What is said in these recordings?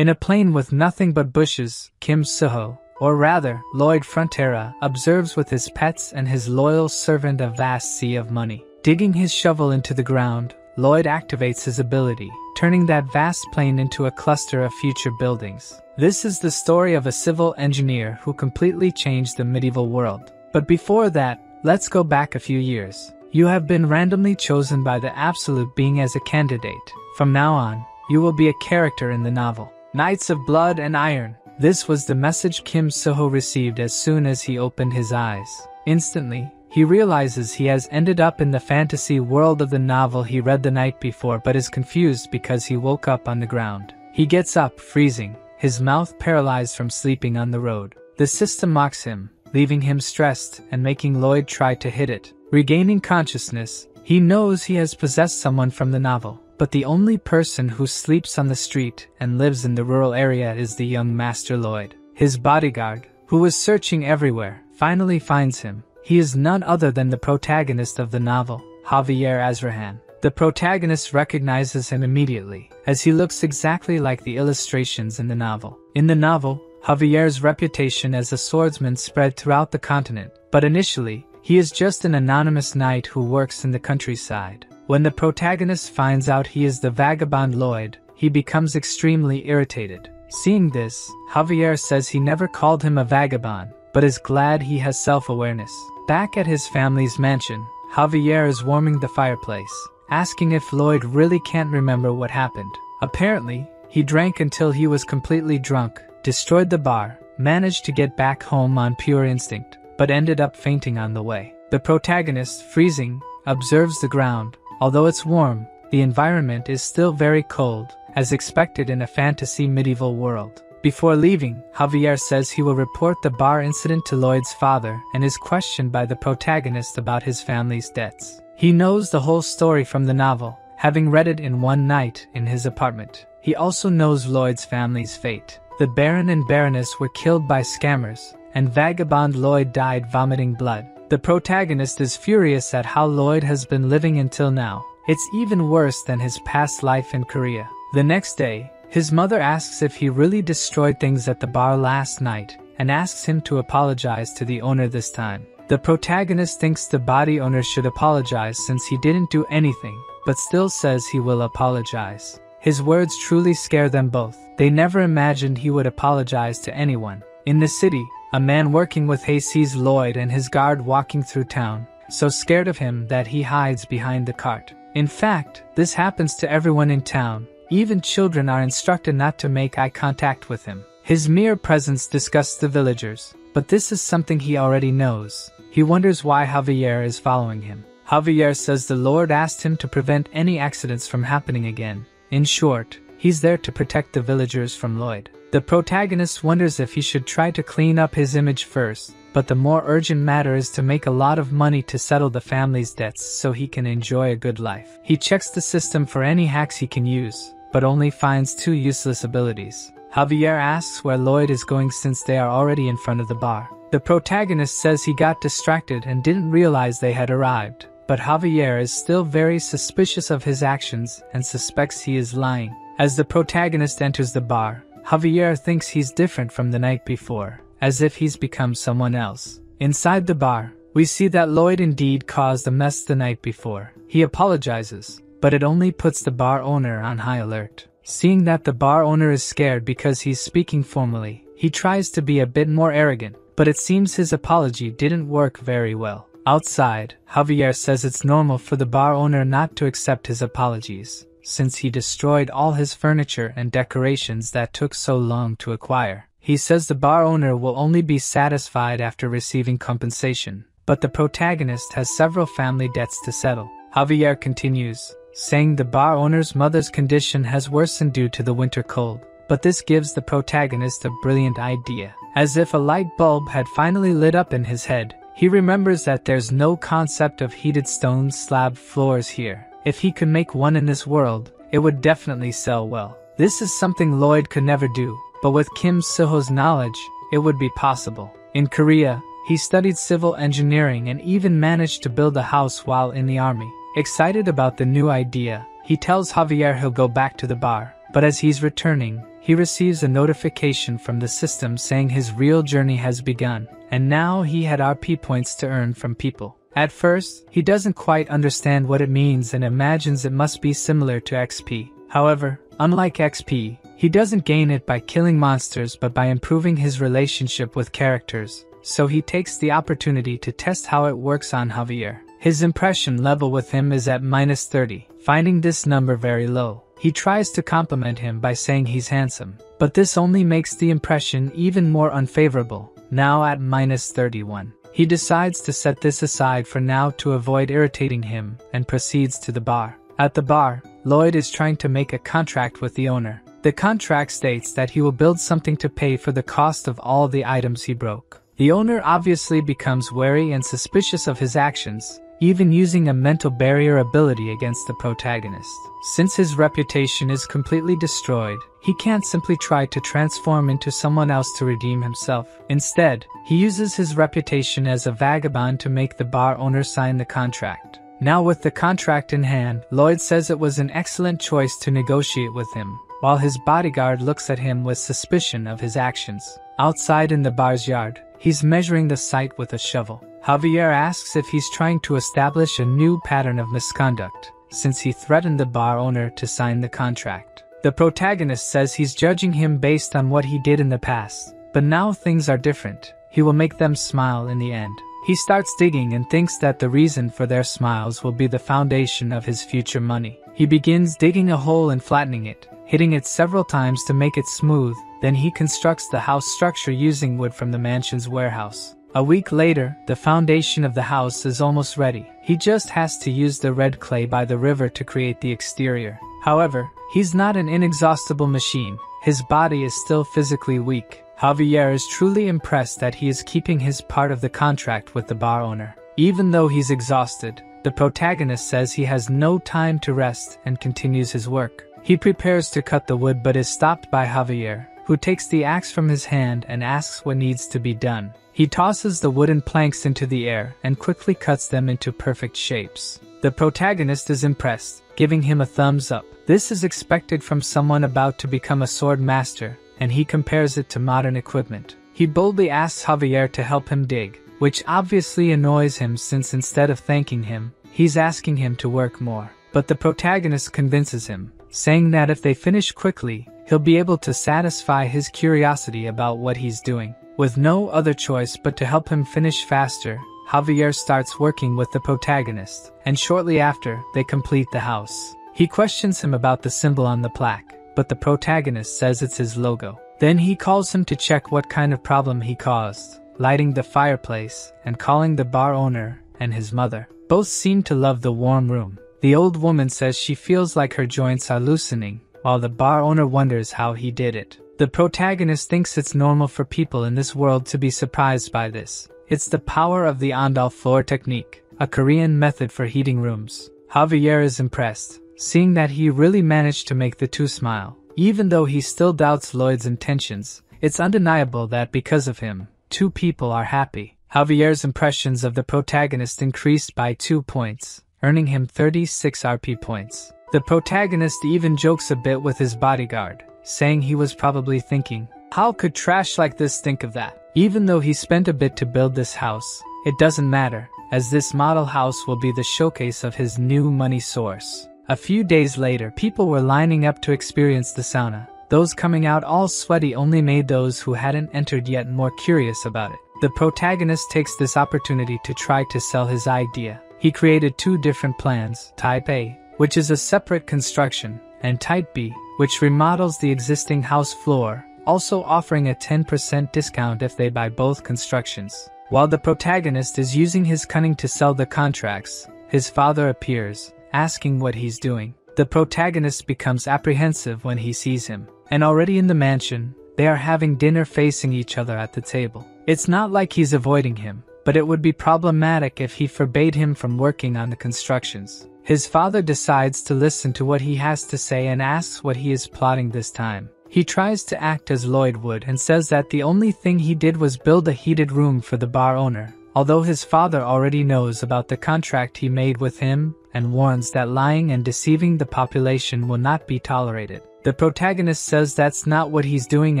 In a plain with nothing but bushes, Kim Suho, or rather, Lloyd Frontera, observes with his pets and his loyal servant a vast sea of money. Digging his shovel into the ground, Lloyd activates his ability, turning that vast plain into a cluster of future buildings. This is the story of a civil engineer who completely changed the medieval world. But before that, let's go back a few years. You have been randomly chosen by the Absolute Being as a candidate. From now on, you will be a character in the novel. Knights of Blood and Iron. This was the message Kim Suho received as soon as he opened his eyes. Instantly, he realizes he has ended up in the fantasy world of the novel he read the night before but is confused because he woke up on the ground. He gets up, freezing, his mouth paralyzed from sleeping on the road. The system mocks him, leaving him stressed and making Lloyd try to hit it. Regaining consciousness, he knows he has possessed someone from the novel. But the only person who sleeps on the street and lives in the rural area is the young Master Lloyd. His bodyguard, who was searching everywhere, finally finds him. He is none other than the protagonist of the novel, Javier Azrahan. The protagonist recognizes him immediately, as he looks exactly like the illustrations in the novel. In the novel, Javier's reputation as a swordsman spread throughout the continent, but initially, he is just an anonymous knight who works in the countryside. When the protagonist finds out he is the vagabond Lloyd, he becomes extremely irritated. Seeing this, Javier says he never called him a vagabond, but is glad he has self-awareness. Back at his family's mansion, Javier is warming the fireplace, asking if Lloyd really can't remember what happened. Apparently, he drank until he was completely drunk, destroyed the bar, managed to get back home on pure instinct, but ended up fainting on the way. The protagonist, freezing, observes the ground. Although it's warm, the environment is still very cold, as expected in a fantasy medieval world. Before leaving, Javier says he will report the bar incident to Lloyd's father and is questioned by the protagonist about his family's debts. He knows the whole story from the novel, having read it in one night in his apartment. He also knows Lloyd's family's fate. The Baron and Baroness were killed by scammers, and vagabond Lloyd died vomiting blood. The protagonist is furious at how Lloyd has been living until now. It's even worse than his past life in Korea. The next day, his mother asks if he really destroyed things at the bar last night, and asks him to apologize to the owner this time. The protagonist thinks the body owner should apologize since he didn't do anything, but still says he will apologize. His words truly scare them both. They never imagined he would apologize to anyone. In the city, a man working with hay sees Lloyd and his guard walking through town, so scared of him that he hides behind the cart. In fact, this happens to everyone in town. Even children are instructed not to make eye contact with him. His mere presence disgusts the villagers, but this is something he already knows. He wonders why Javier is following him. Javier says the Lord asked him to prevent any accidents from happening again. In short, he's there to protect the villagers from Lloyd. The protagonist wonders if he should try to clean up his image first, but the more urgent matter is to make a lot of money to settle the family's debts so he can enjoy a good life. He checks the system for any hacks he can use, but only finds 2 useless abilities. Javier asks where Lloyd is going since they are already in front of the bar. The protagonist says he got distracted and didn't realize they had arrived, but Javier is still very suspicious of his actions and suspects he is lying. As the protagonist enters the bar, Javier thinks he's different from the night before, as if he's become someone else. Inside the bar, we see that Lloyd indeed caused a mess the night before. He apologizes, but it only puts the bar owner on high alert. Seeing that the bar owner is scared because he's speaking formally, he tries to be a bit more arrogant, but it seems his apology didn't work very well. Outside, Javier says it's normal for the bar owner not to accept his apologies, since he destroyed all his furniture and decorations that took so long to acquire. He says the bar owner will only be satisfied after receiving compensation, but the protagonist has several family debts to settle. Javier continues, saying the bar owner's mother's condition has worsened due to the winter cold, but this gives the protagonist a brilliant idea. As if a light bulb had finally lit up in his head, he remembers that there's no concept of heated stone slab floors here. If he could make one in this world, it would definitely sell well. This is something Lloyd could never do, but with Kim Suho's knowledge, it would be possible. In Korea, he studied civil engineering and even managed to build a house while in the army. Excited about the new idea, he tells Javier he'll go back to the bar, But as he's returning, he receives a notification from the system saying his real journey has begun, and now he had RP points to earn from people. At first, he doesn't quite understand what it means and imagines it must be similar to XP. However, unlike XP, he doesn't gain it by killing monsters but by improving his relationship with characters, so he takes the opportunity to test how it works on Javier. His impression level with him is at -30, finding this number very low. He tries to compliment him by saying he's handsome, but this only makes the impression even more unfavorable, now at -31. He decides to set this aside for now to avoid irritating him and proceeds to the bar. At the bar, Lloyd is trying to make a contract with the owner. The contract states that he will build something to pay for the cost of all the items he broke. The owner obviously becomes wary and suspicious of his actions, even using a mental barrier ability against the protagonist. Since his reputation is completely destroyed, he can't simply try to transform into someone else to redeem himself. Instead, he uses his reputation as a vagabond to make the bar owner sign the contract. Now with the contract in hand, Lloyd says it was an excellent choice to negotiate with him, while his bodyguard looks at him with suspicion of his actions. Outside in the bar's yard, he's measuring the site with a shovel. Javier asks if he's trying to establish a new pattern of misconduct, since he threatened the bar owner to sign the contract. The protagonist says he's judging him based on what he did in the past, but now things are different. He will make them smile in the end. He starts digging and thinks that the reason for their smiles will be the foundation of his future money. He begins digging a hole and flattening it, hitting it several times to make it smooth. Then he constructs the house structure using wood from the mansion's warehouse. A week later, the foundation of the house is almost ready. He just has to use the red clay by the river to create the exterior. However, he's not an inexhaustible machine. His body is still physically weak. Javier is truly impressed that he is keeping his part of the contract with the bar owner. Even though he's exhausted, the protagonist says he has no time to rest and continues his work. He prepares to cut the wood but is stopped by Javier, who takes the axe from his hand and asks what needs to be done. He tosses the wooden planks into the air and quickly cuts them into perfect shapes. The protagonist is impressed, giving him a thumbs up. This is expected from someone about to become a sword master, and he compares it to modern equipment. He boldly asks Javier to help him dig, which obviously annoys him since instead of thanking him, he's asking him to work more. But the protagonist convinces him, saying that if they finish quickly, he'll be able to satisfy his curiosity about what he's doing. With no other choice but to help him finish faster, Javier starts working with the protagonist, and shortly after, they complete the house. He questions him about the symbol on the plaque, but the protagonist says it's his logo. Then he calls him to check what kind of problem he caused, lighting the fireplace and calling the bar owner and his mother. Both seem to love the warm room. The old woman says she feels like her joints are loosening, while the bar owner wonders how he did it. The protagonist thinks it's normal for people in this world to be surprised by this. It's the power of the Andal floor technique, a Korean method for heating rooms. Javier is impressed, seeing that he really managed to make the two smile. Even though he still doubts Lloyd's intentions, it's undeniable that because of him, two people are happy. Javier's impressions of the protagonist increased by 2 points, earning him 36 RP points. The protagonist even jokes a bit with his bodyguard, saying he was probably thinking, how could trash like this think of that? Even though he spent a bit to build this house, it doesn't matter, as this model house will be the showcase of his new money source. A few days later, people were lining up to experience the sauna. Those coming out all sweaty only made those who hadn't entered yet more curious about it. The protagonist takes this opportunity to try to sell his idea. He created 2 different plans, Type A, which is a separate construction, and Type B, which remodels the existing house floor, also offering a 10% discount if they buy both constructions. While the protagonist is using his cunning to sell the contracts, his father appears, asking what he's doing. The protagonist becomes apprehensive when he sees him, and already in the mansion, they are having dinner facing each other at the table. It's not like he's avoiding him, but it would be problematic if he forbade him from working on the constructions. His father decides to listen to what he has to say and asks what he is plotting this time. He tries to act as Lloyd would and says that the only thing he did was build a heated room for the bar owner, although his father already knows about the contract he made with him and warns that lying and deceiving the population will not be tolerated. The protagonist says that's not what he's doing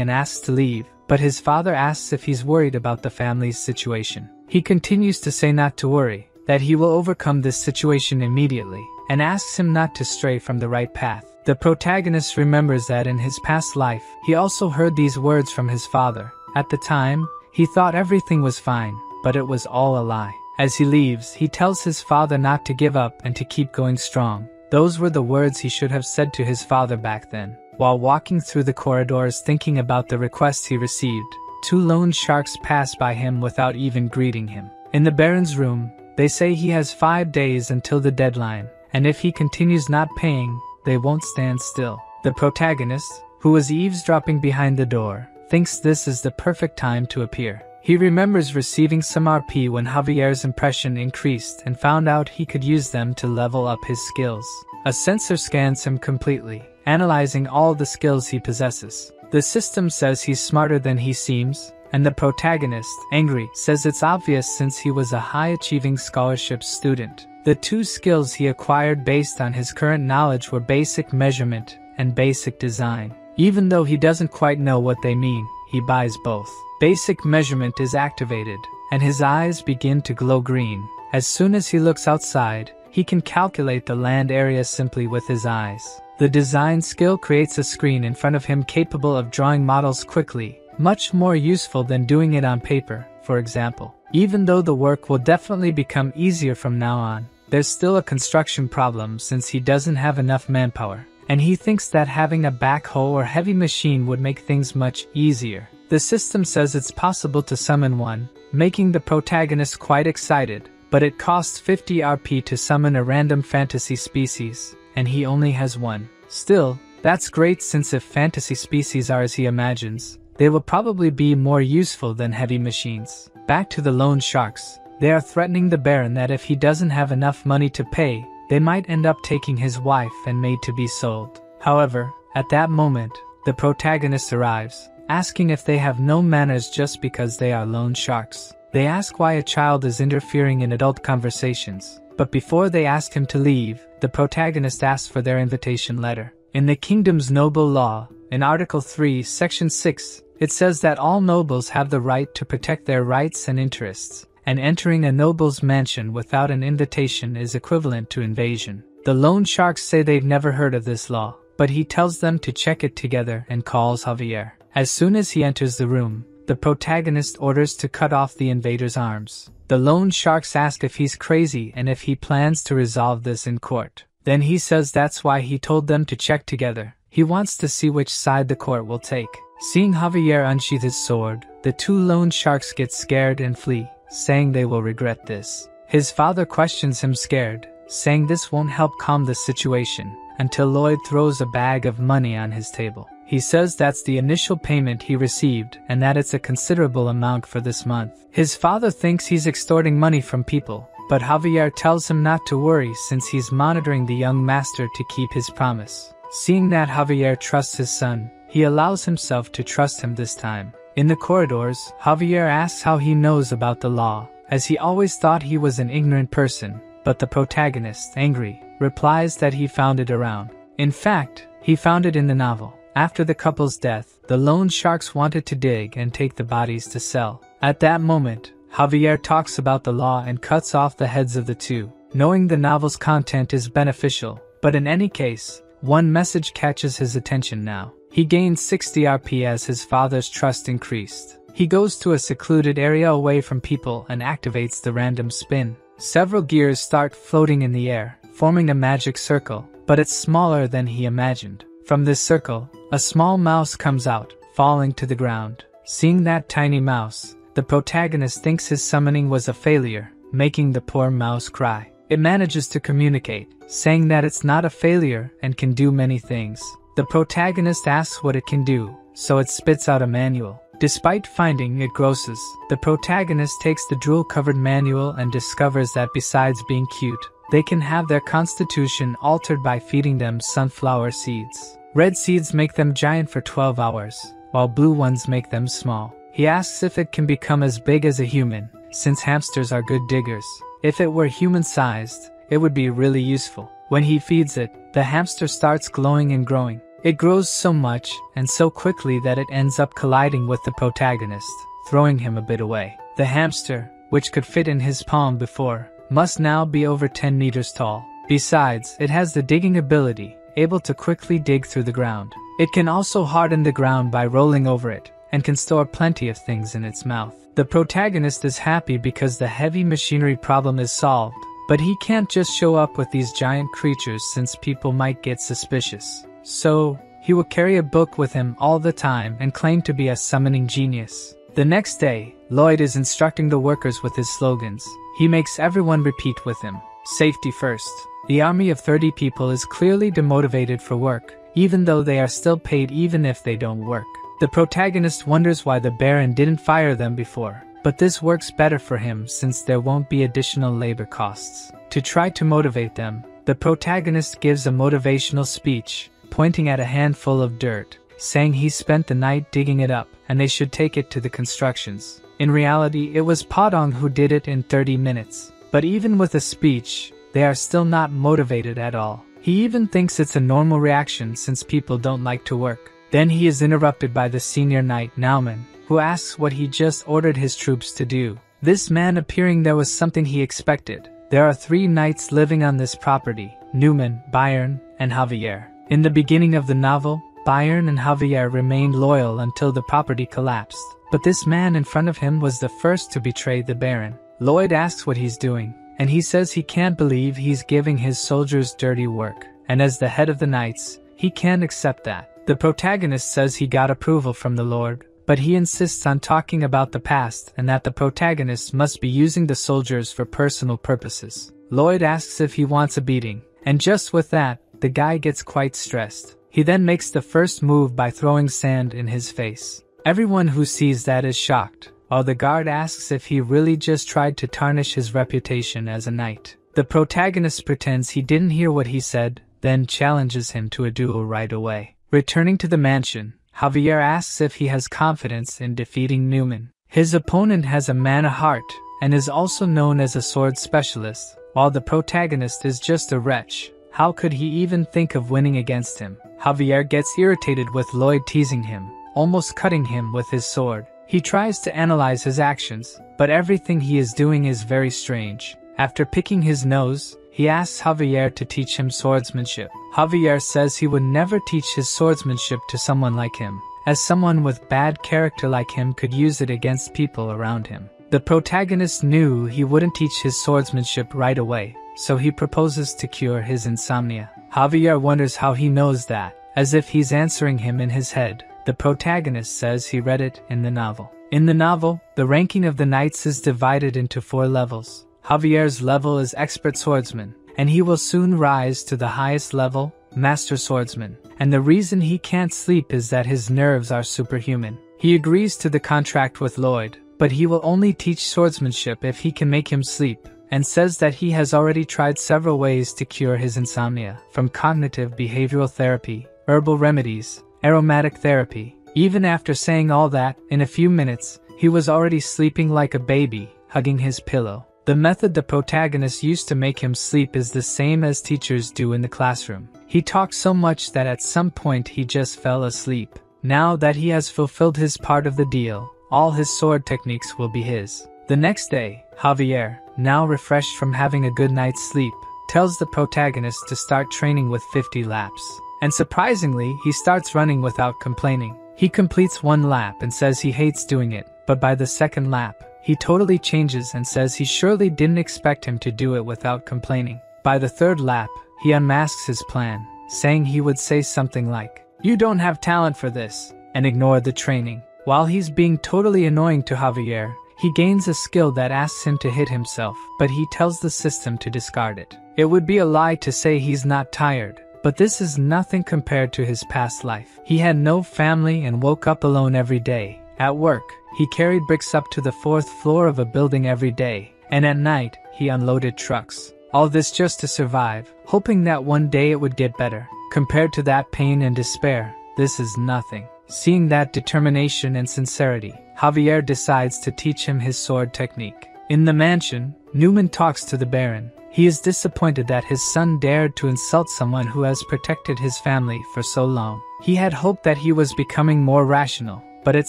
and asks to leave, but his father asks if he's worried about the family's situation. He continues to say not to worry, that he will overcome this situation immediately, and asks him not to stray from the right path. The protagonist remembers that in his past life, he also heard these words from his father. At the time, he thought everything was fine, but it was all a lie. As he leaves, he tells his father not to give up and to keep going strong. Those were the words he should have said to his father back then. While walking through the corridors thinking about the request he received, 2 loan sharks pass by him without even greeting him. In the Baron's room, they say he has 5 days until the deadline, and if he continues not paying, they won't stand still. The protagonist, who was eavesdropping behind the door, thinks this is the perfect time to appear. He remembers receiving some RP when Javier's impression increased and found out he could use them to level up his skills. A sensor scans him completely, analyzing all the skills he possesses. The system says he's smarter than he seems, and the protagonist, angry, says it's obvious since he was a high-achieving scholarship student. The 2 skills he acquired based on his current knowledge were basic measurement and basic design. Even though he doesn't quite know what they mean, he buys both. Basic measurement is activated, and his eyes begin to glow green. As soon as he looks outside, he can calculate the land area simply with his eyes. The design skill creates a screen in front of him capable of drawing models quickly, much more useful than doing it on paper, for example. Even though the work will definitely become easier from now on, there's still a construction problem since he doesn't have enough manpower, and he thinks that having a backhoe or heavy machine would make things much easier. The system says it's possible to summon one, making the protagonist quite excited, but it costs 50 RP to summon a random fantasy species, and he only has one. Still, that's great since if fantasy species are as he imagines, they will probably be more useful than heavy machines. Back to the loan sharks. They are threatening the Baron that if he doesn't have enough money to pay, they might end up taking his wife and maid to be sold. However, at that moment, the protagonist arrives, asking if they have no manners just because they are loan sharks. They ask why a child is interfering in adult conversations, but before they ask him to leave, the protagonist asks for their invitation letter. In the kingdom's noble law, in Article 3, Section 6, it says that all nobles have the right to protect their rights and interests, and entering a noble's mansion without an invitation is equivalent to invasion. The loan sharks say they've never heard of this law, but he tells them to check it together and calls Javier. As soon as he enters the room, the protagonist orders to cut off the invader's arms. The loan sharks ask if he's crazy and if he plans to resolve this in court. Then he says that's why he told them to check together. He wants to see which side the court will take. Seeing Javier unsheath his sword, the 2 loan sharks get scared and flee, saying they will regret this. His father questions him scared, saying this won't help calm the situation, until Lloyd throws a bag of money on his table. He says that's the initial payment he received and that it's a considerable amount for this month. His father thinks he's extorting money from people, but Javier tells him not to worry since he's monitoring the young master to keep his promise. Seeing that Javier trusts his son, he allows himself to trust him this time. In the corridors, Javier asks how he knows about the law, as he always thought he was an ignorant person, but the protagonist, angry, replies that he found it around. In fact, he found it in the novel. After the couple's death, the loan sharks wanted to dig and take the bodies to sell. At that moment, Javier talks about the law and cuts off the heads of the 2, knowing the novel's content is beneficial, but in any case, one message catches his attention now. He gains 60 RP as his father's trust increased. He goes to a secluded area away from people and activates the random spin. Several gears start floating in the air, forming a magic circle, but it's smaller than he imagined. From this circle, a small mouse comes out, falling to the ground. Seeing that tiny mouse, the protagonist thinks his summoning was a failure, making the poor mouse cry. It manages to communicate, saying that it's not a failure and can do many things. The protagonist asks what it can do, so it spits out a manual. Despite finding it grosses, the protagonist takes the drool-covered manual and discovers that besides being cute, they can have their constitution altered by feeding them sunflower seeds. Red seeds make them giant for 12 hours, while blue ones make them small. He asks if it can become as big as a human, since hamsters are good diggers. If it were human-sized, it would be really useful. When he feeds it, the hamster starts glowing and growing. It grows so much and so quickly that it ends up colliding with the protagonist, throwing him a bit away. The hamster, which could fit in his palm before, must now be over 10 meters tall. Besides, it has the digging ability, able to quickly dig through the ground. It can also harden the ground by rolling over it, and can store plenty of things in its mouth. The protagonist is happy because the heavy machinery problem is solved, but he can't just show up with these giant creatures since people might get suspicious. So, he will carry a book with him all the time and claim to be a summoning genius. The next day, Lloyd is instructing the workers with his slogans. He makes everyone repeat with him, "Safety first." The army of 30 people is clearly demotivated for work, even though they are still paid even if they don't work. The protagonist wonders why the Baron didn't fire them before, but this works better for him since there won't be additional labor costs. To try to motivate them, the protagonist gives a motivational speech, pointing at a handful of dirt, saying he spent the night digging it up and they should take it to the constructions. In reality, it was Padong who did it in 30 minutes. But even with a speech, they are still not motivated at all. He even thinks it's a normal reaction since people don't like to work. Then he is interrupted by the senior knight Nauman, who asks what he just ordered his troops to do. This man appearing there was something he expected. There are 3 knights living on this property, Newman, Bayern, and Javier. In the beginning of the novel, Bayern and Javier remained loyal until the property collapsed. But this man in front of him was the first to betray the Baron. Lloyd asks what he's doing, and he says he can't believe he's giving his soldiers dirty work. And as the head of the knights, he can't accept that. The protagonist says he got approval from the Lord, but he insists on talking about the past and that the protagonist must be using the soldiers for personal purposes. Lloyd asks if he wants a beating, and just with that, the guy gets quite stressed. He then makes the first move by throwing sand in his face. Everyone who sees that is shocked, while the guard asks if he really just tried to tarnish his reputation as a knight. The protagonist pretends he didn't hear what he said, then challenges him to a duel right away. Returning to the mansion, Javier asks if he has confidence in defeating Newman. His opponent has a man of heart, and is also known as a sword specialist, while the protagonist is just a wretch. How could he even think of winning against him? Javier gets irritated with Lloyd teasing him, almost cutting him with his sword. He tries to analyze his actions, but everything he is doing is very strange. After picking his nose, he asks Javier to teach him swordsmanship. Javier says he would never teach his swordsmanship to someone like him, as someone with bad character like him could use it against people around him. The protagonist knew he wouldn't teach his swordsmanship right away, so he proposes to cure his insomnia. Javier wonders how he knows that, as if he's answering him in his head. The protagonist says he read it in the novel. In the novel, the ranking of the knights is divided into 4 levels. Javier's level is expert swordsman, and he will soon rise to the highest level, master swordsman. And the reason he can't sleep is that his nerves are superhuman. He agrees to the contract with Lloyd, but he will only teach swordsmanship if he can make him sleep, and says that he has already tried several ways to cure his insomnia, from cognitive behavioral therapy, herbal remedies, aromatic therapy. Even after saying all that, in a few minutes, he was already sleeping like a baby, hugging his pillow. The method the protagonist used to make him sleep is the same as teachers do in the classroom. He talked so much that at some point he just fell asleep. Now that he has fulfilled his part of the deal, all his sword techniques will be his. The next day, Javier, now refreshed from having a good night's sleep, tells the protagonist to start training with 50 laps. And surprisingly, he starts running without complaining. He completes 1 lap and says he hates doing it, but by the 2nd lap, he totally changes and says he surely didn't expect him to do it without complaining. By the 3rd lap, he unmasks his plan, saying he would say something like, "You don't have talent for this," and ignore the training. While he's being totally annoying to Javier, he gains a skill that asks him to hit himself, but he tells the system to discard it. It would be a lie to say he's not tired, but this is nothing compared to his past life. He had no family and woke up alone every day. At work, he carried bricks up to the 4th floor of a building every day, and at night, he unloaded trucks. All this just to survive, hoping that one day it would get better. Compared to that pain and despair, this is nothing. Seeing that determination and sincerity, Javier decides to teach him his sword technique. In the mansion, Newman talks to the Baron. He is disappointed that his son dared to insult someone who has protected his family for so long. He had hoped that he was becoming more rational, but it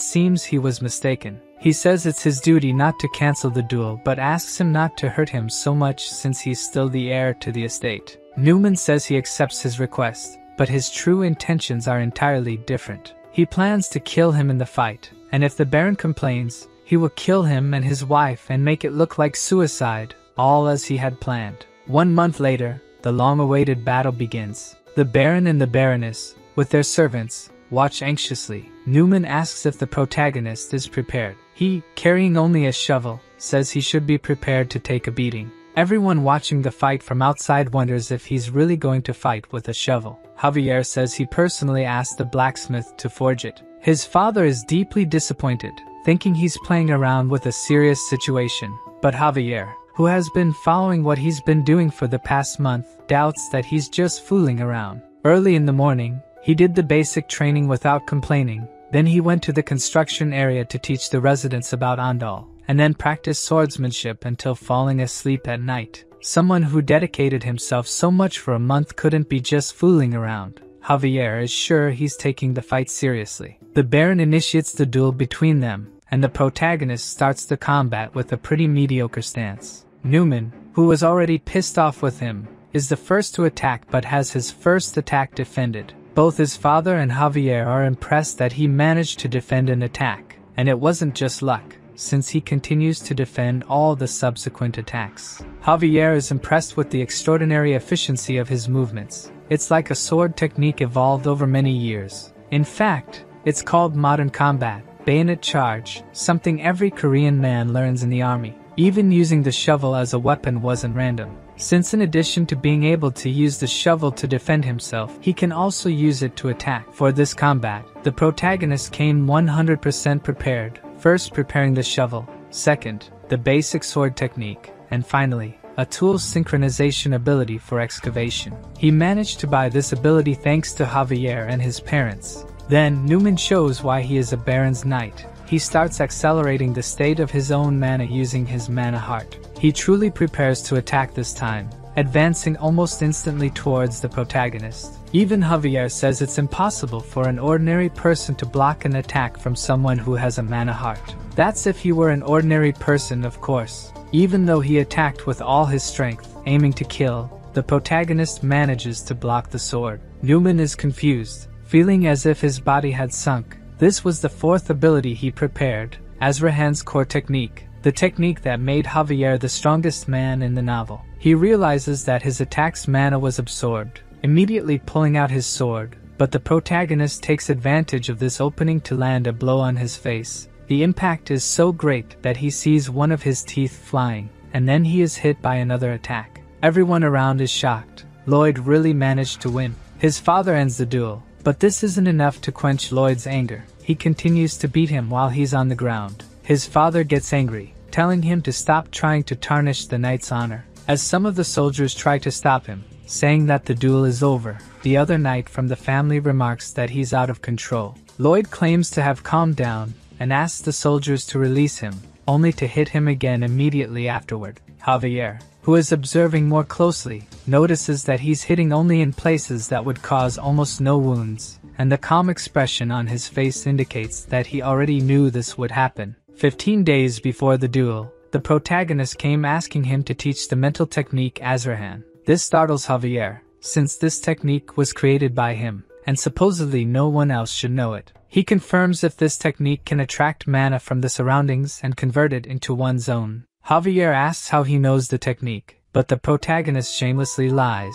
seems he was mistaken. He says it's his duty not to cancel the duel, but asks him not to hurt him so much since he's still the heir to the estate. Newman says he accepts his request, but his true intentions are entirely different. He plans to kill him in the fight, and if the Baron complains, he will kill him and his wife and make it look like suicide, all as he had planned. 1 month later, the long-awaited battle begins. The Baron and the Baroness, with their servants, watch anxiously. Newman asks if the protagonist is prepared. He, carrying only a shovel, says he should be prepared to take a beating. Everyone watching the fight from outside wonders if he's really going to fight with a shovel. Javier says he personally asked the blacksmith to forge it. His father is deeply disappointed, thinking he's playing around with a serious situation. But Javier, who has been following what he's been doing for the past month, doubts that he's just fooling around. Early in the morning, he did the basic training without complaining. Then he went to the construction area to teach the residents about Andal, and then practiced swordsmanship until falling asleep at night. Someone who dedicated himself so much for a month couldn't be just fooling around. Javier is sure he's taking the fight seriously. The Baron initiates the duel between them, and the protagonist starts the combat with a pretty mediocre stance. Newman, who was already pissed off with him, is the first to attack but has his first attack defended. Both his father and Javier are impressed that he managed to defend an attack, and it wasn't just luck, since he continues to defend all the subsequent attacks. Javier is impressed with the extraordinary efficiency of his movements. It's like a sword technique evolved over many years. In fact, it's called modern combat, bayonet charge, something every Korean man learns in the army. Even using the shovel as a weapon wasn't random, since in addition to being able to use the shovel to defend himself, he can also use it to attack. For this combat, the protagonist came 100% prepared, first preparing the shovel, second, the basic sword technique, and finally, a tool synchronization ability for excavation. He managed to buy this ability thanks to Javier and his parents. Then, Newman shows why he is a Baron's Knight. He starts accelerating the state of his own mana using his mana heart. He truly prepares to attack this time, advancing almost instantly towards the protagonist. Even Javier says it's impossible for an ordinary person to block an attack from someone who has a mana heart. That's if he were an ordinary person, of course. Even though he attacked with all his strength, aiming to kill, the protagonist manages to block the sword. Newman is confused, feeling as if his body had sunk. This was the fourth ability he prepared, Azrahan's core technique, the technique that made Javier the strongest man in the novel. He realizes that his attack's mana was absorbed, immediately pulling out his sword, but the protagonist takes advantage of this opening to land a blow on his face. The impact is so great that he sees one of his teeth flying, and then he is hit by another attack. Everyone around is shocked. Lloyd really managed to win. His father ends the duel, but this isn't enough to quench Lloyd's anger. He continues to beat him while he's on the ground. His father gets angry, telling him to stop trying to tarnish the knight's honor. As some of the soldiers try to stop him, saying that the duel is over, the other knight from the family remarks that he's out of control. Lloyd claims to have calmed down and asks the soldiers to release him, only to hit him again immediately afterward. Javier, who is observing more closely, notices that he's hitting only in places that would cause almost no wounds, and the calm expression on his face indicates that he already knew this would happen. 15 days before the duel, the protagonist came asking him to teach the mental technique Azrahan. This startles Javier, since this technique was created by him, and supposedly no one else should know it. He confirms if this technique can attract mana from the surroundings and convert it into one's own. Javier asks how he knows the technique, but the protagonist shamelessly lies,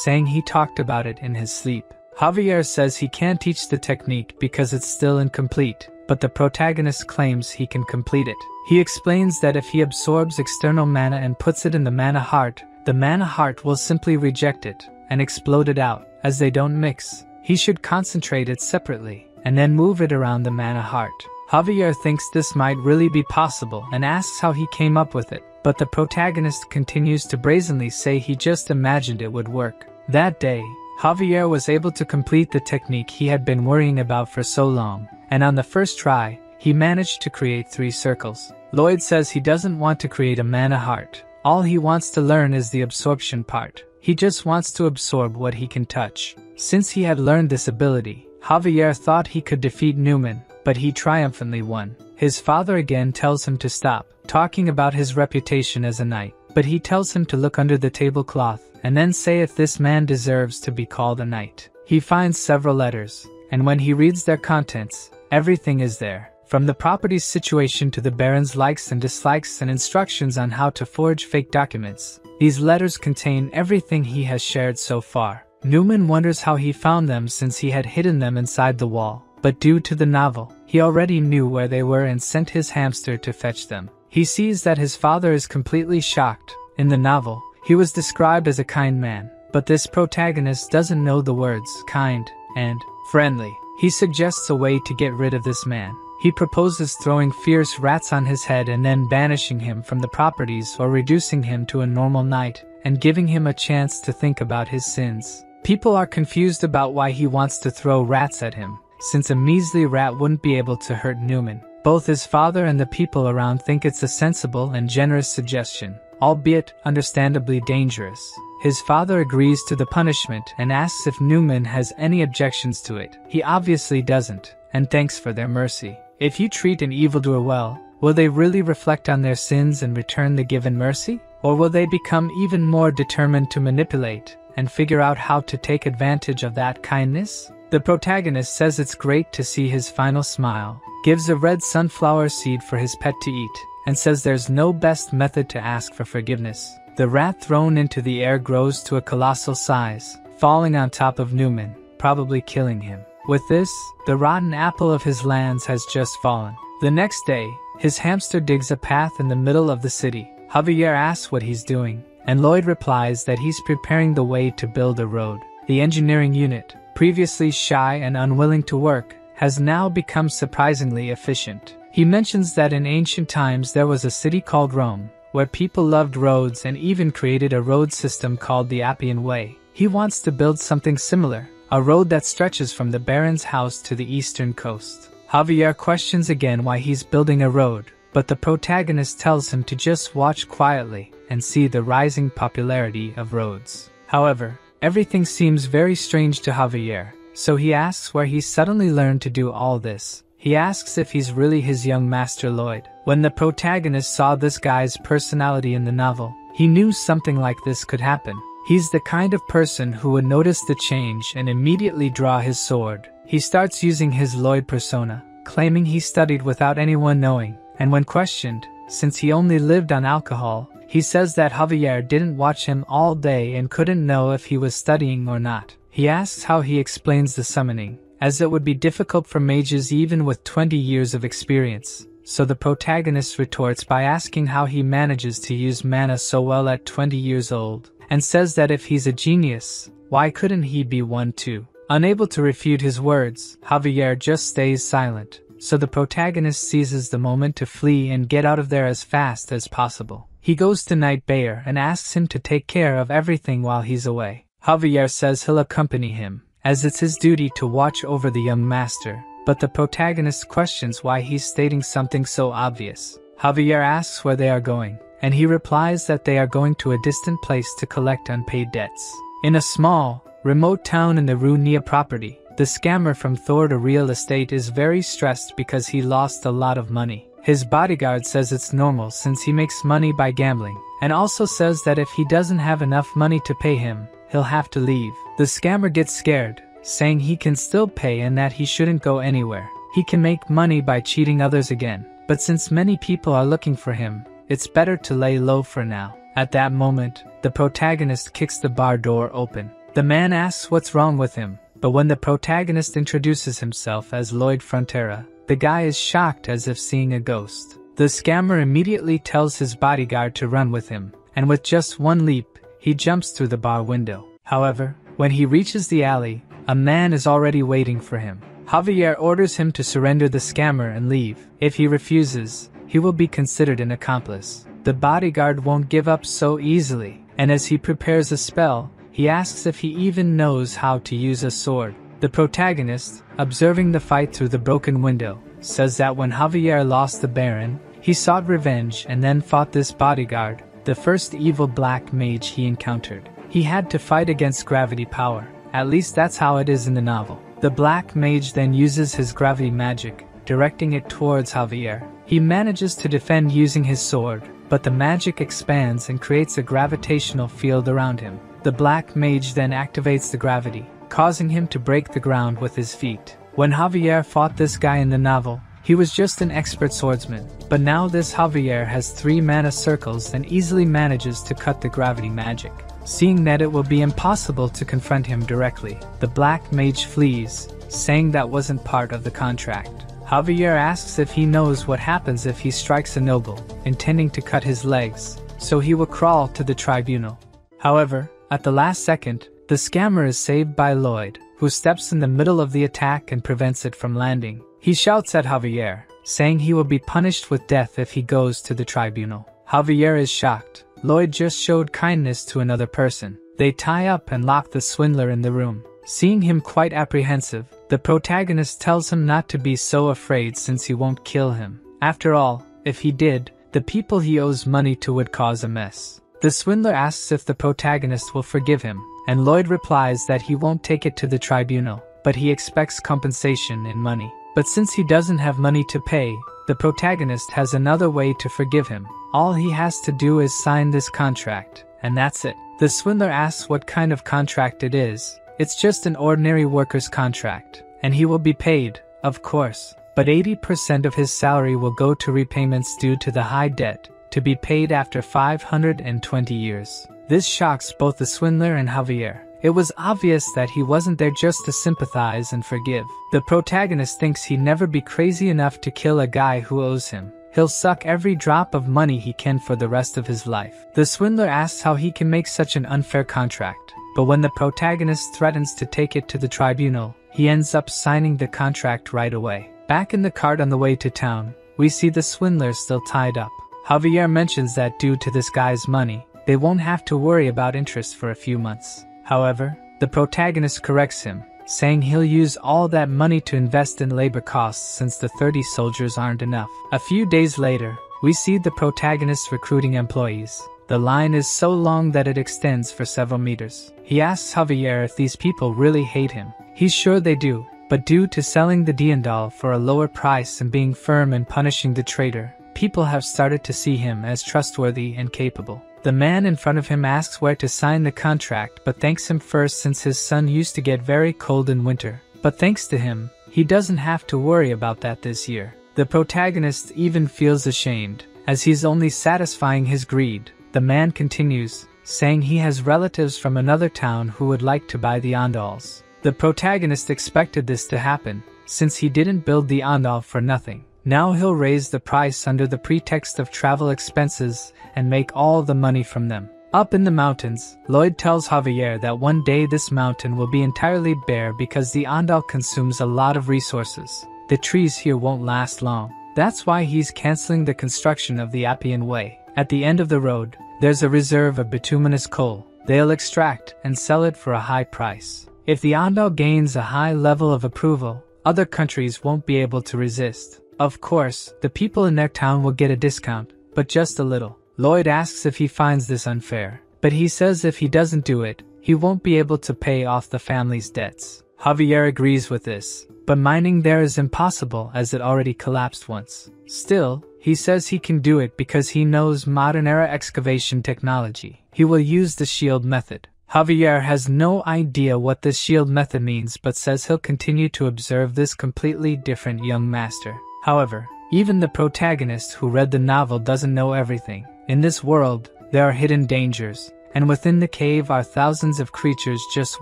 saying he talked about it in his sleep. Javier says he can't teach the technique because it's still incomplete, but the protagonist claims he can complete it. He explains that if he absorbs external mana and puts it in the mana heart, the mana heart will simply reject it and explode it out, as they don't mix. He should concentrate it separately, and then move it around the mana heart. Javier thinks this might really be possible and asks how he came up with it, but the protagonist continues to brazenly say he just imagined it would work. That day, Javier was able to complete the technique he had been worrying about for so long, and on the first try, he managed to create 3 circles. Lloyd says he doesn't want to create a mana heart, All he wants to learn is the absorption part. He just wants to absorb what he can touch. Since he had learned this ability, Javier thought he could defeat Newman, but he triumphantly won. His father again tells him to stop talking about his reputation as a knight, but he tells him to look under the tablecloth and then say if this man deserves to be called a knight. He finds several letters, and when he reads their contents, everything is there. From the property's situation to the Baron's likes and dislikes and instructions on how to forge fake documents, these letters contain everything he has shared so far. Newman wonders how he found them since he had hidden them inside the wall, but due to the novel, he already knew where they were and sent his hamster to fetch them. He sees that his father is completely shocked. In the novel, he was described as a kind man, but this protagonist doesn't know the words kind and friendly. He suggests a way to get rid of this man. He proposes throwing fierce rats on his head and then banishing him from the properties or reducing him to a normal knight and giving him a chance to think about his sins. People are confused about why he wants to throw rats at him, since a measly rat wouldn't be able to hurt Newman. Both his father and the people around think it's a sensible and generous suggestion, albeit understandably dangerous. His father agrees to the punishment and asks if Newman has any objections to it. He obviously doesn't, and thanks for their mercy. If you treat an evildoer well, will they really reflect on their sins and return the given mercy? Or will they become even more determined to manipulate and figure out how to take advantage of that kindness? The protagonist says it's great to see his final smile, gives a red sunflower seed for his pet to eat, and says there's no best method to ask for forgiveness. The rat thrown into the air grows to a colossal size, falling on top of Newman, probably killing him. With this, the rotten apple of his lands has just fallen. The next day, his hamster digs a path in the middle of the city. Javier asks what he's doing, and Lloyd replies that he's preparing the way to build a road. The engineering unit, previously shy and unwilling to work, has now become surprisingly efficient. He mentions that in ancient times there was a city called Rome, where people loved roads and even created a road system called the Appian Way. He wants to build something similar, a road that stretches from the Baron's house to the eastern coast. Javier questions again why he's building a road, but the protagonist tells him to just watch quietly and see the rising popularity of roads. However, everything seems very strange to Javier, so he asks where he suddenly learned to do all this. He asks if he's really his young master Lloyd. When the protagonist saw this guy's personality in the novel, he knew something like this could happen. He's the kind of person who would notice the change and immediately draw his sword. He starts using his Lloyd persona, claiming he studied without anyone knowing, and when questioned, since he only lived on alcohol, he says that Javier didn't watch him all day and couldn't know if he was studying or not. He asks how he explains the summoning, as it would be difficult for mages even with 20 years of experience. So the protagonist retorts by asking how he manages to use mana so well at 20 years old, and says that if he's a genius, why couldn't he be one too? Unable to refute his words, Javier just stays silent, so the protagonist seizes the moment to flee and get out of there as fast as possible. He goes to Knight Bayer and asks him to take care of everything while he's away. Javier says he'll accompany him, as it's his duty to watch over the young master, but the protagonist questions why he's stating something so obvious. Javier asks where they are going, and he replies that they are going to a distant place to collect unpaid debts. In a small, remote town in the Runia property, the scammer from Thor to Real Estate is very stressed because he lost a lot of money. His bodyguard says it's normal since he makes money by gambling, and also says that if he doesn't have enough money to pay him, he'll have to leave. The scammer gets scared, saying he can still pay and that he shouldn't go anywhere. He can make money by cheating others again, but since many people are looking for him, it's better to lay low for now. At that moment, the protagonist kicks the bar door open. The man asks what's wrong with him, but when the protagonist introduces himself as Lloyd Frontera, the guy is shocked as if seeing a ghost. The scammer immediately tells his bodyguard to run with him, and with just one leap, he jumps through the bar window. However, when he reaches the alley, a man is already waiting for him. Javier orders him to surrender the scammer and leave. If he refuses, he will be considered an accomplice. The bodyguard won't give up so easily, and as he prepares a spell, he asks if he even knows how to use a sword. The protagonist, observing the fight through the broken window, says that when Javier lost the Baron, he sought revenge and then fought this bodyguard, the first evil black mage he encountered. He had to fight against gravity power. At least that's how it is in the novel. The black mage then uses his gravity magic, directing it towards Javier. He manages to defend using his sword, but the magic expands and creates a gravitational field around him. The black mage then activates the gravity, causing him to break the ground with his feet. When Javier fought this guy in the novel, he was just an expert swordsman, but now this Javier has 3 mana circles and easily manages to cut the gravity magic. Seeing that it will be impossible to confront him directly, the black mage flees, saying that wasn't part of the contract. Javier asks if he knows what happens if he strikes a noble, intending to cut his legs, so he will crawl to the tribunal. However, at the last second, the scammer is saved by Lloyd, who steps in the middle of the attack and prevents it from landing. He shouts at Javier, saying he will be punished with death if he goes to the tribunal. Javier is shocked. Lloyd just showed kindness to another person. They tie up and lock the swindler in the room. Seeing him quite apprehensive, the protagonist tells him not to be so afraid since he won't kill him. After all, if he did, the people he owes money to would cause a mess. The swindler asks if the protagonist will forgive him, and Lloyd replies that he won't take it to the tribunal, but he expects compensation in money. But since he doesn't have money to pay, the protagonist has another way to forgive him. All he has to do is sign this contract, and that's it. The swindler asks what kind of contract it is. It's just an ordinary worker's contract, and he will be paid, of course, but 80% of his salary will go to repayments due to the high debt, to be paid after 520 years. This shocks both the swindler and Javier. It was obvious that he wasn't there just to sympathize and forgive. The protagonist thinks he'd never be crazy enough to kill a guy who owes him. He'll suck every drop of money he can for the rest of his life. The swindler asks how he can make such an unfair contract, but when the protagonist threatens to take it to the tribunal, he ends up signing the contract right away. Back in the cart on the way to town, we see the swindler still tied up. Javier mentions that due to this guy's money, they won't have to worry about interest for a few months. However, the protagonist corrects him, saying he'll use all that money to invest in labor costs since the 30 soldiers aren't enough. A few days later, we see the protagonist recruiting employees. The line is so long that it extends for several meters. He asks Javier if these people really hate him. He's sure they do, but due to selling the Diandal for a lower price and being firm in punishing the traitor, people have started to see him as trustworthy and capable. The man in front of him asks where to sign the contract but thanks him first since his son used to get very cold in winter. But thanks to him, he doesn't have to worry about that this year. The protagonist even feels ashamed, as he's only satisfying his greed. The man continues, saying he has relatives from another town who would like to buy the Andals. The protagonist expected this to happen, since he didn't build the Andal for nothing. Now he'll raise the price under the pretext of travel expenses and make all the money from them. Up in the mountains, Lloyd tells Javier that one day this mountain will be entirely bare because the Andal consumes a lot of resources. The trees here won't last long. That's why he's canceling the construction of the Appian Way. At the end of the road, there's a reserve of bituminous coal. They'll extract and sell it for a high price. If the Andal gains a high level of approval, other countries won't be able to resist. Of course, the people in their town will get a discount, but just a little. Lloyd asks if he finds this unfair, but he says if he doesn't do it, he won't be able to pay off the family's debts. Javier agrees with this, but mining there is impossible as it already collapsed once. Still, he says he can do it because he knows modern-era excavation technology. He will use the shield method. Javier has no idea what this shield method means but says he'll continue to observe this completely different young master. However, even the protagonist who read the novel doesn't know everything. In this world, there are hidden dangers, and within the cave are thousands of creatures just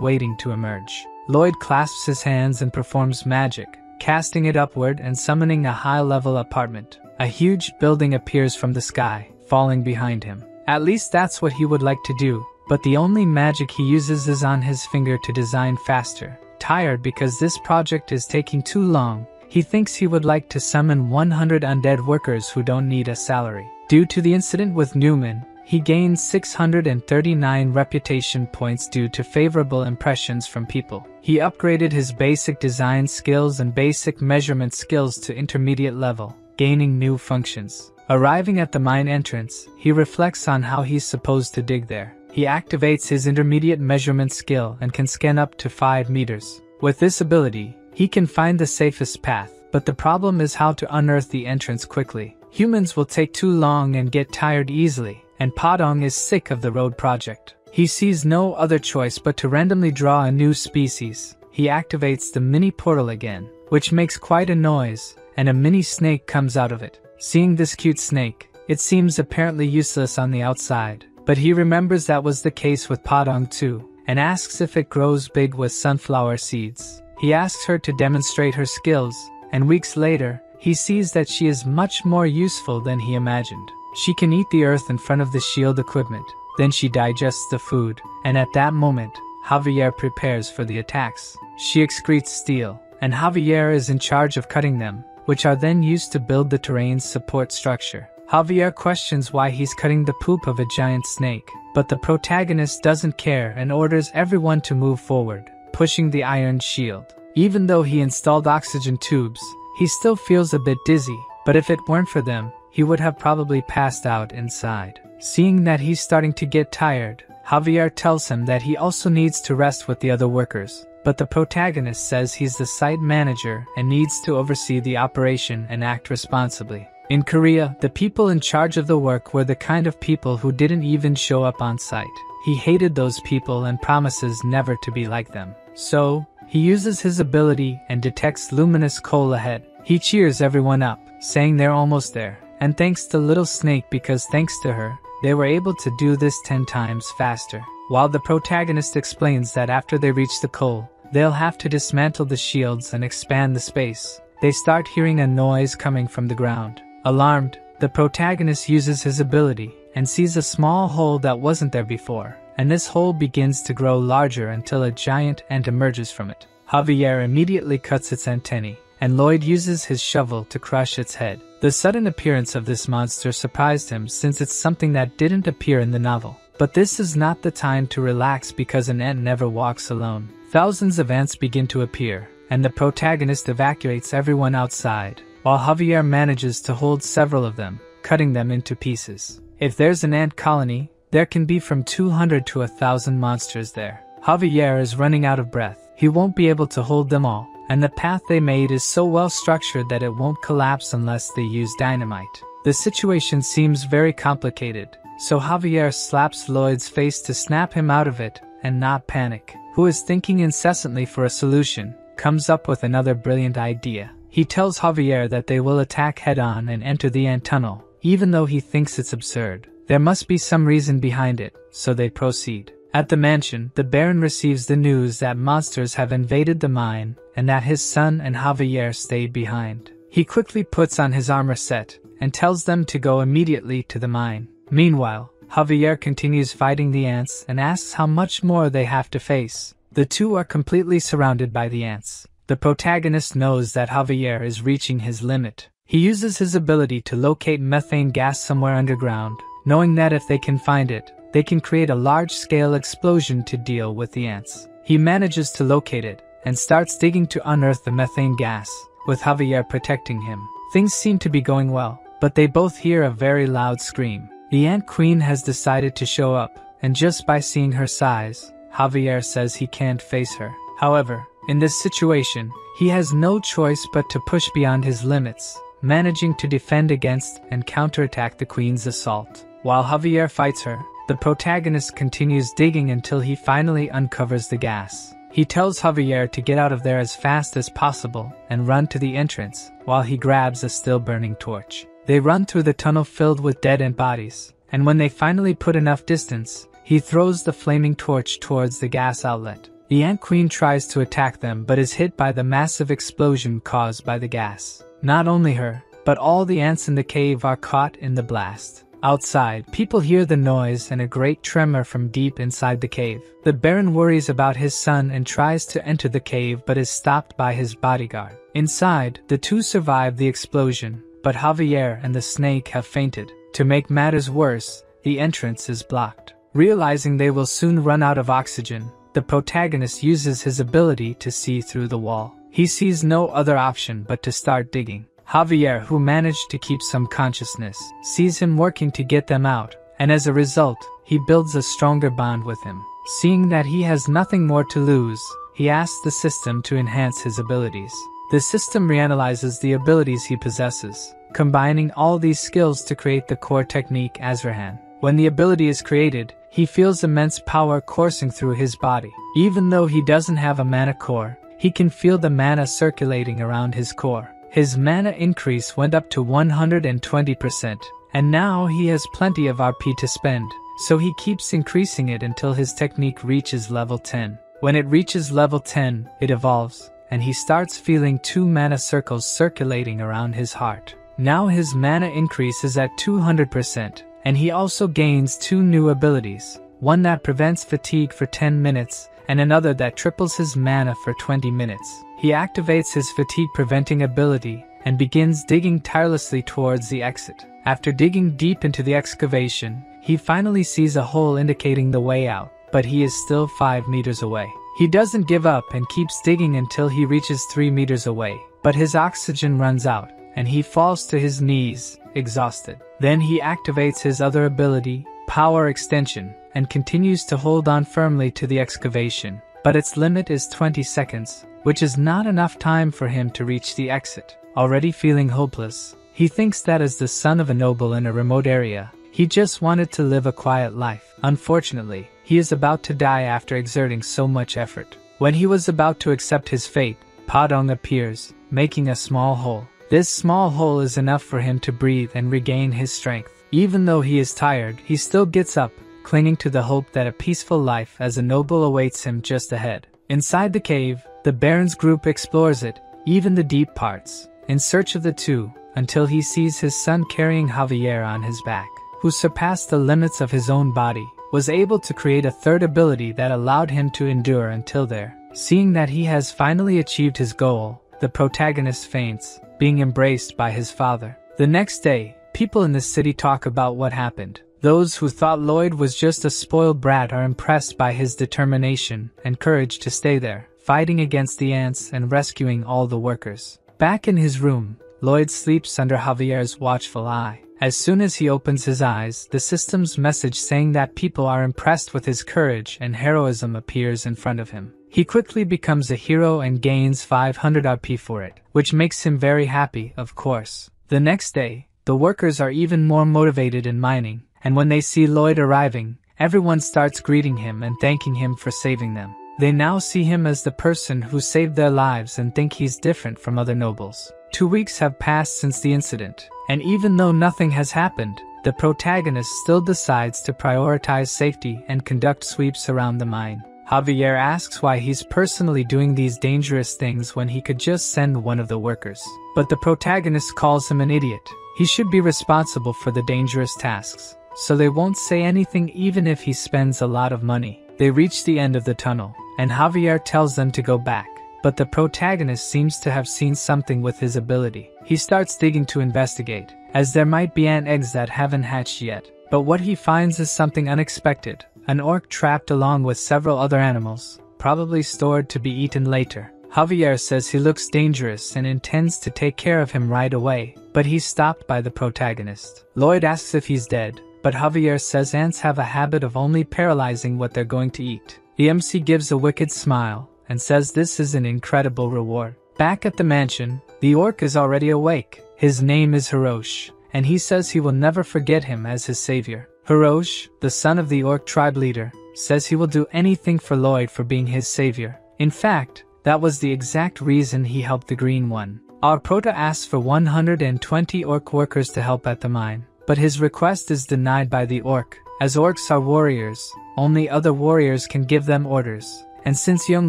waiting to emerge. Lloyd clasps his hands and performs magic, casting it upward and summoning a high-level apartment. A huge building appears from the sky, falling behind him. At least that's what he would like to do, but the only magic he uses is on his finger to design faster. Tired because this project is taking too long, he thinks he would like to summon 100 undead workers who don't need a salary. Due to the incident with Newman, he gains 639 reputation points due to favorable impressions from people. He upgraded his basic design skills and basic measurement skills to intermediate level, gaining new functions. Arriving at the mine entrance, he reflects on how he's supposed to dig there. He activates his intermediate measurement skill and can scan up to 5 meters. With this ability, he can find the safest path, but the problem is how to unearth the entrance quickly. Humans will take too long and get tired easily, and Padong is sick of the road project. He sees no other choice but to randomly draw a new species. He activates the mini portal again, which makes quite a noise, and a mini snake comes out of it. Seeing this cute snake, it seems apparently useless on the outside, but he remembers that was the case with Padong too, and asks if it grows big with sunflower seeds. He asks her to demonstrate her skills, and weeks later, he sees that she is much more useful than he imagined. She can eat the earth in front of the shield equipment, then she digests the food, and at that moment, Javier prepares for the attacks. She excretes steel, and Javier is in charge of cutting them, which are then used to build the terrain's support structure. Javier questions why he's cutting the poop of a giant snake, but the protagonist doesn't care and orders everyone to move forward, pushing the iron shield. Even though he installed oxygen tubes, he still feels a bit dizzy, but if it weren't for them, he would have probably passed out inside. Seeing that he's starting to get tired, Javier tells him that he also needs to rest with the other workers, but the protagonist says he's the site manager and needs to oversee the operation and act responsibly. In Korea, the people in charge of the work were the kind of people who didn't even show up on site. He hated those people and promises never to be like them. So, he uses his ability and detects luminous coal ahead. He cheers everyone up, saying they're almost there, and thanks the little snake because thanks to her, they were able to do this 10 times faster. While the protagonist explains that after they reach the coal, they'll have to dismantle the shields and expand the space, they start hearing a noise coming from the ground. Alarmed, the protagonist uses his ability and sees a small hole that wasn't there before, and this hole begins to grow larger until a giant ant emerges from it. Javier immediately cuts its antennae, and Lloyd uses his shovel to crush its head. The sudden appearance of this monster surprised him since it's something that didn't appear in the novel. But this is not the time to relax because an ant never walks alone. Thousands of ants begin to appear, and the protagonist evacuates everyone outside, while Javier manages to hold several of them, cutting them into pieces. If there's an ant colony, there can be from 200 to 1,000 monsters there. Javier is running out of breath. He won't be able to hold them all, and the path they made is so well structured that it won't collapse unless they use dynamite. The situation seems very complicated, so Javier slaps Lloyd's face to snap him out of it and not panic, who is thinking incessantly for a solution, comes up with another brilliant idea. He tells Javier that they will attack head-on and enter the ant tunnel, even though he thinks it's absurd. There must be some reason behind it, so they proceed. At the mansion, the Baron receives the news that monsters have invaded the mine and that his son and Javier stayed behind. He quickly puts on his armor set and tells them to go immediately to the mine. Meanwhile, Javier continues fighting the ants and asks how much more they have to face. The two are completely surrounded by the ants. The protagonist knows that Javier is reaching his limit. He uses his ability to locate methane gas somewhere underground, knowing that if they can find it, they can create a large-scale explosion to deal with the ants. He manages to locate it and starts digging to unearth the methane gas, with Javier protecting him. Things seem to be going well, but they both hear a very loud scream. The Ant Queen has decided to show up, and just by seeing her size, Javier says he can't face her. However, in this situation, he has no choice but to push beyond his limits, managing to defend against and counterattack the Queen's assault. While Javier fights her, the protagonist continues digging until he finally uncovers the gas. He tells Javier to get out of there as fast as possible and run to the entrance, while he grabs a still-burning torch. They run through the tunnel filled with dead ant bodies, and when they finally put enough distance, he throws the flaming torch towards the gas outlet. The Ant Queen tries to attack them but is hit by the massive explosion caused by the gas. Not only her, but all the ants in the cave are caught in the blast. Outside, people hear the noise and a great tremor from deep inside the cave. The Baron worries about his son and tries to enter the cave but is stopped by his bodyguard. Inside, the two survive the explosion, but Javier and the snake have fainted. To make matters worse, the entrance is blocked. Realizing they will soon run out of oxygen, the protagonist uses his ability to see through the wall. He sees no other option but to start digging. Javier, who managed to keep some consciousness, sees him working to get them out, and as a result, he builds a stronger bond with him. Seeing that he has nothing more to lose, he asks the system to enhance his abilities. The system reanalyzes the abilities he possesses, combining all these skills to create the core technique Azrahan. When the ability is created, he feels immense power coursing through his body. Even though he doesn't have a mana core, he can feel the mana circulating around his core. His mana increase went up to 120%, and now he has plenty of RP to spend, so he keeps increasing it until his technique reaches level 10. When it reaches level 10, it evolves, and he starts feeling 2 mana circles circulating around his heart. Now his mana increase is at 200%, and he also gains 2 new abilities, one that prevents fatigue for 10 minutes, and another that triples his mana for 20 minutes. He activates his fatigue-preventing ability and begins digging tirelessly towards the exit. After digging deep into the excavation, he finally sees a hole indicating the way out, but he is still 5 meters away. He doesn't give up and keeps digging until he reaches 3 meters away, but his oxygen runs out, and he falls to his knees, exhausted. Then he activates his other ability, Power Extension, and continues to hold on firmly to the excavation, but its limit is 20 seconds, which is not enough time for him to reach the exit. Already feeling hopeless, he thinks that as the son of a noble in a remote area, he just wanted to live a quiet life. Unfortunately, he is about to die after exerting so much effort. When he was about to accept his fate, Padong appears, making a small hole. This small hole is enough for him to breathe and regain his strength. Even though he is tired, he still gets up, clinging to the hope that a peaceful life as a noble awaits him just ahead. Inside the cave, the Baron's group explores it, even the deep parts, in search of the two, until he sees his son carrying Javier on his back, who surpassed the limits of his own body, was able to create a third ability that allowed him to endure until there. Seeing that he has finally achieved his goal, the protagonist faints, being embraced by his father. The next day, people in the city talk about what happened. Those who thought Lloyd was just a spoiled brat are impressed by his determination and courage to stay there, fighting against the ants and rescuing all the workers. Back in his room, Lloyd sleeps under Javier's watchful eye. As soon as he opens his eyes, the system's message saying that people are impressed with his courage and heroism appears in front of him. He quickly becomes a hero and gains 500 RP for it, which makes him very happy, of course. The next day, the workers are even more motivated in mining, and when they see Lloyd arriving, everyone starts greeting him and thanking him for saving them. They now see him as the person who saved their lives and think he's different from other nobles. 2 weeks have passed since the incident, and even though nothing has happened, the protagonist still decides to prioritize safety and conduct sweeps around the mine. Javier asks why he's personally doing these dangerous things when he could just send one of the workers. But the protagonist calls him an idiot. He should be responsible for the dangerous tasks, so they won't say anything even if he spends a lot of money. They reach the end of the tunnel, and Javier tells them to go back. But the protagonist seems to have seen something with his ability. He starts digging to investigate, as there might be ant eggs that haven't hatched yet. But what he finds is something unexpected. An orc trapped along with several other animals, probably stored to be eaten later. Javier says he looks dangerous and intends to take care of him right away, but he's stopped by the protagonist. Lloyd asks if he's dead, but Javier says ants have a habit of only paralyzing what they're going to eat. The MC gives a wicked smile and says this is an incredible reward. Back at the mansion, the orc is already awake. His name is Hirosh, and he says he will never forget him as his savior. Hirosh, the son of the orc tribe leader, says he will do anything for Lloyd for being his savior. In fact, that was the exact reason he helped the Green One. Our Prota asks for 120 orc workers to help at the mine, but his request is denied by the orc. As orcs are warriors, only other warriors can give them orders, and since young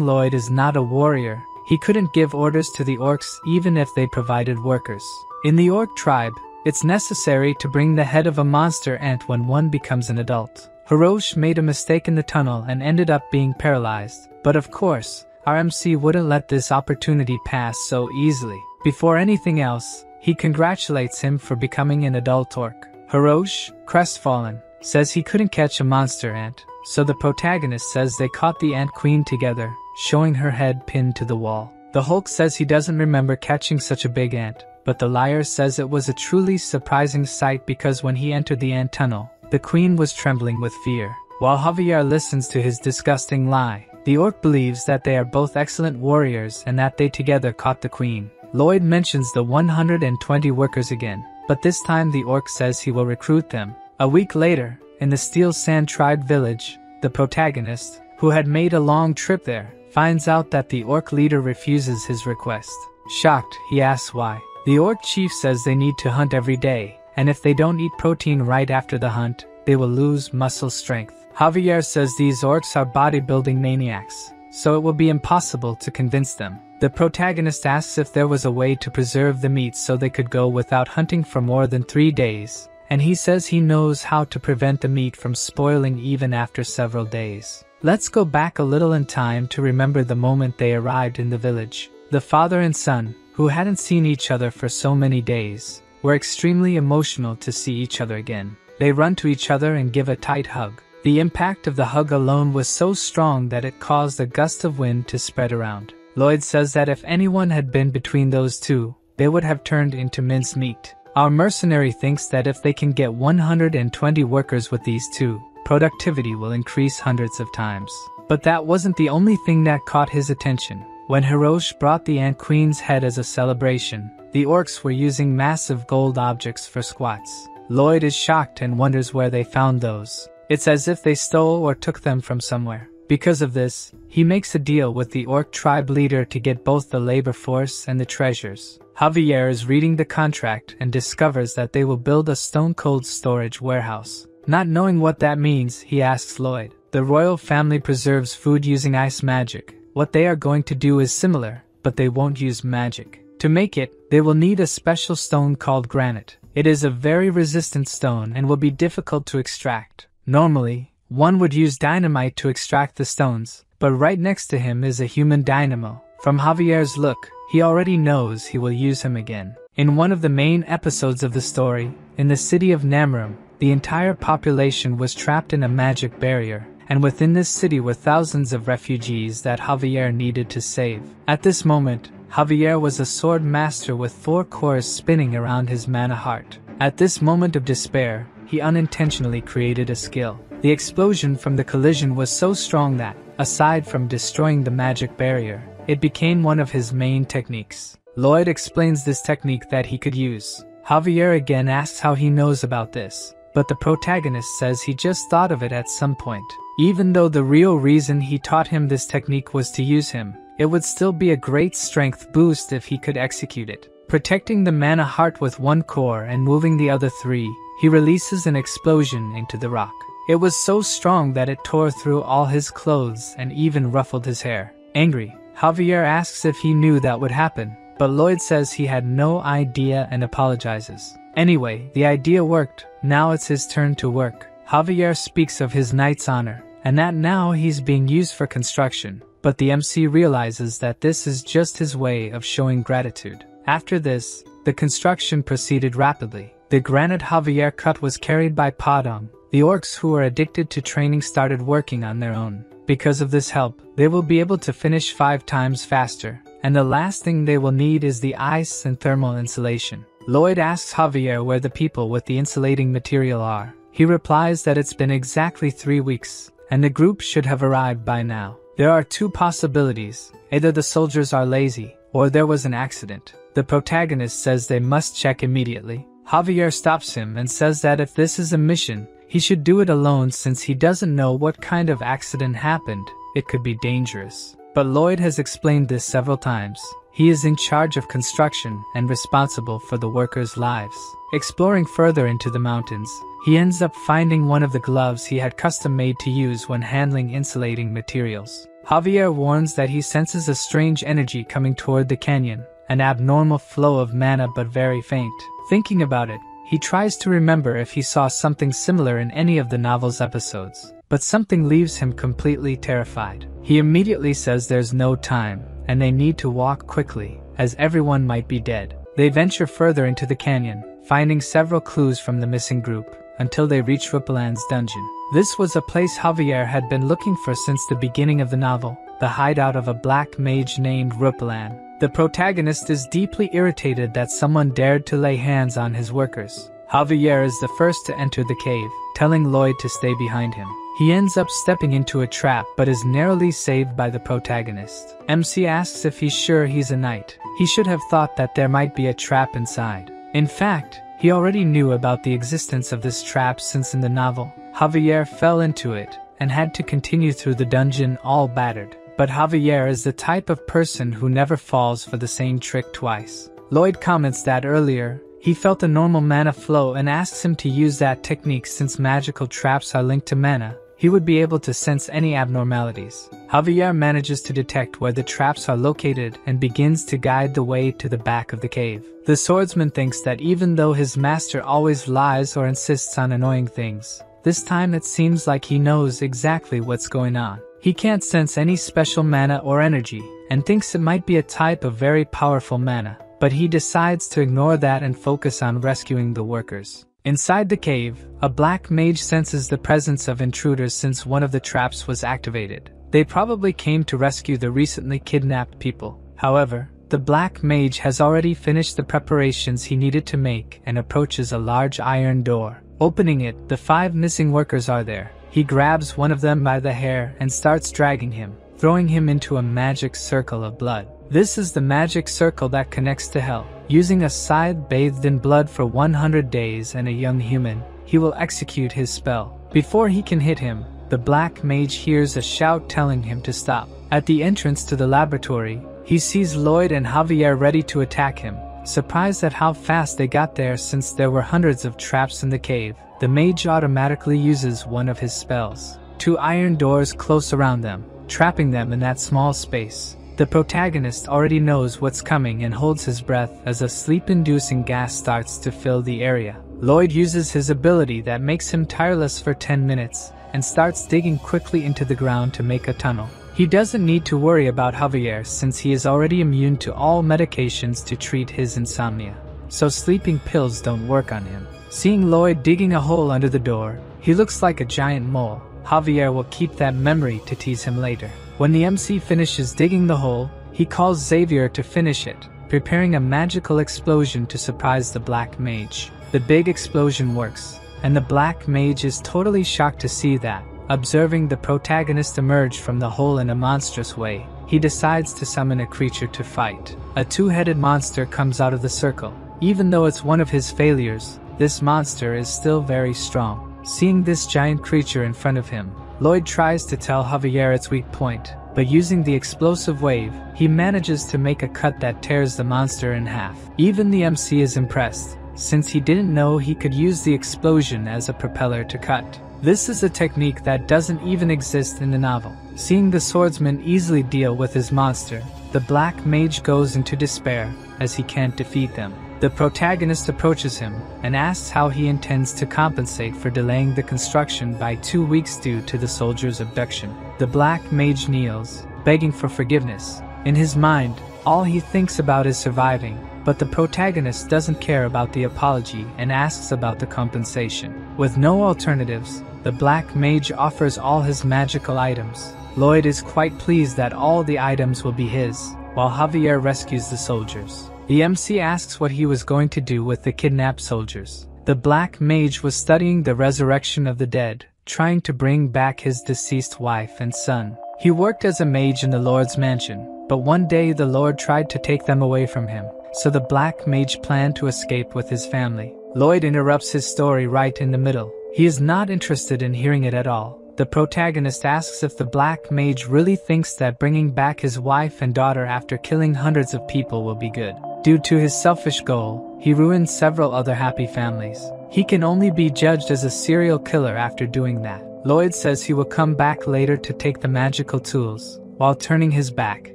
Lloyd is not a warrior, he couldn't give orders to the orcs even if they provided workers. In the orc tribe, it's necessary to bring the head of a monster ant when one becomes an adult. Hirosh made a mistake in the tunnel and ended up being paralyzed, but of course, our MC wouldn't let this opportunity pass so easily. Before anything else, he congratulates him for becoming an adult orc. Hirosh, crestfallen, says he couldn't catch a monster ant, so the protagonist says they caught the ant queen together, showing her head pinned to the wall. The Hulk says he doesn't remember catching such a big ant, but the liar says it was a truly surprising sight because when he entered the ant tunnel, the queen was trembling with fear. While Javier listens to his disgusting lie, the orc believes that they are both excellent warriors and that they together caught the queen. Lloyd mentions the 120 workers again, but this time the orc says he will recruit them. A week later, in the Steel Sand Tribe village, the protagonist, who had made a long trip there, finds out that the orc leader refuses his request. Shocked, he asks why. The orc chief says they need to hunt every day, and if they don't eat protein right after the hunt, they will lose muscle strength. Javier says these orcs are bodybuilding maniacs, so it will be impossible to convince them. The protagonist asks if there was a way to preserve the meat so they could go without hunting for more than 3 days, and he says he knows how to prevent the meat from spoiling even after several days. Let's go back a little in time to remember the moment they arrived in the village. The father and son, who hadn't seen each other for so many days, were extremely emotional to see each other again. They run to each other and give a tight hug. The impact of the hug alone was so strong that it caused a gust of wind to spread around. Lloyd says that if anyone had been between those two, they would have turned into mincemeat. Our mercenary thinks that if they can get 120 workers with these two, productivity will increase hundreds of times. But that wasn't the only thing that caught his attention. When Hirosh brought the Ant Queen's head as a celebration, the orcs were using massive gold objects for squats. Lloyd is shocked and wonders where they found those. It's as if they stole or took them from somewhere. Because of this, he makes a deal with the orc tribe leader to get both the labor force and the treasures. Javier is reading the contract and discovers that they will build a stone-cold storage warehouse. Not knowing what that means, he asks Lloyd. The royal family preserves food using ice magic. What they are going to do is similar, but they won't use magic. To make it, they will need a special stone called granite. It is a very resistant stone and will be difficult to extract. Normally, one would use dynamite to extract the stones, but right next to him is a human dynamo. From Javier's look, he already knows he will use him again. In one of the main episodes of the story, in the city of Namrum, the entire population was trapped in a magic barrier, and within this city were thousands of refugees that Javier needed to save. At this moment, Javier was a sword master with 4 cores spinning around his mana heart. At this moment of despair, he unintentionally created a skill. The explosion from the collision was so strong that, aside from destroying the magic barrier, it became one of his main techniques. Lloyd explains this technique that he could use. Javier again asks how he knows about this, but the protagonist says he just thought of it at some point. Even though the real reason he taught him this technique was to use him, it would still be a great strength boost if he could execute it. Protecting the mana heart with 1 core and moving the other 3, he releases an explosion into the rock. It was so strong that it tore through all his clothes and even ruffled his hair. Angry, Javier asks if he knew that would happen, but Lloyd says he had no idea and apologizes. Anyway, the idea worked. Now it's his turn to work. Javier speaks of his knight's honor, and that now he's being used for construction, but the MC realizes that this is just his way of showing gratitude. After this, the construction proceeded rapidly. The granite Javier cut was carried by Padang. The orcs who were addicted to training started working on their own. Because of this help, they will be able to finish 5 times faster, and the last thing they will need is the ice and thermal insulation. Lloyd asks Javier where the people with the insulating material are. He replies that it's been exactly 3 weeks, and the group should have arrived by now. There are 2 possibilities. Either the soldiers are lazy, or there was an accident. The protagonist says they must check immediately. Javier stops him and says that if this is a mission, he should do it alone since he doesn't know what kind of accident happened. It could be dangerous. But Lloyd has explained this several times. He is in charge of construction and responsible for the workers' lives. Exploring further into the mountains, he ends up finding one of the gloves he had custom made to use when handling insulating materials. Javier warns that he senses a strange energy coming toward the canyon, an abnormal flow of mana but very faint. Thinking about it, he tries to remember if he saw something similar in any of the novel's episodes, but something leaves him completely terrified. He immediately says there's no time, and they need to walk quickly, as everyone might be dead. They venture further into the canyon, finding several clues from the missing group, until they reach Rupalan's dungeon. This was a place Javier had been looking for since the beginning of the novel, the hideout of a black mage named Rupalan. The protagonist is deeply irritated that someone dared to lay hands on his workers. Javier is the first to enter the cave, telling Lloyd to stay behind him. He ends up stepping into a trap but is narrowly saved by the protagonist. MC asks if he's sure he's a knight. He should have thought that there might be a trap inside. In fact, he already knew about the existence of this trap since in the novel, Javier fell into it and had to continue through the dungeon all battered. But Javier is the type of person who never falls for the same trick twice. Lloyd comments that earlier, he felt a normal mana flow and asks him to use that technique since magical traps are linked to mana. He would be able to sense any abnormalities. Javier manages to detect where the traps are located and begins to guide the way to the back of the cave. The swordsman thinks that even though his master always lies or insists on annoying things, this time it seems like he knows exactly what's going on. He can't sense any special mana or energy, and thinks it might be a type of very powerful mana, but he decides to ignore that and focus on rescuing the workers. Inside the cave, a black mage senses the presence of intruders since one of the traps was activated. They probably came to rescue the recently kidnapped people. However, the black mage has already finished the preparations he needed to make and approaches a large iron door. Opening it, the 5 missing workers are there. He grabs one of them by the hair and starts dragging him, throwing him into a magic circle of blood. This is the magic circle that connects to hell. Using a scythe bathed in blood for 100 days and a young human, he will execute his spell. Before he can hit him, the black mage hears a shout telling him to stop. At the entrance to the laboratory, he sees Lloyd and Javier ready to attack him. Surprised at how fast they got there since there were hundreds of traps in the cave, the mage automatically uses one of his spells. 2 iron doors close around them, trapping them in that small space. The protagonist already knows what's coming and holds his breath as a sleep-inducing gas starts to fill the area. Lloyd uses his ability that makes him tireless for 10 minutes and starts digging quickly into the ground to make a tunnel. He doesn't need to worry about Javier since he is already immune to all medications to treat his insomnia, so sleeping pills don't work on him. Seeing Lloyd digging a hole under the door, he looks like a giant mole. Javier will keep that memory to tease him later. When the MC finishes digging the hole, he calls Xavier to finish it, preparing a magical explosion to surprise the black mage. The big explosion works, and the black mage is totally shocked to see that. Observing the protagonist emerge from the hole in a monstrous way, he decides to summon a creature to fight. A 2-headed monster comes out of the circle. Even though it's one of his failures, this monster is still very strong. Seeing this giant creature in front of him, Lloyd tries to tell Javier its weak point, but using the explosive wave, he manages to make a cut that tears the monster in half. Even the MC is impressed, since he didn't know he could use the explosion as a propeller to cut. This is a technique that doesn't even exist in the novel. Seeing the swordsman easily deal with his monster, the black mage goes into despair as he can't defeat them. The protagonist approaches him and asks how he intends to compensate for delaying the construction by 2 weeks due to the soldier's abduction. The black mage kneels, begging for forgiveness. In his mind, all he thinks about is surviving, but the protagonist doesn't care about the apology and asks about the compensation. With no alternatives, the black mage offers all his magical items. Lloyd is quite pleased that all the items will be his, while Javier rescues the soldiers. The MC asks what he was going to do with the kidnapped soldiers. The black mage was studying the resurrection of the dead, trying to bring back his deceased wife and son. He worked as a mage in the Lord's mansion, but one day the Lord tried to take them away from him, so the black mage planned to escape with his family. Lloyd interrupts his story right in the middle. He is not interested in hearing it at all. The protagonist asks if the black mage really thinks that bringing back his wife and daughter after killing hundreds of people will be good. Due to his selfish goal, he ruined several other happy families. He can only be judged as a serial killer after doing that. Lloyd says he will come back later to take the magical tools. While turning his back,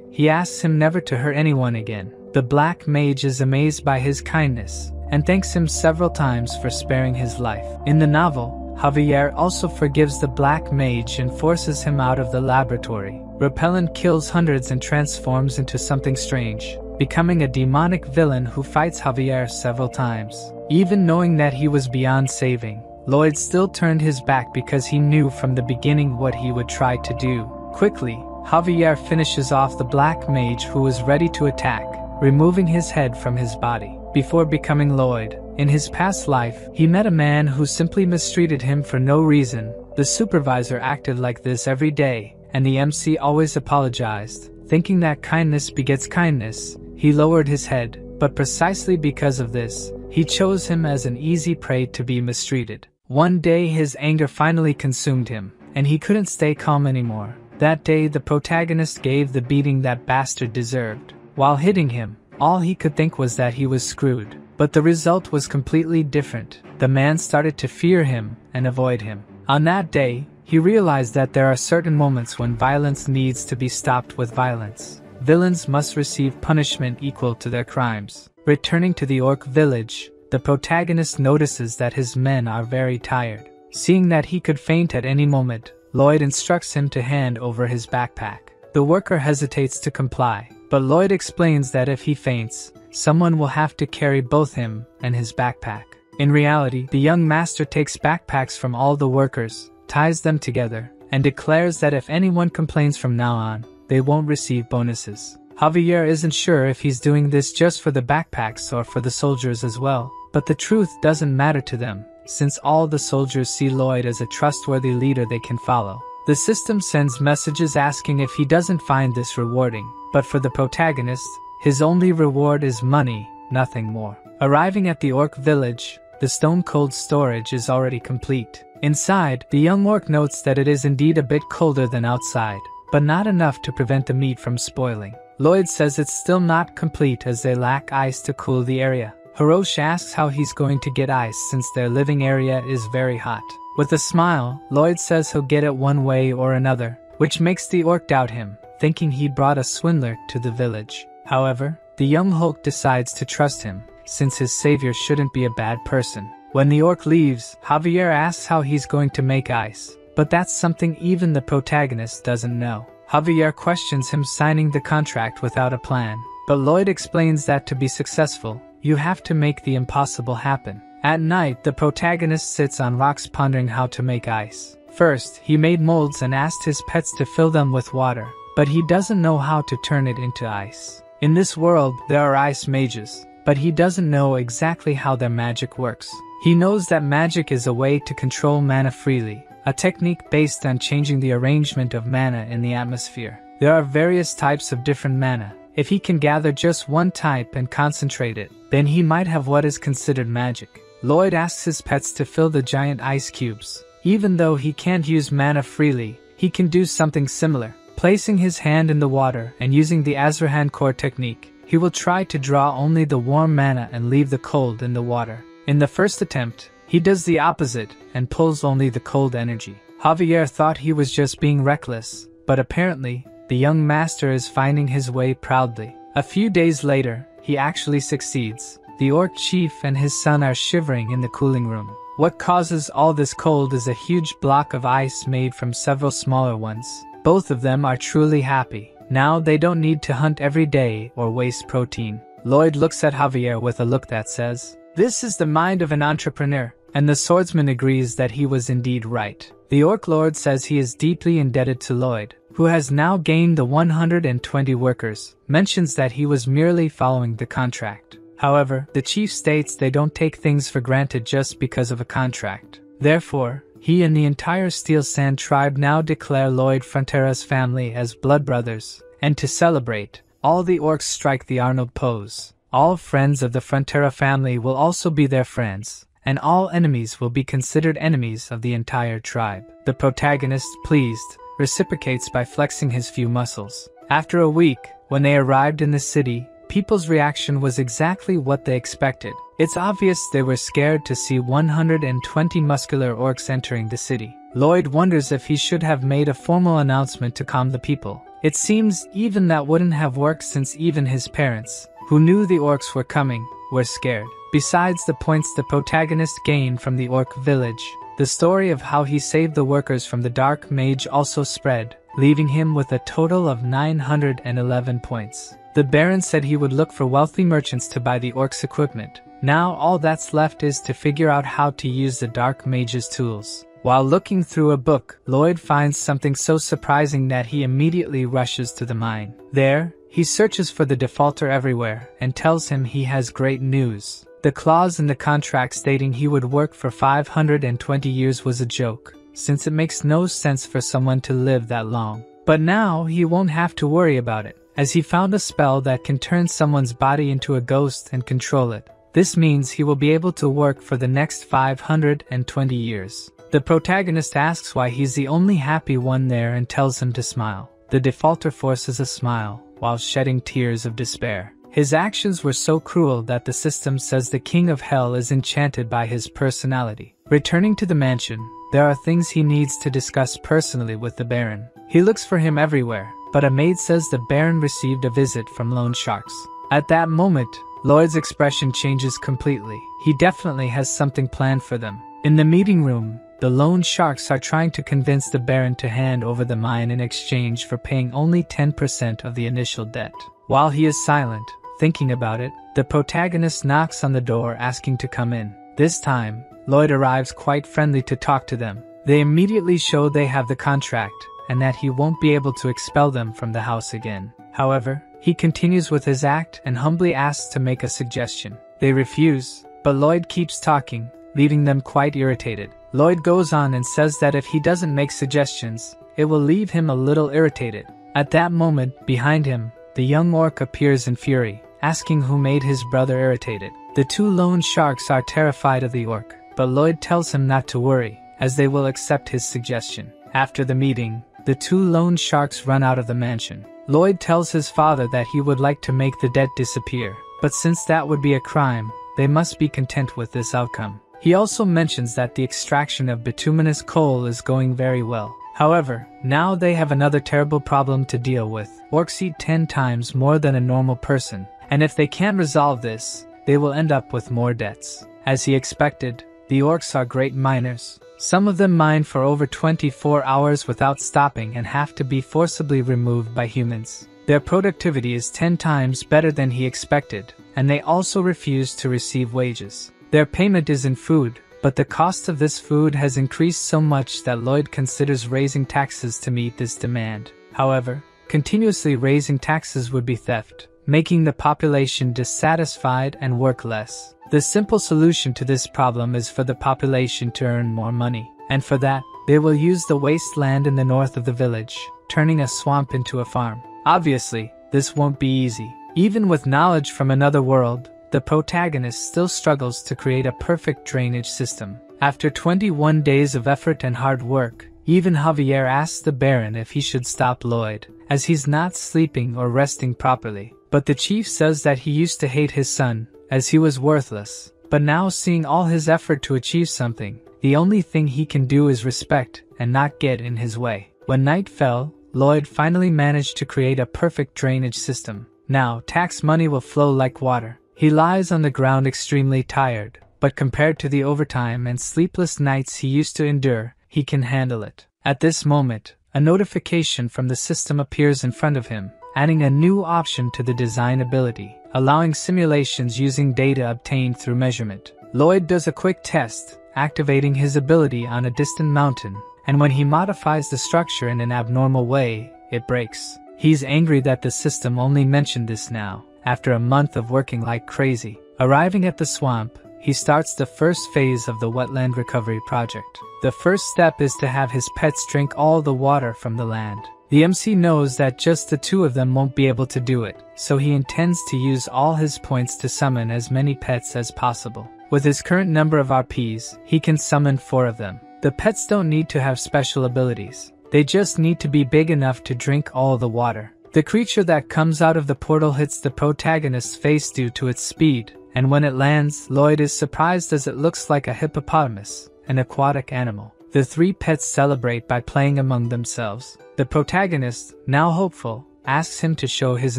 he asks him never to hurt anyone again. The black mage is amazed by his kindness and thanks him several times for sparing his life. In the novel, Javier also forgives the black mage and forces him out of the laboratory. Repellent kills hundreds and transforms into something strange, becoming a demonic villain who fights Javier several times. Even knowing that he was beyond saving, Lloyd still turned his back because he knew from the beginning what he would try to do. Quickly, Javier finishes off the black mage who was ready to attack, removing his head from his body. Before becoming Lloyd, in his past life, he met a man who simply mistreated him for no reason. The supervisor acted like this every day, and the MC always apologized. Thinking that kindness begets kindness, he lowered his head, but precisely because of this, he chose him as an easy prey to be mistreated. One day his anger finally consumed him, and he couldn't stay calm anymore. That day the protagonist gave the beating that bastard deserved. While hitting him, all he could think was that he was screwed. But the result was completely different. The man started to fear him and avoid him. On that day, he realized that there are certain moments when violence needs to be stopped with violence. Villains must receive punishment equal to their crimes. Returning to the orc village, the protagonist notices that his men are very tired. Seeing that he could faint at any moment, Lloyd instructs him to hand over his backpack. The worker hesitates to comply, but Lloyd explains that if he faints, someone will have to carry both him and his backpack. In reality, the young master takes backpacks from all the workers, ties them together, and declares that if anyone complains from now on, they won't receive bonuses. Javier isn't sure if he's doing this just for the backpacks or for the soldiers as well, but the truth doesn't matter to them, since all the soldiers see Lloyd as a trustworthy leader they can follow. The system sends messages asking if he doesn't find this rewarding, but for the protagonist, his only reward is money, nothing more. Arriving at the orc village, the stone-cold storage is already complete. Inside, the young orc notes that it is indeed a bit colder than outside, but not enough to prevent the meat from spoiling. Lloyd says it's still not complete as they lack ice to cool the area. Hiroshi asks how he's going to get ice since their living area is very hot. With a smile, Lloyd says he'll get it one way or another, which makes the orc doubt him, thinking he brought a swindler to the village. However, the young Hulk decides to trust him, since his savior shouldn't be a bad person. When the orc leaves, Javier asks how he's going to make ice, but that's something even the protagonist doesn't know. Javier questions him signing the contract without a plan, but Lloyd explains that to be successful, you have to make the impossible happen. At night, the protagonist sits on rocks pondering how to make ice. First, he made molds and asked his pets to fill them with water, but he doesn't know how to turn it into ice. In this world, there are ice mages, but he doesn't know exactly how their magic works. He knows that magic is a way to control mana freely, a technique based on changing the arrangement of mana in the atmosphere. There are various types of different mana. If he can gather just one type and concentrate it, then he might have what is considered magic. Lloyd asks his pets to fill the giant ice cubes. Even though he can't use mana freely, he can do something similar. Placing his hand in the water and using the Azrahan core technique, he will try to draw only the warm mana and leave the cold in the water. In the first attempt, he does the opposite and pulls only the cold energy. Javier thought he was just being reckless, but apparently, the young master is finding his way proudly. A few days later, he actually succeeds. The orc chief and his son are shivering in the cooling room. What causes all this cold is a huge block of ice made from several smaller ones. Both of them are truly happy. Now they don't need to hunt every day or waste protein. Lloyd looks at Javier with a look that says, "This is the mind of an entrepreneur," and the swordsman agrees that he was indeed right. The orc lord says he is deeply indebted to Lloyd, who has now gained the 120 workers, mentions that he was merely following the contract. However, the chief states they don't take things for granted just because of a contract. Therefore, he and the entire Steel Sand tribe now declare Lloyd Frontera's family as blood brothers, and to celebrate, all the orcs strike the Arnold pose. All friends of the Frontera family will also be their friends, and all enemies will be considered enemies of the entire tribe. The protagonist, pleased, reciprocates by flexing his few muscles. After a week, when they arrived in the city, people's reaction was exactly what they expected. It's obvious they were scared to see 120 muscular orcs entering the city. Lloyd wonders if he should have made a formal announcement to calm the people. It seems even that wouldn't have worked since even his parents, who knew the orcs were coming, were scared. Besides the points the protagonist gained from the orc village, the story of how he saved the workers from the dark mage also spread, leaving him with a total of 911 points. The Baron said he would look for wealthy merchants to buy the orcs' equipment. Now all that's left is to figure out how to use the dark mage's tools. While looking through a book, Lloyd finds something so surprising that he immediately rushes to the mine. There, he searches for the defaulter everywhere and tells him he has great news. The clause in the contract stating he would work for 520 years was a joke, since it makes no sense for someone to live that long. But now he won't have to worry about it, as he found a spell that can turn someone's body into a ghost and control it. This means he will be able to work for the next 520 years. The protagonist asks why he's the only happy one there and tells him to smile. The defaulter forces a smile, while shedding tears of despair. His actions were so cruel that the system says the king of hell is enchanted by his personality. Returning to the mansion, there are things he needs to discuss personally with the Baron. He looks for him everywhere, but a maid says the Baron received a visit from loan sharks. At that moment, Lloyd's expression changes completely. He definitely has something planned for them. In the meeting room, the loan sharks are trying to convince the Baron to hand over the mine in exchange for paying only 10% of the initial debt. While he is silent, thinking about it, the protagonist knocks on the door asking to come in. This time, Lloyd arrives quite friendly to talk to them. They immediately show they have the contract, and that he won't be able to expel them from the house again. However, he continues with his act and humbly asks to make a suggestion. They refuse, but Lloyd keeps talking, leaving them quite irritated. Lloyd goes on and says that if he doesn't make suggestions, it will leave him a little irritated. At that moment, behind him, the young orc appears in fury, asking who made his brother irritated. The two loan sharks are terrified of the orc, but Lloyd tells him not to worry, as they will accept his suggestion. After the meeting, the two loan sharks run out of the mansion. Lloyd tells his father that he would like to make the debt disappear, but since that would be a crime, they must be content with this outcome. He also mentions that the extraction of bituminous coal is going very well. However, now they have another terrible problem to deal with. Orcs eat 10 times more than a normal person, and if they can't resolve this, they will end up with more debts. As he expected, the orcs are great miners. Some of them mine for over 24 hours without stopping and have to be forcibly removed by humans. Their productivity is 10 times better than he expected, and they also refuse to receive wages. Their payment is in food, but the cost of this food has increased so much that Lloyd considers raising taxes to meet this demand. However, continuously raising taxes would be theft, making the population dissatisfied and work less. The simple solution to this problem is for the population to earn more money, and for that, they will use the wasteland in the north of the village, turning a swamp into a farm. Obviously, this won't be easy. Even with knowledge from another world, the protagonist still struggles to create a perfect drainage system. After 21 days of effort and hard work, even Javier asks the Baron if he should stop Lloyd, as he's not sleeping or resting properly. But the chief says that he used to hate his son, as he was worthless. But now seeing all his effort to achieve something, the only thing he can do is respect and not get in his way. When night fell, Lloyd finally managed to create a perfect drainage system. Now, tax money will flow like water. He lies on the ground extremely tired, but compared to the overtime and sleepless nights he used to endure, he can handle it. At this moment, a notification from the system appears in front of him, adding a new option to the design ability, allowing simulations using data obtained through measurement. Lloyd does a quick test, activating his ability on a distant mountain, and when he modifies the structure in an abnormal way, it breaks. He's angry that the system only mentioned this now, after a month of working like crazy. Arriving at the swamp, he starts the first phase of the wetland recovery project. The first step is to have his pets drink all the water from the land. The MC knows that just the two of them won't be able to do it, so he intends to use all his points to summon as many pets as possible. With his current number of RPs, he can summon 4 of them. The pets don't need to have special abilities. They just need to be big enough to drink all the water. The creature that comes out of the portal hits the protagonist's face due to its speed, and when it lands, Lloyd is surprised as it looks like a hippopotamus, an aquatic animal. The 3 pets celebrate by playing among themselves. The protagonist, now hopeful, asks him to show his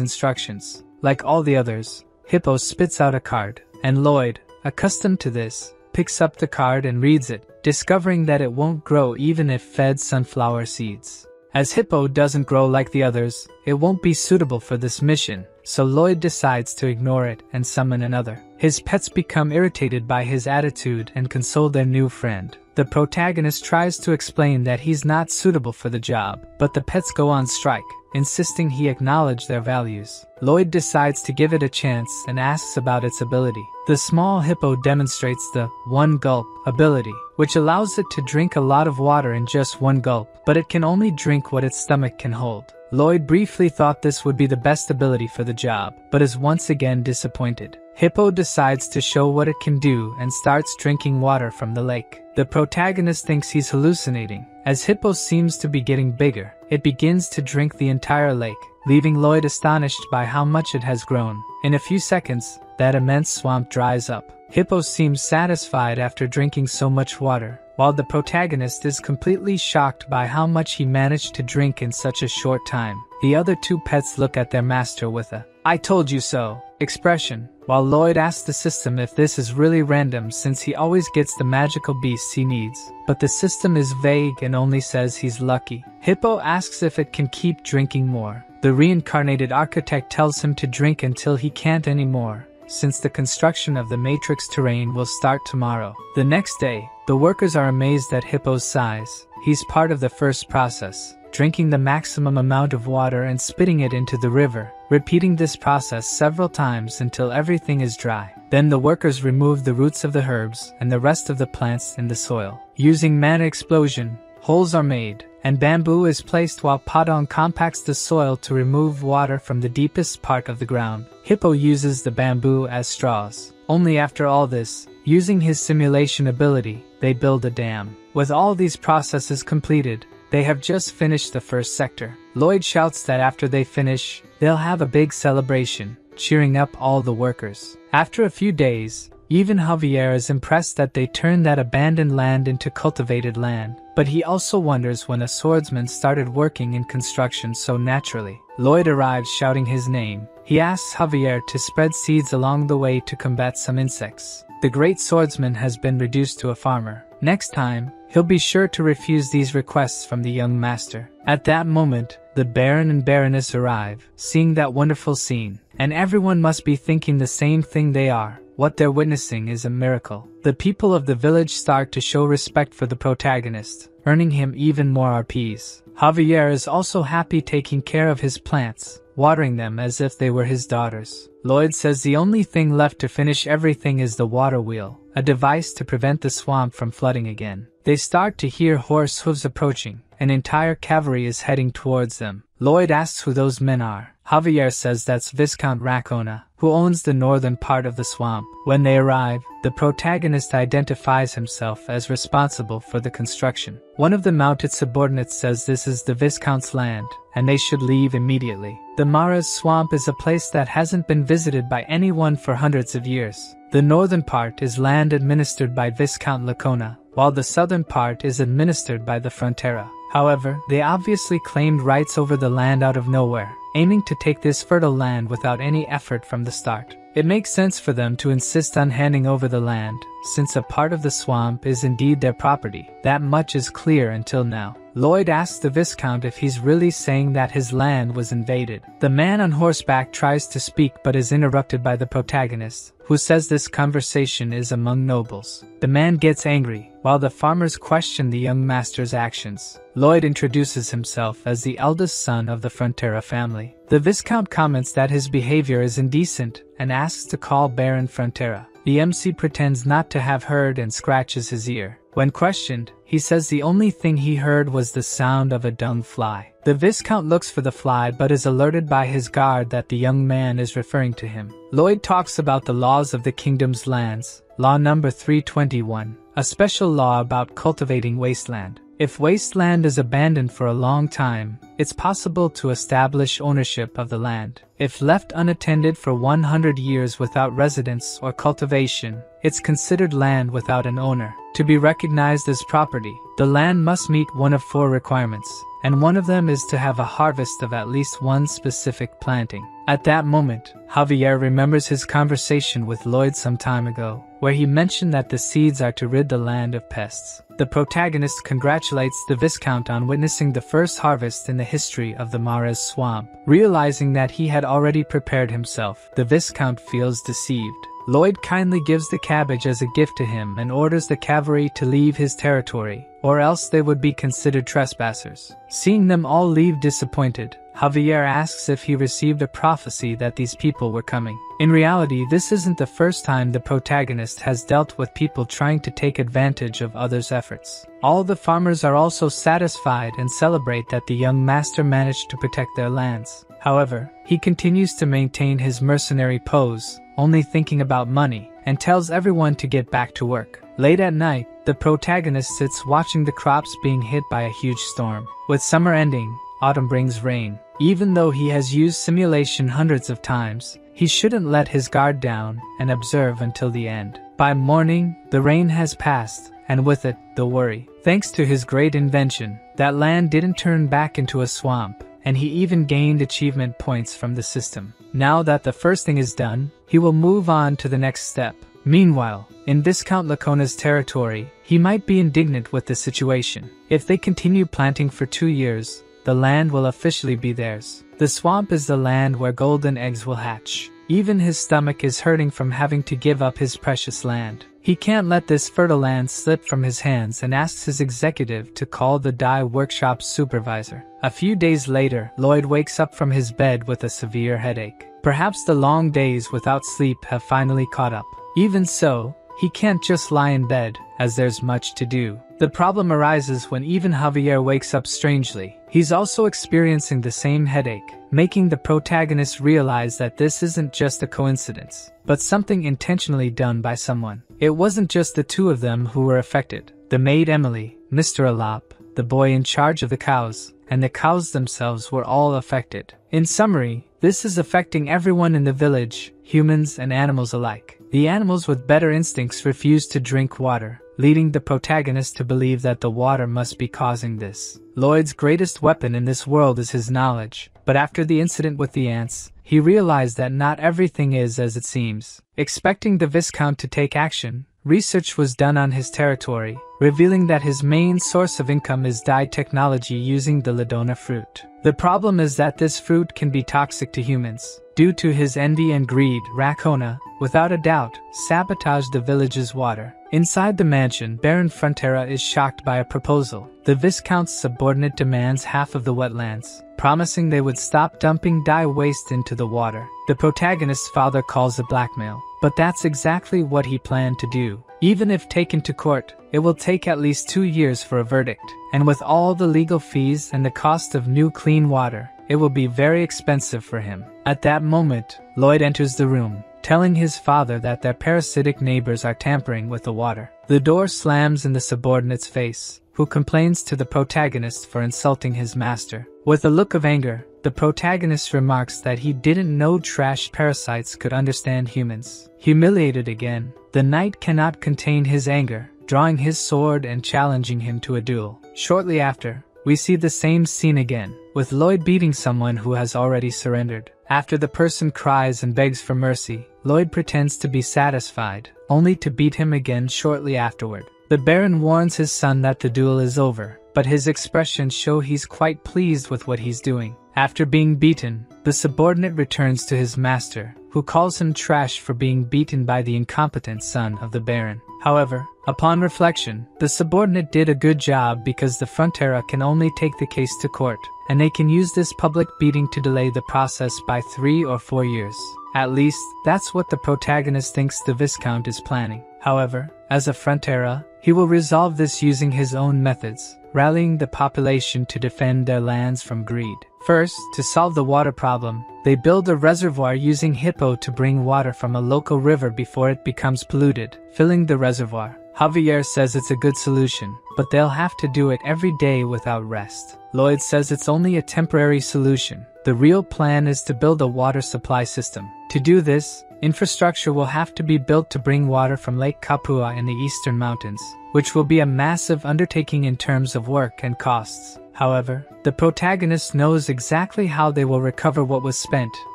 instructions. Like all the others, Hippo spits out a card, and Lloyd, accustomed to this, picks up the card and reads it, discovering that it won't grow even if fed sunflower seeds. As Hippo doesn't grow like the others, it won't be suitable for this mission, so Lloyd decides to ignore it and summon another. His pets become irritated by his attitude and console their new friend. The The protagonist tries to explain that he's not suitable for the job, but the pets go on strike, insisting he acknowledge their values. Lloyd decides to give it a chance and asks about its ability. The small hippo demonstrates the one gulp ability, which allows it to drink a lot of water in just one gulp, but it can only drink what its stomach can hold. Lloyd briefly thought this would be the best ability for the job, but is once again disappointed. Hippo decides to show what it can do and starts drinking water from the lake. The protagonist thinks he's hallucinating. As Hippo seems to be getting bigger, it begins to drink the entire lake, leaving Lloyd astonished by how much it has grown. In a few seconds, that immense swamp dries up. Hippo seems satisfied after drinking so much water, while the protagonist is completely shocked by how much he managed to drink in such a short time. The other two pets look at their master with a "I told you so" expression, while Lloyd asks the system if this is really random since he always gets the magical beasts he needs, but the system is vague and only says he's lucky. Hippo asks if it can keep drinking more. The reincarnated architect tells him to drink until he can't anymore, since the construction of the Matrix terrain will start tomorrow. The next day, the workers are amazed at Hippo's size. He's part of the first process, drinking the maximum amount of water and spitting it into the river, repeating this process several times until everything is dry. Then the workers remove the roots of the herbs and the rest of the plants in the soil. Using mana explosion, holes are made, and bamboo is placed while Padong compacts the soil to remove water from the deepest part of the ground. Hippo uses the bamboo as straws. Only after all this, using his simulation ability, they build a dam. With all these processes completed, they have just finished the first sector. Lloyd shouts that after they finish, they'll have a big celebration, cheering up all the workers. After a few days, even Javier is impressed that they turned that abandoned land into cultivated land, but he also wonders when a swordsman started working in construction so naturally. Lloyd arrives shouting his name. He asks Javier to spread seeds along the way to combat some insects. The great swordsman has been reduced to a farmer. Next time, he'll be sure to refuse these requests from the young master. At that moment, the Baron and Baroness arrive, seeing that wonderful scene, and everyone must be thinking the same thing they are. What they're witnessing is a miracle. The people of the village start to show respect for the protagonist, earning him even more RPs. Javier is also happy taking care of his plants, watering them as if they were his daughters. Lloyd says the only thing left to finish everything is the water wheel, a device to prevent the swamp from flooding again. They start to hear horse hooves approaching. An entire cavalry is heading towards them. Lloyd asks who those men are. Javier says that's Viscount Racona, who owns the northern part of the swamp. When they arrive, the protagonist identifies himself as responsible for the construction. One of the mounted subordinates says this is the Viscount's land, and they should leave immediately. The Mara's swamp is a place that hasn't been visited by anyone for hundreds of years. The northern part is land administered by Viscount Lacona, while the southern part is administered by the Frontera. However, they obviously claimed rights over the land out of nowhere, aiming to take this fertile land without any effort from the start. It makes sense for them to insist on handing over the land, since a part of the swamp is indeed their property. That much is clear until now. Lloyd asks the Viscount if he's really saying that his land was invaded. The man on horseback tries to speak but is interrupted by the protagonist, who says this conversation is among nobles. The man gets angry, while the farmers question the young master's actions. Lloyd introduces himself as the eldest son of the Frontera family. The Viscount comments that his behavior is indecent and asks to call Baron Frontera. The MC pretends not to have heard and scratches his ear. When questioned, he says the only thing he heard was the sound of a dung fly. The Viscount looks for the fly but is alerted by his guard that the young man is referring to him. Lloyd talks about the laws of the kingdom's lands, Law number 321, a special law about cultivating wasteland. If wasteland is abandoned for a long time, it's possible to establish ownership of the land. If left unattended for 100 years without residence or cultivation, it's considered land without an owner. To be recognized as property, the land must meet one of 4 requirements, and one of them is to have a harvest of at least one specific planting. At that moment, Javier remembers his conversation with Lloyd some time ago, where he mentioned that the seeds are to rid the land of pests. The protagonist congratulates the Viscount on witnessing the first harvest in the history of the Mara's swamp. Realizing that he had already prepared himself, the Viscount feels deceived. Lloyd kindly gives the cabbage as a gift to him and orders the cavalry to leave his territory, or else they would be considered trespassers. Seeing them all leave disappointed, Javier asks if he received a prophecy that these people were coming. In reality, this isn't the first time the protagonist has dealt with people trying to take advantage of others' efforts. All the farmers are also satisfied and celebrate that the young master managed to protect their lands. However, he continues to maintain his mercenary pose, only thinking about money, and tells everyone to get back to work. Late at night, the protagonist sits watching the crops being hit by a huge storm. With summer ending, autumn brings rain. Even though he has used simulation hundreds of times, he shouldn't let his guard down and observe until the end. By morning, the rain has passed, and with it, the worry. Thanks to his great invention, that land didn't turn back into a swamp, and he even gained achievement points from the system. Now that the first thing is done, he will move on to the next step. Meanwhile, in Viscount Lacona's territory, he might be indignant with the situation. If they continue planting for 2 years, the land will officially be theirs. The swamp is the land where golden eggs will hatch. Even his stomach is hurting from having to give up his precious land. He can't let this fertile land slip from his hands and asks his executive to call the dye workshop supervisor. A few days later, Lloyd wakes up from his bed with a severe headache. Perhaps the long days without sleep have finally caught up. Even so, he can't just lie in bed, as there's much to do. The problem arises when even Javier wakes up strangely. He's also experiencing the same headache, making the protagonist realize that this isn't just a coincidence, but something intentionally done by someone. It wasn't just the two of them who were affected. The maid Emily, Mr. Alap, the boy in charge of the cows, and the cows themselves were all affected. In summary, this is affecting everyone in the village, humans and animals alike. The animals with better instincts refuse to drink water, leading the protagonist to believe that the water must be causing this. Lloyd's greatest weapon in this world is his knowledge, but after the incident with the ants, he realized that not everything is as it seems. Expecting the Viscount to take action, research was done on his territory, revealing that his main source of income is dye technology using the Ladona fruit. The problem is that this fruit can be toxic to humans. Due to his envy and greed, Racona, without a doubt, sabotaged the village's water. Inside the mansion, Baron Frontera is shocked by a proposal. The Viscount's subordinate demands half of the wetlands, promising they would stop dumping dye waste into the water. The protagonist's father calls it blackmail, but that's exactly what he planned to do. Even if taken to court, it will take at least 2 years for a verdict, and with all the legal fees and the cost of new clean water, it will be very expensive for him. At that moment, Lloyd enters the room, telling his father that their parasitic neighbors are tampering with the water. The door slams in the subordinate's face, who complains to the protagonist for insulting his master. With a look of anger, the protagonist remarks that he didn't know trash parasites could understand humans. Humiliated again, the knight cannot contain his anger, drawing his sword and challenging him to a duel. Shortly after, we see the same scene again, with Lloyd beating someone who has already surrendered. After the person cries and begs for mercy, Lloyd pretends to be satisfied, only to beat him again shortly afterward. The Baron warns his son that the duel is over, but his expressions show he's quite pleased with what he's doing. After being beaten, the subordinate returns to his master, who calls him trash for being beaten by the incompetent son of the Baron. However, upon reflection, the subordinate did a good job because the Frontera can only take the case to court, and they can use this public beating to delay the process by 3 or 4 years. At least, that's what the protagonist thinks the Viscount is planning. However, as a Frontera, he will resolve this using his own methods, rallying the population to defend their lands from greed. First, to solve the water problem, they build a reservoir using hippo to bring water from a local river before it becomes polluted, filling the reservoir. Javier says it's a good solution, but they'll have to do it every day without rest. Lloyd says it's only a temporary solution. The real plan is to build a water supply system. To do this, infrastructure will have to be built to bring water from Lake Kapua in the eastern mountains, which will be a massive undertaking in terms of work and costs. However, the protagonist knows exactly how they will recover what was spent,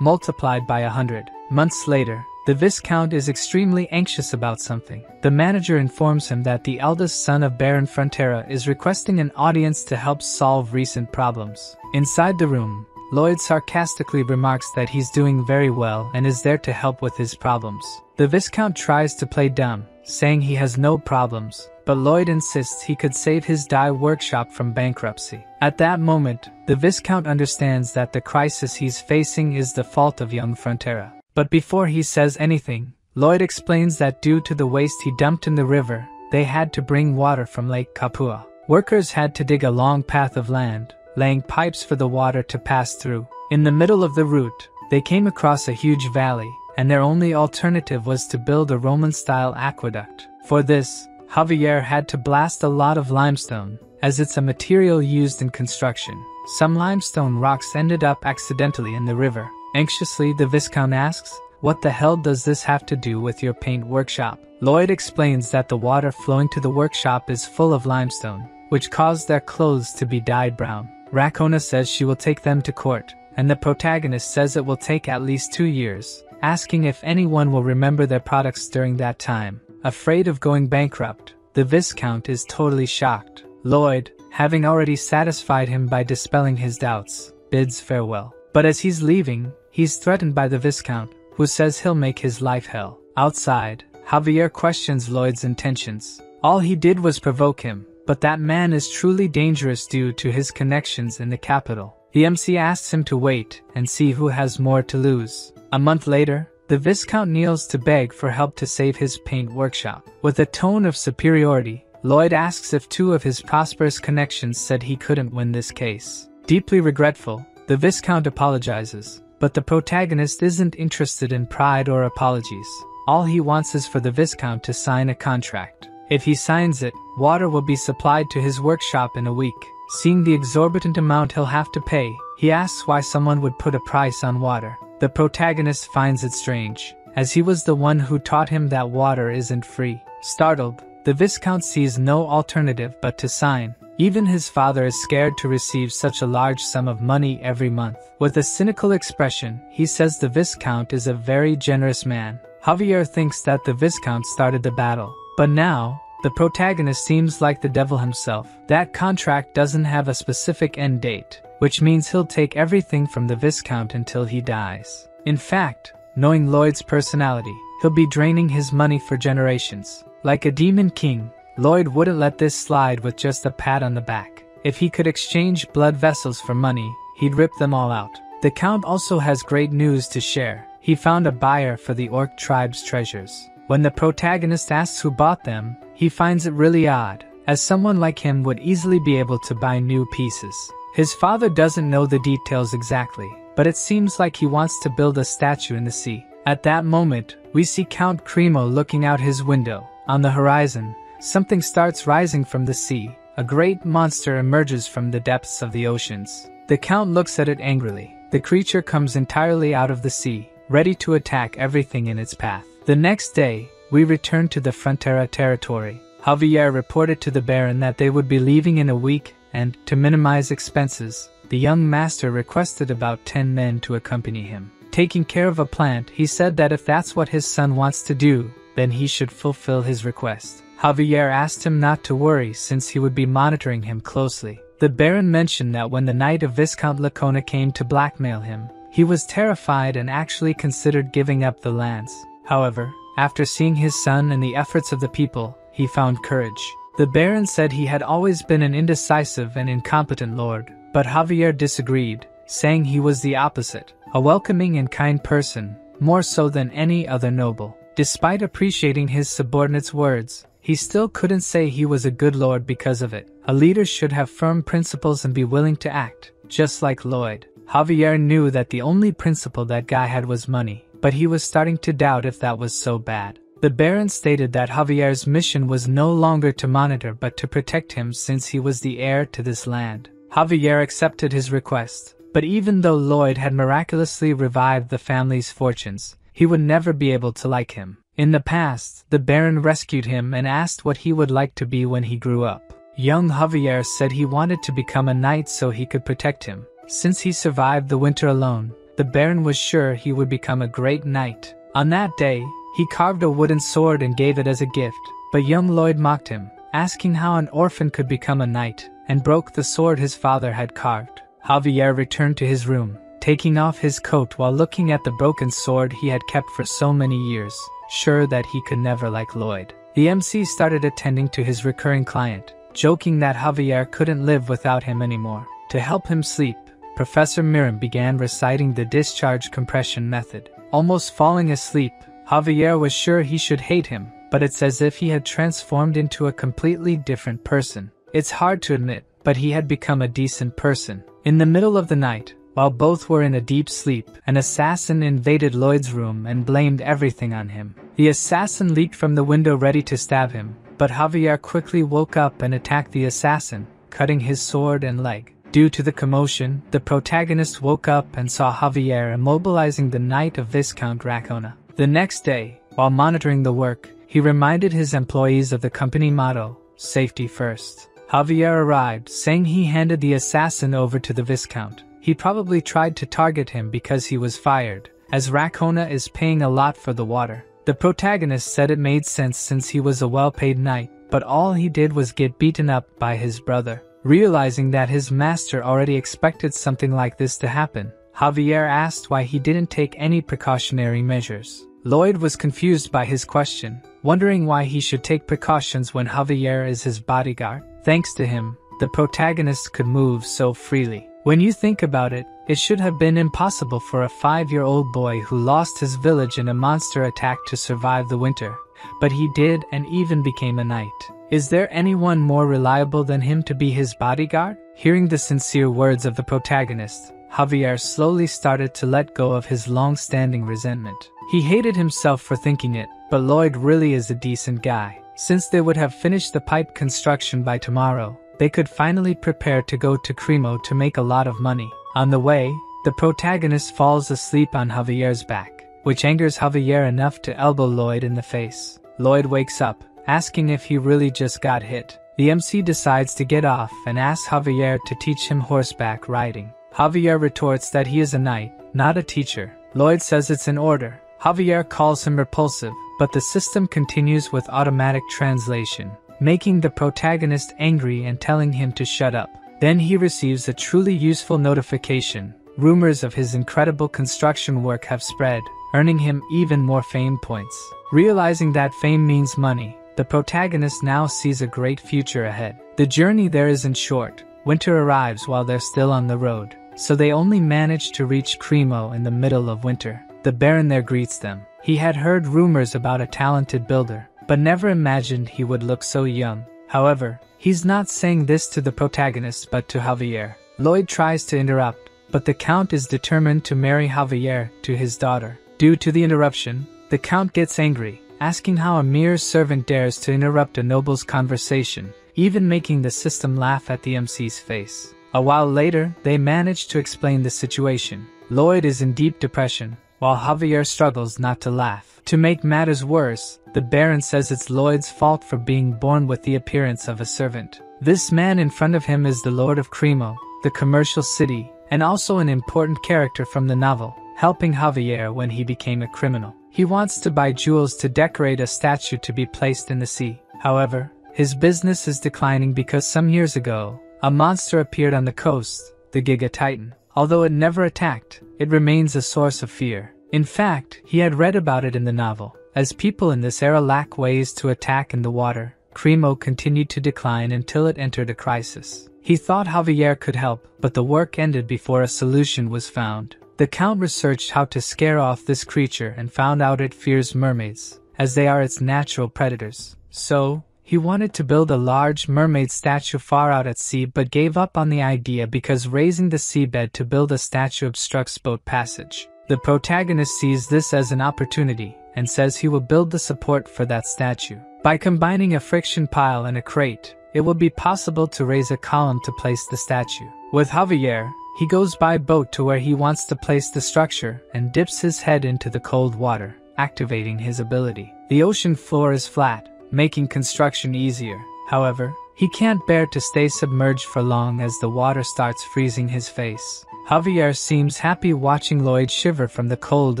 multiplied by 100. Months later, the Viscount is extremely anxious about something. The manager informs him that the eldest son of Baron Frontera is requesting an audience to help solve recent problems. Inside the room, Lloyd sarcastically remarks that he's doing very well and is there to help with his problems. The Viscount tries to play dumb, saying he has no problems, but Lloyd insists he could save his dye workshop from bankruptcy. At that moment, the Viscount understands that the crisis he's facing is the fault of young Frontera. But before he says anything, Lloyd explains that due to the waste he dumped in the river, they had to bring water from Lake Kapua. Workers had to dig a long path of land, laying pipes for the water to pass through. In the middle of the route, they came across a huge valley, and their only alternative was to build a Roman-style aqueduct. For this, Javier had to blast a lot of limestone, as it's a material used in construction. Some limestone rocks ended up accidentally in the river. Anxiously, the Viscount asks, "What the hell does this have to do with your paint workshop?" Lloyd explains that the water flowing to the workshop is full of limestone, which caused their clothes to be dyed brown. Rakona says she will take them to court, and the protagonist says it will take at least 2 years, asking if anyone will remember their products during that time. Afraid of going bankrupt, the Viscount is totally shocked. Lloyd, having already satisfied him by dispelling his doubts, bids farewell. But as he's leaving, he's threatened by the Viscount, who says he'll make his life hell. Outside, Javier questions Lloyd's intentions. All he did was provoke him, but that man is truly dangerous due to his connections in the capital. The MC asks him to wait and see who has more to lose. A month later, the Viscount kneels to beg for help to save his paint workshop. With a tone of superiority, Lloyd asks if 2 of his prosperous connections said he couldn't win this case. Deeply regretful, the Viscount apologizes, but the protagonist isn't interested in pride or apologies. All he wants is for the Viscount to sign a contract. If he signs it, water will be supplied to his workshop in a week. Seeing the exorbitant amount he'll have to pay, he asks why someone would put a price on water. The protagonist finds it strange, as he was the one who taught him that water isn't free. Startled, the Viscount sees no alternative but to sign. Even his father is scared to receive such a large sum of money every month. With a cynical expression, he says the Viscount is a very generous man. Javier thinks that the Viscount started the battle. But now, the protagonist seems like the devil himself. That contract doesn't have a specific end date, which means he'll take everything from the Viscount until he dies. In fact, knowing Lloyd's personality, he'll be draining his money for generations. Like a demon king, Lloyd wouldn't let this slide with just a pat on the back. If he could exchange blood vessels for money, he'd rip them all out. The Count also has great news to share. He found a buyer for the Orc tribe's treasures. When the protagonist asks who bought them, he finds it really odd, as someone like him would easily be able to buy new pieces. His father doesn't know the details exactly, but it seems like he wants to build a statue in the sea. At that moment, we see Count Cremo looking out his window. On the horizon, something starts rising from the sea. A great monster emerges from the depths of the oceans. The Count looks at it angrily. The creature comes entirely out of the sea, ready to attack everything in its path. The next day, we return to the Frontera territory. Javier reported to the Baron that they would be leaving in a week, and, to minimize expenses, the young master requested about 10 men to accompany him. Taking care of a plant, he said that if that's what his son wants to do, then he should fulfill his request. Javier asked him not to worry since he would be monitoring him closely. The Baron mentioned that when the night of Viscount Lacona came to blackmail him, he was terrified and actually considered giving up the lands. However, after seeing his son and the efforts of the people, he found courage. The Baron said he had always been an indecisive and incompetent lord, but Javier disagreed, saying he was the opposite, a welcoming and kind person, more so than any other noble. Despite appreciating his subordinate's words, he still couldn't say he was a good lord because of it. A leader should have firm principles and be willing to act, just like Lloyd. Javier knew that the only principle that guy had was money, but he was starting to doubt if that was so bad. The Baron stated that Javier's mission was no longer to monitor but to protect him since he was the heir to this land. Javier accepted his request, but even though Lloyd had miraculously revived the family's fortunes, he would never be able to like him. In the past, the Baron rescued him and asked what he would like to be when he grew up. Young Javier said he wanted to become a knight so he could protect him. Since he survived the winter alone, the Baron was sure he would become a great knight. On that day, he carved a wooden sword and gave it as a gift, but young Lloyd mocked him, asking how an orphan could become a knight, and broke the sword his father had carved. Javier returned to his room, taking off his coat while looking at the broken sword he had kept for so many years, sure that he could never like Lloyd. The MC started attending to his recurring client, joking that Javier couldn't live without him anymore. To help him sleep, Professor Miram began reciting the discharge compression method. Almost falling asleep, Javier was sure he should hate him, but it's as if he had transformed into a completely different person. It's hard to admit, but he had become a decent person. In the middle of the night, while both were in a deep sleep, an assassin invaded Lloyd's room and blamed everything on him. The assassin leaped from the window ready to stab him, but Javier quickly woke up and attacked the assassin, cutting his sword and leg. Due to the commotion, the protagonist woke up and saw Javier immobilizing the Knight of Viscount Racona. The next day, while monitoring the work, he reminded his employees of the company motto, "Safety first." Javier arrived, saying he handed the assassin over to the Viscount. He probably tried to target him because he was fired, as Racona is paying a lot for the water. The protagonist said it made sense since he was a well-paid knight, but all he did was get beaten up by his brother. Realizing that his master already expected something like this to happen, Javier asked why he didn't take any precautionary measures. Lloyd was confused by his question, wondering why he should take precautions when Javier is his bodyguard. Thanks to him, the protagonist could move so freely. When you think about it, it should have been impossible for a 5-year-old boy who lost his village in a monster attack to survive the winter. But he did and even became a knight. Is there anyone more reliable than him to be his bodyguard? Hearing the sincere words of the protagonist, Javier slowly started to let go of his long-standing resentment. He hated himself for thinking it, but Lloyd really is a decent guy. Since they would have finished the pipe construction by tomorrow, they could finally prepare to go to Cremo to make a lot of money. On the way, the protagonist falls asleep on Javier's back, which angers Javier enough to elbow Lloyd in the face. Lloyd wakes up, asking if he really just got hit. The MC decides to get off and asks Javier to teach him horseback riding. Javier retorts that he is a knight, not a teacher. Lloyd says it's an order. Javier calls him repulsive, but the system continues with automatic translation, making the protagonist angry and telling him to shut up. Then he receives a truly useful notification. Rumors of his incredible construction work have spread, earning him even more fame points. Realizing that fame means money, the protagonist now sees a great future ahead. The journey there isn't short. Winter arrives while they're still on the road, so they only manage to reach Cremo in the middle of winter. The Baron there greets them. He had heard rumors about a talented builder, but never imagined he would look so young. However, he's not saying this to the protagonist but to Javier. Lloyd tries to interrupt, but the Count is determined to marry Javier to his daughter. Due to the interruption, the Count gets angry, asking how a mere servant dares to interrupt a noble's conversation, even making the system laugh at the MC's face. A while later, they manage to explain the situation. Lloyd is in deep depression, while Javier struggles not to laugh. To make matters worse, the Baron says it's Lloyd's fault for being born with the appearance of a servant. This man in front of him is the Lord of Cremo, the commercial city, and also an important character from the novel, helping Javier when he became a criminal. He wants to buy jewels to decorate a statue to be placed in the sea. However, his business is declining because some years ago, a monster appeared on the coast, the Giga Titan. Although it never attacked, it remains a source of fear. In fact, he had read about it in the novel. As people in this era lack ways to attack in the water, Cremo continued to decline until it entered a crisis. He thought Javier could help, but the work ended before a solution was found. The Count researched how to scare off this creature and found out it fears mermaids, as they are its natural predators. So, he wanted to build a large mermaid statue far out at sea but gave up on the idea because raising the seabed to build a statue obstructs boat passage. The protagonist sees this as an opportunity and says he will build the support for that statue. By combining a friction pile and a crate, it will be possible to raise a column to place the statue. With Javier, he goes by boat to where he wants to place the structure and dips his head into the cold water, activating his ability. The ocean floor is flat, making construction easier. However, he can't bear to stay submerged for long as the water starts freezing his face. Javier seems happy watching Lloyd shiver from the cold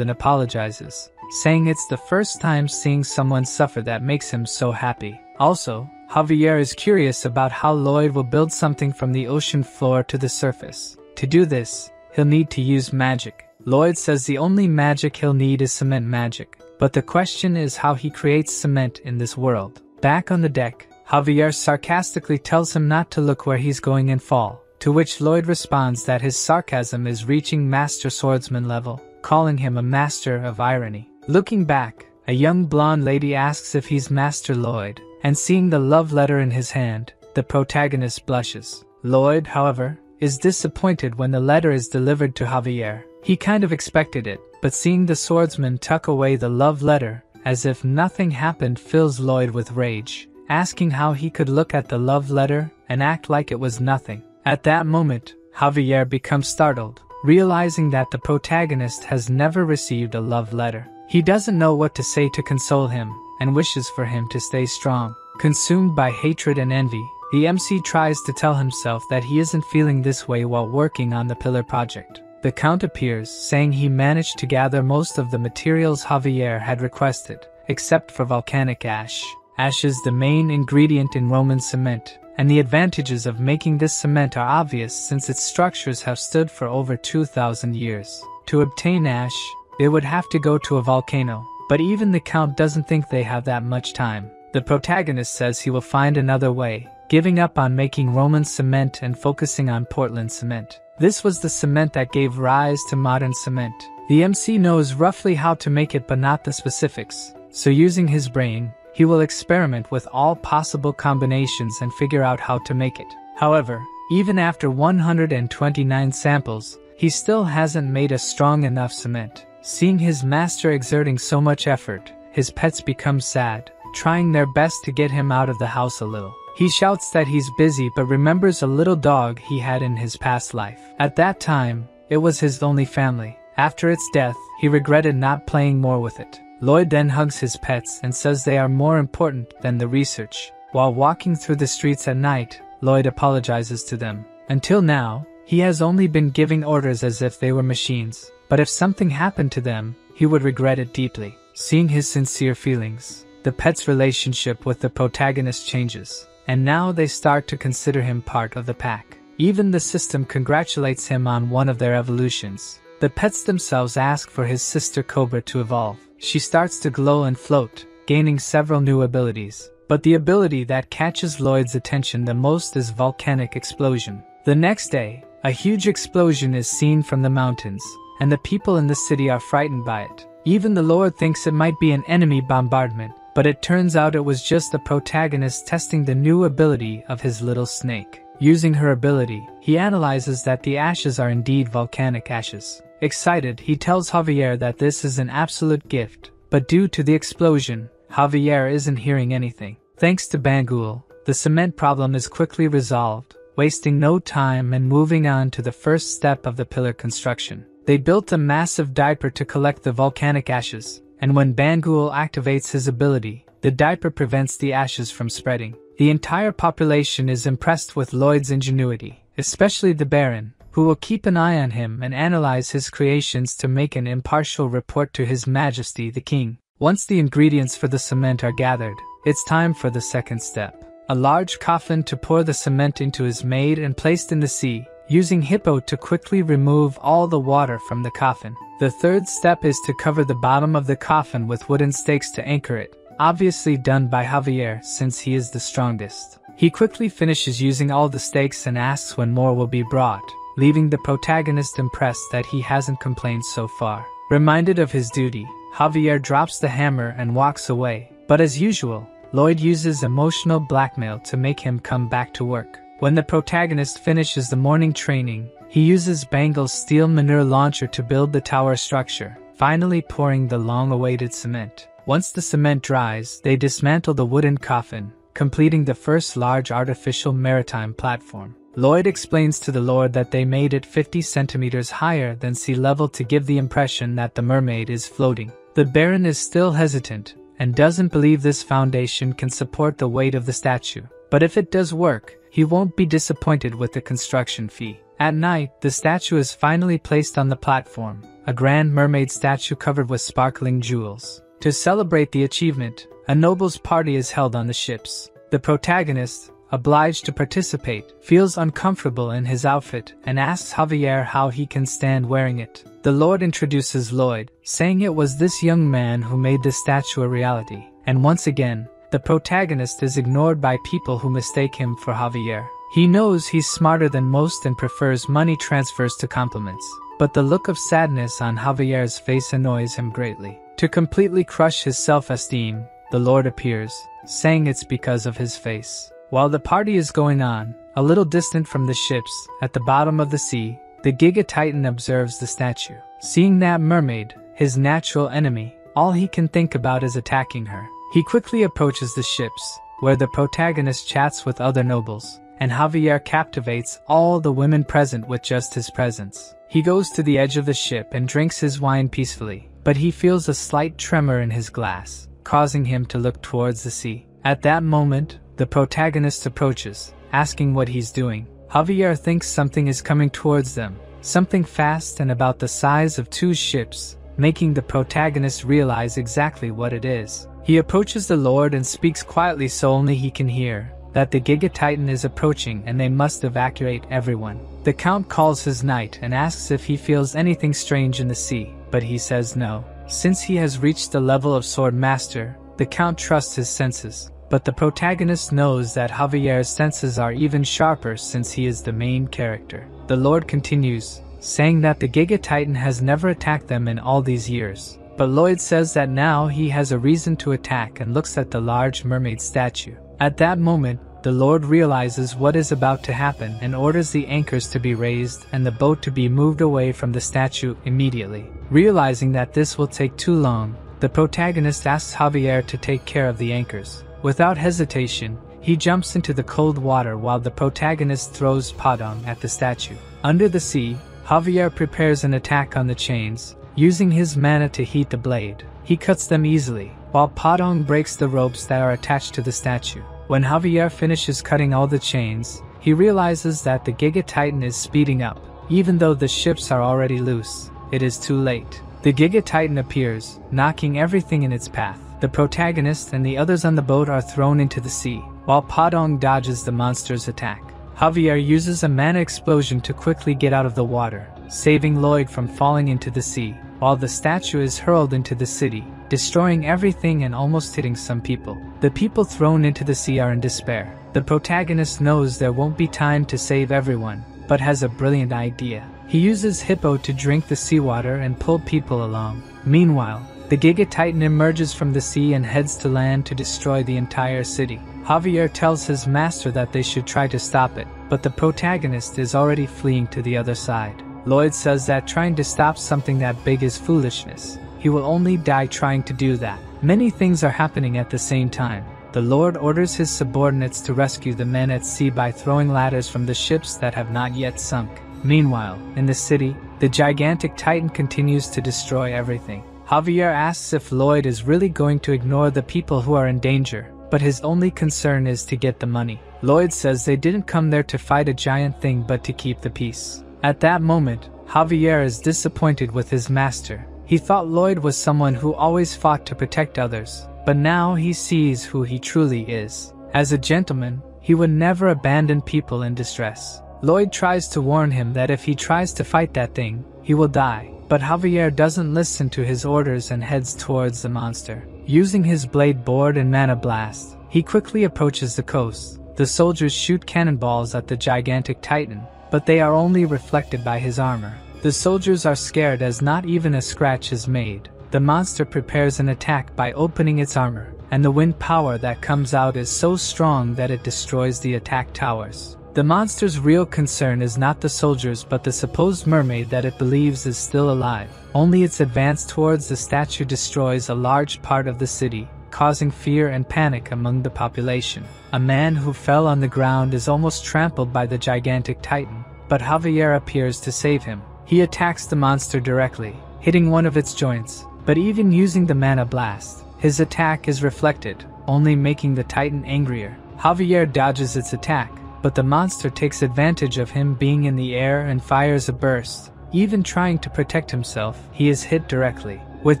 and apologizes, saying it's the first time seeing someone suffer that makes him so happy. Also, Javier is curious about how Lloyd will build something from the ocean floor to the surface. To do this, he'll need to use magic. Lloyd says the only magic he'll need is cement magic, but the question is how he creates cement in this world. Back on the deck, Javier sarcastically tells him not to look where he's going and fall, to which Lloyd responds that his sarcasm is reaching master swordsman level, calling him a master of irony. Looking back, a young blonde lady asks if he's Master Lloyd, and seeing the love letter in his hand, the protagonist blushes. Lloyd, however, is disappointed when the letter is delivered to Javier. He kind of expected it, but seeing the swordsman tuck away the love letter, as if nothing happened, fills Lloyd with rage, asking how he could look at the love letter and act like it was nothing. At that moment, Javier becomes startled, realizing that the protagonist has never received a love letter. He doesn't know what to say to console him, and wishes for him to stay strong. Consumed by hatred and envy, the MC tries to tell himself that he isn't feeling this way while working on the Pillar project. The Count appears, saying he managed to gather most of the materials Javier had requested, except for volcanic ash. Ash is the main ingredient in Roman cement, and the advantages of making this cement are obvious since its structures have stood for over 2,000 years. To obtain ash, they would have to go to a volcano, but even the Count doesn't think they have that much time. The protagonist says he will find another way, giving up on making Roman cement and focusing on Portland cement. This was the cement that gave rise to modern cement. The MC knows roughly how to make it but not the specifics, so using his brain, he will experiment with all possible combinations and figure out how to make it. However, even after 129 samples, he still hasn't made a strong enough cement. Seeing his master exerting so much effort, his pets become sad, trying their best to get him out of the house a little. He shouts that he's busy but remembers a little dog he had in his past life. At that time, it was his only family. After its death, he regretted not playing more with it. Lloyd then hugs his pets and says they are more important than the research. While walking through the streets at night, Lloyd apologizes to them. Until now, he has only been giving orders as if they were machines, but if something happened to them, he would regret it deeply. Seeing his sincere feelings, the pet's relationship with the protagonist changes, and now they start to consider him part of the pack. Even the system congratulates him on one of their evolutions. The pets themselves ask for his sister Cobra to evolve. She starts to glow and float, gaining several new abilities. But the ability that catches Lloyd's attention the most is volcanic explosion. The next day, a huge explosion is seen from the mountains, and the people in the city are frightened by it. Even the Lord thinks it might be an enemy bombardment, but it turns out it was just the protagonist testing the new ability of his little snake. Using her ability, he analyzes that the ashes are indeed volcanic ashes. Excited, he tells Javier that this is an absolute gift, but due to the explosion, Javier isn't hearing anything. Thanks to Bangul, the cement problem is quickly resolved, wasting no time and moving on to the first step of the pillar construction. They built a massive diaper to collect the volcanic ashes, and when Bangul activates his ability, the diaper prevents the ashes from spreading. The entire population is impressed with Lloyd's ingenuity, especially the Baron, who will keep an eye on him and analyze his creations to make an impartial report to His Majesty the King. Once the ingredients for the cement are gathered, it's time for the second step. A large coffin to pour the cement into is made and placed in the sea, using Hippo to quickly remove all the water from the coffin. The third step is to cover the bottom of the coffin with wooden stakes to anchor it, obviously done by Javier since he is the strongest. He quickly finishes using all the stakes and asks when more will be brought, leaving the protagonist impressed that he hasn't complained so far. Reminded of his duty, Javier drops the hammer and walks away, but as usual, Lloyd uses emotional blackmail to make him come back to work. When the protagonist finishes the morning training, he uses Bangle's steel manure launcher to build the tower structure, finally pouring the long-awaited cement. Once the cement dries, they dismantle the wooden coffin, completing the first large artificial maritime platform. Lloyd explains to the Lord that they made it 50 centimeters higher than sea level to give the impression that the mermaid is floating. The Baron is still hesitant, and doesn't believe this foundation can support the weight of the statue. But if it does work, he won't be disappointed with the construction fee. At night, the statue is finally placed on the platform, a grand mermaid statue covered with sparkling jewels. To celebrate the achievement, a nobles' party is held on the ships. The protagonist, obliged to participate, feels uncomfortable in his outfit and asks Javier how he can stand wearing it. The Lord introduces Lloyd, saying it was this young man who made the statue a reality, and once again, the protagonist is ignored by people who mistake him for Javier. He knows he's smarter than most and prefers money transfers to compliments, but the look of sadness on Javier's face annoys him greatly. To completely crush his self-esteem, the Lord appears, saying it's because of his face. While the party is going on, a little distant from the ships, at the bottom of the sea, the Giga Titan observes the statue. Seeing that mermaid, his natural enemy, all he can think about is attacking her. He quickly approaches the ships, where the protagonist chats with other nobles, and Javier captivates all the women present with just his presence. He goes to the edge of the ship and drinks his wine peacefully, but he feels a slight tremor in his glass, causing him to look towards the sea. At that moment, the protagonist approaches, asking what he's doing. Javier thinks something is coming towards them, something fast and about the size of 2 ships, making the protagonist realize exactly what it is. He approaches the Lord and speaks quietly so only he can hear that the Giga Titan is approaching and they must evacuate everyone. The Count calls his knight and asks if he feels anything strange in the sea, but he says no. Since he has reached the level of Sword Master, the Count trusts his senses, but the protagonist knows that Javier's senses are even sharper since he is the main character. The Lord continues, saying that the Giga Titan has never attacked them in all these years, but Lloyd says that now he has a reason to attack and looks at the large mermaid statue. At that moment, the Lord realizes what is about to happen and orders the anchors to be raised and the boat to be moved away from the statue immediately. Realizing that this will take too long, the protagonist asks Javier to take care of the anchors. Without hesitation, he jumps into the cold water while the protagonist throws Padong at the statue. Under the sea, Javier prepares an attack on the chains, using his mana to heat the blade. He cuts them easily, while Padong breaks the ropes that are attached to the statue. When Javier finishes cutting all the chains, he realizes that the Giga Titan is speeding up. Even though the ships are already loose, it is too late. The Giga Titan appears, knocking everything in its path. The protagonist and the others on the boat are thrown into the sea, while Padong dodges the monster's attack. Javier uses a mana explosion to quickly get out of the water, saving Lloyd from falling into the sea, while the statue is hurled into the city, destroying everything and almost hitting some people. The people thrown into the sea are in despair. The protagonist knows there won't be time to save everyone, but has a brilliant idea. He uses Hippo to drink the seawater and pull people along. Meanwhile, the Giga Titan emerges from the sea and heads to land to destroy the entire city. Javier tells his master that they should try to stop it, but the protagonist is already fleeing to the other side. Lloyd says that trying to stop something that big is foolishness. He will only die trying to do that. Many things are happening at the same time. The Lord orders his subordinates to rescue the men at sea by throwing ladders from the ships that have not yet sunk. Meanwhile, in the city, the gigantic Titan continues to destroy everything. Javier asks if Lloyd is really going to ignore the people who are in danger, but his only concern is to get the money. Lloyd says they didn't come there to fight a giant thing but to keep the peace. At that moment, Javier is disappointed with his master. He thought Lloyd was someone who always fought to protect others, but now he sees who he truly is. As a gentleman, he would never abandon people in distress. Lloyd tries to warn him that if he tries to fight that thing, he will die, but Javier doesn't listen to his orders and heads towards the monster. Using his blade board and mana blast, he quickly approaches the coast. The soldiers shoot cannonballs at the gigantic Titan, but they are only reflected by his armor. The soldiers are scared as not even a scratch is made. The monster prepares an attack by opening its armor, and the wind power that comes out is so strong that it destroys the attack towers. The monster's real concern is not the soldiers but the supposed mermaid that it believes is still alive. Only its advance towards the statue destroys a large part of the city, causing fear and panic among the population. A man who fell on the ground is almost trampled by the gigantic Titan, but Javier appears to save him. He attacks the monster directly, hitting one of its joints, but even using the mana blast, his attack is reflected, only making the Titan angrier. Javier dodges its attack, but the monster takes advantage of him being in the air and fires a burst. Even trying to protect himself, he is hit directly. With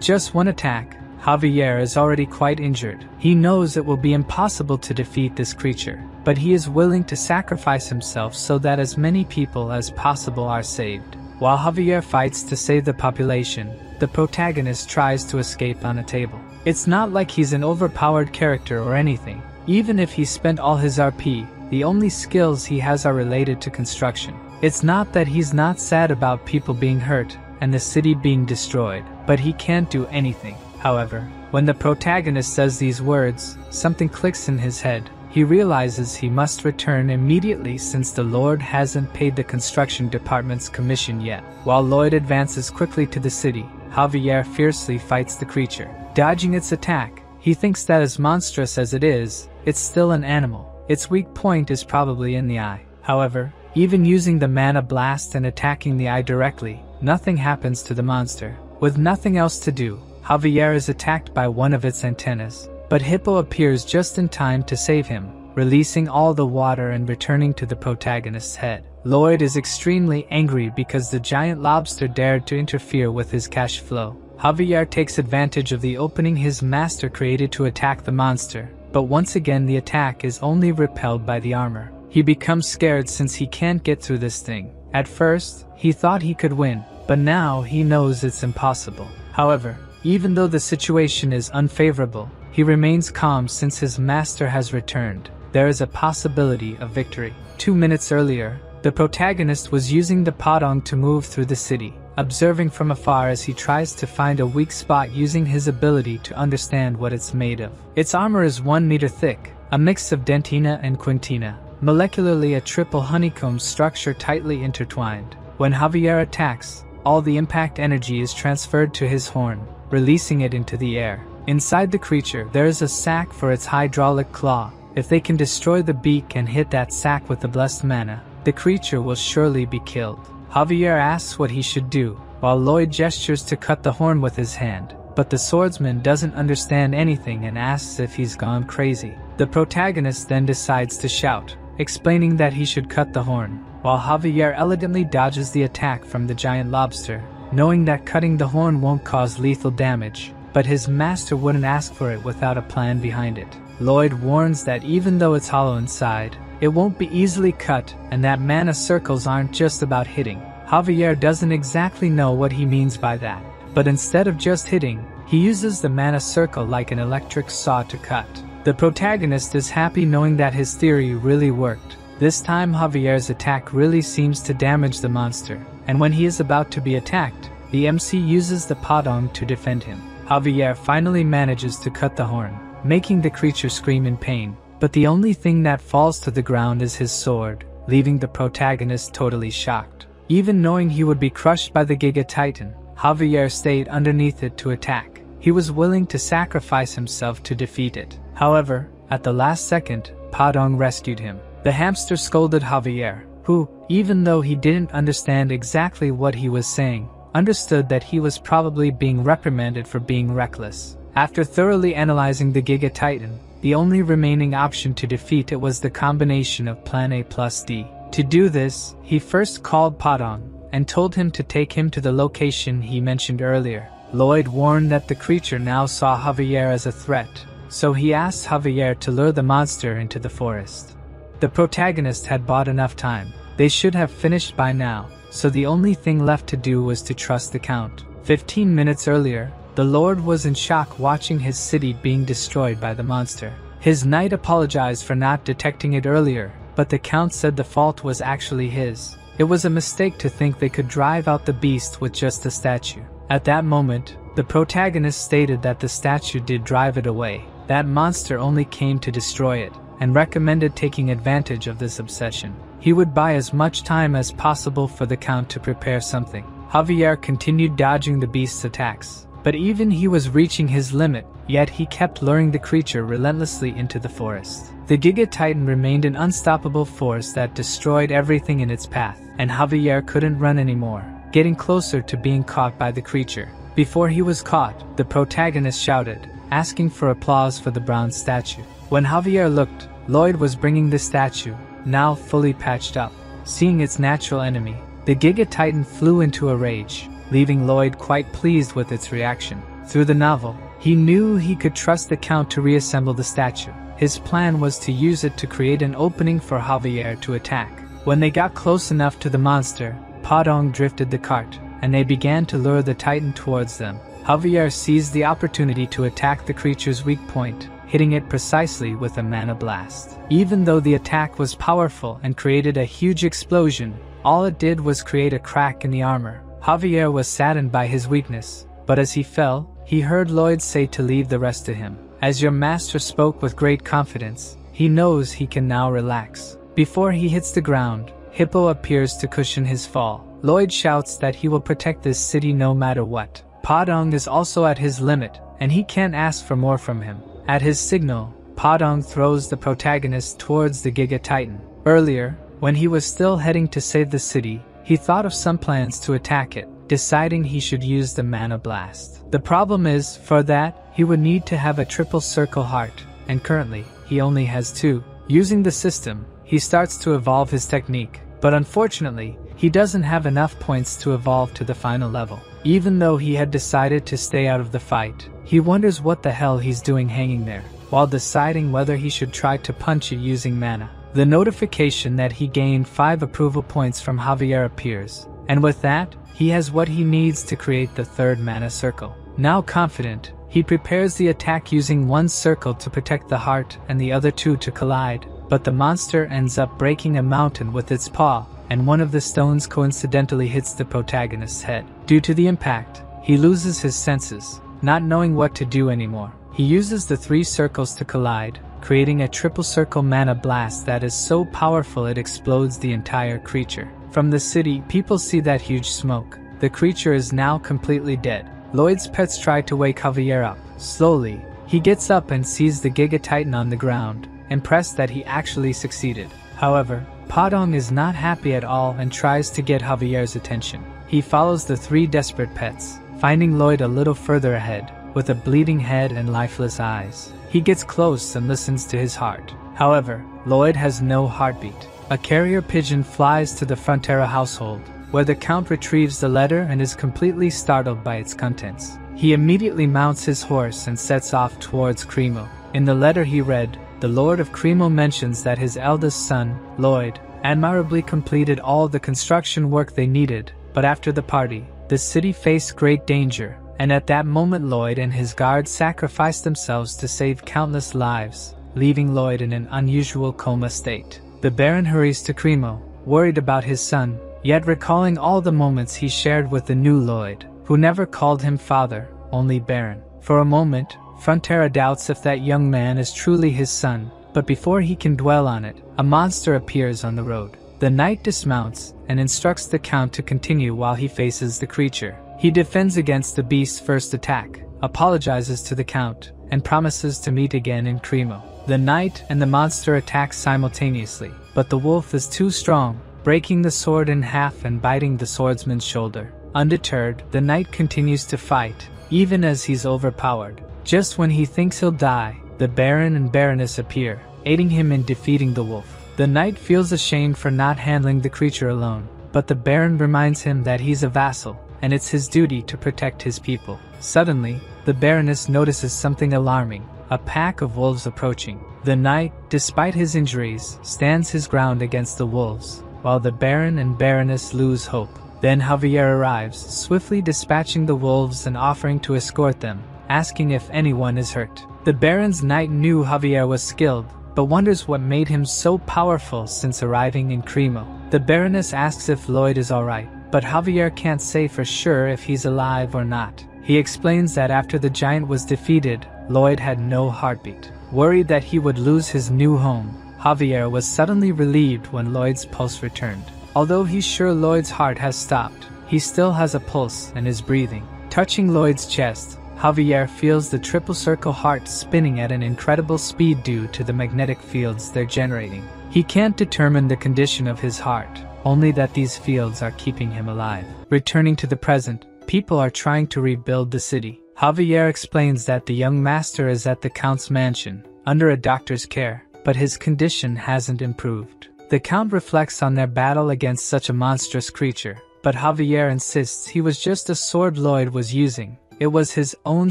just one attack, Javier is already quite injured. He knows it will be impossible to defeat this creature, but he is willing to sacrifice himself so that as many people as possible are saved. While Javier fights to save the population, the protagonist tries to escape on a table. It's not like he's an overpowered character or anything. Even if he spent all his RP, the only skills he has are related to construction. It's not that he's not sad about people being hurt and the city being destroyed, but he can't do anything. However, when the protagonist says these words, something clicks in his head. He realizes he must return immediately since the Lord hasn't paid the construction department's commission yet. While Lloyd advances quickly to the city, Javier fiercely fights the creature. Dodging its attack, he thinks that as monstrous as it is, it's still an animal. Its weak point is probably in the eye. However, even using the mana blast and attacking the eye directly, nothing happens to the monster. With nothing else to do, Javier is attacked by one of its antennas, but Hippo appears just in time to save him, releasing all the water and returning to the protagonist's head. Lloyd is extremely angry because the giant lobster dared to interfere with his cash flow. Javier takes advantage of the opening his master created to attack the monster, but once again the attack is only repelled by the armor. He becomes scared since he can't get through this thing. At first, he thought he could win, but now he knows it's impossible. However, even though the situation is unfavorable, he remains calm since his master has returned. There is a possibility of victory. 2 minutes earlier, the protagonist was using the Padong to move through the city, observing from afar as he tries to find a weak spot using his ability to understand what it's made of. Its armor is 1 meter thick, a mix of dentina and quintina, molecularly a triple honeycomb structure tightly intertwined. When Javier attacks, all the impact energy is transferred to his horn, releasing it into the air. Inside the creature, there is a sac for its hydraulic claw. If they can destroy the beak and hit that sac with the blessed mana, the creature will surely be killed. Javier asks what he should do, while Lloyd gestures to cut the horn with his hand, but the swordsman doesn't understand anything and asks if he's gone crazy. The protagonist then decides to shout, explaining that he should cut the horn, while Javier elegantly dodges the attack from the giant lobster, knowing that cutting the horn won't cause lethal damage, but his master wouldn't ask for it without a plan behind it. Lloyd warns that even though it's hollow inside, it won't be easily cut and that mana circles aren't just about hitting. Javier doesn't exactly know what he means by that, but instead of just hitting, he uses the mana circle like an electric saw to cut. The protagonist is happy knowing that his theory really worked. This time Javier's attack really seems to damage the monster, and when he is about to be attacked, the MC uses the Padong to defend him. Javier finally manages to cut the horn, making the creature scream in pain, but the only thing that falls to the ground is his sword, leaving the protagonist totally shocked. Even knowing he would be crushed by the Giga Titan, Javier stayed underneath it to attack. He was willing to sacrifice himself to defeat it. However, at the last second, Padong rescued him. The hamster scolded Javier, who, even though he didn't understand exactly what he was saying, understood that he was probably being reprimanded for being reckless. After thoroughly analyzing the Giga Titan, the only remaining option to defeat it was the combination of Plan A plus D. To do this, he first called Padong and told him to take him to the location he mentioned earlier. Lloyd warned that the creature now saw Javier as a threat, so he asked Javier to lure the monster into the forest. The protagonist had bought enough time. They should have finished by now, so the only thing left to do was to trust the Count. 15 minutes earlier, the Lord was in shock watching his city being destroyed by the monster. His knight apologized for not detecting it earlier, but the Count said the fault was actually his. It was a mistake to think they could drive out the beast with just a statue. At that moment, the protagonist stated that the statue did drive it away. That monster only came to destroy it, and recommended taking advantage of this obsession. He would buy as much time as possible for the Count to prepare something. Javier continued dodging the beast's attacks, but even he was reaching his limit, yet he kept luring the creature relentlessly into the forest. The Giga Titan remained an unstoppable force that destroyed everything in its path, and Javier couldn't run anymore, getting closer to being caught by the creature. Before he was caught, the protagonist shouted, asking for applause for the bronze statue. When Javier looked, Lloyd was bringing the statue, now fully patched up. Seeing its natural enemy, the Giga Titan flew into a rage, leaving Lloyd quite pleased with its reaction. Through the novel, He knew he could trust the Count to reassemble the statue. His plan was to use it to create an opening for Javier to attack. When they got close enough to the monster, Padong drifted the cart, and they began to lure the Titan towards them. Javier seized the opportunity to attack the creature's weak point, hitting it precisely with a mana blast. Even though the attack was powerful and created a huge explosion, all it did was create a crack in the armor. Javier was saddened by his weakness, but as he fell, he heard Lloyd say to leave the rest to him. As your master spoke with great confidence, he knows he can now relax. Before he hits the ground, Hippo appears to cushion his fall. Lloyd shouts that he will protect this city no matter what. Padong is also at his limit, and he can't ask for more from him. At his signal, Padong throws the protagonist towards the Giga Titan. Earlier, when he was still heading to save the city, he thought of some plans to attack it, deciding he should use the mana blast. The problem is, for that, he would need to have a triple circle heart, and currently, he only has 2. Using the system, he starts to evolve his technique, but unfortunately, he doesn't have enough points to evolve to the final level. Even though he had decided to stay out of the fight, he wonders what the hell he's doing hanging there, while deciding whether he should try to punch it using mana. The notification that he gained 5 approval points from Javier appears, and with that, he has what he needs to create the 3rd mana circle. Now confident, he prepares the attack using 1 circle to protect the heart and the other 2 to collide, but the monster ends up breaking a mountain with its paw, and one of the stones coincidentally hits the protagonist's head. Due to the impact, he loses his senses, not knowing what to do anymore. He uses the 3 circles to collide, creating a triple circle mana blast that is so powerful it explodes the entire creature. From the city, people see that huge smoke. The creature is now completely dead. Lloyd's pets try to wake Javier up. Slowly, he gets up and sees the Giga Titan on the ground, impressed that he actually succeeded. However, Padong is not happy at all and tries to get Javier's attention. He follows the 3 desperate pets, finding Lloyd a little further ahead, with a bleeding head and lifeless eyes. He gets close and listens to his heart. However, Lloyd has no heartbeat. A carrier pigeon flies to the Frontera household, where the Count retrieves the letter and is completely startled by its contents. He immediately mounts his horse and sets off towards Cremo. In the letter he read, the Lord of Cremo mentions that his eldest son, Lloyd, admirably completed all the construction work they needed, but after the party, the city faced great danger, and at that moment Lloyd and his guards sacrificed themselves to save countless lives, leaving Lloyd in an unusual coma state. The Baron hurries to Cremo, worried about his son, yet recalling all the moments he shared with the new Lloyd, who never called him father, only Baron. For a moment, Frontera doubts if that young man is truly his son, but before he can dwell on it, a monster appears on the road. The knight dismounts and instructs the Count to continue while he faces the creature. He defends against the beast's first attack, apologizes to the Count, and promises to meet again in Cremo. The knight and the monster attack simultaneously, but the wolf is too strong, breaking the sword in half and biting the swordsman's shoulder. Undeterred, the knight continues to fight, even as he's overpowered. Just when he thinks he'll die, the Baron and Baroness appear, aiding him in defeating the wolf. The knight feels ashamed for not handling the creature alone, but the Baron reminds him that he's a vassal, and it's his duty to protect his people. Suddenly, the Baroness notices something alarming, a pack of wolves approaching. The knight, despite his injuries, stands his ground against the wolves, while the Baron and Baroness lose hope. Then Javier arrives, swiftly dispatching the wolves and offering to escort them, asking if anyone is hurt. The Baron's knight knew Javier was skilled, but wonders what made him so powerful since arriving in Cremo. The Baroness asks if Lloyd is alright, but Javier can't say for sure if he's alive or not. He explains that after the giant was defeated, Lloyd had no heartbeat. Worried that he would lose his new home, Javier was suddenly relieved when Lloyd's pulse returned. Although he's sure Lloyd's heart has stopped, he still has a pulse and is breathing. Touching Lloyd's chest, Javier feels the triple circle heart spinning at an incredible speed due to the magnetic fields they're generating. He can't determine the condition of his heart, only that these fields are keeping him alive. Returning to the present, people are trying to rebuild the city. Javier explains that the young master is at the Count's mansion, under a doctor's care, but his condition hasn't improved. The Count reflects on their battle against such a monstrous creature, but Javier insists he was just a sword Lloyd was using, it was his own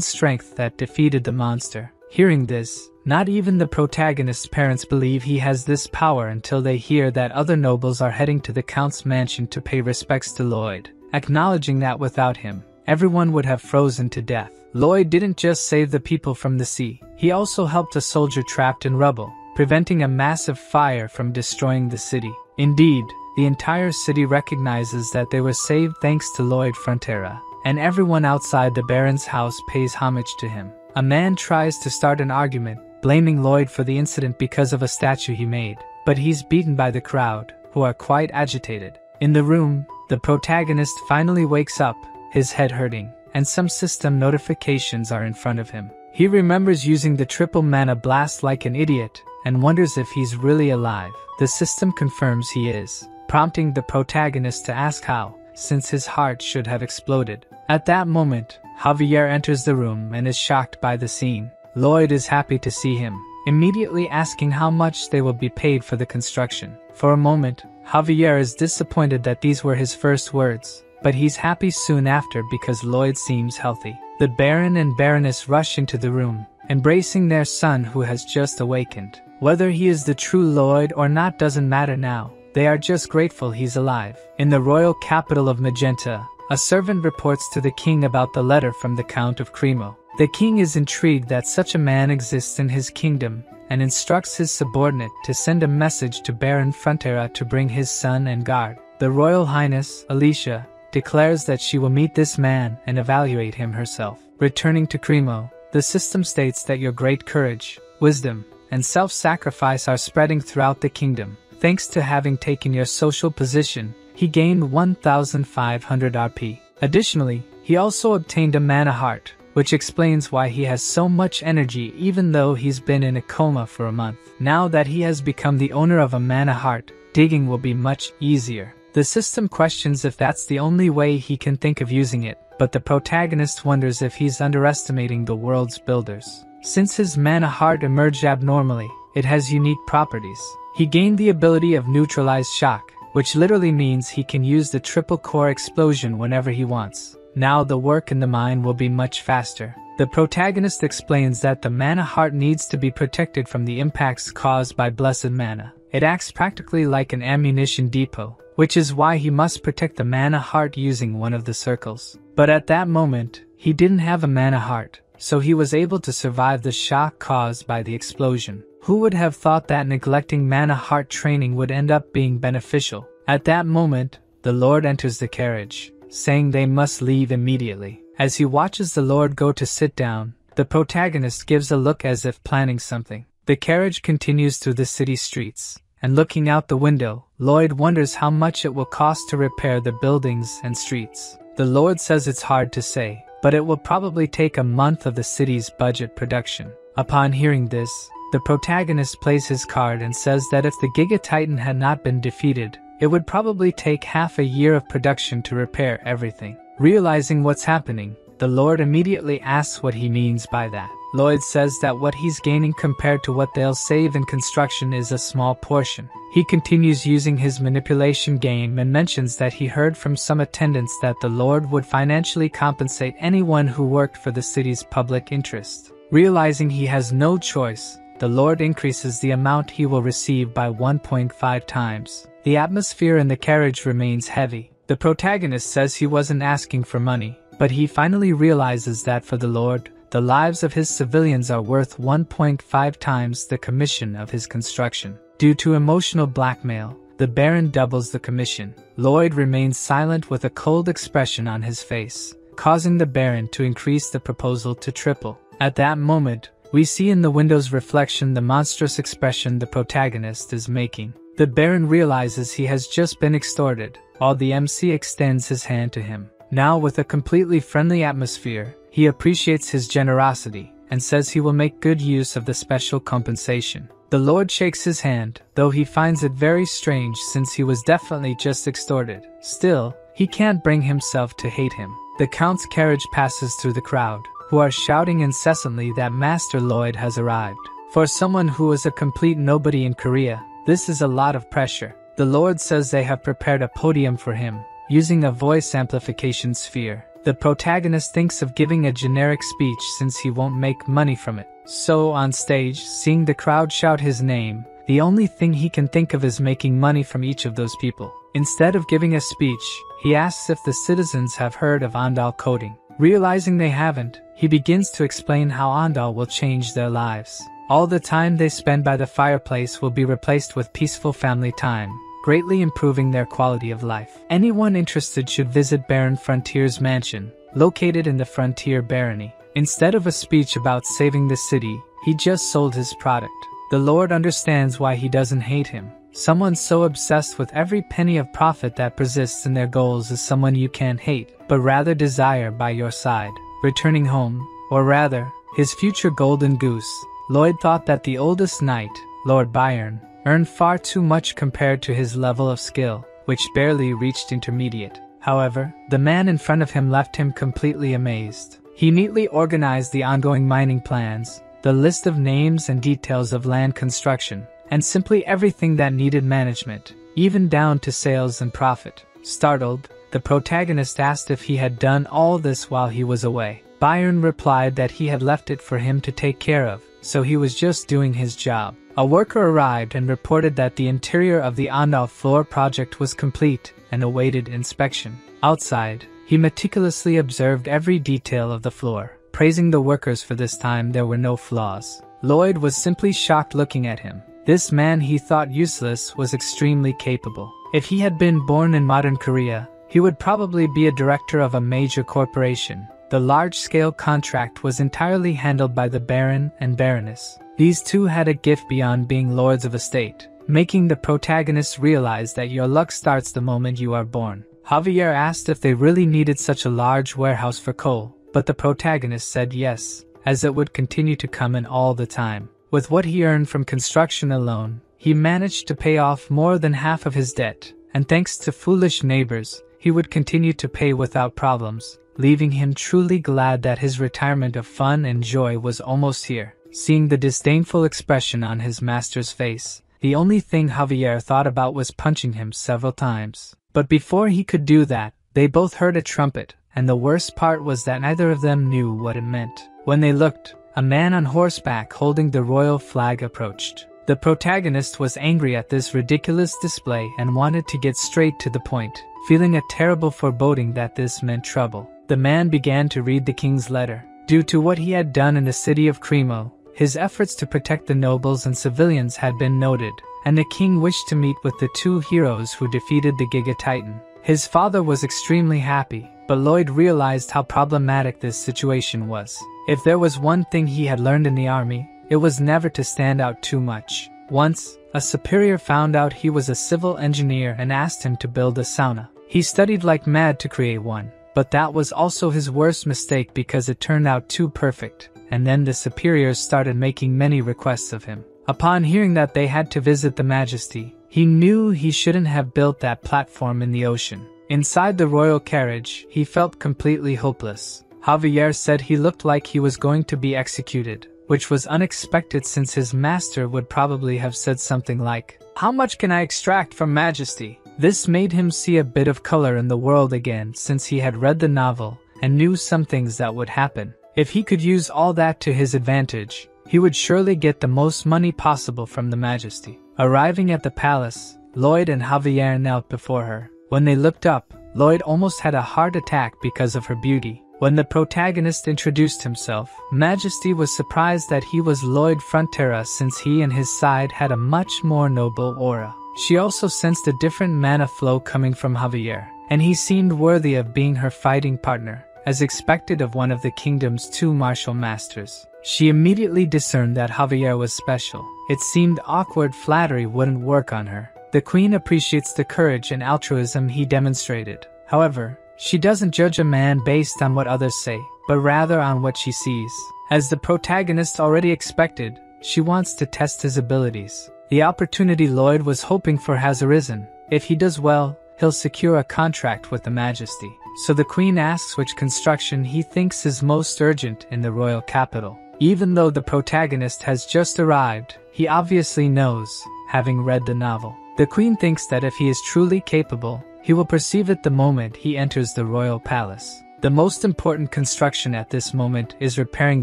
strength that defeated the monster. Hearing this, not even the protagonist's parents believe he has this power until they hear that other nobles are heading to the Count's mansion to pay respects to Lloyd, acknowledging that without him, everyone would have frozen to death. Lloyd didn't just save the people from the sea, he also helped a soldier trapped in rubble, preventing a massive fire from destroying the city. Indeed, the entire city recognizes that they were saved thanks to Lloyd Frontera, and everyone outside the Baron's house pays homage to him. A man tries to start an argument, blaming Lloyd for the incident because of a statue he made, but he's beaten by the crowd, who are quite agitated. In the room, the protagonist finally wakes up, his head hurting, and some system notifications are in front of him. He remembers using the triple mana blast like an idiot, and wonders if he's really alive. The system confirms he is, prompting the protagonist to ask how, since his heart should have exploded. At that moment, Javier enters the room and is shocked by the scene. Lloyd is happy to see him, immediately asking how much they will be paid for the construction. For a moment, Javier is disappointed that these were his first words, but he's happy soon after because Lloyd seems healthy. The Baron and Baroness rush into the room, embracing their son who has just awakened. Whether he is the true Lloyd or not doesn't matter now. They are just grateful he's alive. In the royal capital of Magenta, a servant reports to the king about the letter from the Count of Cremo. The king is intrigued that such a man exists in his kingdom, and instructs his subordinate to send a message to Baron Frontera to bring his son and guard. The Royal Highness, Alicia, declares that she will meet this man and evaluate him herself. Returning to Cremo, the system states that your great courage, wisdom, and self-sacrifice are spreading throughout the kingdom. Thanks to having taken your social position, he gained 1,500 RP. Additionally, he also obtained a mana heart, which explains why he has so much energy even though he's been in a coma for a month. Now that he has become the owner of a mana heart, digging will be much easier. The system questions if that's the only way he can think of using it, but the protagonist wonders if he's underestimating the world's builders. Since his mana heart emerged abnormally, it has unique properties. He gained the ability of neutralized shock, which literally means he can use the triple core explosion whenever he wants. Now the work in the mine will be much faster. The protagonist explains that the mana heart needs to be protected from the impacts caused by blessed mana. It acts practically like an ammunition depot, which is why he must protect the mana heart using one of the circles. But at that moment, he didn't have a mana heart, so he was able to survive the shock caused by the explosion. Who would have thought that neglecting mana heart training would end up being beneficial? At that moment, the Lord enters the carriage, saying they must leave immediately. As he watches the Lord go to sit down, the protagonist gives a look as if planning something. The carriage continues through the city streets, and looking out the window, Lloyd wonders how much it will cost to repair the buildings and streets. The Lord says it's hard to say, but it will probably take a month of the city's budget production. Upon hearing this, the protagonist plays his card and says that if the Giga Titan had not been defeated, it would probably take half a year of production to repair everything. Realizing what's happening, the Lord immediately asks what he means by that. Lloyd says that what he's gaining compared to what they'll save in construction is a small portion. He continues using his manipulation game and mentions that he heard from some attendants that the Lord would financially compensate anyone who worked for the city's public interest. Realizing he has no choice, the Lord increases the amount he will receive by 1.5 times. The atmosphere in the carriage remains heavy. The protagonist says he wasn't asking for money, but he finally realizes that for the Lord, the lives of his civilians are worth 1.5 times the commission of his construction. Due to emotional blackmail, the Baron doubles the commission. Lloyd remains silent with a cold expression on his face, causing the Baron to increase the proposal to triple. At that moment, we see in the window's reflection the monstrous expression the protagonist is making. The Baron realizes he has just been extorted, while the MC extends his hand to him. Now with a completely friendly atmosphere, he appreciates his generosity, and says he will make good use of the special compensation. The Lord shakes his hand, though he finds it very strange since he was definitely just extorted. Still, he can't bring himself to hate him. The Count's carriage passes through the crowd, who are shouting incessantly that Master Lloyd has arrived. For someone who is a complete nobody in Korea, this is a lot of pressure. The Lord says they have prepared a podium for him, using a voice amplification sphere. The protagonist thinks of giving a generic speech since he won't make money from it. So on stage, seeing the crowd shout his name, the only thing he can think of is making money from each of those people. Instead of giving a speech, he asks if the citizens have heard of Andal coding. Realizing they haven't, he begins to explain how Andal will change their lives. All the time they spend by the fireplace will be replaced with peaceful family time, greatly improving their quality of life. Anyone interested should visit Baron Frontier's mansion, located in the Frontier Barony. Instead of a speech about saving the city, he just sold his product. The Lord understands why he doesn't hate him. Someone so obsessed with every penny of profit that persists in their goals is someone you can't hate, but rather desire by your side. Returning home, or rather, his future golden goose, Lloyd thought that the oldest knight, Lord Byron, earned far too much compared to his level of skill, which barely reached intermediate. However, the man in front of him left him completely amazed. He neatly organized the ongoing mining plans, the list of names and details of land construction, and simply everything that needed management, even down to sales and profit. Startled, the protagonist asked if he had done all this while he was away. Byron replied that he had left it for him to take care of, so he was just doing his job. A worker arrived and reported that the interior of the Andal floor project was complete and awaited inspection. Outside, he meticulously observed every detail of the floor, praising the workers for this time there were no flaws. Lloyd was simply shocked looking at him. This man he thought useless was extremely capable. If he had been born in modern Korea, he would probably be a director of a major corporation. The large-scale contract was entirely handled by the Baron and Baroness. These two had a gift beyond being lords of a state, making the protagonist realize that your luck starts the moment you are born. Javier asked if they really needed such a large warehouse for coal, but the protagonist said yes, as it would continue to come in all the time. With what he earned from construction alone, he managed to pay off more than half of his debt, and thanks to foolish neighbors, he would continue to pay without problems, leaving him truly glad that his retirement of fun and joy was almost here. Seeing the disdainful expression on his master's face, the only thing Javier thought about was punching him several times. But before he could do that, they both heard a trumpet, and the worst part was that neither of them knew what it meant. When they looked, a man on horseback holding the royal flag approached. The protagonist was angry at this ridiculous display and wanted to get straight to the point, feeling a terrible foreboding that this meant trouble. The man began to read the king's letter. Due to what he had done in the city of Cremo, his efforts to protect the nobles and civilians had been noted, and the king wished to meet with the two heroes who defeated the Giga Titan. His father was extremely happy, but Lloyd realized how problematic this situation was. If there was one thing he had learned in the army, it was never to stand out too much. Once, a superior found out he was a civil engineer and asked him to build a sauna. He studied like mad to create one, but that was also his worst mistake because it turned out too perfect, and then the superiors started making many requests of him. Upon hearing that they had to visit the Majesty, he knew he shouldn't have built that platform in the ocean. Inside the royal carriage, he felt completely hopeless. Javier said he looked like he was going to be executed, which was unexpected since his master would probably have said something like, "How much can I extract from Majesty?" This made him see a bit of color in the world again since he had read the novel and knew some things that would happen. If he could use all that to his advantage, he would surely get the most money possible from the Majesty. Arriving at the palace, Lloyd and Javier knelt before her. When they looked up, Lloyd almost had a heart attack because of her beauty. When the protagonist introduced himself, Majesty was surprised that he was Lloyd Frontera since he and his side had a much more noble aura. She also sensed a different mana flow coming from Javier, and he seemed worthy of being her fighting partner, as expected of one of the kingdom's two martial masters. She immediately discerned that Javier was special. It seemed awkward flattery wouldn't work on her. The queen appreciates the courage and altruism he demonstrated. However, she doesn't judge a man based on what others say, but rather on what she sees. As the protagonist already expected, she wants to test his abilities. The opportunity Lloyd was hoping for has arisen. If he does well, he'll secure a contract with the Majesty. So the queen asks which construction he thinks is most urgent in the royal capital. Even though the protagonist has just arrived, he obviously knows, having read the novel. The queen thinks that if he is truly capable, he will perceive it the moment he enters the royal palace. The most important construction at this moment is repairing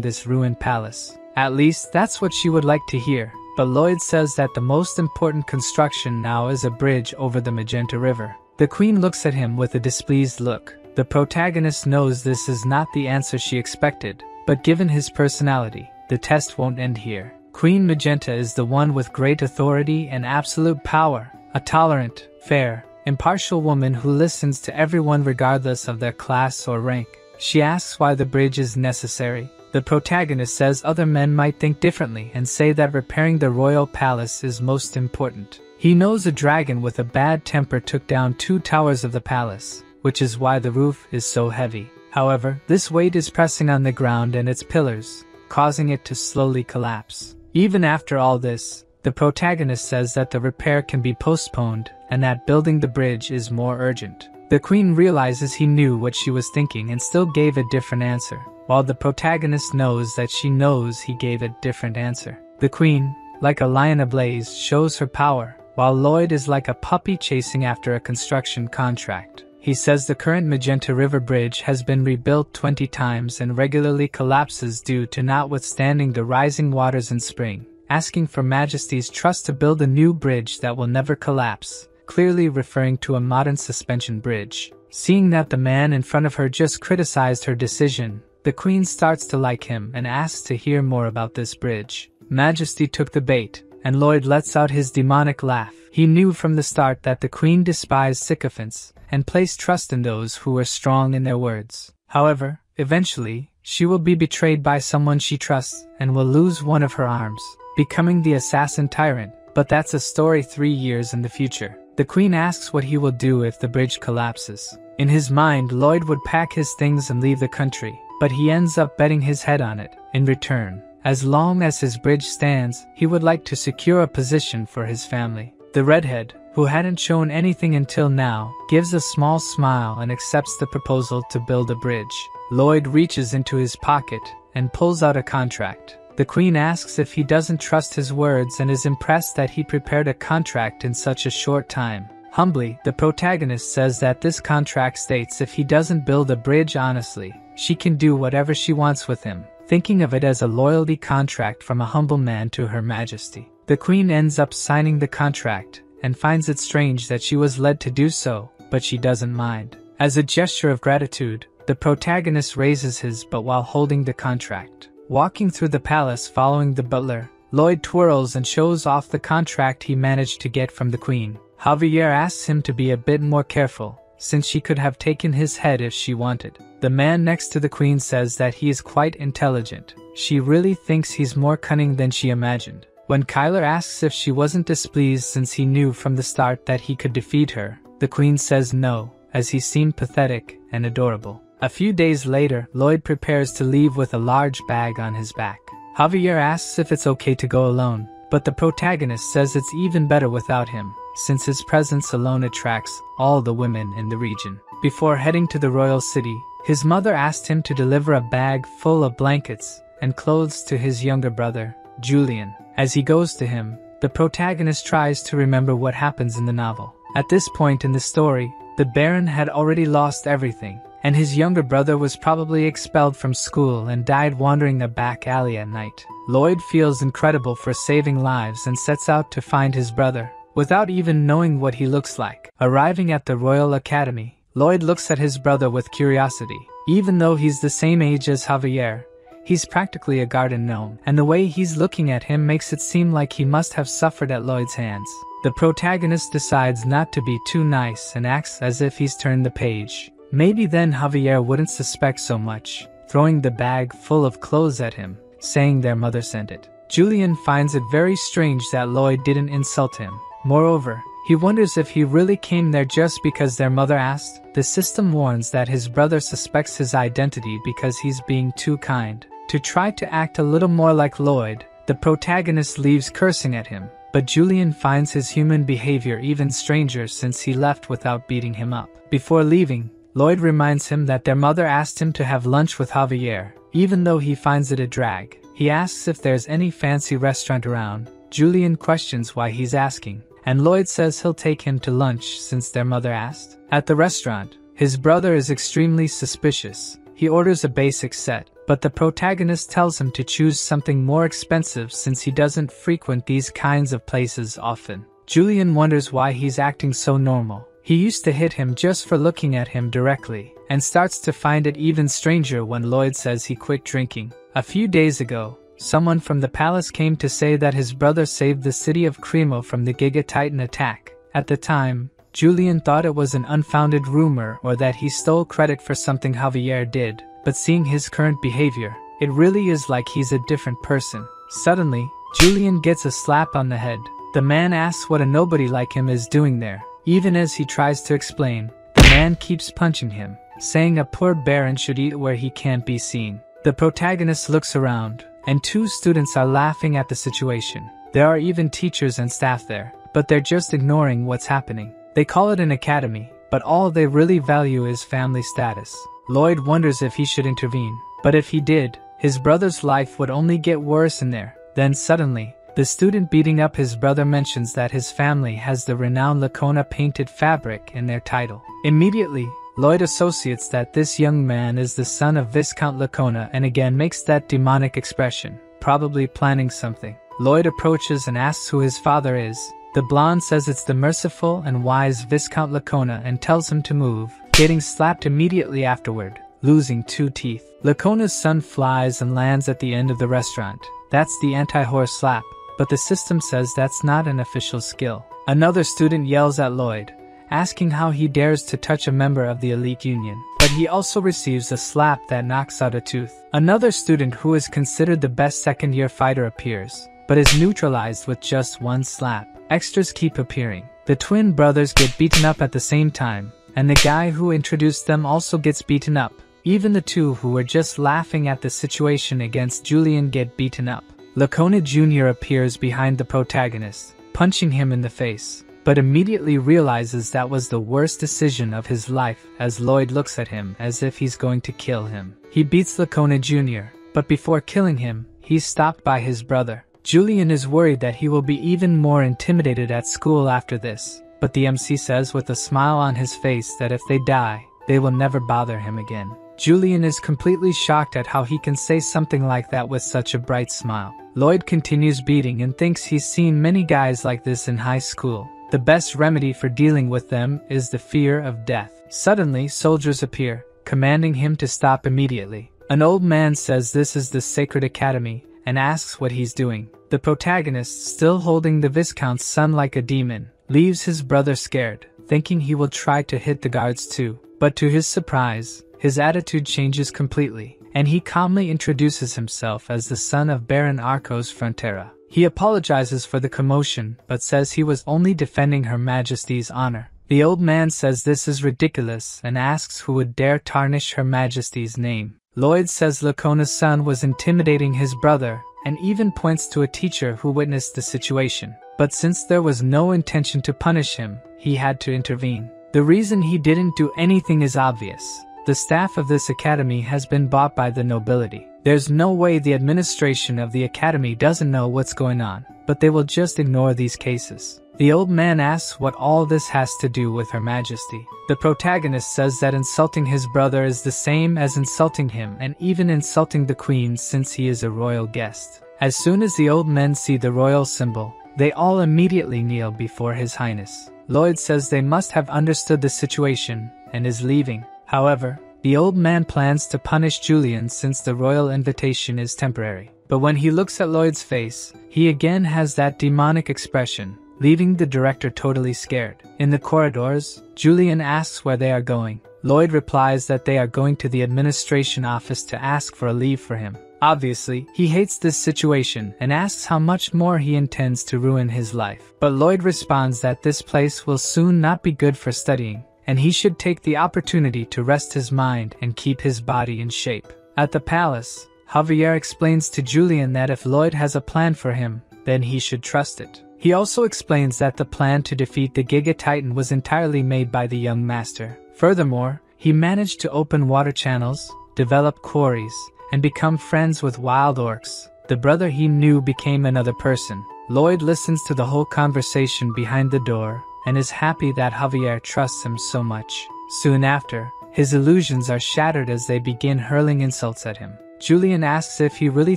this ruined palace. At least that's what she would like to hear, but Lloyd says that the most important construction now is a bridge over the Magenta River. The Queen looks at him with a displeased look. The protagonist knows this is not the answer she expected, but given his personality, the test won't end here. Queen Magenta is the one with great authority and absolute power, a tolerant, fair, impartial woman who listens to everyone regardless of their class or rank. She asks why the bridge is necessary. The protagonist says other men might think differently and say that repairing the royal palace is most important. He knows a dragon with a bad temper took down 2 towers of the palace, which is why the roof is so heavy. However, this weight is pressing on the ground and its pillars, causing it to slowly collapse. Even after all this, the protagonist says that the repair can be postponed and that building the bridge is more urgent. The Queen realizes he knew what she was thinking and still gave a different answer, while the protagonist knows that she knows he gave a different answer. The Queen, like a lion ablaze, shows her power, while Lloyd is like a puppy chasing after a construction contract. He says the current Magenta River Bridge has been rebuilt 20 times and regularly collapses due to not withstanding the rising waters in spring, asking for Majesty's trust to build a new bridge that will never collapse, clearly referring to a modern suspension bridge. Seeing that the man in front of her just criticized her decision, the Queen starts to like him and asks to hear more about this bridge. Majesty took the bait, and Lloyd lets out his demonic laugh. He knew from the start that the Queen despised sycophants and placed trust in those who were strong in their words. However, eventually, she will be betrayed by someone she trusts and will lose one of her arms, becoming the assassin tyrant, but that's a story 3 years in the future. The Queen asks what he will do if the bridge collapses. In his mind, Lloyd would pack his things and leave the country, but he ends up betting his head on it. In return, as long as his bridge stands, he would like to secure a position for his family. The redhead, who hadn't shown anything until now, gives a small smile and accepts the proposal to build a bridge. Lloyd reaches into his pocket and pulls out a contract. The Queen asks if he doesn't trust his words and is impressed that he prepared a contract in such a short time. Humbly, the protagonist says that this contract states if he doesn't build a bridge honestly, she can do whatever she wants with him, thinking of it as a loyalty contract from a humble man to Her Majesty. The Queen ends up signing the contract and finds it strange that she was led to do so, but she doesn't mind. As a gesture of gratitude, the protagonist raises his but while holding the contract. Walking through the palace following the butler, Lloyd twirls and shows off the contract he managed to get from the Queen. Javier asks him to be a bit more careful, since she could have taken his head if she wanted. The man next to the Queen says that he is quite intelligent. She really thinks he's more cunning than she imagined. When Kyler asks if she wasn't displeased since he knew from the start that he could defeat her, the Queen says no, as he seemed pathetic and adorable. A few days later, Lloyd prepares to leave with a large bag on his back. Javier asks if it's okay to go alone, but the protagonist says it's even better without him, since his presence alone attracts all the women in the region. Before heading to the royal city, his mother asked him to deliver a bag full of blankets and clothes to his younger brother, Julian. As he goes to him, the protagonist tries to remember what happens in the novel. At this point in the story, the Baron had already lost everything, and his younger brother was probably expelled from school and died wandering a back alley at night. Lloyd feels incredible for saving lives and sets out to find his brother, without even knowing what he looks like. Arriving at the Royal Academy, Lloyd looks at his brother with curiosity. Even though he's the same age as Javier, he's practically a garden gnome, and the way he's looking at him makes it seem like he must have suffered at Lloyd's hands. The protagonist decides not to be too nice and acts as if he's turned the page. Maybe then Javier wouldn't suspect so much, throwing the bag full of clothes at him, saying their mother sent it. Julian finds it very strange that Lloyd didn't insult him. Moreover, he wonders if he really came there just because their mother asked. The system warns that his brother suspects his identity because he's being too kind. To try to act a little more like Lloyd, the protagonist leaves cursing at him, but Julian finds his human behavior even stranger since he left without beating him up. Before leaving, Lloyd reminds him that their mother asked him to have lunch with Javier, even though he finds it a drag. He asks if there's any fancy restaurant around. Julian questions why he's asking, and Lloyd says he'll take him to lunch since their mother asked. At the restaurant, His brother is extremely suspicious. He orders a basic set, but the protagonist tells him to choose something more expensive since he doesn't frequent these kinds of places often. Julian wonders why he's acting so normal. He used to hit him just for looking at him directly, and starts to find it even stranger when Lloyd says he quit drinking. A few days ago, someone from the palace came to say that his brother saved the city of Cremo from the Giga Titan attack. At the time, Julian thought it was an unfounded rumor or that he stole credit for something Javier did, but seeing his current behavior, it really is like he's a different person. Suddenly, Julian gets a slap on the head. The man asks what a nobody like him is doing there. Even as he tries to explain, the man keeps punching him, saying a poor baron should eat where he can't be seen. The protagonist looks around, and two students are laughing at the situation. There are even teachers and staff there, but they're just ignoring what's happening. They call it an academy, but all they really value is family status. Lloyd wonders if he should intervene, but if he did, his brother's life would only get worse in there. Then suddenly, the student beating up his brother mentions that his family has the renowned Lacona painted fabric in their title. Immediately, Lloyd associates that this young man is the son of Viscount Lacona and again makes that demonic expression, probably planning something. Lloyd approaches and asks who his father is. The blonde says it's the merciful and wise Viscount Lacona and tells him to move, getting slapped immediately afterward, losing 2 teeth. Lacona's son flies and lands at the end of the restaurant. That's the anti-horse slap, but the system says that's not an official skill. Another student yells at Lloyd, asking how he dares to touch a member of the elite union, but he also receives a slap that knocks out a tooth. Another student who is considered the best second-year fighter appears, but is neutralized with just 1 slap. Extras keep appearing. The twin brothers get beaten up at the same time, and the guy who introduced them also gets beaten up. Even the two who were just laughing at the situation against Julian get beaten up. Lacona Jr. appears behind the protagonist, punching him in the face, but immediately realizes that was the worst decision of his life as Lloyd looks at him as if he's going to kill him. He beats Lacona Jr., but before killing him, he's stopped by his brother. Julian is worried that he will be even more intimidated at school after this, but the MC says with a smile on his face that if they die, they will never bother him again. Julian is completely shocked at how he can say something like that with such a bright smile. Lloyd continues beating and thinks he's seen many guys like this in high school. The best remedy for dealing with them is the fear of death. Suddenly, soldiers appear, commanding him to stop immediately. An old man says this is the Sacred Academy and asks what he's doing. The protagonist, still holding the Viscount's son like a demon, leaves his brother scared, thinking he will try to hit the guards too. But to his surprise, his attitude changes completely, and he calmly introduces himself as the son of Baron Arcos Frontera. He apologizes for the commotion, but says he was only defending Her Majesty's honor. The old man says this is ridiculous and asks who would dare tarnish Her Majesty's name. Lloyd says Lacona's son was intimidating his brother, and even points to a teacher who witnessed the situation. But since there was no intention to punish him, he had to intervene. The reason he didn't do anything is obvious. The staff of this academy has been bought by the nobility. There's no way the administration of the academy doesn't know what's going on, but they will just ignore these cases. The old man asks what all this has to do with Her Majesty. The protagonist says that insulting his brother is the same as insulting him and even insulting the queen since he is a royal guest. As soon as the old men see the royal symbol, they all immediately kneel before His Highness. Lloyd says they must have understood the situation and is leaving. However, the old man plans to punish Julian since the royal invitation is temporary. But when he looks at Lloyd's face, he again has that demonic expression, leaving the director totally scared. In the corridors, Julian asks where they are going. Lloyd replies that they are going to the administration office to ask for a leave for him. Obviously, he hates this situation and asks how much more he intends to ruin his life. But Lloyd responds that this place will soon not be good for studying, and he should take the opportunity to rest his mind and keep his body in shape. At the palace, Javier explains to Julian that if Lloyd has a plan for him, then he should trust it. He also explains that the plan to defeat the Giga Titan was entirely made by the young master. Furthermore, he managed to open water channels, develop quarries, and become friends with wild orcs. The brother he knew became another person. Lloyd listens to the whole conversation behind the door and is happy that Javier trusts him so much. Soon after, his illusions are shattered as they begin hurling insults at him. Julian asks if he really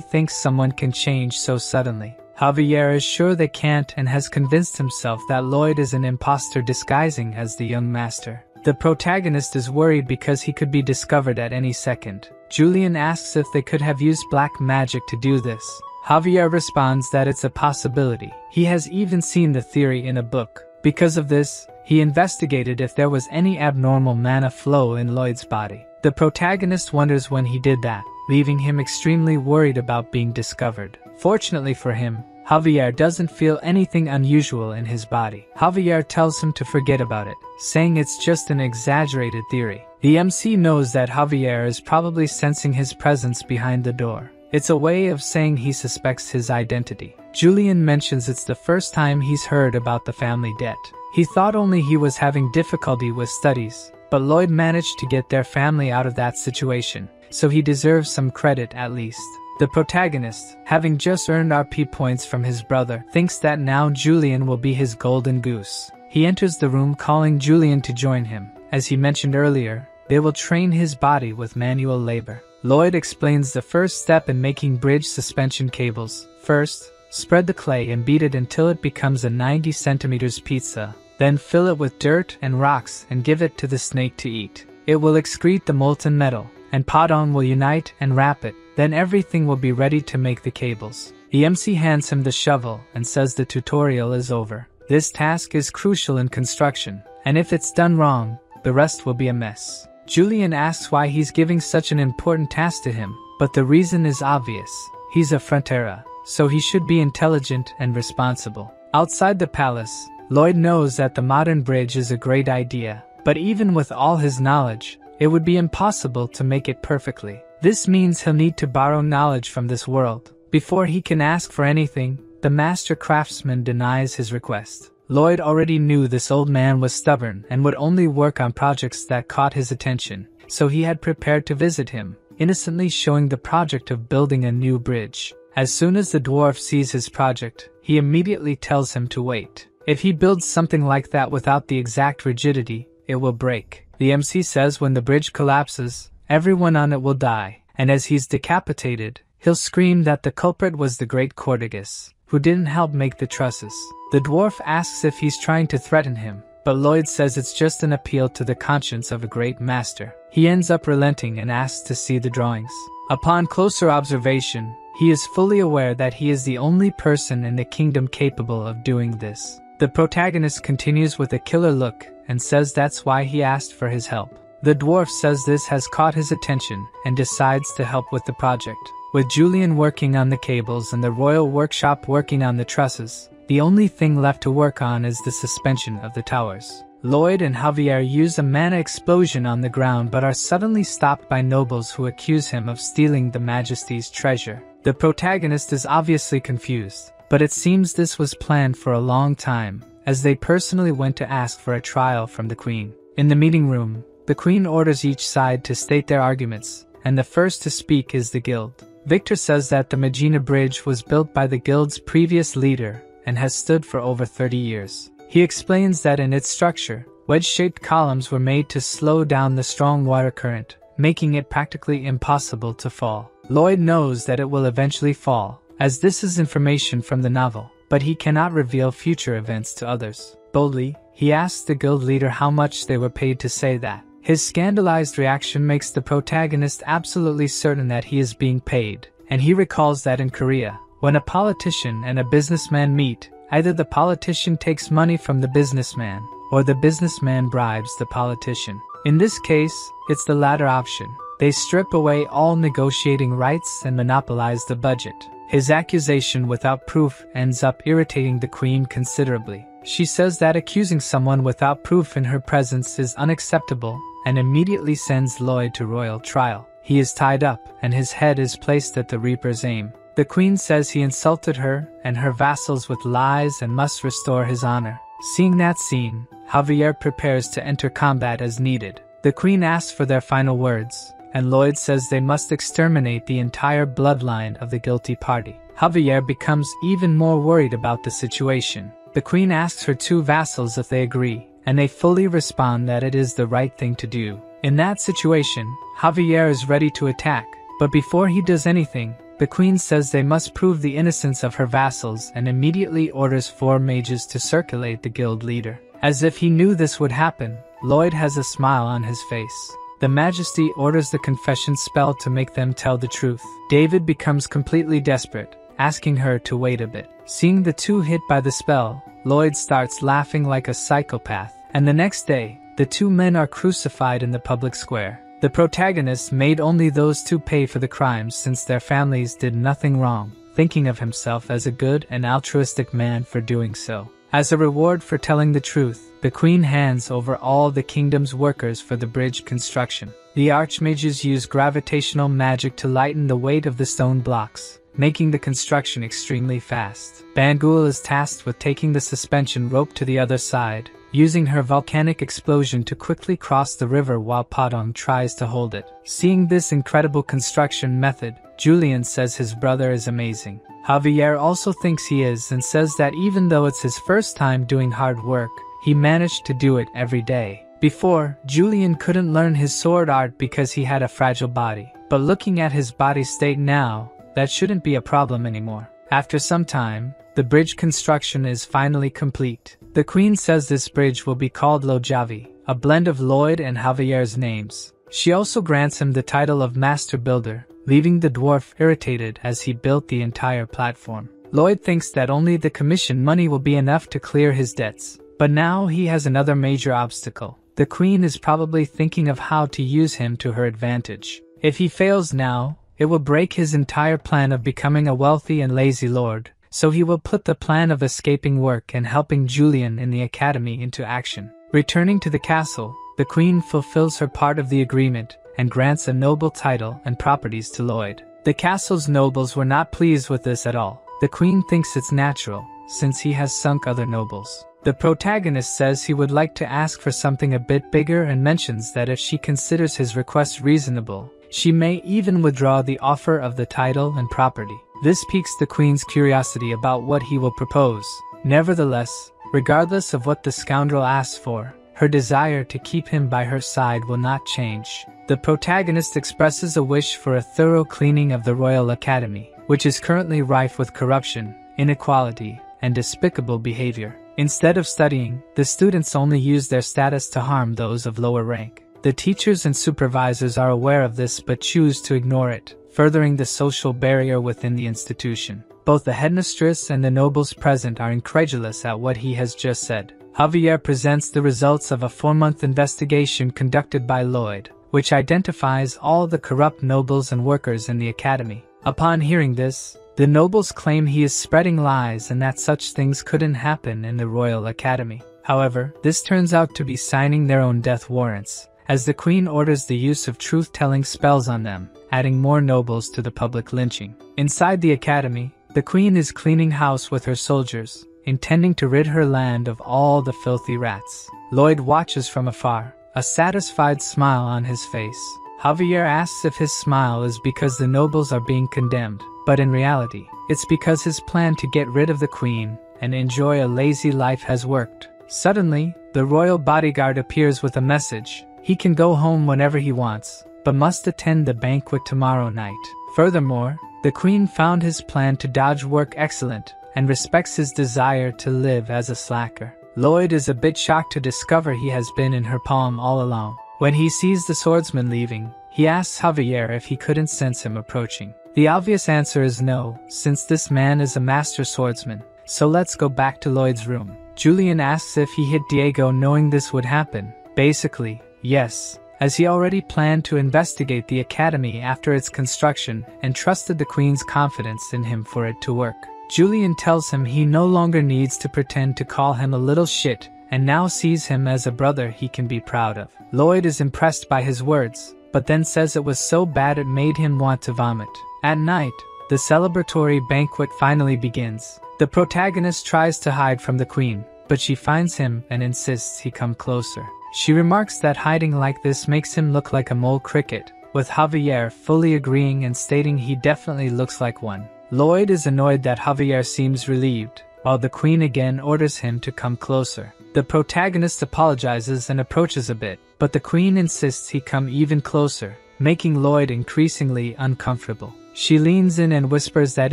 thinks someone can change so suddenly. Javier is sure they can't and has convinced himself that Lloyd is an imposter disguising as the young master. The protagonist is worried because he could be discovered at any second. Julian asks if they could have used black magic to do this. Javier responds that it's a possibility. He has even seen the theory in a book. Because of this, he investigated if there was any abnormal mana flow in Lloyd's body. The protagonist wonders when he did that, leaving him extremely worried about being discovered. Fortunately for him, Javier doesn't feel anything unusual in his body. Javier tells him to forget about it, saying it's just an exaggerated theory. The MC knows that Javier is probably sensing his presence behind the door. It's a way of saying he suspects his identity. Julian mentions it's the first time he's heard about the family debt. He thought only he was having difficulty with studies, but Lloyd managed to get their family out of that situation, so he deserves some credit at least. The protagonist, having just earned RP points from his brother, thinks that now Julian will be his golden goose. He enters the room calling Julian to join him. As he mentioned earlier, they will train his body with manual labor. Lloyd explains the first step in making bridge suspension cables. First, spread the clay and beat it until it becomes a 90 centimeters pizza. Then fill it with dirt and rocks and give it to the snake to eat. It will excrete the molten metal, and Podon will unite and wrap it. Then everything will be ready to make the cables. The MC hands him the shovel and says the tutorial is over. This task is crucial in construction, and if it's done wrong, the rest will be a mess. Julian asks why he's giving such an important task to him, but the reason is obvious. He's a Frontera, so he should be intelligent and responsible. Outside the palace, Lloyd knows that the modern bridge is a great idea, but even with all his knowledge, it would be impossible to make it perfectly. This means he'll need to borrow knowledge from this world. Before he can ask for anything, the master craftsman denies his request. Lloyd already knew this old man was stubborn and would only work on projects that caught his attention, so he had prepared to visit him, innocently showing the project of building a new bridge. As soon as the dwarf sees his project, he immediately tells him to wait. If he builds something like that without the exact rigidity, it will break. The MC says when the bridge collapses, everyone on it will die, and as he's decapitated, he'll scream that the culprit was the great Cortigus, who didn't help make the trusses. The dwarf asks if he's trying to threaten him, but Lloyd says it's just an appeal to the conscience of a great master. He ends up relenting and asks to see the drawings. Upon closer observation, he is fully aware that he is the only person in the kingdom capable of doing this. The protagonist continues with a killer look and says that's why he asked for his help. The dwarf says this has caught his attention and decides to help with the project. With Julian working on the cables and the royal workshop working on the trusses, the only thing left to work on is the suspension of the towers. Lloyd and Javier use a mana explosion on the ground but are suddenly stopped by nobles who accuse him of stealing the Majesty's treasure. The protagonist is obviously confused, but it seems this was planned for a long time, as they personally went to ask for a trial from the Queen. In the meeting room, the Queen orders each side to state their arguments, and the first to speak is the guild. Victor says that the Magina Bridge was built by the guild's previous leader and has stood for over 30 years. He explains that in its structure, wedge-shaped columns were made to slow down the strong water current, making it practically impossible to fall. Lloyd knows that it will eventually fall, as this is information from the novel, but he cannot reveal future events to others. Boldly, he asks the guild leader how much they were paid to say that. His scandalized reaction makes the protagonist absolutely certain that he is being paid, and he recalls that in Korea, when a politician and a businessman meet, either the politician takes money from the businessman, or the businessman bribes the politician. In this case, it's the latter option. They strip away all negotiating rights and monopolize the budget. His accusation without proof ends up irritating the Queen considerably. She says that accusing someone without proof in her presence is unacceptable, and immediately sends Lloyd to royal trial. He is tied up, and his head is placed at the Reaper's aim. The Queen says he insulted her and her vassals with lies and must restore his honor. Seeing that scene, Javier prepares to enter combat as needed. The Queen asks for their final words, and Lloyd says they must exterminate the entire bloodline of the guilty party. Javier becomes even more worried about the situation. The Queen asks her two vassals if they agree, and they fully respond that it is the right thing to do. In that situation, Javier is ready to attack, but before he does anything, the queen says they must prove the innocence of her vassals and immediately orders 4 mages to circulate the guild leader. As if he knew this would happen, Lloyd has a smile on his face. The Majesty orders the confession spell to make them tell the truth. David becomes completely desperate, asking her to wait a bit. Seeing the 2 hit by the spell, Lloyd starts laughing like a psychopath, and the next day, the 2 men are crucified in the public square. The protagonist made only those 2 pay for the crimes since their families did nothing wrong, thinking of himself as a good and altruistic man for doing so. As a reward for telling the truth, the queen hands over all the kingdom's workers for the bridge construction. The archmages use gravitational magic to lighten the weight of the stone blocks, making the construction extremely fast. Bangul is tasked with taking the suspension rope to the other side, using her volcanic explosion to quickly cross the river while Padong tries to hold it. Seeing this incredible construction method, Julian says his brother is amazing. Javier also thinks he is and says that even though it's his first time doing hard work, he managed to do it every day. Before, Julian couldn't learn his sword art because he had a fragile body, but looking at his body state now, that shouldn't be a problem anymore. After some time, the bridge construction is finally complete. The queen says this bridge will be called Lojavi, a blend of Lloyd and Javier's names. She also grants him the title of Master Builder, leaving the dwarf irritated as he built the entire platform. Lloyd thinks that only the commission money will be enough to clear his debts, but now he has another major obstacle. The queen is probably thinking of how to use him to her advantage. If he fails now, it will break his entire plan of becoming a wealthy and lazy lord, so he will put the plan of escaping work and helping Julian in the academy into action. Returning to the castle, the queen fulfills her part of the agreement and grants a noble title and properties to Lloyd. The castle's nobles were not pleased with this at all. The queen thinks it's natural, since he has sunk other nobles. The protagonist says he would like to ask for something a bit bigger and mentions that if she considers his request reasonable, she may even withdraw the offer of the title and property. This piques the queen's curiosity about what he will propose. Nevertheless, regardless of what the scoundrel asks for, her desire to keep him by her side will not change. The protagonist expresses a wish for a thorough cleaning of the Royal Academy, which is currently rife with corruption, inequality, and despicable behavior. Instead of studying, the students only use their status to harm those of lower rank. The teachers and supervisors are aware of this but choose to ignore it, furthering the social barrier within the institution. Both the headmistress and the nobles present are incredulous at what he has just said. Javier presents the results of a 4-month investigation conducted by Lloyd, which identifies all the corrupt nobles and workers in the academy. Upon hearing this, the nobles claim he is spreading lies and that such things couldn't happen in the Royal Academy. However, this turns out to be signing their own death warrants, as the queen orders the use of truth-telling spells on them, adding more nobles to the public lynching. Inside the academy, the queen is cleaning house with her soldiers, intending to rid her land of all the filthy rats. Lloyd watches from afar, a satisfied smile on his face. Javier asks if his smile is because the nobles are being condemned, but in reality, it's because his plan to get rid of the queen and enjoy a lazy life has worked. Suddenly, the royal bodyguard appears with a message. He can go home whenever he wants, but must attend the banquet tomorrow night. Furthermore, the queen found his plan to dodge work excellent and respects his desire to live as a slacker. Lloyd is a bit shocked to discover he has been in her palm all along. When he sees the swordsman leaving, he asks Javier if he couldn't sense him approaching. The obvious answer is no, since this man is a master swordsman. So let's go back to Lloyd's room. Julian asks if he hit Diego knowing this would happen. Basically, yes, as he already planned to investigate the academy after its construction and trusted the queen's confidence in him for it to work. Julian tells him he no longer needs to pretend to call him a little shit and now sees him as a brother he can be proud of. Lloyd is impressed by his words, but then says it was so bad it made him want to vomit. At night, the celebratory banquet finally begins. The protagonist tries to hide from the queen, but she finds him and insists he come closer. She remarks that hiding like this makes him look like a mole cricket, with Javier fully agreeing and stating he definitely looks like one. Lloyd is annoyed that Javier seems relieved, while the queen again orders him to come closer. The protagonist apologizes and approaches a bit, but the queen insists he come even closer, making Lloyd increasingly uncomfortable. She leans in and whispers that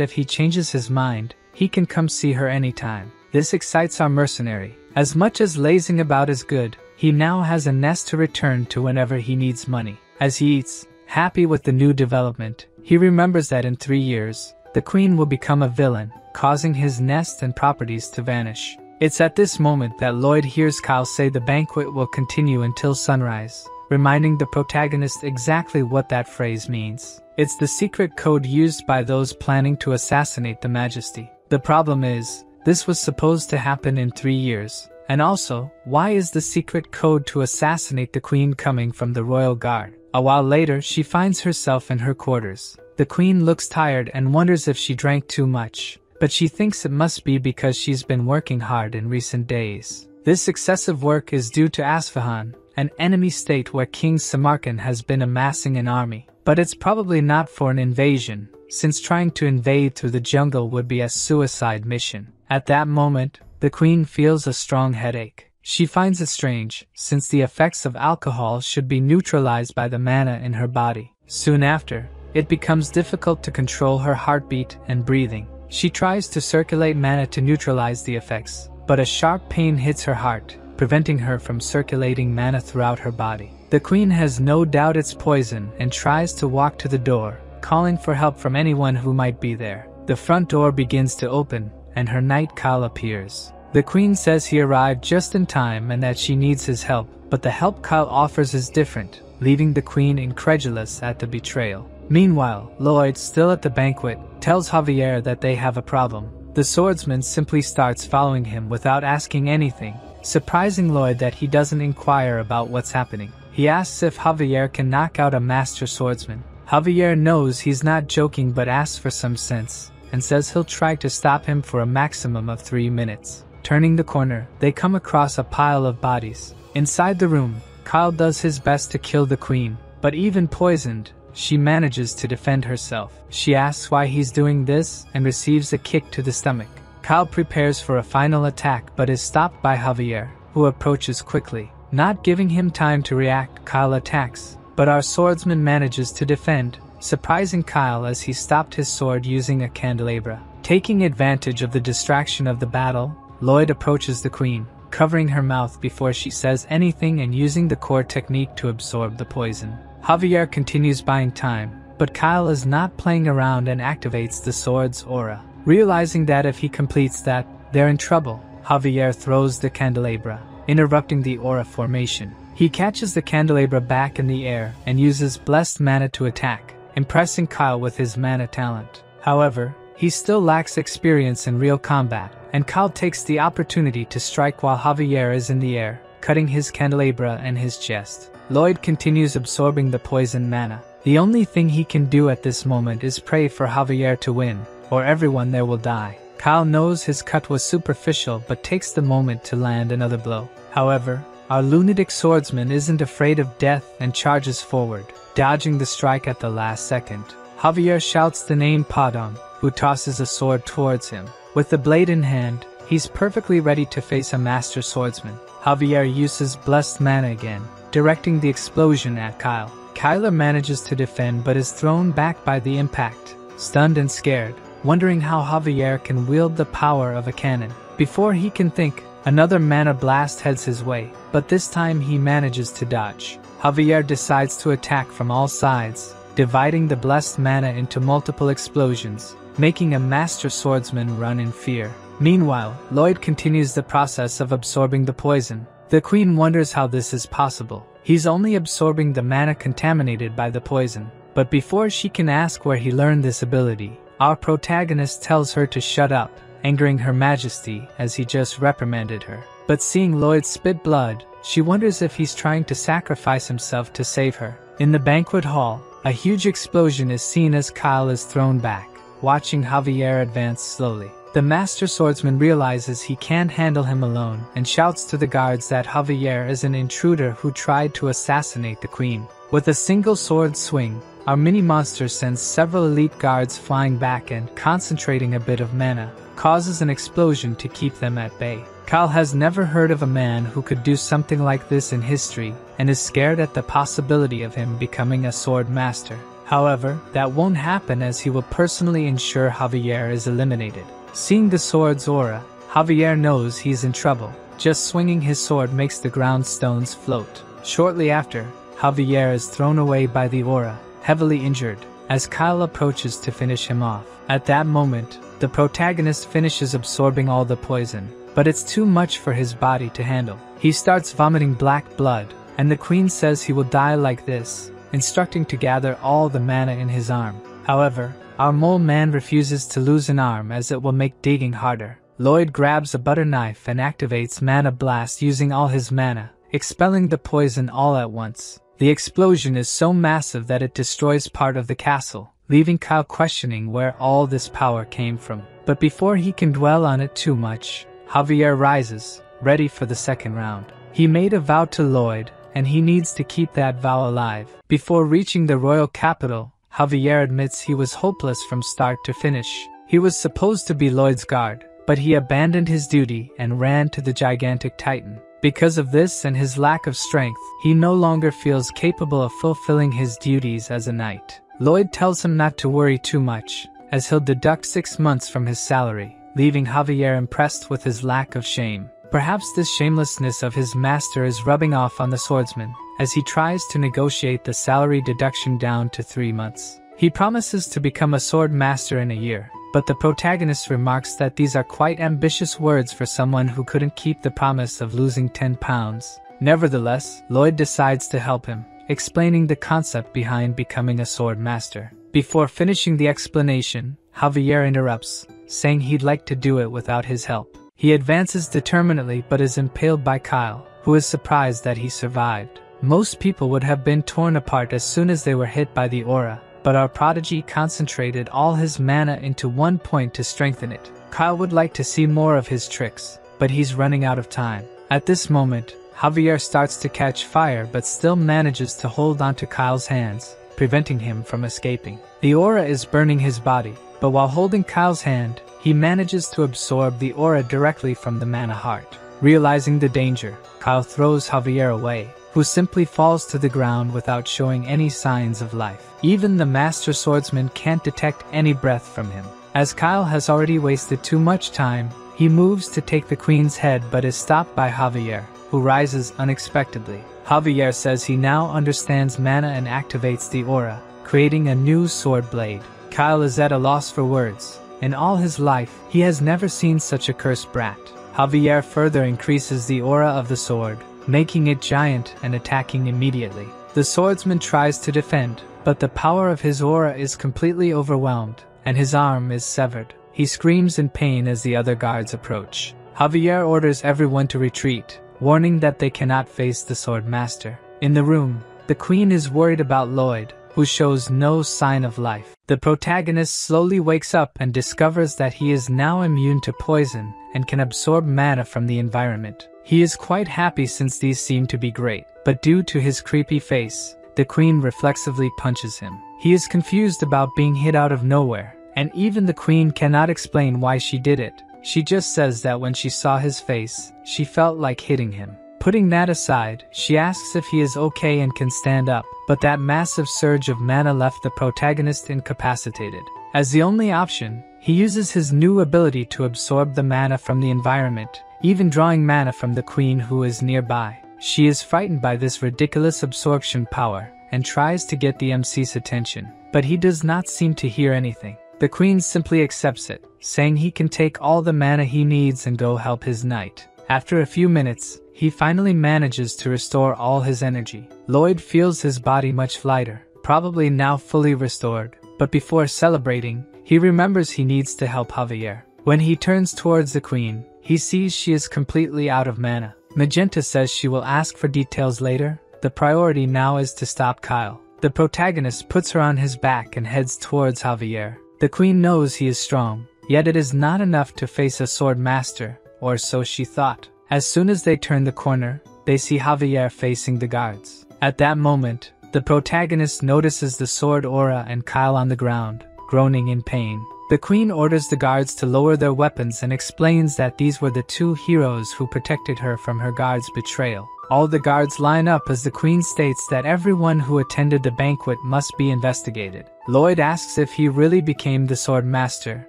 if he changes his mind, he can come see her anytime. This excites our mercenary. As much as lazing about is good, he now has a nest to return to whenever he needs money. As he eats, happy with the new development, he remembers that in 3 years, the queen will become a villain, causing his nest and properties to vanish. It's at this moment that Lloyd hears Kyle say the banquet will continue until sunrise, reminding the protagonist exactly what that phrase means. It's the secret code used by those planning to assassinate the Majesty. The problem is, this was supposed to happen in 3 years. And also, why is the secret code to assassinate the queen coming from the royal guard? A while later, she finds herself in her quarters. The queen looks tired and wonders if she drank too much, but she thinks it must be because she's been working hard in recent days. This excessive work is due to Asfahan, an enemy state where King Samarkand has been amassing an army. But it's probably not for an invasion, since trying to invade through the jungle would be a suicide mission. At that moment, the queen feels a strong headache. She finds it strange, since the effects of alcohol should be neutralized by the mana in her body. Soon after, it becomes difficult to control her heartbeat and breathing. She tries to circulate mana to neutralize the effects, but a sharp pain hits her heart, preventing her from circulating mana throughout her body. The queen has no doubt it's poison and tries to walk to the door, calling for help from anyone who might be there. The front door begins to open, and her knight Kyle appears. The queen says he arrived just in time and that she needs his help, but the help Kyle offers is different, leaving the queen incredulous at the betrayal. Meanwhile, Lloyd, still at the banquet, tells Javier that they have a problem. The swordsman simply starts following him without asking anything, surprising Lloyd that he doesn't inquire about what's happening. He asks if Javier can knock out a master swordsman. Javier knows he's not joking but asks for some sense, and says he'll try to stop him for a maximum of 3 minutes. Turning the corner, they come across a pile of bodies. Inside the room, Kyle does his best to kill the queen, but even poisoned, she manages to defend herself. She asks why he's doing this and receives a kick to the stomach. Kyle prepares for a final attack but is stopped by Javier, who approaches quickly. Not giving him time to react, Kyle attacks, but our swordsman manages to defend, surprising Kyle as he stopped his sword using a candelabra. Taking advantage of the distraction of the battle, Lloyd approaches the queen, covering her mouth before she says anything and using the core technique to absorb the poison. Javier continues buying time, but Kyle is not playing around and activates the sword's aura. Realizing that if he completes that, they're in trouble, Javier throws the candelabra, interrupting the aura formation. He catches the candelabra back in the air and uses blessed mana to attack, impressing Kyle with his mana talent. However, he still lacks experience in real combat, and Kyle takes the opportunity to strike while Javier is in the air, cutting his candelabra and his chest. Lloyd continues absorbing the poison mana. The only thing he can do at this moment is pray for Javier to win, or everyone there will die. Kyle knows his cut was superficial but takes the moment to land another blow. However, our lunatic swordsman isn't afraid of death and charges forward, dodging the strike at the last second. Javier shouts the name Padon, who tosses a sword towards him. With the blade in hand, he's perfectly ready to face a master swordsman. Javier uses blessed mana again, directing the explosion at Kyle. Kyler manages to defend but is thrown back by the impact, stunned and scared, wondering how Javier can wield the power of a cannon. Before he can think, another mana blast heads his way, but this time he manages to dodge. Javier decides to attack from all sides, dividing the blessed mana into multiple explosions, making a master swordsman run in fear. Meanwhile, Lloyd continues the process of absorbing the poison. The queen wonders how this is possible. He's only absorbing the mana contaminated by the poison. But before she can ask where he learned this ability, our protagonist tells her to shut up, angering Her Majesty as he just reprimanded her. But seeing Lloyd spit blood, she wonders if he's trying to sacrifice himself to save her. In the banquet hall, a huge explosion is seen as Kyle is thrown back, watching Javier advance slowly. The master swordsman realizes he can't handle him alone and shouts to the guards that Javier is an intruder who tried to assassinate the queen. With a single sword swing, our mini-monster sends several elite guards flying back and, concentrating a bit of mana, causes an explosion to keep them at bay. Kyle has never heard of a man who could do something like this in history, and is scared at the possibility of him becoming a sword master. However, that won't happen as he will personally ensure Javier is eliminated. Seeing the sword's aura, Javier knows he's in trouble. Just swinging his sword makes the ground stones float. Shortly after, Javier is thrown away by the aura, heavily injured, as Kyle approaches to finish him off. At that moment, the protagonist finishes absorbing all the poison, but it's too much for his body to handle. He starts vomiting black blood, and the queen says he will die like this, instructing to gather all the mana in his arm. However, our mole man refuses to lose an arm as it will make digging harder. Lloyd grabs a butter knife and activates Mana Blast using all his mana, expelling the poison all at once. The explosion is so massive that it destroys part of the castle, leaving Kyle questioning where all this power came from. But before he can dwell on it too much, Javier rises, ready for the second round. He made a vow to Lloyd, and he needs to keep that vow alive. Before reaching the royal capital, Javier admits he was hopeless from start to finish. He was supposed to be Lloyd's guard, but he abandoned his duty and ran to the gigantic titan. Because of this and his lack of strength, he no longer feels capable of fulfilling his duties as a knight. Lloyd tells him not to worry too much, as he'll deduct 6 months from his salary, leaving Javier impressed with his lack of shame. Perhaps this shamelessness of his master is rubbing off on the swordsman, as he tries to negotiate the salary deduction down to 3 months. He promises to become a sword master in a year, but the protagonist remarks that these are quite ambitious words for someone who couldn't keep the promise of losing 10 pounds. Nevertheless, Lloyd decides to help him, explaining the concept behind becoming a sword master. Before finishing the explanation, Javier interrupts, saying he'd like to do it without his help. He advances determinedly but is impaled by Kyle, who is surprised that he survived. Most people would have been torn apart as soon as they were hit by the aura, but our prodigy concentrated all his mana into one point to strengthen it. Kyle would like to see more of his tricks, but he's running out of time. At this moment, Javier starts to catch fire but still manages to hold onto Kyle's hands, preventing him from escaping. The aura is burning his body, but while holding Kyle's hand, he manages to absorb the aura directly from the mana heart. Realizing the danger, Kyle throws Javier away, who simply falls to the ground without showing any signs of life. Even the master swordsman can't detect any breath from him. As Kyle has already wasted too much time, he moves to take the queen's head but is stopped by Javier, who rises unexpectedly. Javier says he now understands mana and activates the aura, creating a new sword blade. Kyle is at a loss for words. In all his life, he has never seen such a cursed brat. Javier further increases the aura of the sword, making it giant and attacking immediately. The swordsman tries to defend, but the power of his aura is completely overwhelmed, and his arm is severed. He screams in pain as the other guards approach. Javier orders everyone to retreat, warning that they cannot face the sword master. In the room, the queen is worried about Lloyd, who shows no sign of life. The protagonist slowly wakes up and discovers that he is now immune to poison and can absorb mana from the environment. He is quite happy since these seem to be great, but due to his creepy face, the queen reflexively punches him. He is confused about being hit out of nowhere, and even the queen cannot explain why she did it. She just says that when she saw his face, she felt like hitting him. Putting that aside, she asks if he is okay and can stand up, but that massive surge of mana left the protagonist incapacitated. As the only option, he uses his new ability to absorb the mana from the environment, even drawing mana from the queen who is nearby. She is frightened by this ridiculous absorption power, and tries to get the MC's attention, but he does not seem to hear anything. The queen simply accepts it, saying he can take all the mana he needs and go help his knight. After a few minutes, he finally manages to restore all his energy. Lloyd feels his body much lighter, probably now fully restored, but before celebrating, he remembers he needs to help Javier. When he turns towards the queen, he sees she is completely out of mana. Magenta says she will ask for details later. The priority now is to stop Kyle. The protagonist puts her on his back and heads towards Javier. The queen knows he is strong, yet it is not enough to face a sword master, or so she thought. As soon as they turn the corner, they see Javier facing the guards. At that moment, The protagonist notices the sword aura and Kyle on the ground, groaning in pain. The queen orders the guards to lower their weapons and explains that these were the two heroes who protected her from her guards' betrayal. All the guards line up as the queen states that everyone who attended the banquet must be investigated. Lloyd asks if he really became the sword master.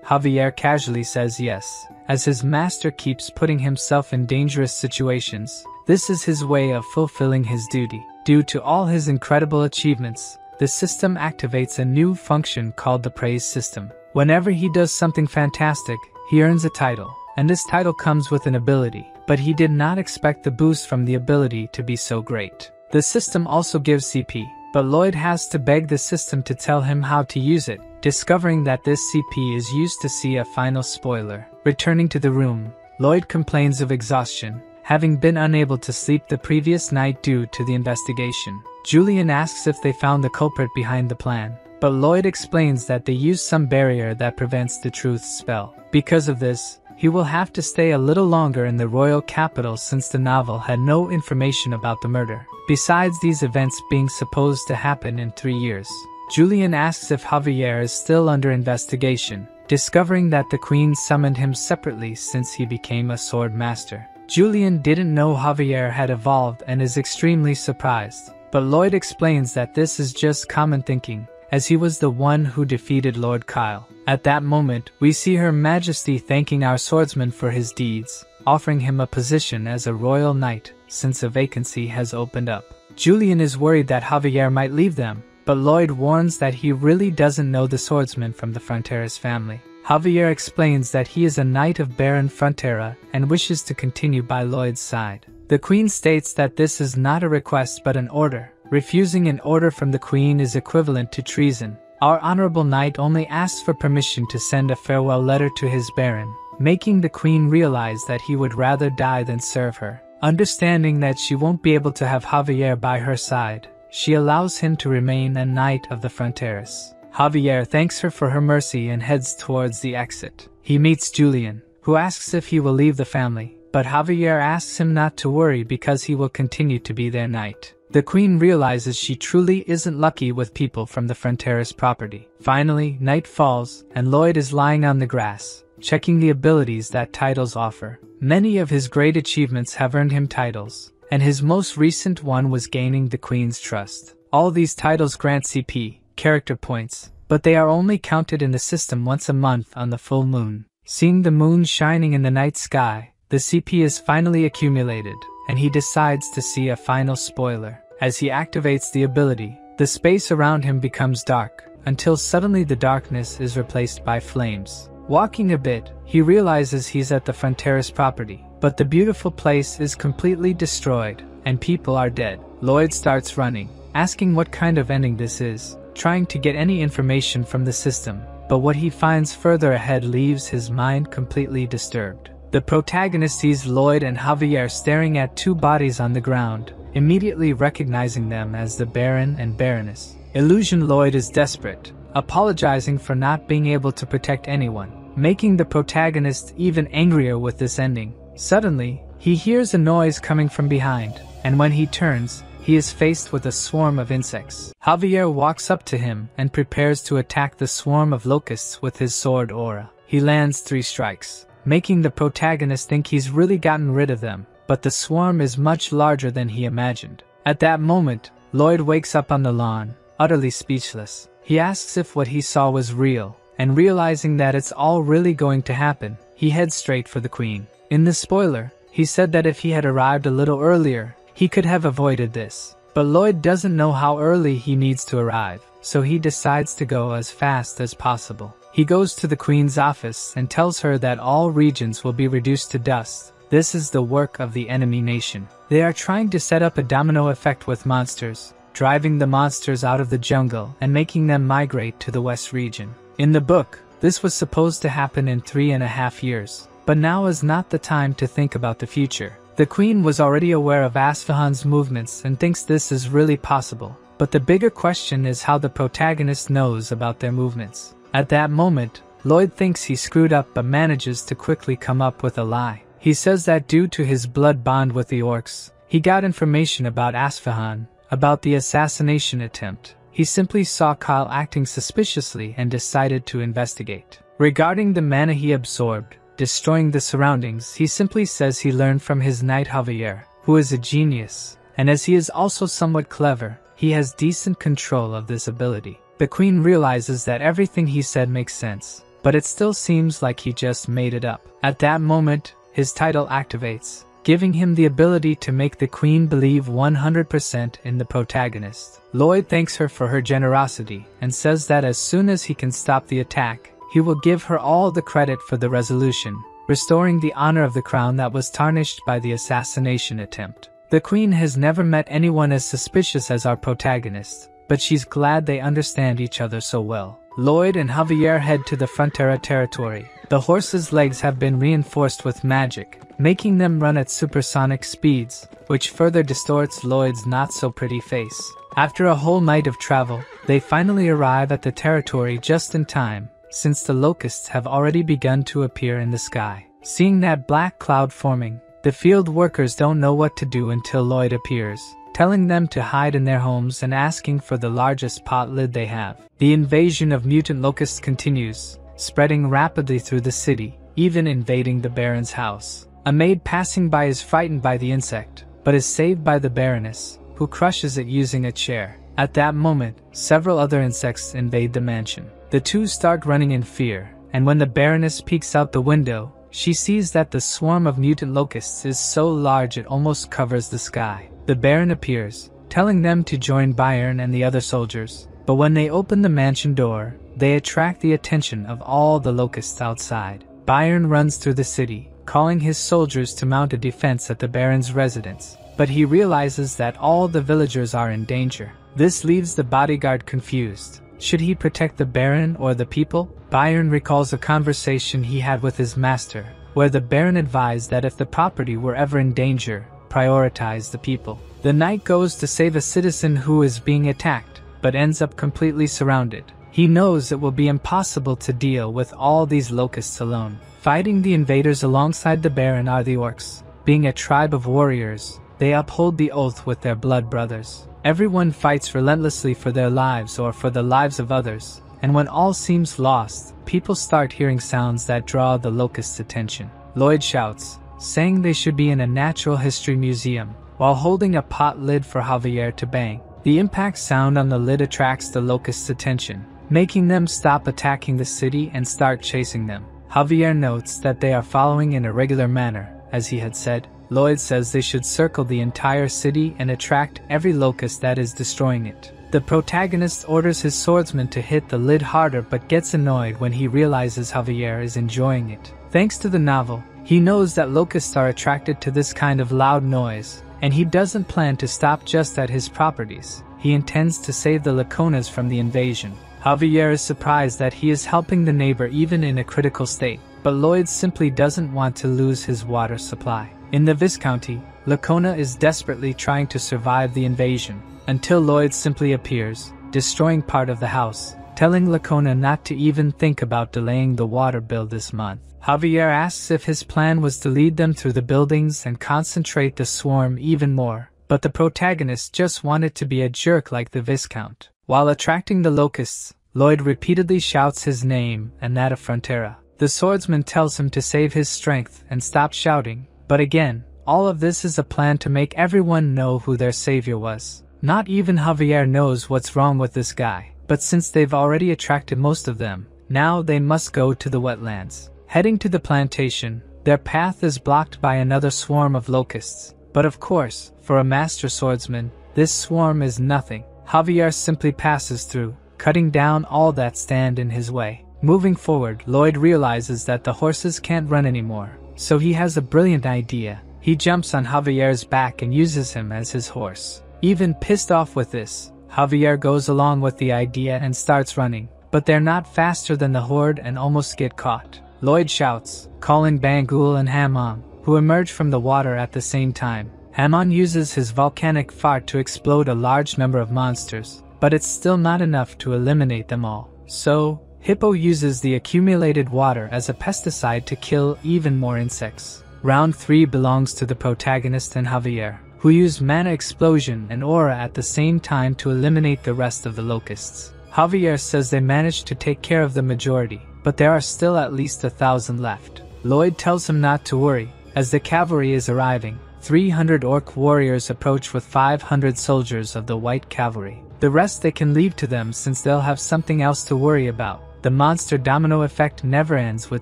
Javier casually says yes, as his master keeps putting himself in dangerous situations. This is his way of fulfilling his duty. Due to all his incredible achievements, the system activates a new function called the praise system. Whenever he does something fantastic, he earns a title, and this title comes with an ability, but he did not expect the boost from the ability to be so great. The system also gives CP, but Lloyd has to beg the system to tell him how to use it, discovering that this CP is used to see a final spoiler. Returning to the room, Lloyd complains of exhaustion, having been unable to sleep the previous night due to the investigation. Julian asks if they found the culprit behind the plan, but Lloyd explains that they used some barrier that prevents the truth's spell. Because of this, he will have to stay a little longer in the royal capital since the novel had no information about the murder, besides these events being supposed to happen in 3 years. Julian asks if Javier is still under investigation, discovering that the queen summoned him separately since he became a sword master. Julian didn't know Javier had evolved and is extremely surprised, but Lloyd explains that this is just common thinking, as he was the one who defeated Lord Kyle. At that moment, we see Her Majesty thanking our swordsman for his deeds, offering him a position as a royal knight, since a vacancy has opened up. Julian is worried that Javier might leave them, but Lloyd warns that he really doesn't know the swordsman from the Frontera's family. Javier explains that he is a knight of Baron Frontera and wishes to continue by Lloyd's side. The queen states that this is not a request but an order. Refusing an order from the queen is equivalent to treason. Our honorable knight only asks for permission to send a farewell letter to his baron, making the queen realize that he would rather die than serve her. Understanding that she won't be able to have Javier by her side, she allows him to remain a knight of the Fronteras. Javier thanks her for her mercy and heads towards the exit. He meets Julian, who asks if he will leave the family, but Javier asks him not to worry because he will continue to be their knight. The queen realizes she truly isn't lucky with people from the Frontera's property. Finally, night falls, and Lloyd is lying on the grass, checking the abilities that titles offer. Many of his great achievements have earned him titles, and his most recent one was gaining the queen's trust. All these titles grant CP, character points, but they are only counted in the system once a month on the full moon. Seeing the moon shining in the night sky, the CP is finally accumulated, and he decides to see a final spoiler. As he activates the ability, the space around him becomes dark, until suddenly the darkness is replaced by flames. Walking a bit, he realizes he's at the Frontera's property, but the beautiful place is completely destroyed, and people are dead. Lloyd starts running, asking what kind of ending this is, trying to get any information from the system, but what he finds further ahead leaves his mind completely disturbed. The protagonist sees Lloyd and Javier staring at two bodies on the ground, immediately recognizing them as the Baron and Baroness. Illusion Lloyd is desperate, apologizing for not being able to protect anyone, making the protagonist even angrier with this ending. Suddenly, he hears a noise coming from behind, and when he turns, he is faced with a swarm of insects. Javier walks up to him and prepares to attack the swarm of locusts with his sword aura. He lands 3 strikes, making the protagonist think he's really gotten rid of them, but the swarm is much larger than he imagined. At that moment, Lloyd wakes up on the lawn, utterly speechless. He asks if what he saw was real, and realizing that it's all really going to happen, he heads straight for the queen. In the spoiler, he said that if he had arrived a little earlier, he could have avoided this. But Lloyd doesn't know how early he needs to arrive, so he decides to go as fast as possible. He goes to the queen's office and tells her that all regions will be reduced to dust. This is the work of the enemy nation. They are trying to set up a domino effect with monsters, driving the monsters out of the jungle and making them migrate to the west region. In the book, this was supposed to happen in 3.5 years, but now is not the time to think about the future. The queen was already aware of Asfahan's movements and thinks this is really possible, but the bigger question is how the protagonist knows about their movements. At that moment, Lloyd thinks he screwed up but manages to quickly come up with a lie. He says that due to his blood bond with the orcs, he got information about Asfahan, about the assassination attempt. He simply saw Kyle acting suspiciously and decided to investigate. Regarding the mana he absorbed, destroying the surroundings, he simply says he learned from his knight Javier, who is a genius, and as he is also somewhat clever, he has decent control of this ability. The queen realizes that everything he said makes sense, but it still seems like he just made it up. At that moment, his title activates, giving him the ability to make the queen believe 100% in the protagonist. Lloyd thanks her for her generosity and says that as soon as he can stop the attack, he will give her all the credit for the resolution, restoring the honor of the crown that was tarnished by the assassination attempt. The queen has never met anyone as suspicious as our protagonist, but she's glad they understand each other so well. Lloyd and Javier head to the Frontera territory. The horses' legs have been reinforced with magic, making them run at supersonic speeds, which further distorts Lloyd's not-so-pretty face. After a whole night of travel, they finally arrive at the territory just in time, since the locusts have already begun to appear in the sky. Seeing that black cloud forming, the field workers don't know what to do until Lloyd appears, telling them to hide in their homes and asking for the largest pot lid they have. The invasion of mutant locusts continues, spreading rapidly through the city, even invading the Baron's house. A maid passing by is frightened by the insect, but is saved by the Baroness, who crushes it using a chair. At that moment, several other insects invade the mansion. The two start running in fear, and when the Baroness peeks out the window, she sees that the swarm of mutant locusts is so large it almost covers the sky. The Baron appears, telling them to join Byron and the other soldiers, but when they open the mansion door, they attract the attention of all the locusts outside. Byron runs through the city, calling his soldiers to mount a defense at the Baron's residence, but he realizes that all the villagers are in danger. This leaves the bodyguard confused. Should he protect the Baron or the people? Byron recalls a conversation he had with his master, where the Baron advised that if the property were ever in danger, prioritize the people. The knight goes to save a citizen who is being attacked, but ends up completely surrounded. He knows it will be impossible to deal with all these locusts alone. Fighting the invaders alongside the Baron are the orcs. Being a tribe of warriors, they uphold the oath with their blood brothers. Everyone fights relentlessly for their lives or for the lives of others, and when all seems lost, people start hearing sounds that draw the locusts' attention. Lloyd shouts, saying they should be in a natural history museum, while holding a pot lid for Javier to bang. The impact sound on the lid attracts the locusts' attention, making them stop attacking the city and start chasing them. Javier notes that they are following in a regular manner, as he had said. Lloyd says they should circle the entire city and attract every locust that is destroying it. The protagonist orders his swordsman to hit the lid harder but gets annoyed when he realizes Javier is enjoying it. Thanks to the novel, he knows that locusts are attracted to this kind of loud noise, and he doesn't plan to stop just at his properties. He intends to save the Laconas from the invasion. Javier is surprised that he is helping the neighbor even in a critical state, but Lloyd simply doesn't want to lose his water supply. In the Viscounty, Lacona is desperately trying to survive the invasion, until Lloyd simply appears, destroying part of the house, telling Lacona not to even think about delaying the water bill this month. Javier asks if his plan was to lead them through the buildings and concentrate the swarm even more, but the protagonist just wanted to be a jerk like the Viscount. While attracting the locusts, Lloyd repeatedly shouts his name and that of Frontera. The swordsman tells him to save his strength and stop shouting, but again, all of this is a plan to make everyone know who their savior was. Not even Javier knows what's wrong with this guy, but since they've already attracted most of them, now they must go to the wetlands. Heading to the plantation, their path is blocked by another swarm of locusts, but of course, for a master swordsman, this swarm is nothing. Javier simply passes through, cutting down all that stand in his way. Moving forward, Lloyd realizes that the horses can't run anymore, so he has a brilliant idea. He jumps on Javier's back and uses him as his horse. Even pissed off with this, Javier goes along with the idea and starts running, but they're not faster than the horde and almost get caught. Lloyd shouts, calling Bangul and Hamon, who emerge from the water at the same time. Hamon uses his volcanic fart to explode a large number of monsters, but it's still not enough to eliminate them all. So, Hippo uses the accumulated water as a pesticide to kill even more insects. Round 3 belongs to the protagonist and Javier, who who used mana explosion and aura at the same time to eliminate the rest of the locusts. Javier says they managed to take care of the majority, but there are still at least 1,000 left. Lloyd tells him not to worry, as the cavalry is arriving. 300 orc warriors approach with 500 soldiers of the white cavalry. The rest they can leave to them since they'll have something else to worry about. The monster domino effect never ends with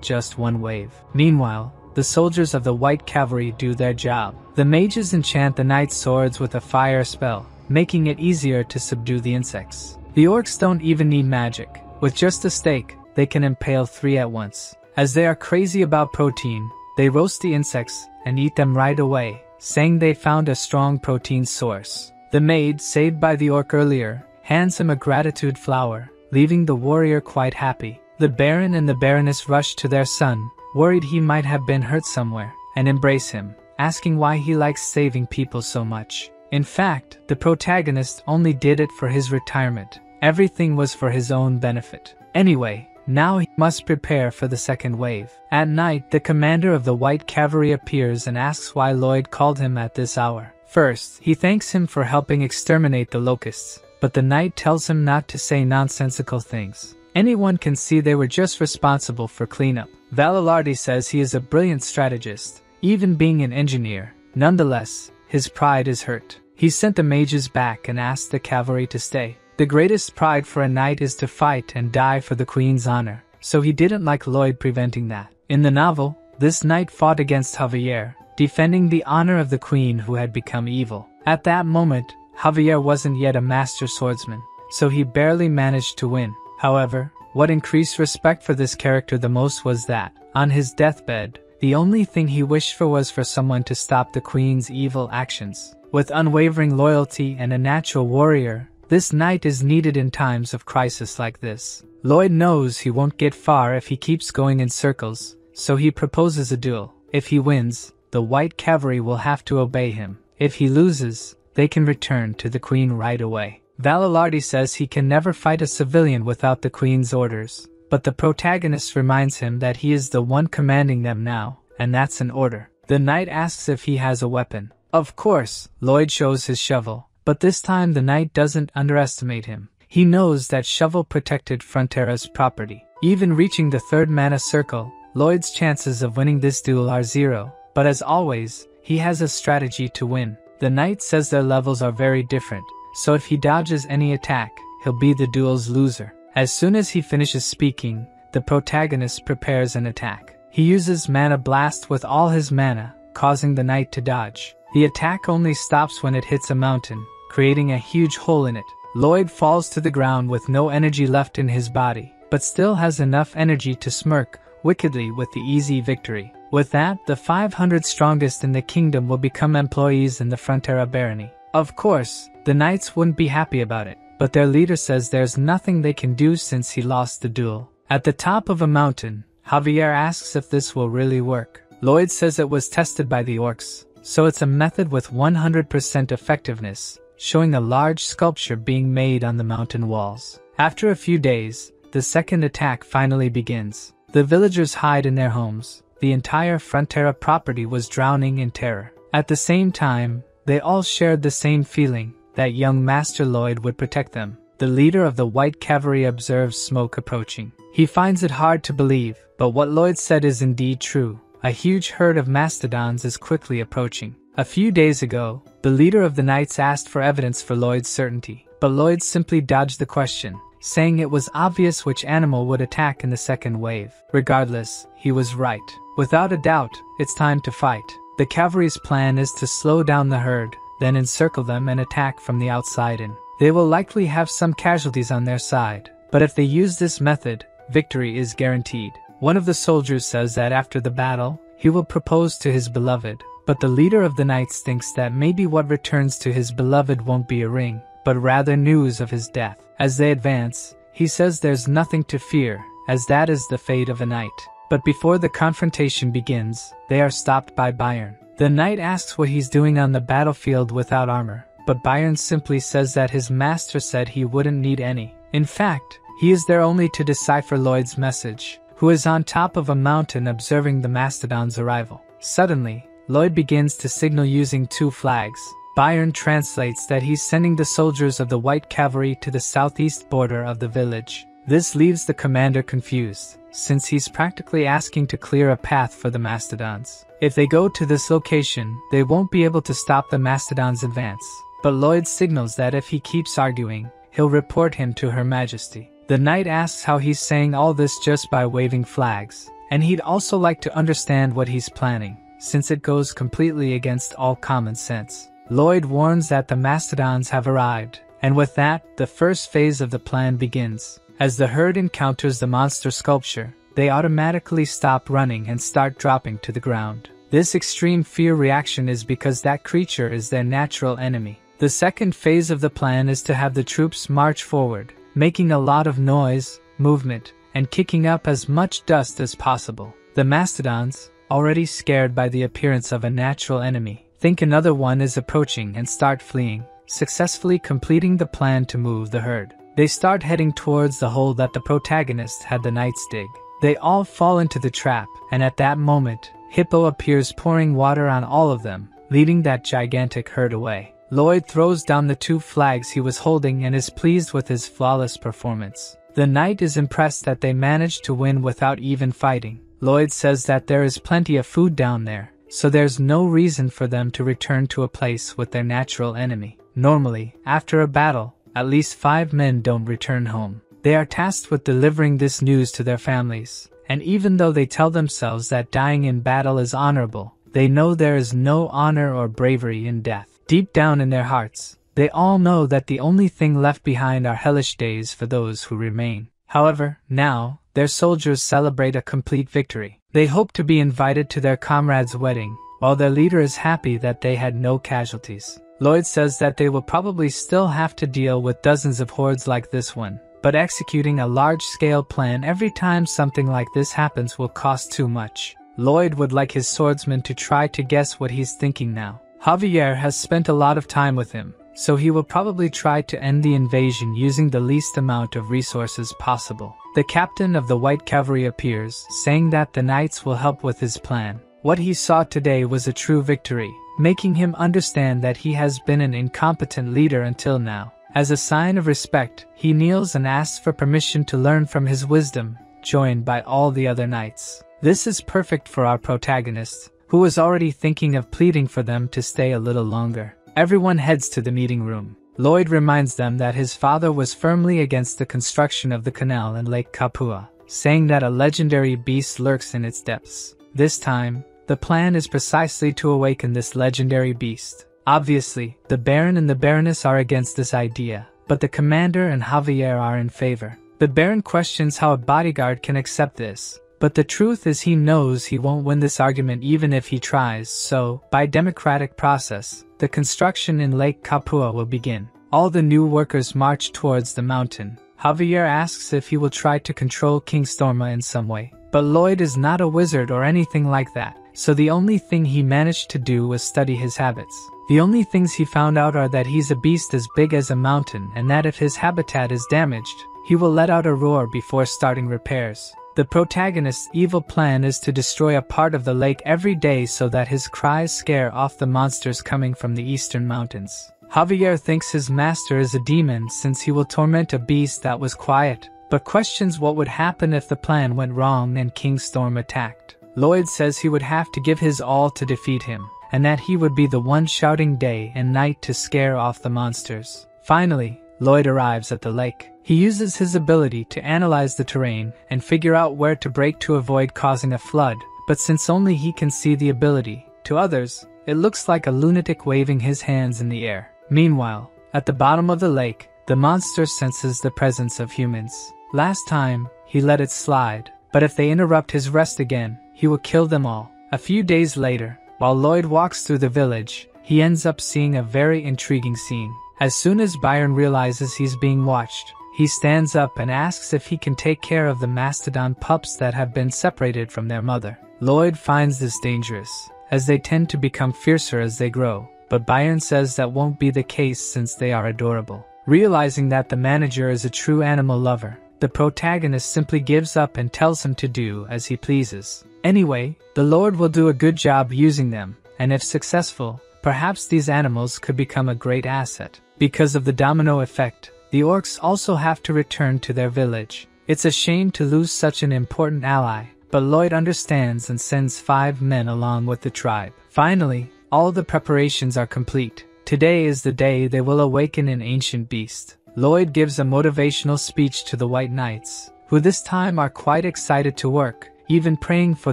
just one wave. Meanwhile, the soldiers of the white cavalry do their job. The mages enchant the knight's swords with a fire spell, making it easier to subdue the insects. The orcs don't even need magic. With just a stake, they can impale 3 at once. As they are crazy about protein, they roast the insects and eat them right away, saying they found a strong protein source. The maid, saved by the orc earlier, hands him a gratitude flower, leaving the warrior quite happy. The baron and the baroness rush to their son, worried he might have been hurt somewhere, and embrace him, asking why he likes saving people so much. In fact, the protagonist only did it for his retirement. Everything was for his own benefit. Anyway, now he must prepare for the second wave. At night, the commander of the white cavalry appears and asks why Lloyd called him at this hour. First, he thanks him for helping exterminate the locusts, but the knight tells him not to say nonsensical things. Anyone can see they were just responsible for cleanup. Valalardi says he is a brilliant strategist, even being an engineer. Nonetheless, his pride is hurt. He sent the mages back and asked the cavalry to stay. The greatest pride for a knight is to fight and die for the queen's honor, so he didn't like Lloyd preventing that. In the novel, this knight fought against Javier, defending the honor of the queen who had become evil. At that moment, Javier wasn't yet a master swordsman, so he barely managed to win. However, what increased respect for this character the most was that, on his deathbed, the only thing he wished for was for someone to stop the queen's evil actions. With unwavering loyalty and a natural warrior, this knight is needed in times of crisis like this. Lloyd knows he won't get far if he keeps going in circles, so he proposes a duel. If he wins, the white cavalry will have to obey him. If he loses, they can return to the queen right away. Valalardi says he can never fight a civilian without the queen's orders, but the protagonist reminds him that he is the one commanding them now, and that's an order. The knight asks if he has a weapon. Of course, Lloyd shows his shovel. But this time the knight doesn't underestimate him. He knows that shovel protected Frontera's property. Even reaching the 3rd mana circle, Lloyd's chances of winning this duel are 0, but as always, he has a strategy to win. The knight says their levels are very different, so if he dodges any attack, he'll be the duel's loser. As soon as he finishes speaking, the protagonist prepares an attack. He uses Mana Blast with all his mana, causing the knight to dodge. The attack only stops when it hits a mountain, creating a huge hole in it. Lloyd falls to the ground with no energy left in his body, but still has enough energy to smirk wickedly with the easy victory. With that, the 500 strongest in the kingdom will become employees in the Frontera barony. Of course, the knights wouldn't be happy about it, but their leader says there's nothing they can do since he lost the duel. At the top of a mountain, Javier asks if this will really work. Lloyd says it was tested by the orcs, so it's a method with 100% effectiveness, showing a large sculpture being made on the mountain walls. After a few days, the second attack finally begins. The villagers hide in their homes. The entire Frontera property was drowning in terror. At the same time, they all shared the same feeling, that young Master Lloyd would protect them. The leader of the white cavalry observes smoke approaching. He finds it hard to believe, but what Lloyd said is indeed true. A huge herd of mastodons is quickly approaching. A few days ago, the leader of the knights asked for evidence for Lloyd's certainty, but Lloyd simply dodged the question, saying it was obvious which animal would attack in the second wave. Regardless, he was right. Without a doubt, it's time to fight. The cavalry's plan is to slow down the herd, then encircle them and attack from the outside in. They will likely have some casualties on their side, but if they use this method, victory is guaranteed. One of the soldiers says that after the battle, he will propose to his beloved, but the leader of the knights thinks that maybe what returns to his beloved won't be a ring, but rather news of his death. As they advance, he says there's nothing to fear, as that is the fate of a knight. But before the confrontation begins, they are stopped by Bayern. The knight asks what he's doing on the battlefield without armor, but Bayern simply says that his master said he wouldn't need any. In fact, he is there only to decipher Lloyd's message, who is on top of a mountain observing the mastodon's arrival. Suddenly, Lloyd begins to signal using 2 flags. Byron translates that he's sending the soldiers of the White Cavalry to the southeast border of the village. This leaves the commander confused, since he's practically asking to clear a path for the mastodons. If they go to this location, they won't be able to stop the mastodons' advance. But Lloyd signals that if he keeps arguing, he'll report him to Her Majesty. The knight asks how he's saying all this just by waving flags, and he'd also like to understand what he's planning, since it goes completely against all common sense. Lloyd warns that the mastodons have arrived, and with that, the first phase of the plan begins. As the herd encounters the monster sculpture, they automatically stop running and start dropping to the ground. This extreme fear reaction is because that creature is their natural enemy. The second phase of the plan is to have the troops march forward, making a lot of noise, movement, and kicking up as much dust as possible. The mastodons, already scared by the appearance of a natural enemy, think another one is approaching and start fleeing, successfully completing the plan to move the herd. They start heading towards the hole that the protagonist had the knights dig. They all fall into the trap, and at that moment, Hippo appears pouring water on all of them, leading that gigantic herd away. Lloyd throws down the 2 flags he was holding and is pleased with his flawless performance. The knight is impressed that they managed to win without even fighting. Lloyd says that there is plenty of food down there, so there's no reason for them to return to a place with their natural enemy. Normally, after a battle, at least 5 men don't return home. They are tasked with delivering this news to their families, and even though they tell themselves that dying in battle is honorable, they know there is no honor or bravery in death. Deep down in their hearts, they all know that the only thing left behind are hellish days for those who remain. However, now, their soldiers celebrate a complete victory. They hope to be invited to their comrade's wedding, while their leader is happy that they had no casualties. Lloyd says that they will probably still have to deal with dozens of hordes like this one, but executing a large-scale plan every time something like this happens will cost too much. Lloyd would like his swordsman to try to guess what he's thinking now. Javier has spent a lot of time with him, so he will probably try to end the invasion using the least amount of resources possible. The captain of the White Cavalry appears, saying that the knights will help with his plan. What he saw today was a true victory, making him understand that he has been an incompetent leader until now. As a sign of respect, he kneels and asks for permission to learn from his wisdom, joined by all the other knights. This is perfect for our protagonist, who was already thinking of pleading for them to stay a little longer. Everyone heads to the meeting room. Lloyd reminds them that his father was firmly against the construction of the canal in Lake Kapua, saying that a legendary beast lurks in its depths. This time, the plan is precisely to awaken this legendary beast. Obviously, the Baron and the Baroness are against this idea, but the commander and Javier are in favor. The Baron questions how a bodyguard can accept this, but the truth is he knows he won't win this argument even if he tries, so, by democratic process, the construction in Lake Kapua will begin. All the new workers march towards the mountain. Javier asks if he will try to control King Storma in some way, but Lloyd is not a wizard or anything like that, so the only thing he managed to do was study his habits. The only things he found out are that he's a beast as big as a mountain and that if his habitat is damaged, he will let out a roar before starting repairs. The protagonist's evil plan is to destroy a part of the lake every day so that his cries scare off the monsters coming from the eastern mountains. Javier thinks his master is a demon since he will torment a beast that was quiet, but questions what would happen if the plan went wrong and King Storm attacked. Lloyd says he would have to give his all to defeat him, and that he would be the one shouting day and night to scare off the monsters. Finally, Lloyd arrives at the lake. He uses his ability to analyze the terrain and figure out where to break to avoid causing a flood, but since only he can see the ability, to others, it looks like a lunatic waving his hands in the air. Meanwhile, at the bottom of the lake, the monster senses the presence of humans. Last time, he let it slide, but if they interrupt his rest again, he will kill them all. A few days later, while Lloyd walks through the village, he ends up seeing a very intriguing scene. As soon as Byron realizes he's being watched, he stands up and asks if he can take care of the mastodon pups that have been separated from their mother. Lloyd finds this dangerous, as they tend to become fiercer as they grow, but Byron says that won't be the case since they are adorable. Realizing that the manager is a true animal lover, the protagonist simply gives up and tells him to do as he pleases. Anyway, the Lord will do a good job using them, and if successful, Perhaps these animals could become a great asset. Because of the domino effect, the orcs also have to return to their village. It's a shame to lose such an important ally, but Lloyd understands and sends 5 men along with the tribe. Finally, all the preparations are complete. Today is the day they will awaken an ancient beast. Lloyd gives a motivational speech to the White Knights, who this time are quite excited to work, even praying for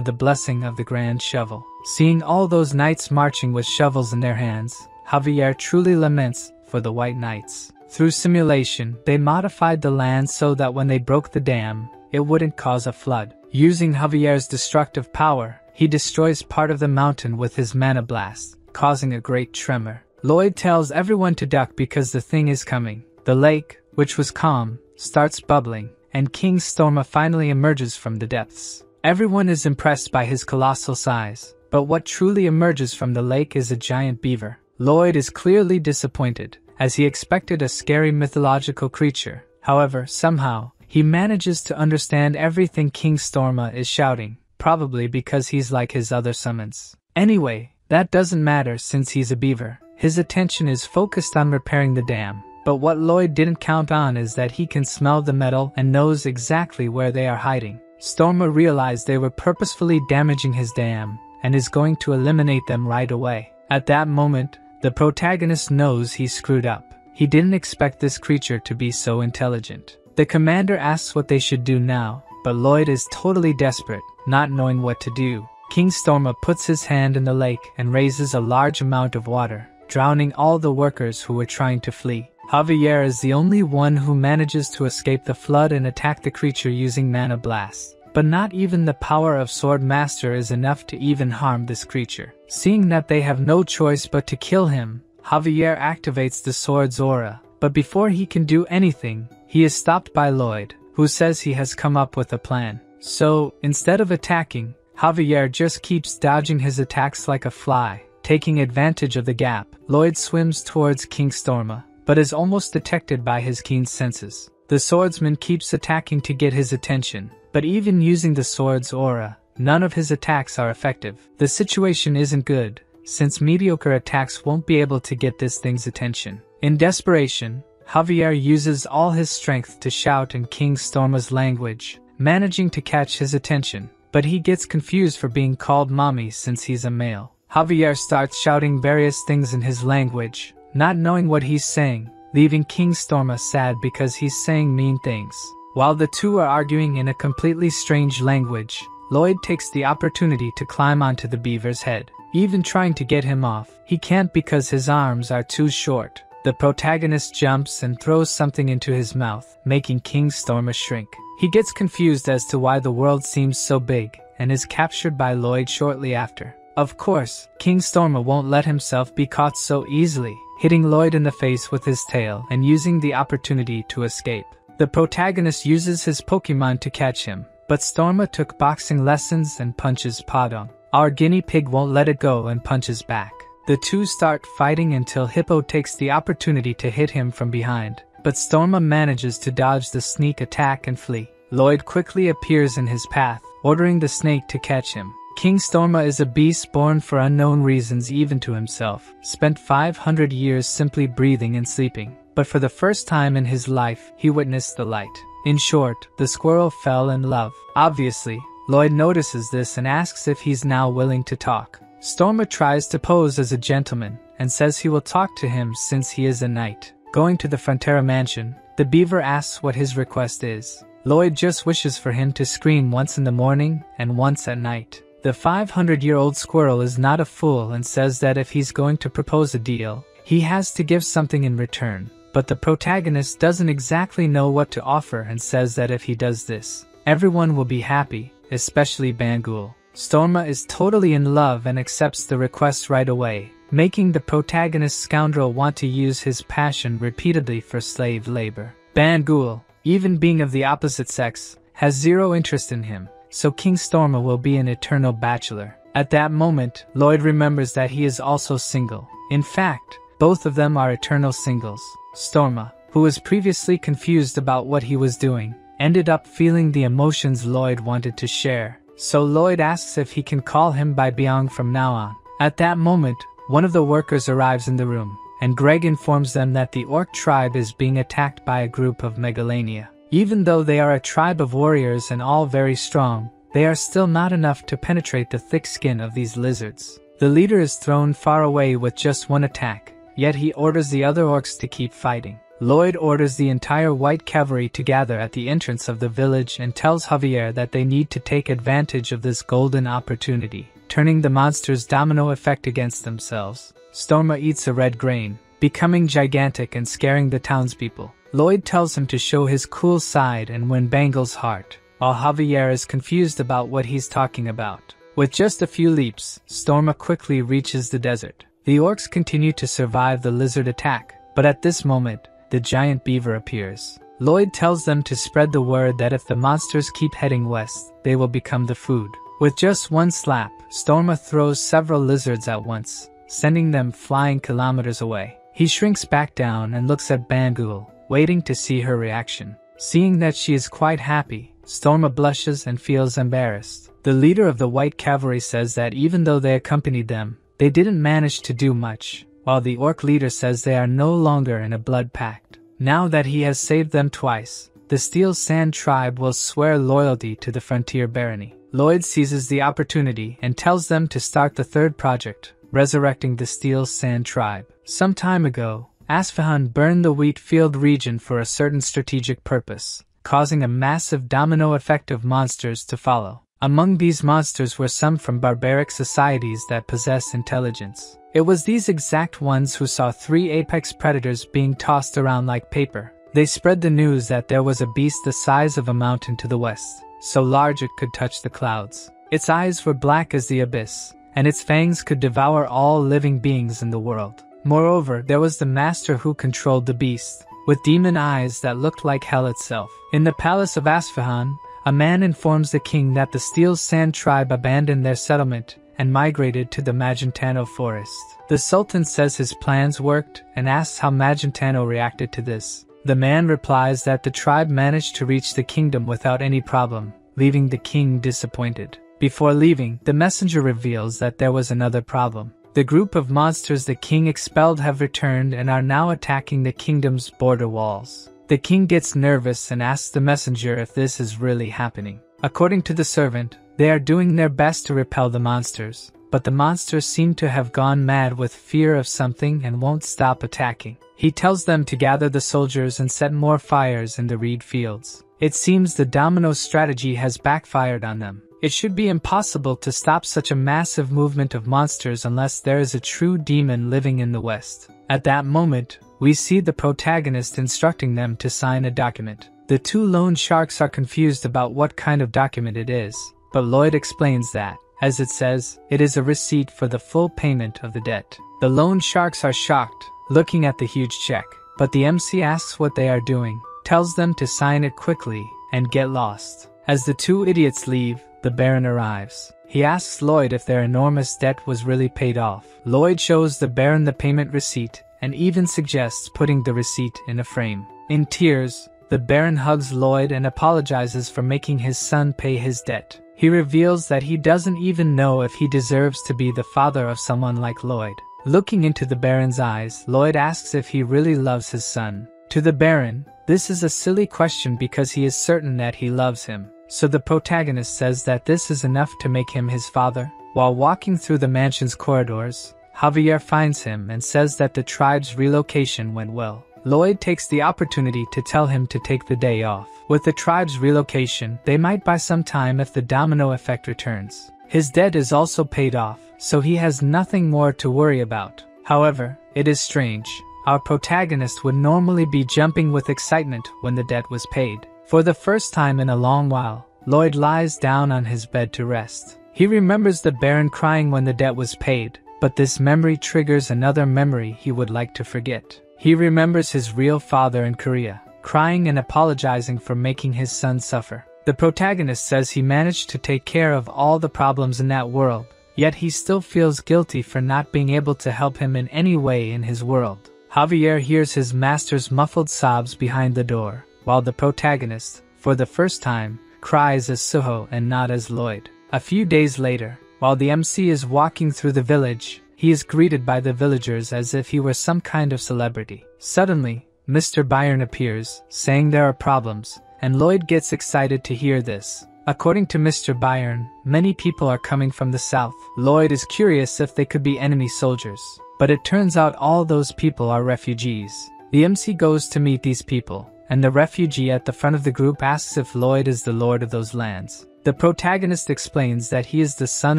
the blessing of the Grand Shovel. Seeing all those knights marching with shovels in their hands, Javier truly laments for the White Knights. Through simulation, they modified the land so that when they broke the dam, it wouldn't cause a flood. Using Javier's destructive power, he destroys part of the mountain with his mana blast, causing a great tremor. Lloyd tells everyone to duck because the thing is coming. The lake, which was calm, starts bubbling, and King Storma finally emerges from the depths. Everyone is impressed by his colossal size, but what truly emerges from the lake is a giant beaver. Lloyd is clearly disappointed, as he expected a scary mythological creature. However, somehow, he manages to understand everything King Storma is shouting, probably because he's like his other summons. Anyway, that doesn't matter since he's a beaver. His attention is focused on repairing the dam, but what Lloyd didn't count on is that he can smell the metal and knows exactly where they are hiding. Storma realized they were purposefully damaging his dam, and is going to eliminate them right away. At that moment, the protagonist knows he screwed up. He didn't expect this creature to be so intelligent. The commander asks what they should do now, but Lloyd is totally desperate, not knowing what to do. King Storma puts his hand in the lake and raises a large amount of water, drowning all the workers who were trying to flee. Javier is the only one who manages to escape the flood and attack the creature using mana blast. But not even the power of Sword Master is enough to even harm this creature. Seeing that they have no choice but to kill him, Javier activates the sword's aura. But before he can do anything, he is stopped by Lloyd, who says he has come up with a plan. So, instead of attacking, Javier just keeps dodging his attacks like a fly. Taking advantage of the gap, Lloyd swims towards King Storma, but is almost detected by his keen senses. The swordsman keeps attacking to get his attention, but even using the sword's aura, none of his attacks are effective. The situation isn't good, since mediocre attacks won't be able to get this thing's attention. In desperation, Javier uses all his strength to shout in King Storma's language, managing to catch his attention, but he gets confused for being called mommy since he's a male. Javier starts shouting various things in his language, not knowing what he's saying, leaving King Storma sad because he's saying mean things. While the two are arguing in a completely strange language, Lloyd takes the opportunity to climb onto the beaver's head. Even trying to get him off, he can't because his arms are too short. The protagonist jumps and throws something into his mouth, making King Storma shrink. He gets confused as to why the world seems so big, and is captured by Lloyd shortly after. Of course, King Storma won't let himself be caught so easily, hitting Lloyd in the face with his tail and using the opportunity to escape. The protagonist uses his Pokemon to catch him, but Storma took boxing lessons and punches Padong. Our guinea pig won't let it go and punches back. The two start fighting until Hippo takes the opportunity to hit him from behind, but Storma manages to dodge the sneak attack and flee. Lloyd quickly appears in his path, ordering the snake to catch him. King Storma is a beast born for unknown reasons even to himself, spent 500 years simply breathing and sleeping, but for the first time in his life, he witnessed the light. In short, the squirrel fell in love. Obviously, Lloyd notices this and asks if he's now willing to talk. Storma tries to pose as a gentleman, and says he will talk to him since he is a knight. Going to the Frontera mansion, the beaver asks what his request is. Lloyd just wishes for him to scream once in the morning and once at night. The 500-year-old squirrel is not a fool and says that if he's going to propose a deal, he has to give something in return. But the protagonist doesn't exactly know what to offer and says that if he does this, everyone will be happy, especially Bangul. Storma is totally in love and accepts the request right away, making the protagonist scoundrel want to use his passion repeatedly for slave labor. Bangul, even being of the opposite sex, has zero interest in him, so King Storma will be an eternal bachelor. At that moment, Lloyd remembers that he is also single. In fact, both of them are eternal singles. Storma, who was previously confused about what he was doing, ended up feeling the emotions Lloyd wanted to share. So Lloyd asks if he can call him by Byung from now on. At that moment, one of the workers arrives in the room, and Greg informs them that the orc tribe is being attacked by a group of megalania. Even though they are a tribe of warriors and all very strong, they are still not enough to penetrate the thick skin of these lizards. The leader is thrown far away with just one attack, yet he orders the other orcs to keep fighting. Lloyd orders the entire white cavalry to gather at the entrance of the village and tells Javier that they need to take advantage of this golden opportunity, turning the monster's domino effect against themselves. Storma eats a red grain, becoming gigantic and scaring the townspeople. Lloyd tells him to show his cool side and win Bangle's heart, while Javier is confused about what he's talking about. With just a few leaps, Storma quickly reaches the desert. The orcs continue to survive the lizard attack, but at this moment, the giant beaver appears. Lloyd tells them to spread the word that if the monsters keep heading west, they will become the food. With just one slap, Storma throws several lizards at once, sending them flying kilometers away. He shrinks back down and looks at Bangul, waiting to see her reaction. Seeing that she is quite happy, Storma blushes and feels embarrassed. The leader of the white cavalry says that even though they accompanied them, they didn't manage to do much, while the orc leader says they are no longer in a blood pact. Now that he has saved them twice, the Steel Sand tribe will swear loyalty to the Frontier Barony. Lloyd seizes the opportunity and tells them to start the third project, resurrecting the Steel Sand tribe. Some time ago, Asfahan burned the wheat field region for a certain strategic purpose, causing a massive domino effect of monsters to follow. Among these monsters were some from barbaric societies that possess intelligence. It was these exact ones who saw 3 apex predators being tossed around like paper. They spread the news that there was a beast the size of a mountain to the west, so large it could touch the clouds. Its eyes were black as the abyss, and its fangs could devour all living beings in the world. Moreover, there was the master who controlled the beast, with demon eyes that looked like hell itself. In the palace of Asfahan, a man informs the king that the Steel Sand tribe abandoned their settlement and migrated to the Magentano forest. The Sultan says his plans worked and asks how Magentano reacted to this. The man replies that the tribe managed to reach the kingdom without any problem, leaving the king disappointed. Before leaving, the messenger reveals that there was another problem. The group of monsters the king expelled have returned and are now attacking the kingdom's border walls. The king gets nervous and asks the messenger if this is really happening. According to the servant, they are doing their best to repel the monsters, but the monsters seem to have gone mad with fear of something and won't stop attacking. He tells them to gather the soldiers and set more fires in the reed fields. It seems the domino strategy has backfired on them. It should be impossible to stop such a massive movement of monsters unless there is a true demon living in the West. At that moment, we see the protagonist instructing them to sign a document. The 2 loan sharks are confused about what kind of document it is, but Lloyd explains that, as it says, it is a receipt for the full payment of the debt. The loan sharks are shocked, looking at the huge check, but the MC asks what they are doing, tells them to sign it quickly, and get lost. As the 2 idiots leave, the Baron arrives. He asks Lloyd if their enormous debt was really paid off. Lloyd shows the Baron the payment receipt, and even suggests putting the receipt in a frame. In tears, the Baron hugs Lloyd and apologizes for making his son pay his debt. He reveals that he doesn't even know if he deserves to be the father of someone like Lloyd. Looking into the Baron's eyes, Lloyd asks if he really loves his son. To the Baron, this is a silly question because he is certain that he loves him. So the protagonist says that this is enough to make him his father. While walking through the mansion's corridors, Javier finds him and says that the tribe's relocation went well. Lloyd takes the opportunity to tell him to take the day off. With the tribe's relocation, they might buy some time if the domino effect returns. His debt is also paid off, so he has nothing more to worry about. However, it is strange. Our protagonist would normally be jumping with excitement when the debt was paid. For the first time in a long while, Lloyd lies down on his bed to rest. He remembers the Baron crying when the debt was paid, but this memory triggers another memory he would like to forget. He remembers his real father in Korea, crying and apologizing for making his son suffer. The protagonist says he managed to take care of all the problems in that world, yet he still feels guilty for not being able to help him in any way in his world. Javier hears his master's muffled sobs behind the door, while the protagonist, for the first time, cries as Suho and not as Lloyd. A few days later, while the MC is walking through the village, he is greeted by the villagers as if he were some kind of celebrity. Suddenly, Mr. Byron appears, saying there are problems, and Lloyd gets excited to hear this. According to Mr. Byron, many people are coming from the south. Lloyd is curious if they could be enemy soldiers, but it turns out all those people are refugees. The MC goes to meet these people, and the refugee at the front of the group asks if Lloyd is the lord of those lands. The protagonist explains that he is the son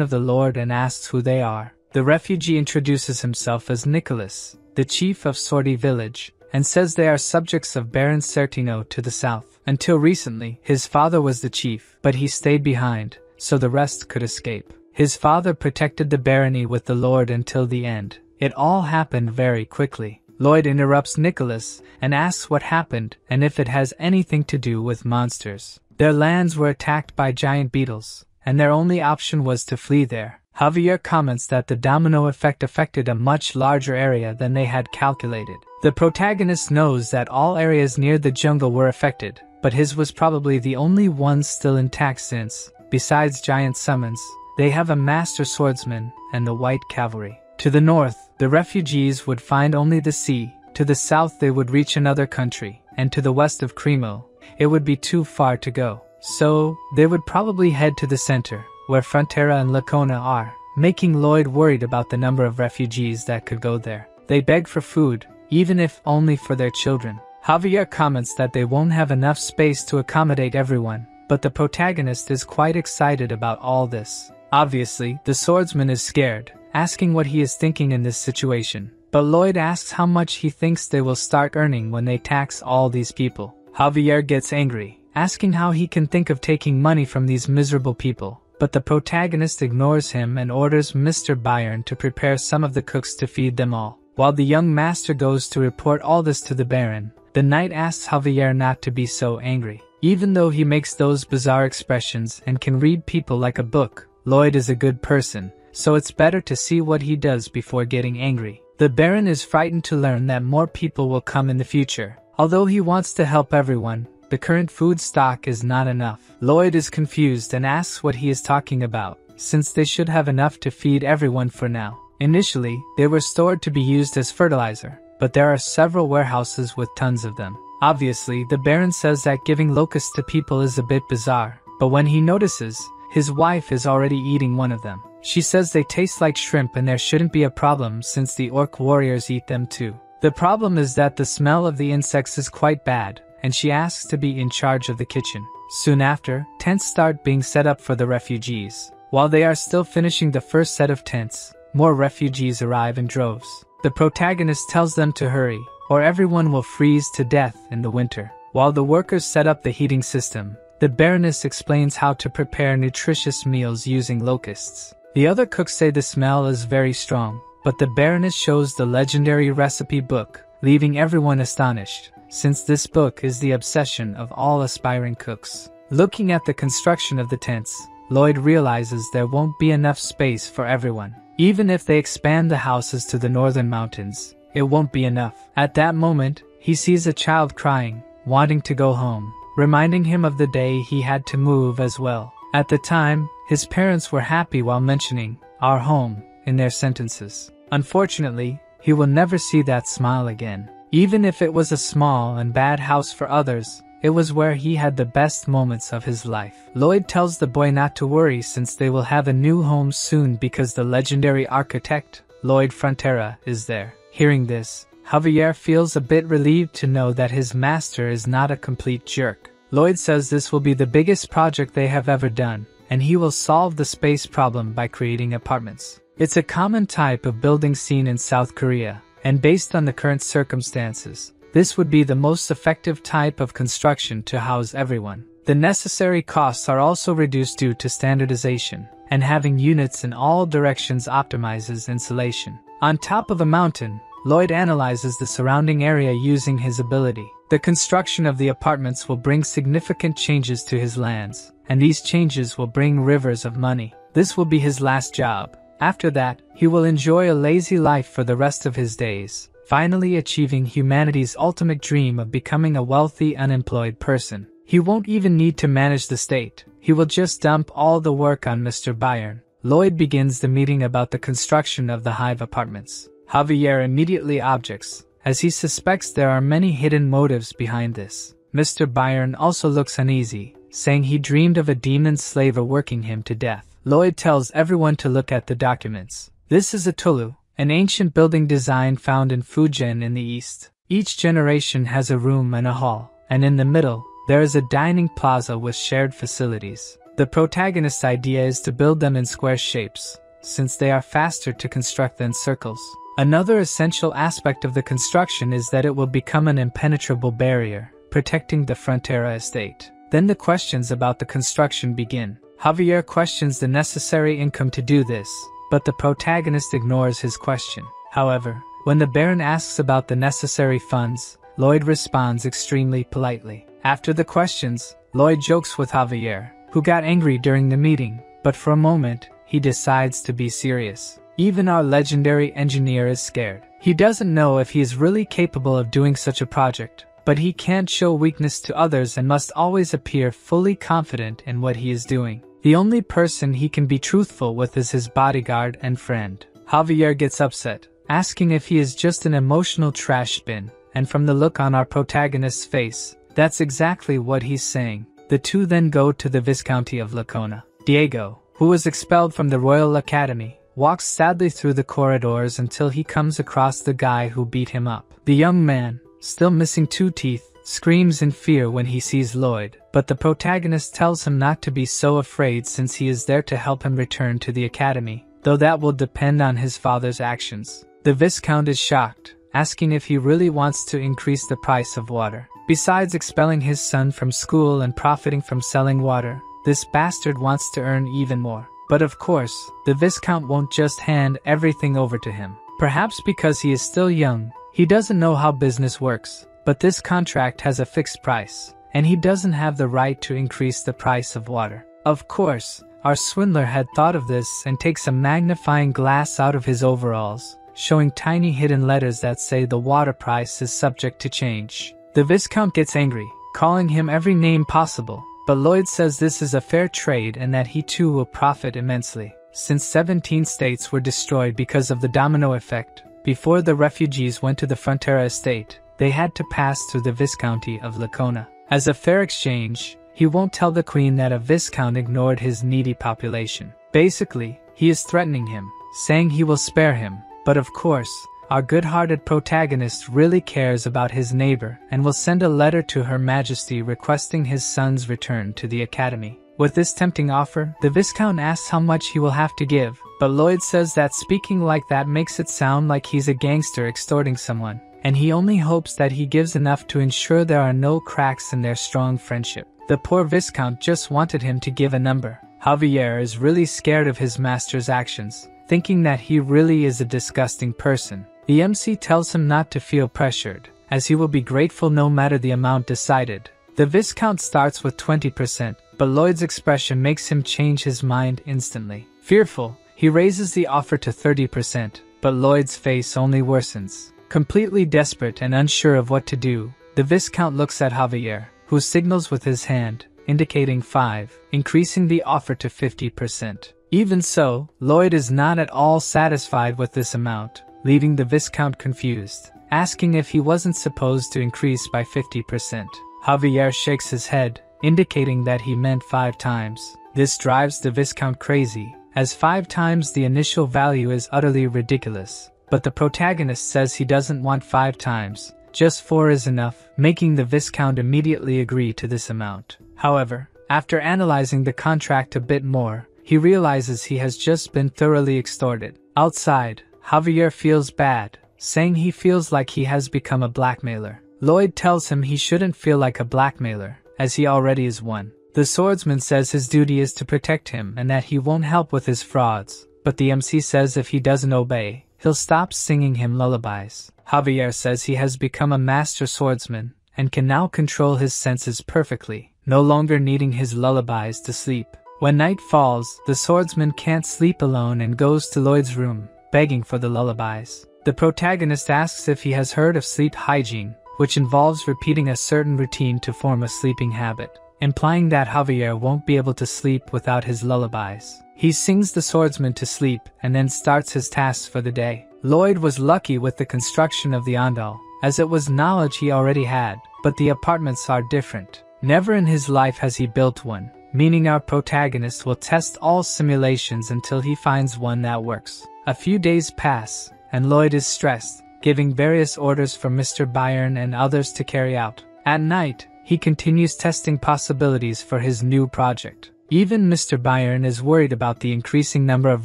of the lord and asks who they are. The refugee introduces himself as Nicholas, the chief of Sortie village, and says they are subjects of Baron Certino to the south. Until recently, his father was the chief, but he stayed behind, so the rest could escape. His father protected the barony with the lord until the end. It all happened very quickly. Lloyd interrupts Nicholas and asks what happened and if it has anything to do with monsters. Their lands were attacked by giant beetles, and their only option was to flee there. Javier comments that the domino effect affected a much larger area than they had calculated. The protagonist knows that all areas near the jungle were affected, but his was probably the only one still intact since, besides giant summons, they have a master swordsman and the white cavalry. To the north, the refugees would find only the sea, to the south they would reach another country, and to the west of Cremo, it would be too far to go. So, they would probably head to the center, where Frontera and Lacona are, making Lloyd worried about the number of refugees that could go there. They beg for food, even if only for their children. Javier comments that they won't have enough space to accommodate everyone, but the protagonist is quite excited about all this. Obviously, the swordsman is scared, asking what he is thinking in this situation, but Lloyd asks how much he thinks they will start earning when they tax all these people. Javier gets angry, asking how he can think of taking money from these miserable people, but the protagonist ignores him and orders Mr. Byron to prepare some of the cooks to feed them all. While the young master goes to report all this to the Baron, the knight asks Javier not to be so angry. Even though he makes those bizarre expressions and can read people like a book, Lloyd is a good person, so it's better to see what he does before getting angry. The Baron is frightened to learn that more people will come in the future. Although he wants to help everyone, the current food stock is not enough. Lloyd is confused and asks what he is talking about, since they should have enough to feed everyone for now. Initially, they were stored to be used as fertilizer, but there are several warehouses with tons of them. Obviously, the Baron says that giving locusts to people is a bit bizarre, but when he notices, his wife is already eating one of them. She says they taste like shrimp and there shouldn't be a problem since the orc warriors eat them too. The problem is that the smell of the insects is quite bad, and she asks to be in charge of the kitchen. Soon after, tents start being set up for the refugees. While they are still finishing the first set of tents, more refugees arrive in droves. The protagonist tells them to hurry, or everyone will freeze to death in the winter. While the workers set up the heating system, the Baroness explains how to prepare nutritious meals using locusts. The other cooks say the smell is very strong, but the Baroness shows the legendary recipe book, leaving everyone astonished, since this book is the obsession of all aspiring cooks. Looking at the construction of the tents, Lloyd realizes there won't be enough space for everyone. Even if they expand the houses to the northern mountains, it won't be enough. At that moment, he sees a child crying, wanting to go home, reminding him of the day he had to move as well. At the time, his parents were happy while mentioning "our home" in their sentences. Unfortunately, he will never see that smile again. Even if it was a small and bad house for others, it was where he had the best moments of his life. Lloyd tells the boy not to worry since they will have a new home soon because the legendary architect, Lloyd Frontera, is there. Hearing this, Javier feels a bit relieved to know that his master is not a complete jerk. Lloyd says this will be the biggest project they have ever done, and he will solve the space problem by creating apartments. It's a common type of building seen in South Korea, and based on the current circumstances, this would be the most effective type of construction to house everyone. The necessary costs are also reduced due to standardization, and having units in all directions optimizes insulation. On top of a mountain, Lloyd analyzes the surrounding area using his ability. The construction of the apartments will bring significant changes to his lands, and these changes will bring rivers of money. This will be his last job. After that, he will enjoy a lazy life for the rest of his days, finally achieving humanity's ultimate dream of becoming a wealthy, unemployed person. He won't even need to manage the state. He will just dump all the work on Mr. Byron. Lloyd begins the meeting about the construction of the Hive apartments. Javier immediately objects, as he suspects there are many hidden motives behind this. Mr. Byron also looks uneasy, saying he dreamed of a demon slaver working him to death. Lloyd tells everyone to look at the documents. This is a tulu, an ancient building design found in Fujian in the east. Each generation has a room and a hall, and in the middle, there is a dining plaza with shared facilities. The protagonist's idea is to build them in square shapes, since they are faster to construct than circles. Another essential aspect of the construction is that it will become an impenetrable barrier, protecting the Frontera estate. Then the questions about the construction begin. Javier questions the necessary income to do this, but the protagonist ignores his question. However, when the Baron asks about the necessary funds, Lloyd responds extremely politely. After the questions, Lloyd jokes with Javier, who got angry during the meeting, but for a moment, he decides to be serious. Even our legendary engineer is scared. He doesn't know if he is really capable of doing such a project, but he can't show weakness to others and must always appear fully confident in what he is doing. The only person he can be truthful with is his bodyguard and friend. Javier gets upset, asking if he is just an emotional trash bin, and from the look on our protagonist's face, that's exactly what he's saying. The two then go to the Viscounty of Lacona. Diego, who was expelled from the Royal Academy, walks sadly through the corridors until he comes across the guy who beat him up. The young man, still missing 2 teeth, screams in fear when he sees Lloyd, but the protagonist tells him not to be so afraid since he is there to help him return to the academy, though that will depend on his father's actions. The Viscount is shocked, asking if he really wants to increase the price of water. Besides expelling his son from school and profiting from selling water, this bastard wants to earn even more. But of course, the Viscount won't just hand everything over to him. Perhaps because he is still young, he doesn't know how business works, but this contract has a fixed price, and he doesn't have the right to increase the price of water. Of course, our swindler had thought of this and takes a magnifying glass out of his overalls, showing tiny hidden letters that say the water price is subject to change. The Viscount gets angry, calling him every name possible, but Lloyd says this is a fair trade and that he too will profit immensely. Since 17 states were destroyed because of the domino effect, before the refugees went to the Frontera estate, they had to pass through the Viscounty of Lacona. As a fair exchange, he won't tell the queen that a Viscount ignored his needy population. Basically, he is threatening him, saying he will spare him, but of course, our good-hearted protagonist really cares about his neighbor and will send a letter to Her Majesty requesting his son's return to the academy. With this tempting offer, the Viscount asks how much he will have to give, but Lloyd says that speaking like that makes it sound like he's a gangster extorting someone, and he only hopes that he gives enough to ensure there are no cracks in their strong friendship. The poor Viscount just wanted him to give a number. Javier is really scared of his master's actions, thinking that he really is a disgusting person. The MC tells him not to feel pressured, as he will be grateful no matter the amount decided. The Viscount starts with 20%, but Lloyd's expression makes him change his mind instantly. Fearful, he raises the offer to 30%, but Lloyd's face only worsens. Completely desperate and unsure of what to do, the Viscount looks at Javier, who signals with his hand, indicating 5, increasing the offer to 50%. Even so, Lloyd is not at all satisfied with this amount, leaving the Viscount confused, asking if he wasn't supposed to increase by 50%. Javier shakes his head, indicating that he meant 5 times. This drives the Viscount crazy, as 5 times the initial value is utterly ridiculous. But the protagonist says he doesn't want 5 times, just 4 is enough, making the Viscount immediately agree to this amount. However, after analyzing the contract a bit more, he realizes he has just been thoroughly extorted. Outside, Javier feels bad, saying he feels like he has become a blackmailer. Lloyd tells him he shouldn't feel like a blackmailer, as he already is one. The swordsman says his duty is to protect him and that he won't help with his frauds, but the MC says if he doesn't obey, he'll stop singing him lullabies. Javier says he has become a master swordsman and can now control his senses perfectly, no longer needing his lullabies to sleep. When night falls, the swordsman can't sleep alone and goes to Lloyd's room, begging for the lullabies. The protagonist asks if he has heard of sleep hygiene, which involves repeating a certain routine to form a sleeping habit. implying that Javier won't be able to sleep without his lullabies. He sings the swordsman to sleep and then starts his tasks for the day. Lloyd was lucky with the construction of the Andal, as it was knowledge he already had, but the apartments are different. Never in his life has he built one, meaning our protagonist will test all simulations until he finds one that works. A few days pass, and Lloyd is stressed, giving various orders for Mr. Byron and others to carry out. At night, he continues testing possibilities for his new project. Even Mr. Byron is worried about the increasing number of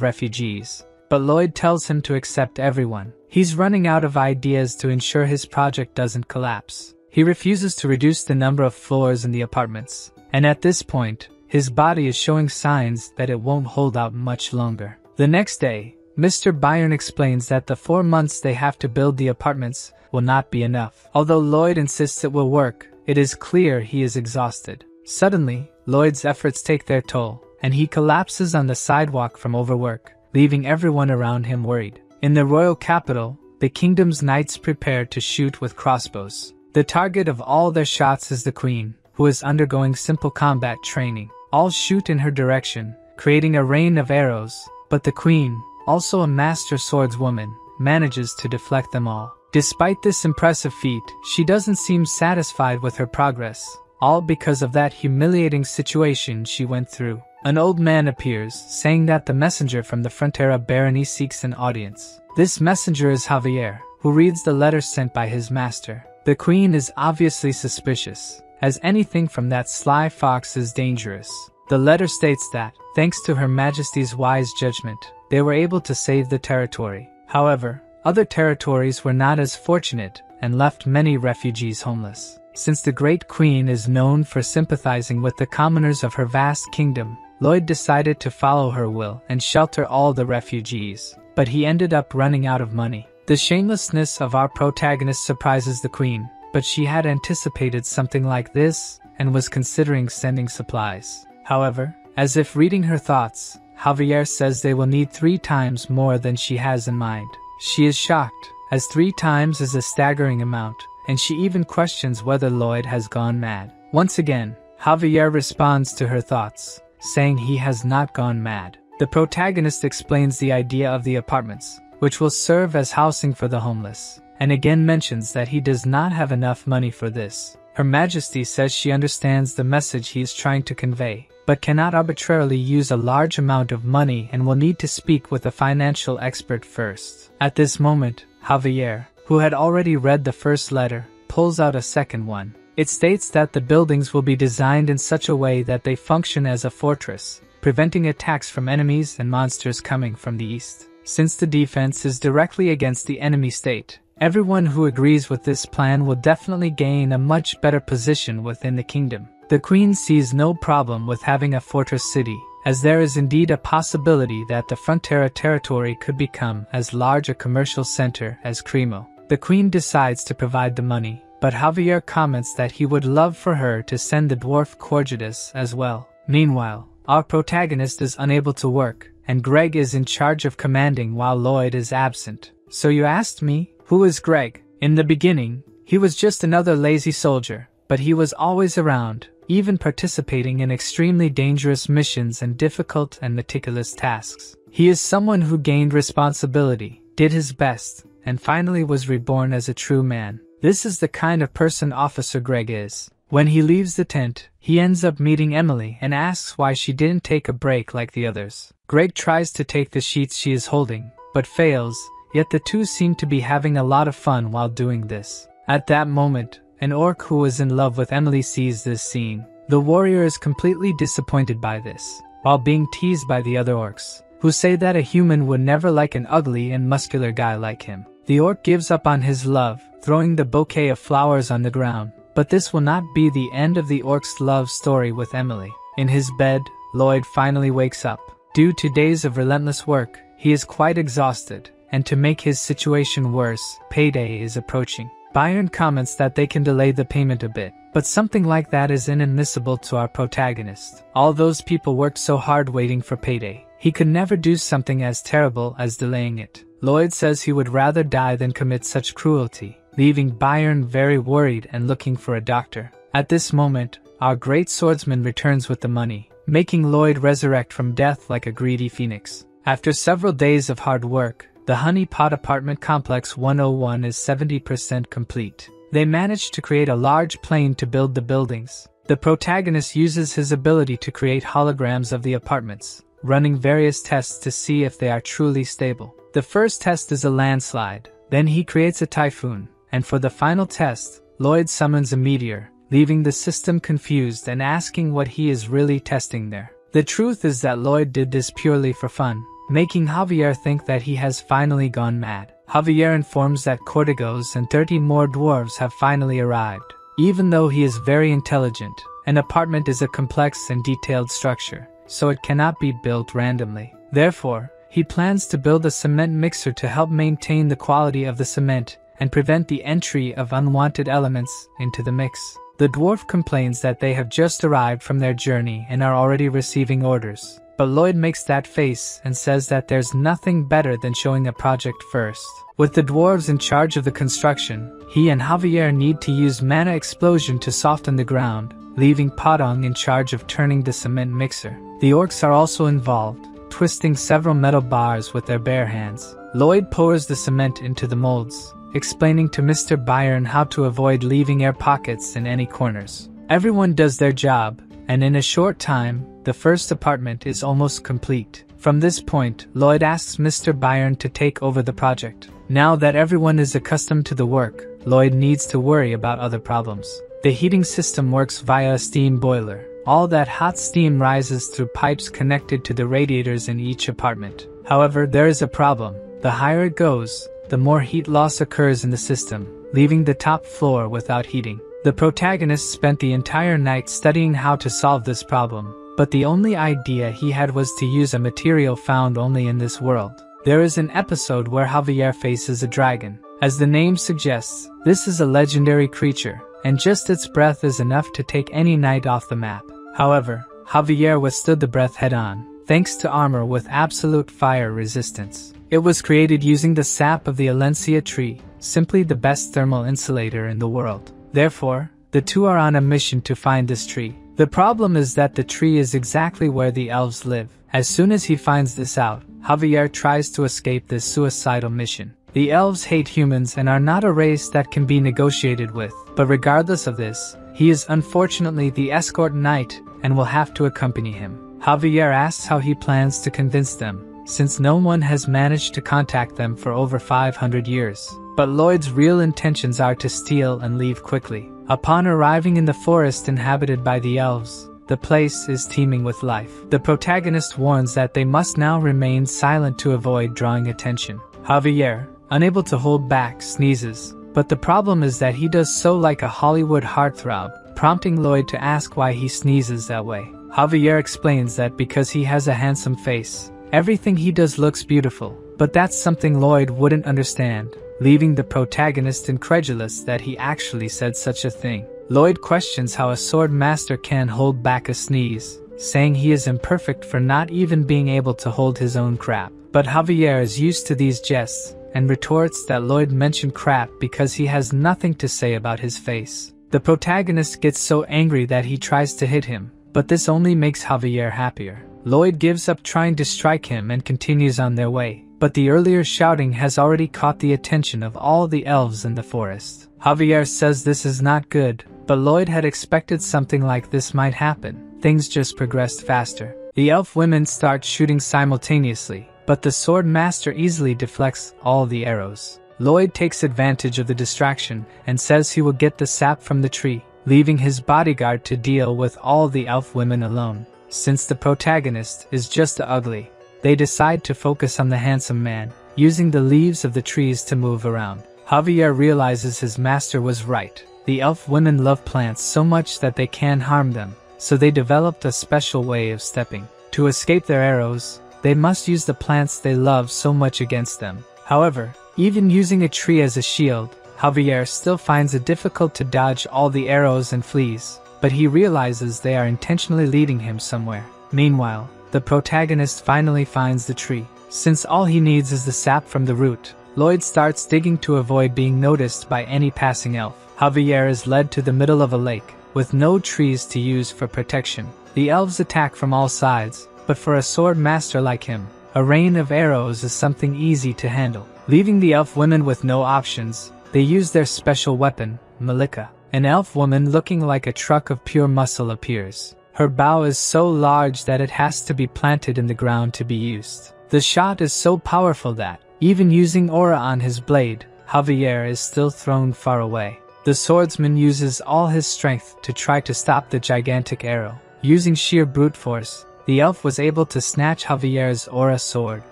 refugees, but Lloyd tells him to accept everyone. He's running out of ideas to ensure his project doesn't collapse. He refuses to reduce the number of floors in the apartments, and at this point, his body is showing signs that it won't hold out much longer. The next day, Mr. Byron explains that the 4 months they have to build the apartments will not be enough. Although Lloyd insists it will work, it is clear he is exhausted. Suddenly, Lloyd's efforts take their toll, and he collapses on the sidewalk from overwork, leaving everyone around him worried. In the royal capital, the kingdom's knights prepare to shoot with crossbows. The target of all their shots is the queen, who is undergoing simple combat training. All shoot in her direction, creating a rain of arrows, but the queen, also a master swordswoman, manages to deflect them all. Despite this impressive feat, she doesn't seem satisfied with her progress, all because of that humiliating situation she went through. An old man appears, saying that the messenger from the Frontera barony seeks an audience. This messenger is Javier, who reads the letter sent by his master. The queen is obviously suspicious, as anything from that sly fox is dangerous. The letter states that, thanks to Her Majesty's wise judgment, they were able to save the territory. However, other territories were not as fortunate and left many refugees homeless. Since the Great Queen is known for sympathizing with the commoners of her vast kingdom, Lloyd decided to follow her will and shelter all the refugees, but he ended up running out of money. The shamelessness of our protagonist surprises the queen, but she had anticipated something like this and was considering sending supplies. However, as if reading her thoughts, Javier says they will need 3 times more than she has in mind. She is shocked, as 3 times is a staggering amount, and she even questions whether Lloyd has gone mad. Once again, Javier responds to her thoughts, saying he has not gone mad. The protagonist explains the idea of the apartments, which will serve as housing for the homeless, and again mentions that he does not have enough money for this. Her Majesty says she understands the message he is trying to convey, but cannot arbitrarily use a large amount of money and will need to speak with a financial expert first. At this moment, Javier, who had already read the first letter, pulls out a second one. It states that the buildings will be designed in such a way that they function as a fortress, preventing attacks from enemies and monsters coming from the east. Since the defense is directly against the enemy state, everyone who agrees with this plan will definitely gain a much better position within the kingdom. The queen sees no problem with having a fortress city, as there is indeed a possibility that the Frontera territory could become as large a commercial center as Cremo. The queen decides to provide the money, but Javier comments that he would love for her to send the dwarf Corjudas as well. Meanwhile, our protagonist is unable to work, and Greg is in charge of commanding while Lloyd is absent. So you asked me, who is Greg? In the beginning, he was just another lazy soldier, but he was always around, even participating in extremely dangerous missions and difficult and meticulous tasks. He is someone who gained responsibility, did his best, and finally was reborn as a true man. This is the kind of person Officer Greg is. When he leaves the tent, he ends up meeting Emily and asks why she didn't take a break like the others. Greg tries to take the sheets she is holding, but fails, yet the two seem to be having a lot of fun while doing this. At that moment, an orc who is in love with Emily sees this scene. The warrior is completely disappointed by this, while being teased by the other orcs, who say that a human would never like an ugly and muscular guy like him. The orc gives up on his love, throwing the bouquet of flowers on the ground, but this will not be the end of the orc's love story with Emily. In his bed, Lloyd finally wakes up. Due to days of relentless work, he is quite exhausted, and to make his situation worse, payday is approaching. Byron comments that they can delay the payment a bit, but something like that is inadmissible to our protagonist. All those people worked so hard waiting for payday. He could never do something as terrible as delaying it. Lloyd says he would rather die than commit such cruelty, leaving Byron very worried and looking for a doctor. At this moment, our great swordsman returns with the money, making Lloyd resurrect from death like a greedy phoenix. After several days of hard work, the Honey Pot Apartment Complex 101 is 70% complete. They managed to create a large plane to build the buildings. The protagonist uses his ability to create holograms of the apartments, running various tests to see if they are truly stable. The first test is a landslide, then he creates a typhoon, and for the final test, Lloyd summons a meteor, leaving the system confused and asking what he is really testing there. The truth is that Lloyd did this purely for fun, making Javier think that he has finally gone mad. Javier informs that Cortigos and 30 more dwarves have finally arrived. Even though he is very intelligent, an apartment is a complex and detailed structure, so it cannot be built randomly. Therefore, he plans to build a cement mixer to help maintain the quality of the cement and prevent the entry of unwanted elements into the mix. The dwarf complains that they have just arrived from their journey and are already receiving orders. But Lloyd makes that face and says that there's nothing better than showing a project first. With the dwarves in charge of the construction, he and Javier need to use mana explosion to soften the ground, leaving Padong in charge of turning the cement mixer. The orcs are also involved, twisting several metal bars with their bare hands. Lloyd pours the cement into the molds, explaining to Mr. Byron how to avoid leaving air pockets in any corners. Everyone does their job, and in a short time, the first apartment is almost complete. From this point, Lloyd asks Mr. Byron to take over the project. Now that everyone is accustomed to the work, Lloyd needs to worry about other problems. The heating system works via a steam boiler. All that hot steam rises through pipes connected to the radiators in each apartment. However, there is a problem. The higher it goes, the more heat loss occurs in the system, leaving the top floor without heating. The protagonist spent the entire night studying how to solve this problem, but the only idea he had was to use a material found only in this world. There is an episode where Javier faces a dragon. As the name suggests, this is a legendary creature, and just its breath is enough to take any knight off the map. However, Javier withstood the breath head-on, thanks to armor with absolute fire resistance. It was created using the sap of the Alencia tree, simply the best thermal insulator in the world. Therefore, the two are on a mission to find this tree. The problem is that the tree is exactly where the elves live. As soon as he finds this out, Javier tries to escape this suicidal mission. The elves hate humans and are not a race that can be negotiated with, but regardless of this, he is unfortunately the escort knight and will have to accompany him. Javier asks how he plans to convince them, since no one has managed to contact them for over 500 years. But Lloyd's real intentions are to steal and leave quickly. Upon arriving in the forest inhabited by the elves, the place is teeming with life. The protagonist warns that they must now remain silent to avoid drawing attention. Javier, unable to hold back, sneezes, but the problem is that he does so like a Hollywood heartthrob, prompting Lloyd to ask why he sneezes that way. Javier explains that because he has a handsome face, everything he does looks beautiful, but that's something Lloyd wouldn't understand, leaving the protagonist incredulous that he actually said such a thing. Lloyd questions how a sword master can hold back a sneeze, saying he is imperfect for not even being able to hold his own crap. But Javier is used to these jests, and retorts that Lloyd mentioned crap because he has nothing to say about his face. The protagonist gets so angry that he tries to hit him, but this only makes Javier happier. Lloyd gives up trying to strike him and continues on their way, but the earlier shouting has already caught the attention of all the elves in the forest. Javier says this is not good, but Lloyd had expected something like this might happen. Things just progressed faster. The elf women start shooting simultaneously, but the sword master easily deflects all the arrows. Lloyd takes advantage of the distraction and says he will get the sap from the tree, leaving his bodyguard to deal with all the elf women alone. Since the protagonist is just ugly, they decide to focus on the handsome man, using the leaves of the trees to move around. Javier realizes his master was right. The elf women love plants so much that they can harm them, so they developed a special way of stepping. To escape their arrows, they must use the plants they love so much against them. However, even using a tree as a shield, Javier still finds it difficult to dodge all the arrows and fleas, but he realizes they are intentionally leading him somewhere. Meanwhile, the protagonist finally finds the tree. Since all he needs is the sap from the root, Lloyd starts digging to avoid being noticed by any passing elf. Javier is led to the middle of a lake, with no trees to use for protection. The elves attack from all sides, but for a sword master like him, a rain of arrows is something easy to handle. Leaving the elf women with no options, they use their special weapon, Malika. An elf woman looking like a truck of pure muscle appears. Her bow is so large that it has to be planted in the ground to be used. The shot is so powerful that, even using aura on his blade, Javier is still thrown far away. The swordsman uses all his strength to try to stop the gigantic arrow. Using sheer brute force, the elf was able to snatch Javier's aura sword.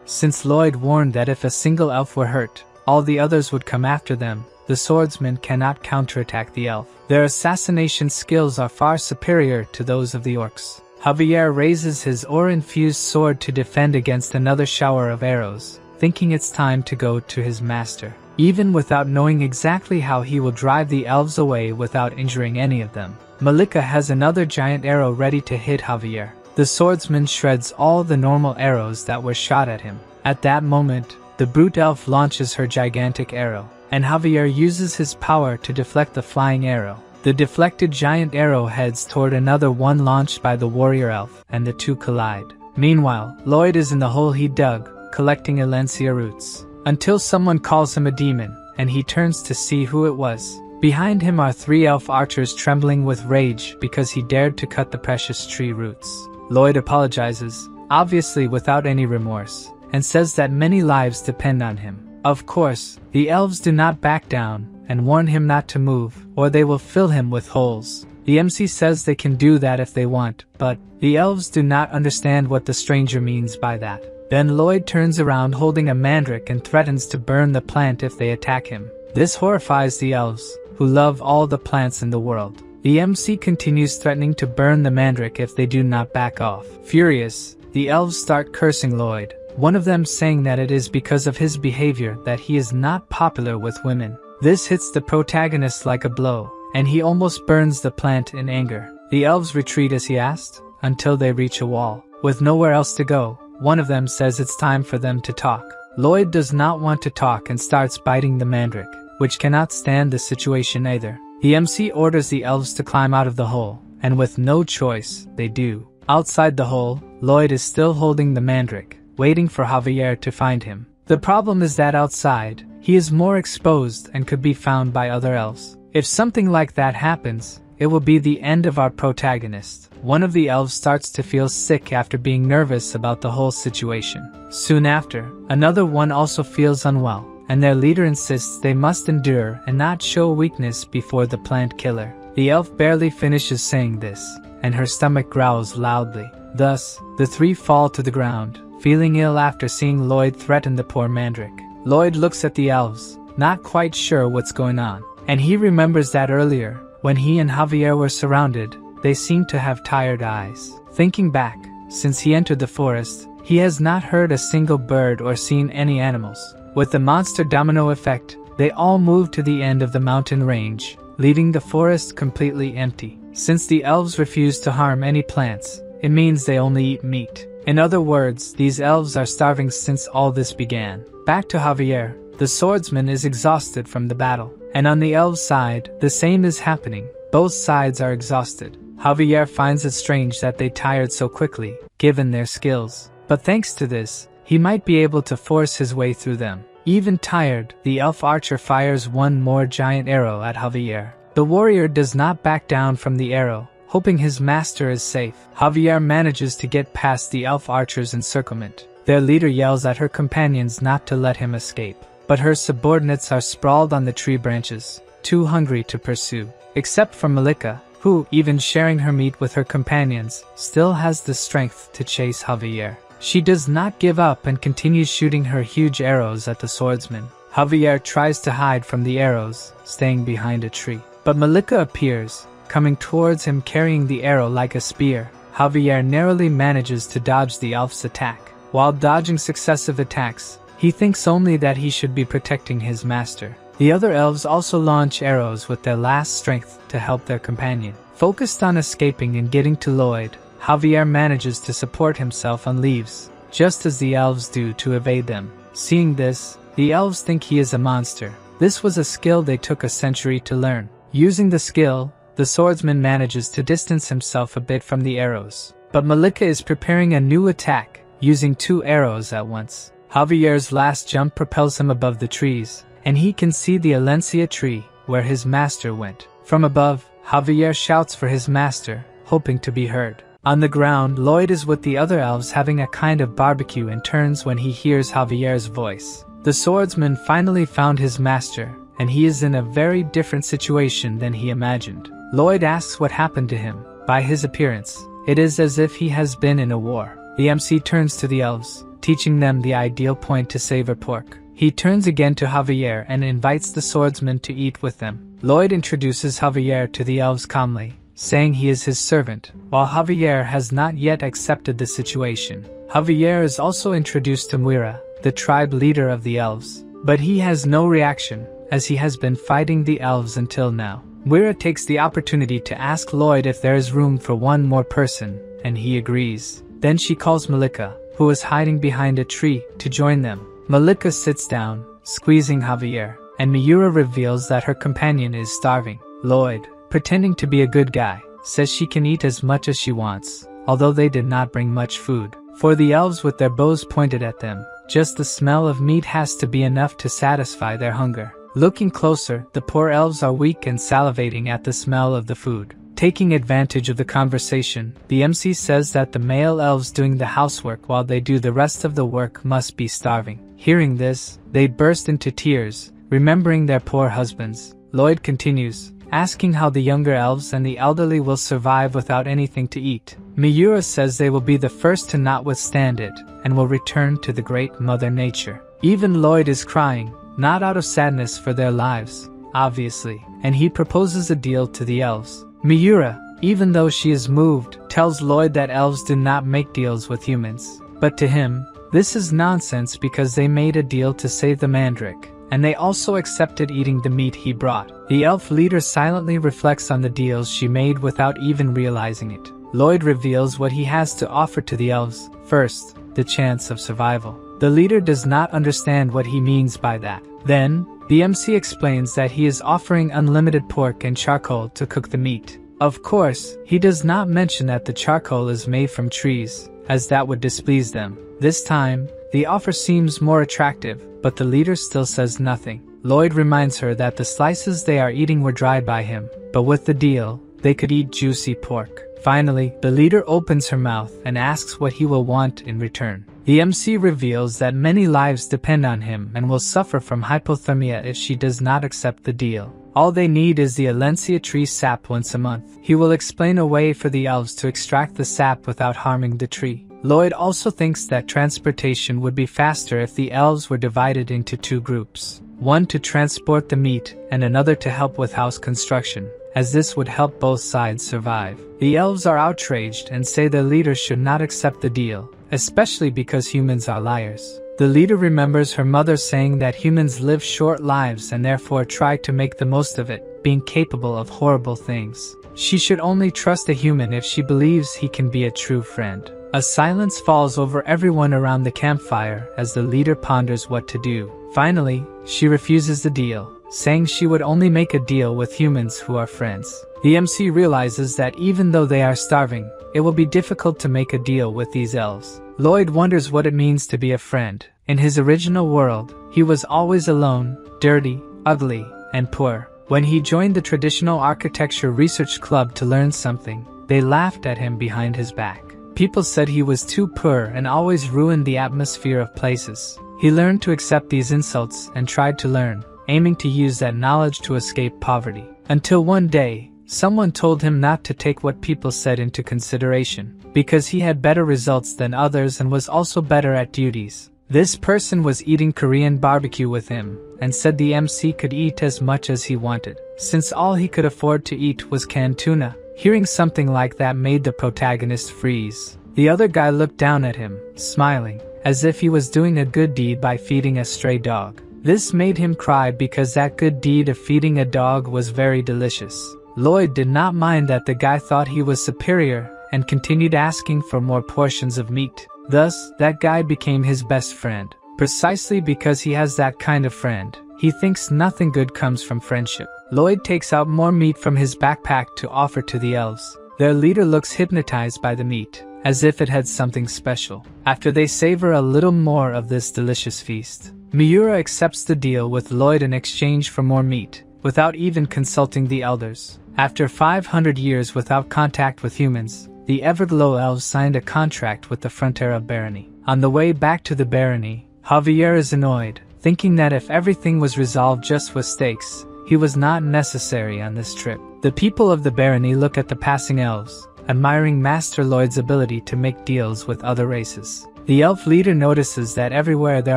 Since Lloyd warned that if a single elf were hurt, all the others would come after them, the swordsman cannot counterattack the elf. Their assassination skills are far superior to those of the orcs. Javier raises his aura-infused sword to defend against another shower of arrows, thinking it's time to go to his master. Even without knowing exactly how he will drive the elves away without injuring any of them, Malika has another giant arrow ready to hit Javier. The swordsman shreds all the normal arrows that were shot at him. At that moment, the brute elf launches her gigantic arrow, and Javier uses his power to deflect the flying arrow. The deflected giant arrow heads toward another one launched by the warrior elf, and the two collide. Meanwhile, Lloyd is in the hole he dug, collecting Elancia roots, until someone calls him a demon, and he turns to see who it was. Behind him are 3 elf archers trembling with rage because he dared to cut the precious tree roots. Lloyd apologizes, obviously without any remorse, and says that many lives depend on him. Of course, the elves do not back down and warn him not to move, or they will fill him with holes. The MC says they can do that if they want, but the elves do not understand what the stranger means by that. Then Lloyd turns around holding a mandrake and threatens to burn the plant if they attack him. This horrifies the elves, who love all the plants in the world. The MC continues threatening to burn the mandrake if they do not back off. Furious, the elves start cursing Lloyd, one of them saying that it is because of his behavior that he is not popular with women. This hits the protagonist like a blow, and he almost burns the plant in anger. The elves retreat as he asked, until they reach a wall. With nowhere else to go, one of them says it's time for them to talk. Lloyd does not want to talk and starts biting the mandrake, which cannot stand the situation either. The MC orders the elves to climb out of the hole, and with no choice, they do. Outside the hole, Lloyd is still holding the mandrake, waiting for Javier to find him. The problem is that outside, he is more exposed and could be found by other elves. If something like that happens, it will be the end of our protagonist. One of the elves starts to feel sick after being nervous about the whole situation. Soon after, another one also feels unwell, and their leader insists they must endure and not show weakness before the plant killer. The elf barely finishes saying this, and her stomach growls loudly. Thus, the 3 fall to the ground, feeling ill after seeing Lloyd threaten the poor mandrake. Lloyd looks at the elves, not quite sure what's going on, and he remembers that earlier, when he and Javier were surrounded, they seemed to have tired eyes. Thinking back, since he entered the forest, he has not heard a single bird or seen any animals. With the monster domino effect, they all move to the end of the mountain range, leaving the forest completely empty. Since the elves refuse to harm any plants, it means they only eat meat. In other words, these elves are starving since all this began. Back to Javier, the swordsman is exhausted from the battle, and on the elves' side, the same is happening. Both sides are exhausted. Javier finds it strange that they tired so quickly, given their skills. But thanks to this, he might be able to force his way through them. Even tired, the elf archer fires one more giant arrow at Javier. The warrior does not back down from the arrow, hoping his master is safe. Javier manages to get past the elf archer's encirclement. Their leader yells at her companions not to let him escape, but her subordinates are sprawled on the tree branches, too hungry to pursue. Except for Malika, who, even sharing her meat with her companions, still has the strength to chase Javier. She does not give up and continues shooting her huge arrows at the swordsman. Javier tries to hide from the arrows, staying behind a tree. But Malika appears, coming towards him carrying the arrow like a spear. Javier narrowly manages to dodge the elf's attack. While dodging successive attacks, he thinks only that he should be protecting his master. The other elves also launch arrows with their last strength to help their companion. Focused on escaping and getting to Lloyd, Javier manages to support himself on leaves, just as the elves do to evade them. Seeing this, the elves think he is a monster. This was a skill they took a century to learn. Using the skill, the swordsman manages to distance himself a bit from the arrows. But Malika is preparing a new attack, using 2 arrows at once. Javier's last jump propels him above the trees, and he can see the Alencia tree, where his master went. From above, Javier shouts for his master, hoping to be heard. On the ground, Lloyd is with the other elves having a kind of barbecue and turns when he hears Javier's voice. The swordsman finally found his master, and he is in a very different situation than he imagined. Lloyd asks what happened to him. By his appearance, it is as if he has been in a war. The MC turns to the elves, teaching them the ideal point to savor pork. He turns again to Javier and invites the swordsman to eat with them. Lloyd introduces Javier to the elves calmly, saying he is his servant, while Javier has not yet accepted the situation. Javier is also introduced to Muira, the tribe leader of the elves, but he has no reaction, as he has been fighting the elves until now. Muira takes the opportunity to ask Lloyd if there is room for one more person, and he agrees. Then she calls Malika, who is hiding behind a tree, to join them. Malika sits down, squeezing Javier, and Miura reveals that her companion is starving. Lloyd, pretending to be a good guy, says she can eat as much as she wants, although they did not bring much food. For the elves with their bows pointed at them, just the smell of meat has to be enough to satisfy their hunger. Looking closer, the poor elves are weak and salivating at the smell of the food. Taking advantage of the conversation, the MC says that the male elves doing the housework while they do the rest of the work must be starving. Hearing this, they burst into tears, remembering their poor husbands. Lloyd continues, asking how the younger elves and the elderly will survive without anything to eat. Miura says they will be the first to not withstand it, and will return to the great Mother Nature. Even Lloyd is crying, not out of sadness for their lives, obviously, and he proposes a deal to the elves. Miura, even though she is moved, tells Lloyd that elves do not make deals with humans. But to him, this is nonsense because they made a deal to save the mandrake, and they also accepted eating the meat he brought. The elf leader silently reflects on the deals she made without even realizing it. Lloyd reveals what he has to offer to the elves. First, the chance of survival. The leader does not understand what he means by that. Then, the MC explains that he is offering unlimited pork and charcoal to cook the meat. Of course, he does not mention that the charcoal is made from trees, as that would displease them. This time, the offer seems more attractive, but the leader still says nothing. Lloyd reminds her that the slices they are eating were dried by him, but with the deal, they could eat juicy pork. Finally, the leader opens her mouth and asks what he will want in return. The MC reveals that many lives depend on him and will suffer from hypothermia if she does not accept the deal. All they need is the Alencia tree sap once a month. He will explain a way for the elves to extract the sap without harming the tree. Lloyd also thinks that transportation would be faster if the elves were divided into 2 groups. One to transport the meat and another to help with house construction, as this would help both sides survive. The elves are outraged and say their leader should not accept the deal, especially because humans are liars. The leader remembers her mother saying that humans live short lives and therefore try to make the most of it, being capable of horrible things. She should only trust a human if she believes he can be a true friend. A silence falls over everyone around the campfire as the leader ponders what to do. Finally, she refuses the deal, saying she would only make a deal with humans who are friends. The MC realizes that even though they are starving, it will be difficult to make a deal with these elves. Lloyd wonders what it means to be a friend. In his original world, he was always alone, dirty, ugly, and poor. When he joined the Traditional Architecture Research Club to learn something, they laughed at him behind his back. People said he was too poor and always ruined the atmosphere of places. He learned to accept these insults and tried to learn, aiming to use that knowledge to escape poverty. Until one day, someone told him not to take what people said into consideration, because he had better results than others and was also better at duties. This person was eating Korean barbecue with him, and said the MC could eat as much as he wanted, since all he could afford to eat was canned tuna. Hearing something like that made the protagonist freeze. The other guy looked down at him, smiling, as if he was doing a good deed by feeding a stray dog. This made him cry because that good deed of feeding a dog was very delicious. Lloyd did not mind that the guy thought he was superior and continued asking for more portions of meat. Thus, that guy became his best friend. Precisely because he has that kind of friend, he thinks nothing good comes from friendship. Lloyd takes out more meat from his backpack to offer to the elves. Their leader looks hypnotized by the meat, as if it had something special. After they savor a little more of this delicious feast, Miura accepts the deal with Lloyd in exchange for more meat, without even consulting the elders. After 500 years without contact with humans, the Everglow elves signed a contract with the Frontera barony. On the way back to the barony, Javier is annoyed, thinking that if everything was resolved just with stakes, he was not necessary on this trip. The people of the barony look at the passing elves, admiring Master Lloyd's ability to make deals with other races. The elf leader notices that everywhere there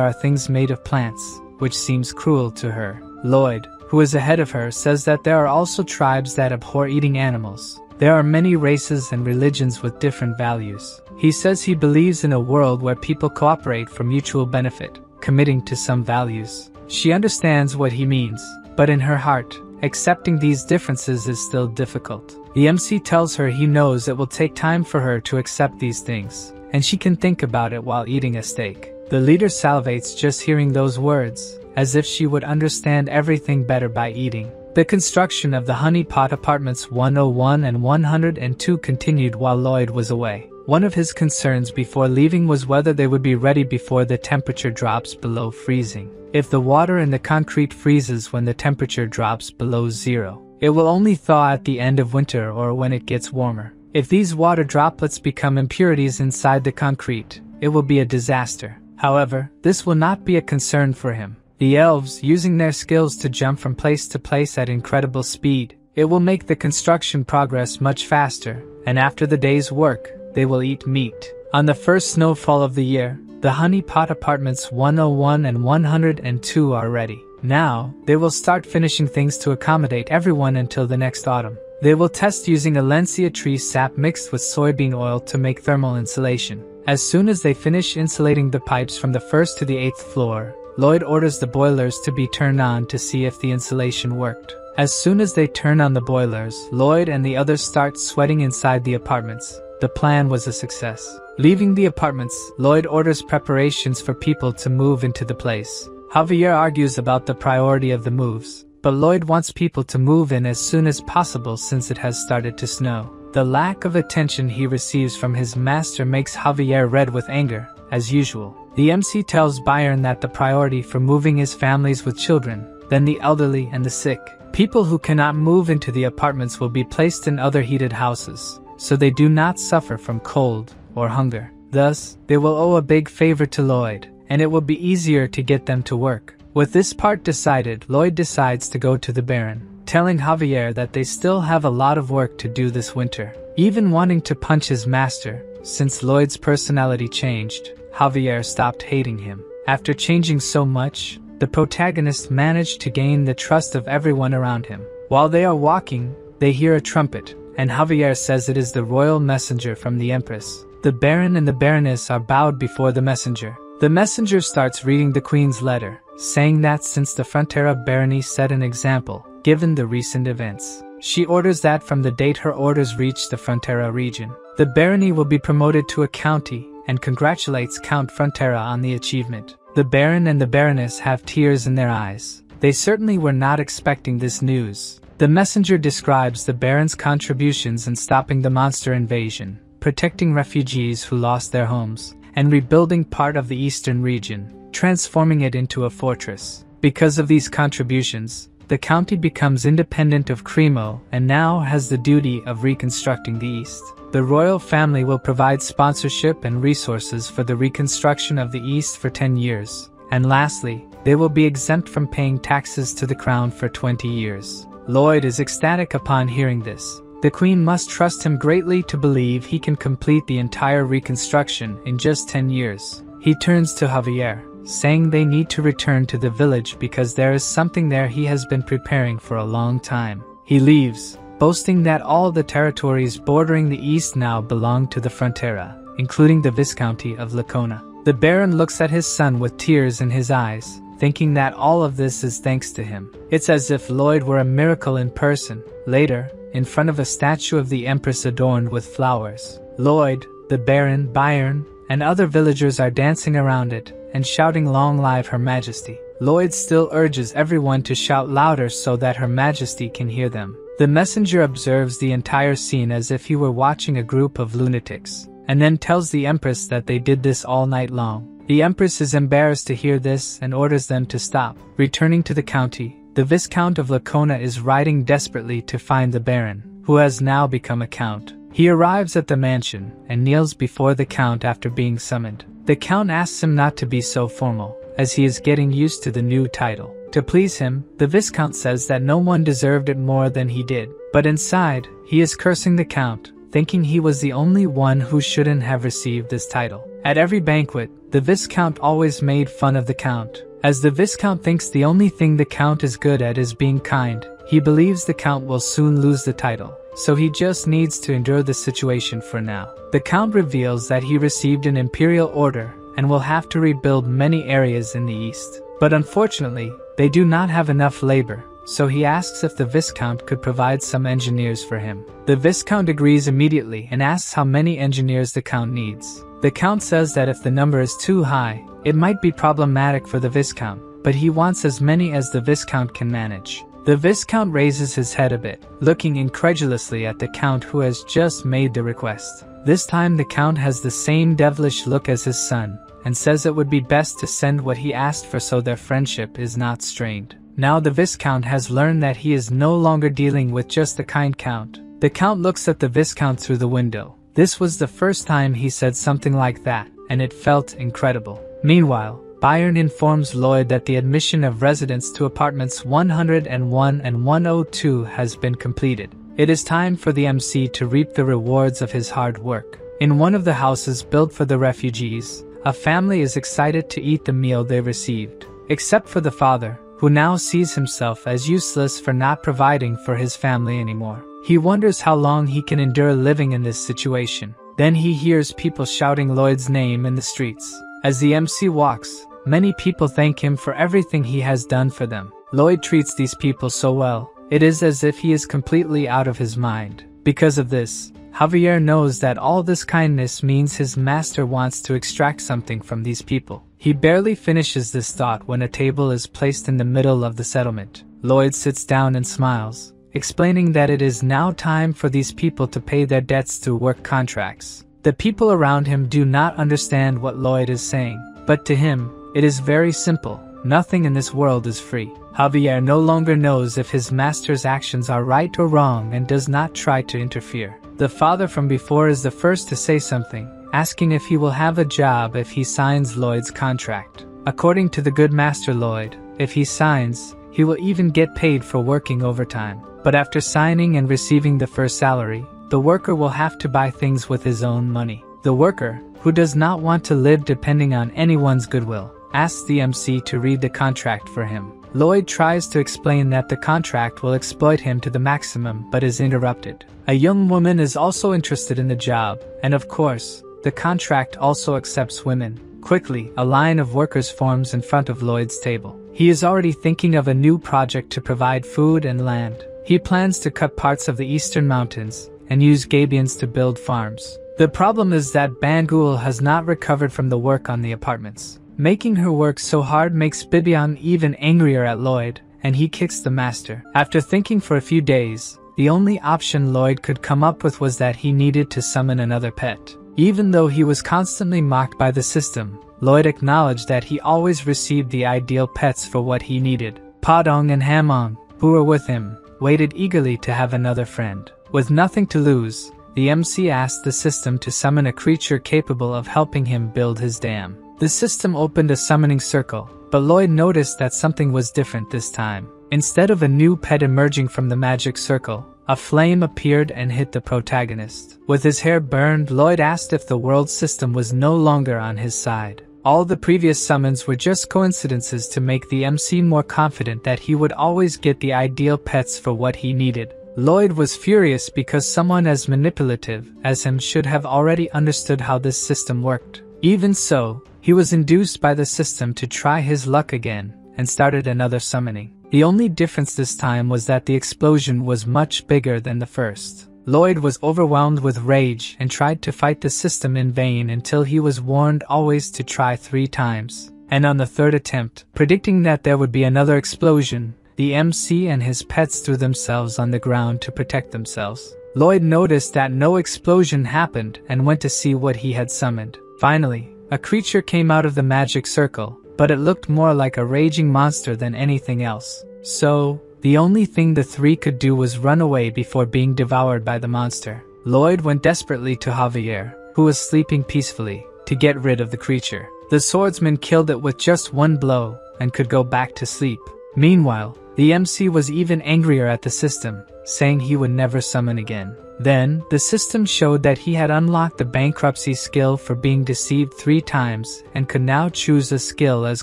are things made of plants, which seems cruel to her. Lloyd, who is ahead of her, says that there are also tribes that abhor eating animals. There are many races and religions with different values. He says he believes in a world where people cooperate for mutual benefit, committing to some values. She understands what he means, but in her heart, accepting these differences is still difficult. The MC tells her he knows it will take time for her to accept these things, and she can think about it while eating a steak. The leader salivates just hearing those words, as if she would understand everything better by eating. The construction of the Honey Pot Apartments 101 and 102 continued while Lloyd was away. One of his concerns before leaving was whether they would be ready before the temperature drops below freezing. If the water in the concrete freezes when the temperature drops below zero, it will only thaw at the end of winter or when it gets warmer. If these water droplets become impurities inside the concrete, it will be a disaster. However, this will not be a concern for him. The elves, using their skills to jump from place to place at incredible speed, it will make the construction progress much faster, and after the day's work, they will eat meat. On the first snowfall of the year, the Honey Pot Apartments 101 and 102 are ready. Now, they will start finishing things to accommodate everyone until the next autumn. They will test using Alencia tree sap mixed with soybean oil to make thermal insulation. As soon as they finish insulating the pipes from the first to the 8th floor, Lloyd orders the boilers to be turned on to see if the insulation worked. As soon as they turn on the boilers, Lloyd and the others start sweating inside the apartments. The plan was a success. Leaving the apartments, Lloyd orders preparations for people to move into the place. Javier argues about the priority of the moves, but Lloyd wants people to move in as soon as possible since it has started to snow. The lack of attention he receives from his master makes Javier red with anger, as usual. The MC tells Byron that the priority for moving is families with children, then the elderly and the sick. People who cannot move into the apartments will be placed in other heated houses, so they do not suffer from cold or hunger. Thus, they will owe a big favor to Lloyd, and it will be easier to get them to work. With this part decided, Lloyd decides to go to the Baron, telling Javier that they still have a lot of work to do this winter. Even wanting to punch his master, since Lloyd's personality changed, Javier stopped hating him. After changing so much, the protagonist managed to gain the trust of everyone around him. While they are walking, they hear a trumpet, and Javier says it is the royal messenger from the Empress. The Baron and the Baroness are bowed before the messenger. The messenger starts reading the Queen's letter, saying that since the Frontera barony set an example, given the recent events, she orders that from the date her orders reach the Frontera region, the barony will be promoted to a county, and congratulates Count Frontera on the achievement. The Baron and the Baroness have tears in their eyes. They certainly were not expecting this news. The messenger describes the Baron's contributions in stopping the monster invasion, protecting refugees who lost their homes, and rebuilding part of the eastern region, transforming it into a fortress. Because of these contributions, the county becomes independent of Cremo and now has the duty of reconstructing the east. The royal family will provide sponsorship and resources for the reconstruction of the East for 10 years. And lastly, they will be exempt from paying taxes to the crown for 20 years. Lloyd is ecstatic upon hearing this. The Queen must trust him greatly to believe he can complete the entire reconstruction in just 10 years. He turns to Javier, saying they need to return to the village because there is something there he has been preparing for a long time. He leaves, boasting that all the territories bordering the east now belong to the Frontera, including the Viscounty of Lacona. The Baron looks at his son with tears in his eyes, thinking that all of this is thanks to him. It's as if Lloyd were a miracle in person. Later, in front of a statue of the Empress adorned with flowers, Lloyd, the Baron, Byron, and other villagers are dancing around it and shouting "Long live Her Majesty." Lloyd still urges everyone to shout louder so that Her Majesty can hear them. The messenger observes the entire scene as if he were watching a group of lunatics, and then tells the Empress that they did this all night long. The Empress is embarrassed to hear this and orders them to stop. Returning to the county, the Viscount of Lacona is riding desperately to find the Baron, who has now become a count. He arrives at the mansion and kneels before the Count after being summoned. The Count asks him not to be so formal, as he is getting used to the new title. To please him, the Viscount says that no one deserved it more than he did, but inside, he is cursing the Count, thinking he was the only one who shouldn't have received this title. At every banquet, the Viscount always made fun of the Count. As the Viscount thinks the only thing the Count is good at is being kind, he believes the Count will soon lose the title, so he just needs to endure the situation for now. The Count reveals that he received an imperial order and will have to rebuild many areas in the east. But unfortunately, they do not have enough labor, so he asks if the Viscount could provide some engineers for him. The Viscount agrees immediately and asks how many engineers the Count needs. The Count says that if the number is too high, it might be problematic for the Viscount, but he wants as many as the Viscount can manage. The Viscount raises his head a bit, looking incredulously at the Count who has just made the request. This time the Count has the same devilish look as his son, and says it would be best to send what he asked for so their friendship is not strained. Now the Viscount has learned that he is no longer dealing with just a kind Count. The Count looks at the Viscount through the window. This was the first time he said something like that, and it felt incredible. Meanwhile, Bayern informs Lloyd that the admission of residents to apartments 101 and 102 has been completed. It is time for the MC to reap the rewards of his hard work. In one of the houses built for the refugees, a family is excited to eat the meal they received, except for the father, who now sees himself as useless for not providing for his family anymore. He wonders how long he can endure living in this situation. Then he hears people shouting Lloyd's name in the streets. As the MC walks, many people thank him for everything he has done for them. Lloyd treats these people so well, it is as if he is completely out of his mind. Because of this, Javier knows that all this kindness means his master wants to extract something from these people. He barely finishes this thought when a table is placed in the middle of the settlement. Lloyd sits down and smiles, explaining that it is now time for these people to pay their debts through work contracts. The people around him do not understand what Lloyd is saying, but to him, it is very simple. Nothing in this world is free. Javier no longer knows if his master's actions are right or wrong and does not try to interfere. The father from before is the first to say something, asking if he will have a job if he signs Lloyd's contract. According to the good master Lloyd, if he signs, he will even get paid for working overtime. But after signing and receiving the first salary, the worker will have to buy things with his own money. The worker, who does not want to live depending on anyone's goodwill, asks the MC to read the contract for him. Lloyd tries to explain that the contract will exploit him to the maximum but is interrupted. A young woman is also interested in the job, and of course, the contract also accepts women. Quickly, a line of workers forms in front of Lloyd's table. He is already thinking of a new project to provide food and land. He plans to cut parts of the eastern mountains and use Gabions to build farms. The problem is that Bangul has not recovered from the work on the apartments. Making her work so hard makes Bibian even angrier at Lloyd, and he kicks the master. After thinking for a few days, the only option Lloyd could come up with was that he needed to summon another pet. Even though he was constantly mocked by the system, Lloyd acknowledged that he always received the ideal pets for what he needed. Padong and Hamong, who were with him, waited eagerly to have another friend. With nothing to lose, the MC asked the system to summon a creature capable of helping him build his dam. The system opened a summoning circle, but Lloyd noticed that something was different this time. Instead of a new pet emerging from the magic circle, a flame appeared and hit the protagonist. With his hair burned, Lloyd asked if the world system was no longer on his side. All the previous summons were just coincidences to make the MC more confident that he would always get the ideal pets for what he needed. Lloyd was furious because someone as manipulative as him should have already understood how this system worked. Even so, he was induced by the system to try his luck again, and started another summoning. The only difference this time was that the explosion was much bigger than the first. Lloyd was overwhelmed with rage and tried to fight the system in vain until he was warned always to try 3 times. and on the third attempt, predicting that there would be another explosion, the MC and his pets threw themselves on the ground to protect themselves. Lloyd noticed that no explosion happened and went to see what he had summoned. Finally, a creature came out of the magic circle, but it looked more like a raging monster than anything else. So, the only thing the three could do was run away before being devoured by the monster. Lloyd went desperately to Javier, who was sleeping peacefully, to get rid of the creature. The swordsman killed it with just one blow and could go back to sleep. Meanwhile, the MC was even angrier at the system, saying he would never summon again. Then, the system showed that he had unlocked the bankruptcy skill for being deceived 3 times and could now choose a skill as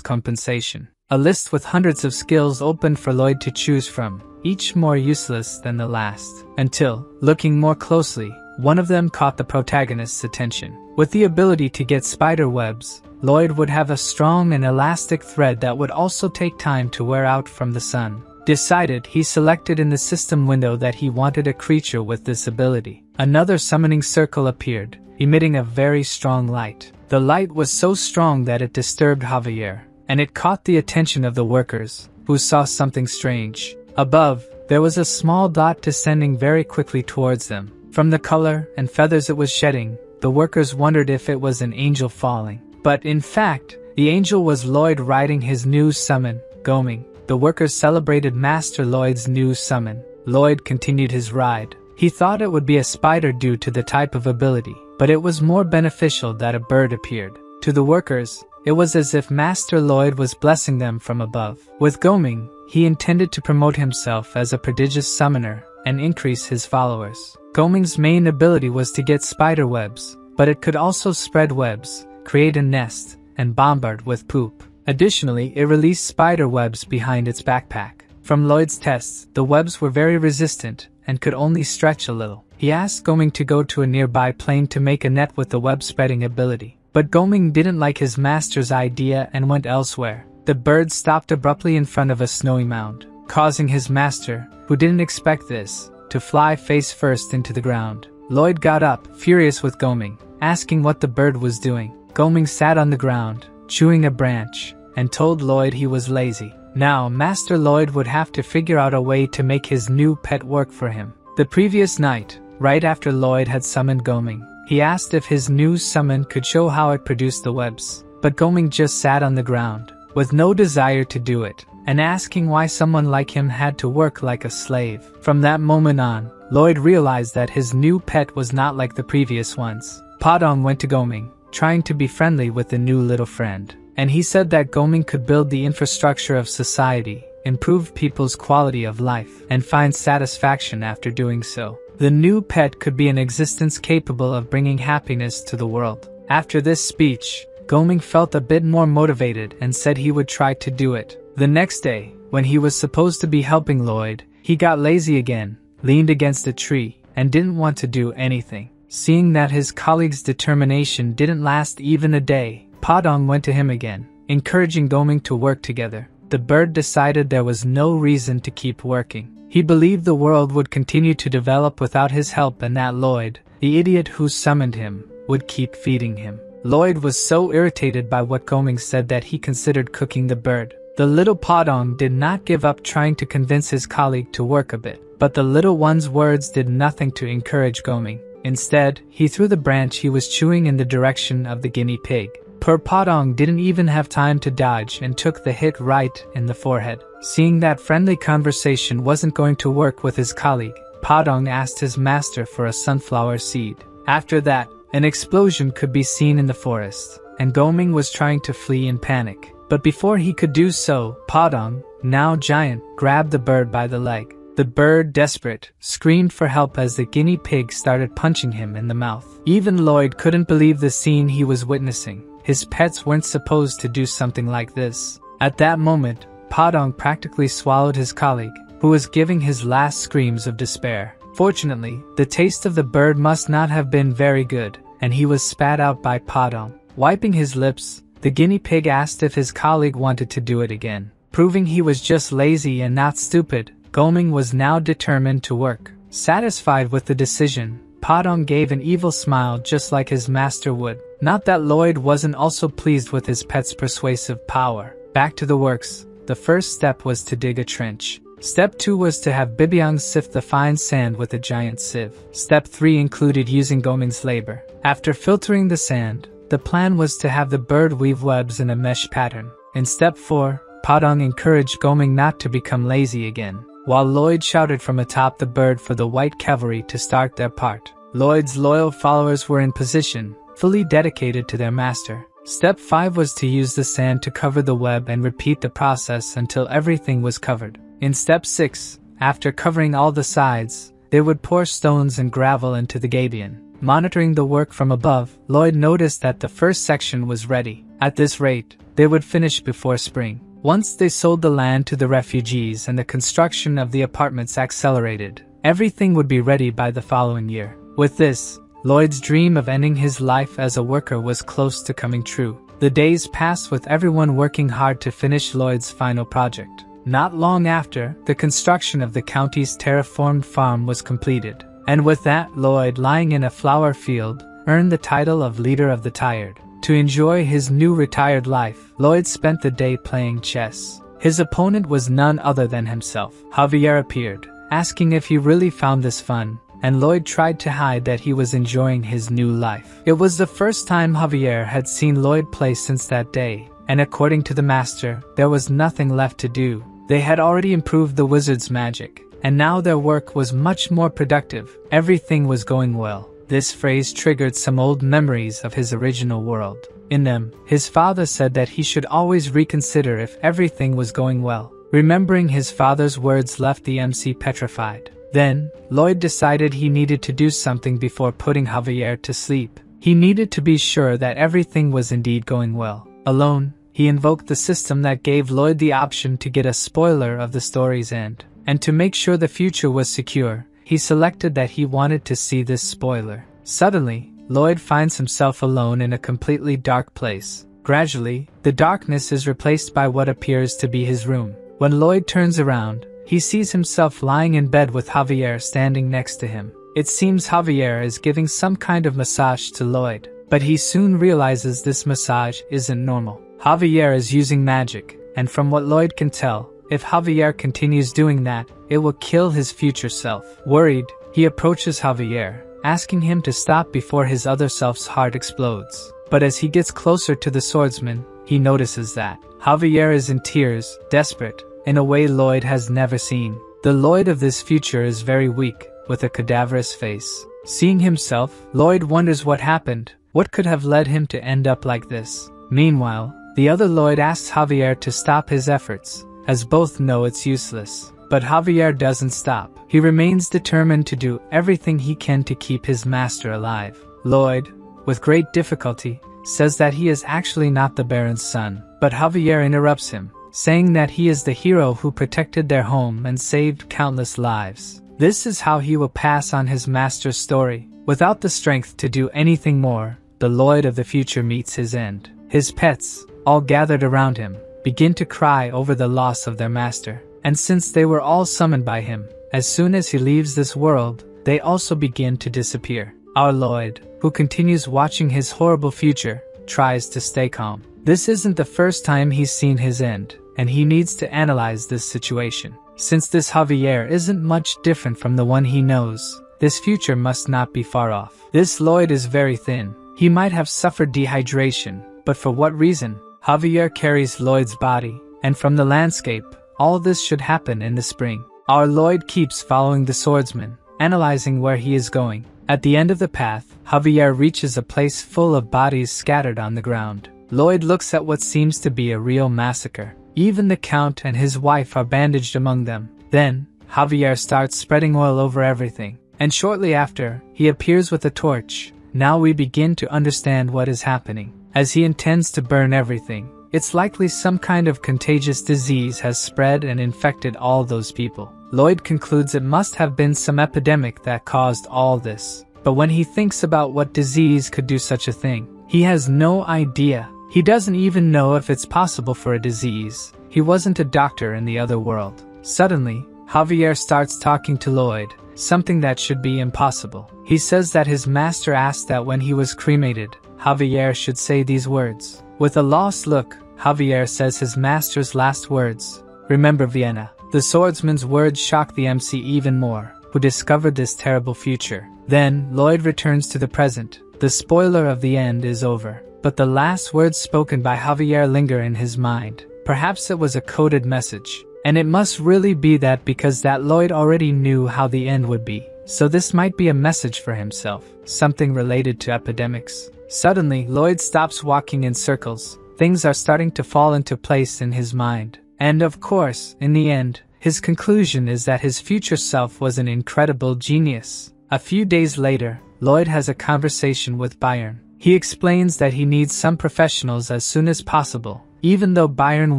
compensation. A list with hundreds of skills opened for Lloyd to choose from, each more useless than the last. Until, looking more closely, one of them caught the protagonist's attention. With the ability to get spider webs, Lloyd would have a strong and elastic thread that would also take time to wear out from the sun. Decided, he selected in the system window that he wanted a creature with this ability. Another summoning circle appeared, emitting a very strong light. The light was so strong that it disturbed Javier, and it caught the attention of the workers, who saw something strange. Above, there was a small dot descending very quickly towards them. From the color and feathers it was shedding, the workers wondered if it was an angel falling. But in fact, the angel was Lloyd riding his new summon, Goming. The workers celebrated Master Lloyd's new summon. Lloyd continued his ride. He thought it would be a spider due to the type of ability, but it was more beneficial that a bird appeared. To the workers, it was as if Master Lloyd was blessing them from above. With Goming, he intended to promote himself as a prodigious summoner and increase his followers. Goming's main ability was to get spider webs, but it could also spread webs, create a nest, and bombard with poop. Additionally, it released spider webs behind its backpack. From Lloyd's tests, the webs were very resistant and could only stretch a little. He asked Goming to go to a nearby plane to make a net with the web-spreading ability. But Goming didn't like his master's idea and went elsewhere. The bird stopped abruptly in front of a snowy mound, causing his master, who didn't expect this, to fly face first into the ground. Lloyd got up, furious with Goming, asking what the bird was doing. Goming sat on the ground, chewing a branch, and told Lloyd he was lazy. Now, Master Lloyd would have to figure out a way to make his new pet work for him. The previous night, right after Lloyd had summoned Goming, he asked if his new summon could show how it produced the webs. But Goming just sat on the ground, with no desire to do it, and asking why someone like him had to work like a slave. From that moment on, Lloyd realized that his new pet was not like the previous ones. Padong went to Goming, trying to be friendly with the new little friend. And he said that Goming could build the infrastructure of society, improve people's quality of life, and find satisfaction after doing so. The new pet could be an existence capable of bringing happiness to the world. After this speech, Goming felt a bit more motivated and said he would try to do it. The next day, when he was supposed to be helping Lloyd, he got lazy again, leaned against a tree, and didn't want to do anything. Seeing that his colleague's determination didn't last even a day, Padong went to him again, encouraging Goming to work together. The bird decided there was no reason to keep working. He believed the world would continue to develop without his help and that Lloyd, the idiot who summoned him, would keep feeding him. Lloyd was so irritated by what Goming said that he considered cooking the bird. The little Padong did not give up trying to convince his colleague to work a bit, but the little one's words did nothing to encourage Goming. Instead, he threw the branch he was chewing in the direction of the guinea pig. Poor Padong didn't even have time to dodge and took the hit right in the forehead. Seeing that friendly conversation wasn't going to work with his colleague, Padong asked his master for a sunflower seed. After that, an explosion could be seen in the forest, and Goming was trying to flee in panic. But before he could do so, Padong, now giant, grabbed the bird by the leg. The bird, desperate, screamed for help as the guinea pig started punching him in the mouth. Even Lloyd couldn't believe the scene he was witnessing. His pets weren't supposed to do something like this. At that moment, Padong practically swallowed his colleague, who was giving his last screams of despair. Fortunately, the taste of the bird must not have been very good, and he was spat out by Padong. Wiping his lips, the guinea pig asked if his colleague wanted to do it again. Proving he was just lazy and not stupid, Goming was now determined to work. Satisfied with the decision, Padong gave an evil smile just like his master would. Not that Lloyd wasn't also pleased with his pet's persuasive power. Back to the works. The first step was to dig a trench. Step 2 was to have Bibyang sift the fine sand with a giant sieve. Step 3 included using Goming's labor. After filtering the sand, the plan was to have the bird weave webs in a mesh pattern. In step 4, Padong encouraged Goming not to become lazy again, while Lloyd shouted from atop the bird for the white cavalry to start their part. Lloyd's loyal followers were in position, fully dedicated to their master. Step 5 was to use the sand to cover the web and repeat the process until everything was covered. In step 6, after covering all the sides, they would pour stones and gravel into the gabion. Monitoring the work from above, Lloyd noticed that the first section was ready. At this rate, they would finish before spring. Once they sold the land to the refugees and the construction of the apartments accelerated, everything would be ready by the following year. With this, Lloyd's dream of ending his life as a worker was close to coming true. The days passed with everyone working hard to finish Lloyd's final project. Not long after, the construction of the county's terraformed farm was completed. And with that, Lloyd, lying in a flower field, earned the title of Leader of the Tired. To enjoy his new retired life, Lloyd spent the day playing chess. His opponent was none other than himself. Javier appeared, asking if he really found this fun, and Lloyd tried to hide that he was enjoying his new life. It was the first time Javier had seen Lloyd play since that day, and according to the master, there was nothing left to do. They had already improved the wizard's magic, and now their work was much more productive. Everything was going well. This phrase triggered some old memories of his original world. In them, his father said that he should always reconsider if everything was going well. Remembering his father's words left the MC petrified. Then, Lloyd decided he needed to do something before putting Javier to sleep. He needed to be sure that everything was indeed going well. Alone, he invoked the system that gave Lloyd the option to get a spoiler of the story's end. And to make sure the future was secure, he selected that he wanted to see this spoiler. Suddenly, Lloyd finds himself alone in a completely dark place. Gradually, the darkness is replaced by what appears to be his room. When Lloyd turns around, he sees himself lying in bed with Javier standing next to him. It seems Javier is giving some kind of massage to Lloyd, but he soon realizes this massage isn't normal. Javier is using magic, and from what Lloyd can tell, if Javier continues doing that, it will kill his future self. Worried, he approaches Javier, asking him to stop before his other self's heart explodes. But as he gets closer to the swordsman, he notices that Javier is in tears, desperate, in a way Lloyd has never seen. The Lloyd of this future is very weak, with a cadaverous face. Seeing himself, Lloyd wonders what happened. What could have led him to end up like this? Meanwhile, the other Lloyd asks Javier to stop his efforts, as both know it's useless. But Javier doesn't stop. He remains determined to do everything he can to keep his master alive. Lloyd, with great difficulty, says that he is actually not the Baron's son, but Javier interrupts him, saying that he is the hero who protected their home and saved countless lives. This is how he will pass on his master's story. Without the strength to do anything more, the Lloyd of the future meets his end. His pets, all gathered around him, begin to cry over the loss of their master. And since they were all summoned by him, as soon as he leaves this world, they also begin to disappear. Our Lloyd, who continues watching his horrible future, tries to stay calm. This isn't the first time he's seen his end, and he needs to analyze this situation. Since this Javier isn't much different from the one he knows, this future must not be far off. This Lloyd is very thin. He might have suffered dehydration, but for what reason? Javier carries Lloyd's body, and from the landscape, all this should happen in the spring. Our Lloyd keeps following the swordsman, analyzing where he is going. At the end of the path, Javier reaches a place full of bodies scattered on the ground. Lloyd looks at what seems to be a real massacre. Even the Count and his wife are bandaged among them. Then, Javier starts spreading oil over everything, and shortly after, he appears with a torch. Now we begin to understand what is happening. As he intends to burn everything, it's likely some kind of contagious disease has spread and infected all those people. Lloyd concludes it must have been some epidemic that caused all this. But when he thinks about what disease could do such a thing, he has no idea. He doesn't even know if it's possible for a disease. He wasn't a doctor in the other world. Suddenly, Javier starts talking to Lloyd, something that should be impossible. He says that his master asked that when he was cremated, Javier should say these words. With a lost look, Javier says his master's last words. Remember Vienna. The swordsman's words shock the MC even more, who discovered this terrible future. Then, Lloyd returns to the present. The spoiler of the end is over, but the last words spoken by Javier linger in his mind. Perhaps it was a coded message. And it must really be that because that Lloyd already knew how the end would be. So this might be a message for himself, something related to epidemics. Suddenly, Lloyd stops walking in circles. Things are starting to fall into place in his mind. And of course, in the end, his conclusion is that his future self was an incredible genius. A few days later, Lloyd has a conversation with Bayern. He explains that he needs some professionals as soon as possible, even though Bayern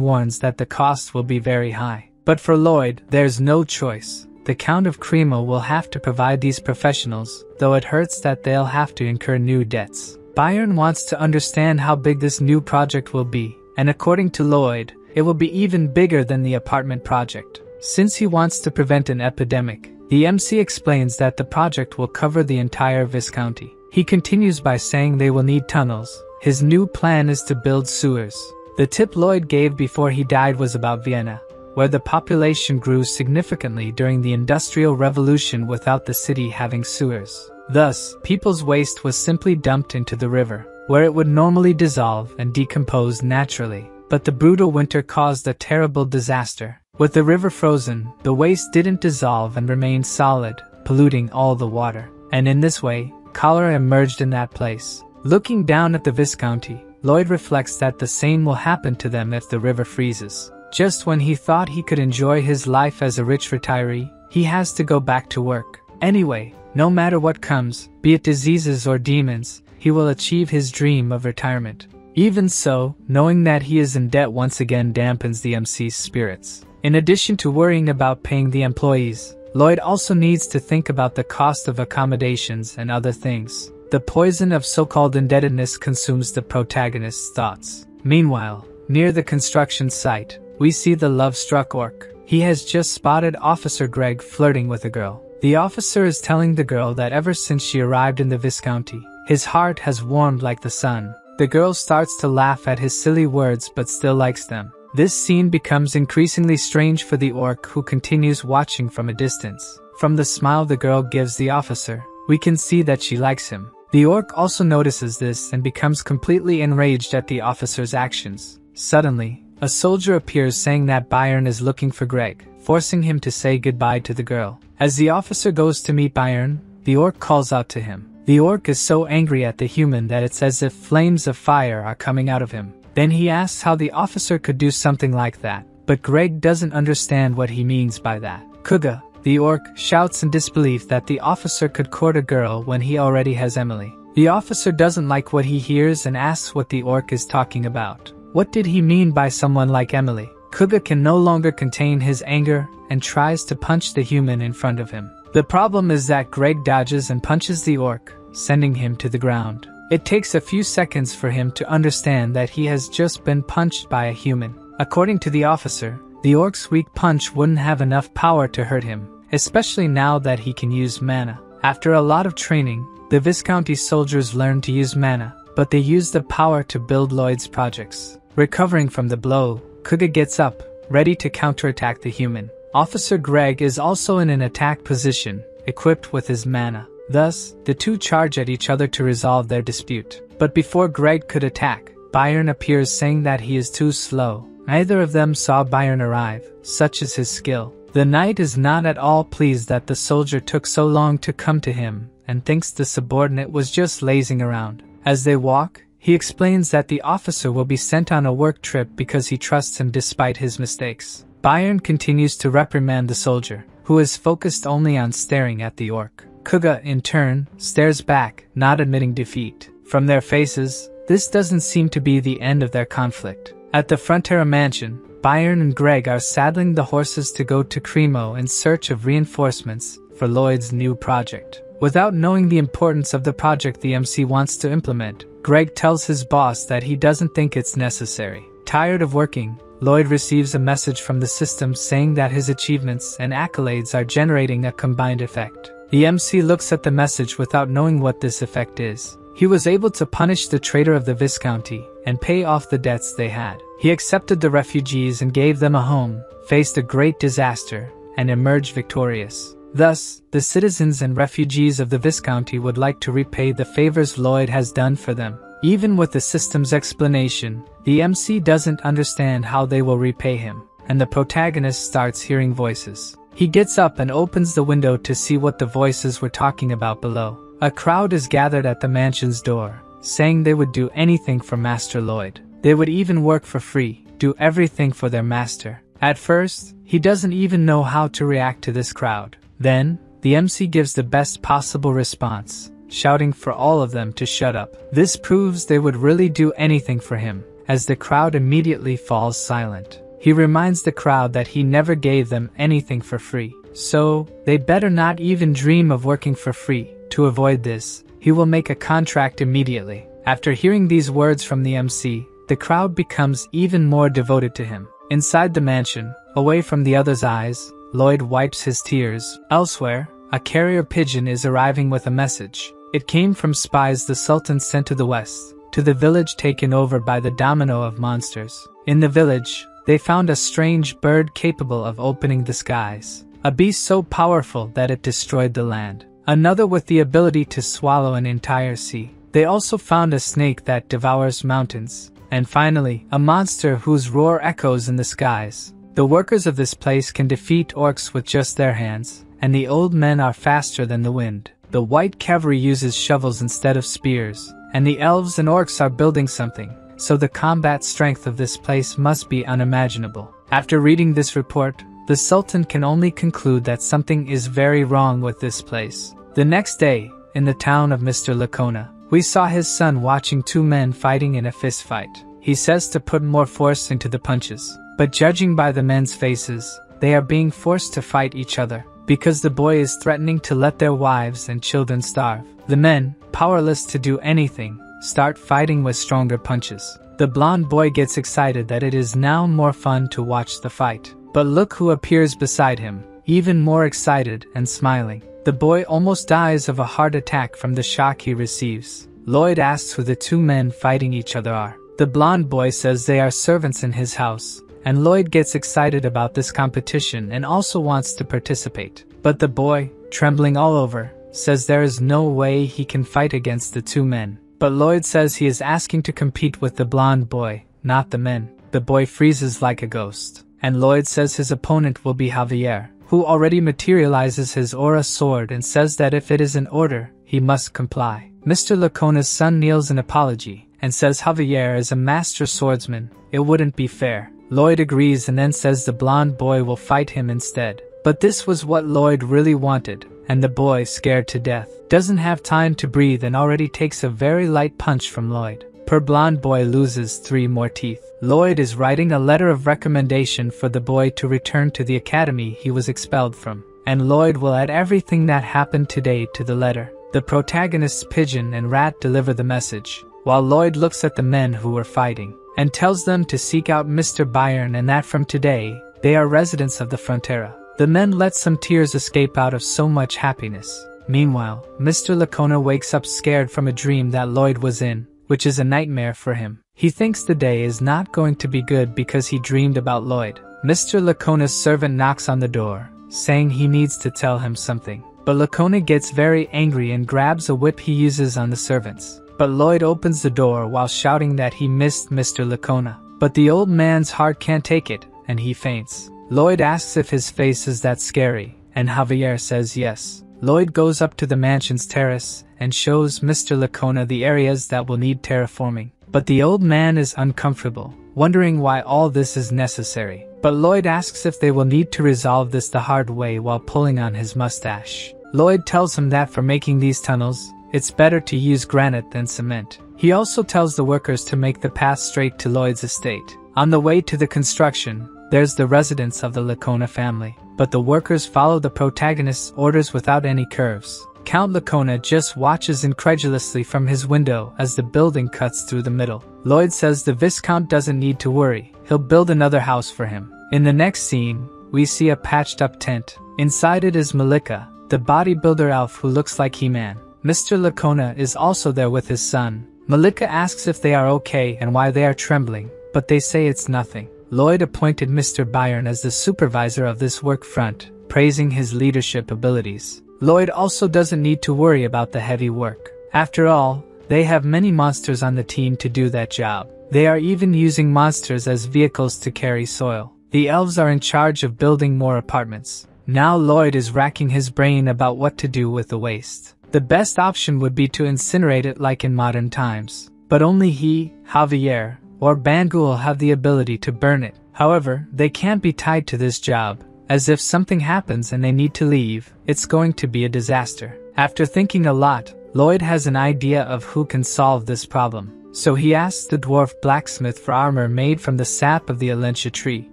warns that the cost will be very high. But for Lloyd, there's no choice. The Count of Cremo will have to provide these professionals, though it hurts that they'll have to incur new debts. Bayern wants to understand how big this new project will be, and according to Lloyd, it will be even bigger than the apartment project. Since he wants to prevent an epidemic, the MC explains that the project will cover the entire Viscounty. He continues by saying they will need tunnels. His new plan is to build sewers. The tip Lloyd gave before he died was about Vienna, where the population grew significantly during the Industrial Revolution without the city having sewers. Thus, people's waste was simply dumped into the river, where it would normally dissolve and decompose naturally. But the brutal winter caused a terrible disaster. With the river frozen, the waste didn't dissolve and remained solid, polluting all the water. And in this way, cholera emerged in that place. Looking down at the Viscounty, Lloyd reflects that the same will happen to them if the river freezes. Just when he thought he could enjoy his life as a rich retiree, he has to go back to work. Anyway, no matter what comes, be it diseases or demons, he will achieve his dream of retirement. Even so, knowing that he is in debt once again dampens the MC's spirits. In addition to worrying about paying the employees, Lloyd also needs to think about the cost of accommodations and other things. The poison of so-called indebtedness consumes the protagonist's thoughts. Meanwhile, near the construction site, we see the love-struck orc. He has just spotted Officer Greg flirting with a girl. The officer is telling the girl that ever since she arrived in the Viscounty, his heart has warmed like the sun. The girl starts to laugh at his silly words but still likes them. This scene becomes increasingly strange for the orc, who continues watching from a distance. From the smile the girl gives the officer, we can see that she likes him. The orc also notices this and becomes completely enraged at the officer's actions. Suddenly, a soldier appears saying that Bayern is looking for Greg, forcing him to say goodbye to the girl. As the officer goes to meet Bayern, the orc calls out to him. The orc is so angry at the human that it's as if flames of fire are coming out of him. Then he asks how the officer could do something like that, but Greg doesn't understand what he means by that. Kuga, the orc, shouts in disbelief that the officer could court a girl when he already has Emily. The officer doesn't like what he hears and asks what the orc is talking about. What did he mean by someone like Emily? Kuga can no longer contain his anger and tries to punch the human in front of him. The problem is that Greg dodges and punches the orc, sending him to the ground. It takes a few seconds for him to understand that he has just been punched by a human. According to the officer, the orc's weak punch wouldn't have enough power to hurt him, especially now that he can use mana. After a lot of training, the Viscounty soldiers learn to use mana, but they use the power to build Lloyd's projects. Recovering from the blow, Kuga gets up, ready to counterattack the human. Officer Greg is also in an attack position, equipped with his mana. Thus, the two charge at each other to resolve their dispute. But before Greg could attack, Bayern appears saying that he is too slow. Neither of them saw Bayern arrive, such is his skill. The knight is not at all pleased that the soldier took so long to come to him, and thinks the subordinate was just lazing around. As they walk, he explains that the officer will be sent on a work trip because he trusts him despite his mistakes. Bayern continues to reprimand the soldier, who is focused only on staring at the orc. Kuga, in turn, stares back, not admitting defeat. From their faces, this doesn't seem to be the end of their conflict. At the Frontera mansion, Bayern and Greg are saddling the horses to go to Cremo in search of reinforcements for Lloyd's new project. Without knowing the importance of the project the MC wants to implement, Greg tells his boss that he doesn't think it's necessary. Tired of working, Lloyd receives a message from the system saying that his achievements and accolades are generating a combined effect. The MC looks at the message without knowing what this effect is. he was able to punish the traitor of the Viscounty and pay off the debts they had. He accepted the refugees and gave them a home, faced a great disaster, and emerged victorious. Thus, the citizens and refugees of the Viscounty would like to repay the favors Lloyd has done for them. Even with the system's explanation, the MC doesn't understand how they will repay him, and the protagonist starts hearing voices. He gets up and opens the window to see what the voices were talking about below. A crowd is gathered at the mansion's door, saying they would do anything for Master Lloyd. They would even work for free, do everything for their master. At first, he doesn't even know how to react to this crowd. Then, the MC gives the best possible response, shouting for all of them to shut up. This proves they would really do anything for him, as the crowd immediately falls silent. He reminds the crowd that he never gave them anything for free, so they better not even dream of working for free. To avoid this, he will make a contract immediately. After hearing these words from the MC, the crowd becomes even more devoted to him. Inside the mansion, away from the others' eyes, Lloyd wipes his tears. Elsewhere, a carrier pigeon is arriving with a message. It came from spies the Sultan sent to the west, to the village taken over by the domino of monsters. In the village, they found a strange bird capable of opening the skies, a beast so powerful that it destroyed the land, another with the ability to swallow an entire sea. They also found a snake that devours mountains, and finally, a monster whose roar echoes in the skies. The workers of this place can defeat orcs with just their hands, and the old men are faster than the wind. The white cavalry uses shovels instead of spears, and the elves and orcs are building something, so the combat strength of this place must be unimaginable. After reading this report, the Sultan can only conclude that something is very wrong with this place. The next day, in the town of Mr. Lacona, we saw his son watching two men fighting in a fist fight. He says to put more force into the punches, but judging by the men's faces, they are being forced to fight each other, because the boy is threatening to let their wives and children starve. The men, powerless to do anything, start fighting with stronger punches. The blonde boy gets excited that it is now more fun to watch the fight. But look who appears beside him, even more excited and smiling. The boy almost dies of a heart attack from the shock he receives. Lloyd asks who the two men fighting each other are. The blonde boy says they are servants in his house, and Lloyd gets excited about this competition and also wants to participate. But the boy, trembling all over, says there is no way he can fight against the two men. But Lloyd says he is asking to compete with the blonde boy, not the men. The boy freezes like a ghost, and Lloyd says his opponent will be Javier, who already materializes his aura sword and says that if it is an order, he must comply. Mr. Lacona's son kneels in apology and says Javier is a master swordsman. It wouldn't be fair. Lloyd agrees and then says the blonde boy will fight him instead. But this was what Lloyd really wanted, and the boy, scared to death, doesn't have time to breathe and already takes a very light punch from Lloyd. Poor blonde boy loses 3 more teeth. Lloyd is writing a letter of recommendation for the boy to return to the academy he was expelled from, and Lloyd will add everything that happened today to the letter. The protagonist's pigeon and rat deliver the message, while Lloyd looks at the men who were fighting, and tells them to seek out Mr. Byron and that from today, they are residents of the Frontera. The men let some tears escape out of so much happiness. Meanwhile, Mr. Lacona wakes up scared from a dream that Lloyd was in, which is a nightmare for him. He thinks the day is not going to be good because he dreamed about Lloyd. Mr. Lacona's servant knocks on the door, saying he needs to tell him something. But Lacona gets very angry and grabs a whip he uses on the servants. But Lloyd opens the door while shouting that he missed Mr. Lacona. But the old man's heart can't take it, and he faints. Lloyd asks if his face is that scary, and Javier says yes. Lloyd goes up to the mansion's terrace and shows Mr. Lacona the areas that will need terraforming. But the old man is uncomfortable, wondering why all this is necessary. But Lloyd asks if they will need to resolve this the hard way while pulling on his mustache. Lloyd tells him that for making these tunnels, it's better to use granite than cement. He also tells the workers to make the path straight to Lloyd's estate. On the way to the construction, there's the residence of the Lacona family, but the workers follow the protagonist's orders without any curves. Count Lacona just watches incredulously from his window as the building cuts through the middle. Lloyd says the Viscount doesn't need to worry, he'll build another house for him. In the next scene, we see a patched up tent. Inside it is Malika, the bodybuilder elf who looks like He-Man. Mr. Lacona is also there with his son. Malika asks if they are okay and why they are trembling, but they say it's nothing. Lloyd appointed Mr. Byron as the supervisor of this work front, praising his leadership abilities. Lloyd also doesn't need to worry about the heavy work. After all, they have many monsters on the team to do that job. They are even using monsters as vehicles to carry soil. The elves are in charge of building more apartments. Now Lloyd is racking his brain about what to do with the waste. The best option would be to incinerate it like in modern times. But only he, Javier, or Bangul have the ability to burn it. However, they can't be tied to this job, as if something happens and they need to leave, it's going to be a disaster. After thinking a lot, Lloyd has an idea of who can solve this problem. So he asks the dwarf blacksmith for armor made from the sap of the Alentia tree.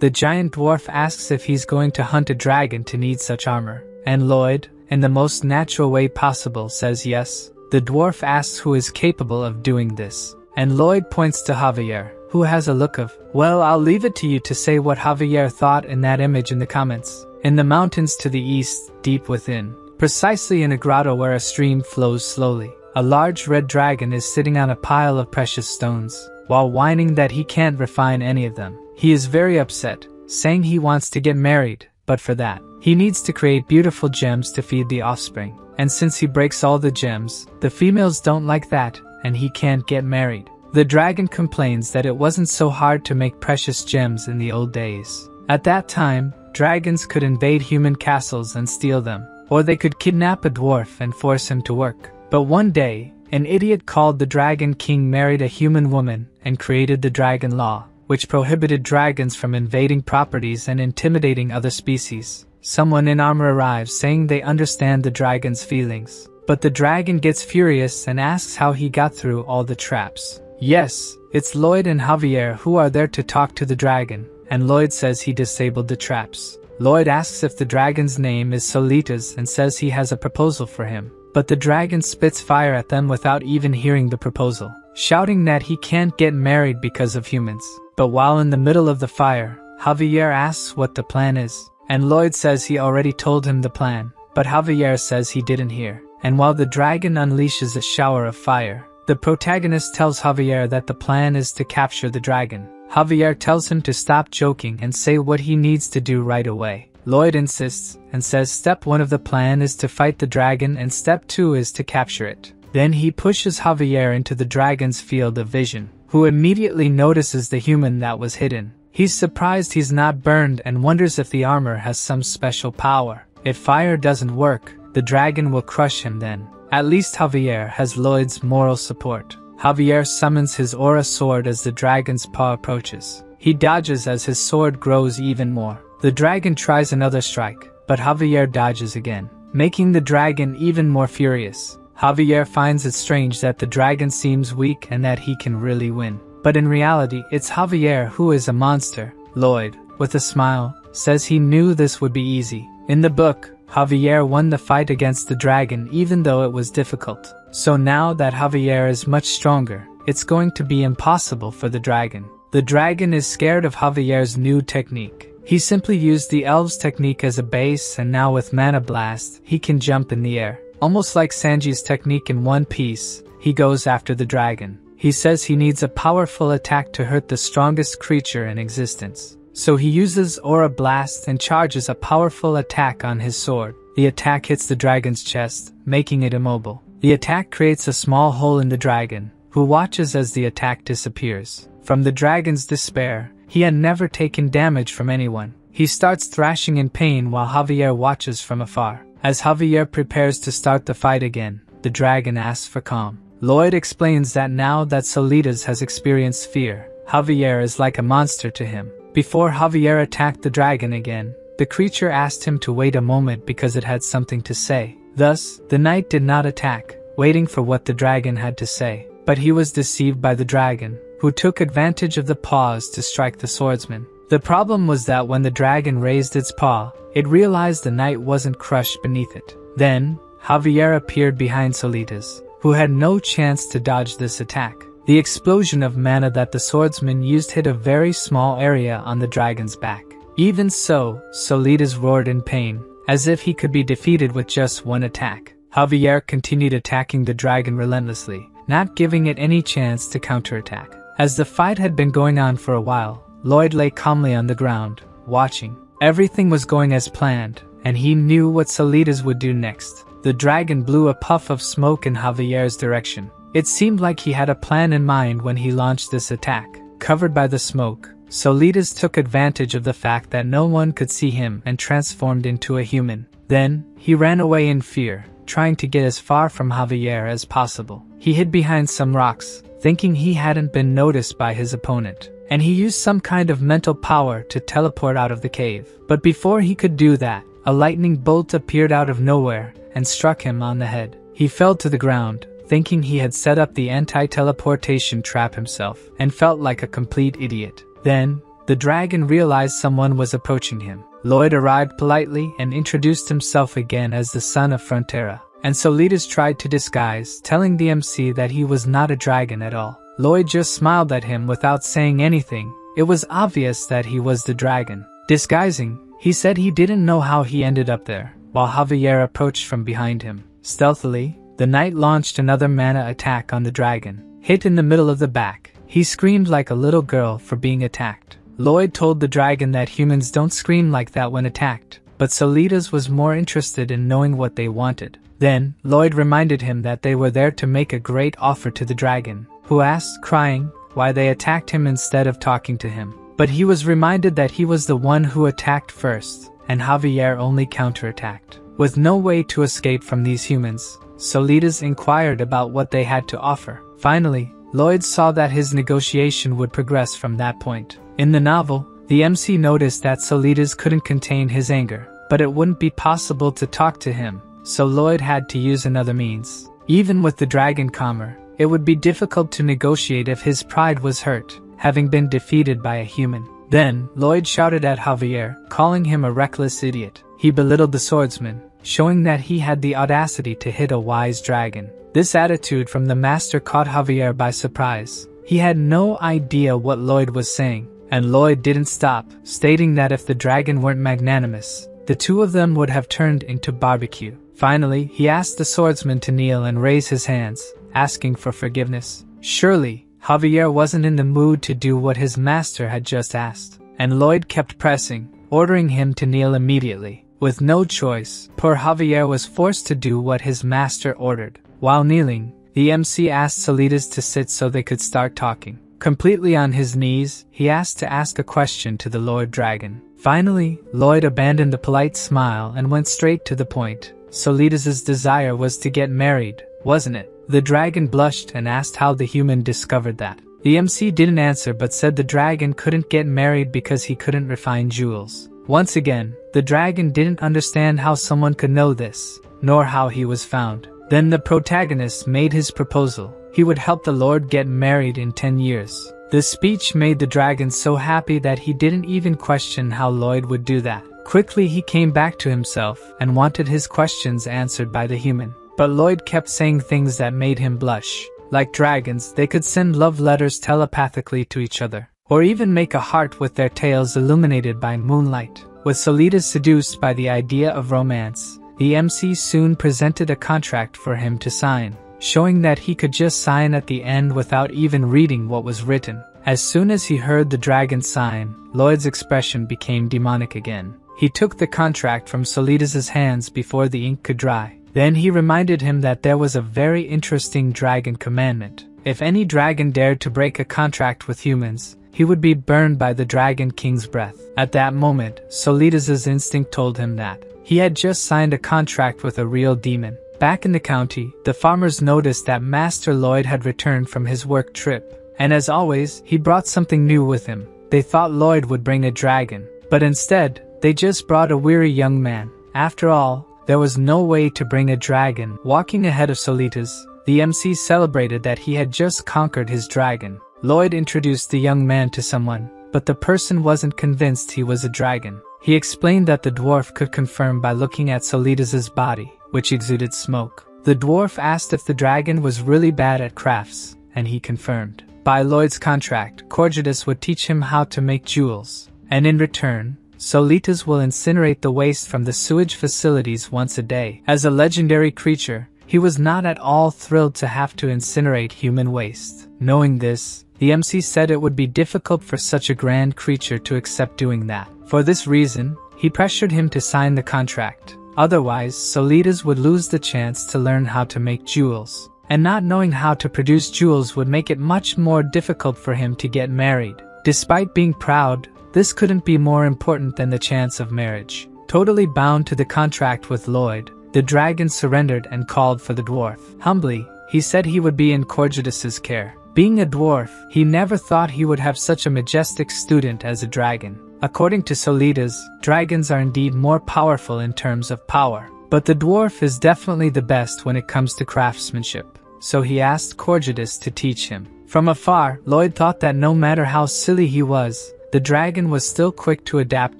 The giant dwarf asks if he's going to hunt a dragon to need such armor. And Lloyd, in the most natural way possible, says yes. The dwarf asks who is capable of doing this. And Lloyd points to Javier, who has a look of, well, I'll leave it to you to say what Javier thought in that image in the comments. In the mountains to the east, deep within, precisely in a grotto where a stream flows slowly, a large red dragon is sitting on a pile of precious stones, while whining that he can't refine any of them. He is very upset, saying he wants to get married, but for that, he needs to create beautiful gems to feed the offspring. And since he breaks all the gems, the females don't like that, and he can't get married. The dragon complains that it wasn't so hard to make precious gems in the old days. At that time, dragons could invade human castles and steal them, or they could kidnap a dwarf and force him to work. But one day, an idiot called the Dragon King married a human woman and created the Dragon Law, which prohibited dragons from invading properties and intimidating other species. Someone in armor arrives saying they understand the dragon's feelings. But the dragon gets furious and asks how he got through all the traps. Yes, it's Lloyd and Javier who are there to talk to the dragon, and Lloyd says he disabled the traps. Lloyd asks if the dragon's name is Solitas and says he has a proposal for him. But the dragon spits fire at them without even hearing the proposal, shouting that he can't get married because of humans. But while in the middle of the fire, Javier asks what the plan is, and Lloyd says he already told him the plan, but Javier says he didn't hear. And while the dragon unleashes a shower of fire, the protagonist tells Javier that the plan is to capture the dragon. Javier tells him to stop joking and say what he needs to do right away. Lloyd insists and says step 1 of the plan is to fight the dragon and step 2 is to capture it. Then he pushes Javier into the dragon's field of vision, who immediately notices the human that was hidden. He's surprised he's not burned and wonders if the armor has some special power. If fire doesn't work, the dragon will crush him then. At least Javier has Lloyd's moral support. Javier summons his aura sword as the dragon's paw approaches. He dodges as his sword grows even more. The dragon tries another strike, but Javier dodges again, making the dragon even more furious. Javier finds it strange that the dragon seems weak and that he can really win. But in reality, it's Javier who is a monster. Lloyd, with a smile, says he knew this would be easy. In the book, Javier won the fight against the dragon even though it was difficult. So now that Javier is much stronger, it's going to be impossible for the dragon. The dragon is scared of Javier's new technique. He simply used the elves' technique as a base, and now with Mana Blast, he can jump in the air. Almost like Sanji's technique in One Piece, he goes after the dragon. He says he needs a powerful attack to hurt the strongest creature in existence. So he uses Aura Blast and charges a powerful attack on his sword. The attack hits the dragon's chest, making it immobile. The attack creates a small hole in the dragon, who watches as the attack disappears. From the dragon's despair, he had never taken damage from anyone. He starts thrashing in pain while Javier watches from afar. As Javier prepares to start the fight again, the dragon asks for calm. Lloyd explains that now that Solitas has experienced fear, Javier is like a monster to him. Before Javier attacked the dragon again, the creature asked him to wait a moment because it had something to say. Thus, the knight did not attack, waiting for what the dragon had to say. But he was deceived by the dragon, who took advantage of the pause to strike the swordsman. The problem was that when the dragon raised its paw, it realized the knight wasn't crushed beneath it. Then, Javier appeared behind Solitas, who had no chance to dodge this attack. The explosion of mana that the swordsman used hit a very small area on the dragon's back. Even so, Solitas roared in pain, as if he could be defeated with just one attack. Javier continued attacking the dragon relentlessly, not giving it any chance to counterattack. As the fight had been going on for a while, Lloyd lay calmly on the ground, watching. Everything was going as planned, and he knew what Solitas would do next. The dragon blew a puff of smoke in Javier's direction. It seemed like he had a plan in mind when he launched this attack. Covered by the smoke, Solitas took advantage of the fact that no one could see him and transformed into a human. Then, he ran away in fear, trying to get as far from Javier as possible. He hid behind some rocks, thinking he hadn't been noticed by his opponent, and he used some kind of mental power to teleport out of the cave. But before he could do that, a lightning bolt appeared out of nowhere and struck him on the head. He fell to the ground, thinking he had set up the anti-teleportation trap himself, and felt like a complete idiot. Then, the dragon realized someone was approaching him. Lloyd arrived politely and introduced himself again as the son of Frontera, and Solitas tried to disguise, telling the MC that he was not a dragon at all. Lloyd just smiled at him without saying anything. It was obvious that he was the dragon. Disguising, he said he didn't know how he ended up there, while Javier approached from behind him. Stealthily, the knight launched another mana attack on the dragon. Hit in the middle of the back, he screamed like a little girl for being attacked. Lloyd told the dragon that humans don't scream like that when attacked, but Solitas was more interested in knowing what they wanted. Then, Lloyd reminded him that they were there to make a great offer to the dragon, who asked, crying, why they attacked him instead of talking to him. But he was reminded that he was the one who attacked first, and Javier only counterattacked. With no way to escape from these humans, Solitas inquired about what they had to offer. Finally, Lloyd saw that his negotiation would progress from that point. In the novel, the MC noticed that Solitas couldn't contain his anger, but it wouldn't be possible to talk to him, so Lloyd had to use another means. Even with the dragon calmer, it would be difficult to negotiate if his pride was hurt, having been defeated by a human. Then, Lloyd shouted at Javier, calling him a reckless idiot. He belittled the swordsman, showing that he had the audacity to hit a wise dragon. This attitude from the master caught Javier by surprise. He had no idea what Lloyd was saying, and Lloyd didn't stop, stating that if the dragon weren't magnanimous, the two of them would have turned into barbecue. Finally, he asked the swordsman to kneel and raise his hands, asking for forgiveness. Surely, Javier wasn't in the mood to do what his master had just asked, and Lloyd kept pressing, ordering him to kneel immediately. With no choice, poor Javier was forced to do what his master ordered. While kneeling, the MC asked Solitas to sit so they could start talking. Completely on his knees, he asked to ask a question to the Lord Dragon. Finally, Lloyd abandoned the polite smile and went straight to the point. Solitas' desire was to get married, wasn't it? The dragon blushed and asked how the human discovered that. The MC didn't answer but said the dragon couldn't get married because he couldn't refine jewels. Once again, the dragon didn't understand how someone could know this, nor how he was found. Then the protagonist made his proposal. He would help the Lord get married in 10 years. This speech made the dragon so happy that he didn't even question how Lloyd would do that. Quickly he came back to himself and wanted his questions answered by the human. But Lloyd kept saying things that made him blush. Like dragons, they could send love letters telepathically to each other, or even make a heart with their tails illuminated by moonlight. With Solitas seduced by the idea of romance, the MC soon presented a contract for him to sign, showing that he could just sign at the end without even reading what was written. As soon as he heard the dragon sign, Lloyd's expression became demonic again. He took the contract from Solitas' hands before the ink could dry. Then he reminded him that there was a very interesting dragon commandment. If any dragon dared to break a contract with humans, he would be burned by the Dragon King's breath. At that moment, Solitas' instinct told him that he had just signed a contract with a real demon. Back in the county, the farmers noticed that Master Lloyd had returned from his work trip, and as always, he brought something new with him. They thought Lloyd would bring a dragon, but instead, they just brought a weary young man. After all, there was no way to bring a dragon. Walking ahead of Solitas, the MC celebrated that he had just conquered his dragon. Lloyd introduced the young man to someone, but the person wasn't convinced he was a dragon. He explained that the dwarf could confirm by looking at Solitas' body, which exuded smoke. The dwarf asked if the dragon was really bad at crafts, and he confirmed. By Lloyd's contract, Corgidus would teach him how to make jewels, and in return, Solitas will incinerate the waste from the sewage facilities once a day. As a legendary creature, he was not at all thrilled to have to incinerate human waste. Knowing this, the MC said it would be difficult for such a grand creature to accept doing that. For this reason, he pressured him to sign the contract. Otherwise, Solitas would lose the chance to learn how to make jewels. And not knowing how to produce jewels would make it much more difficult for him to get married. Despite being proud, this couldn't be more important than the chance of marriage. Totally bound to the contract with Lloyd, the dragon surrendered and called for the dwarf. Humbly, he said he would be in Corjudus's care. Being a dwarf, he never thought he would have such a majestic student as a dragon. According to Solitas, dragons are indeed more powerful in terms of power. But the dwarf is definitely the best when it comes to craftsmanship. So he asked Corjudus to teach him. From afar, Lloyd thought that no matter how silly he was, the dragon was still quick to adapt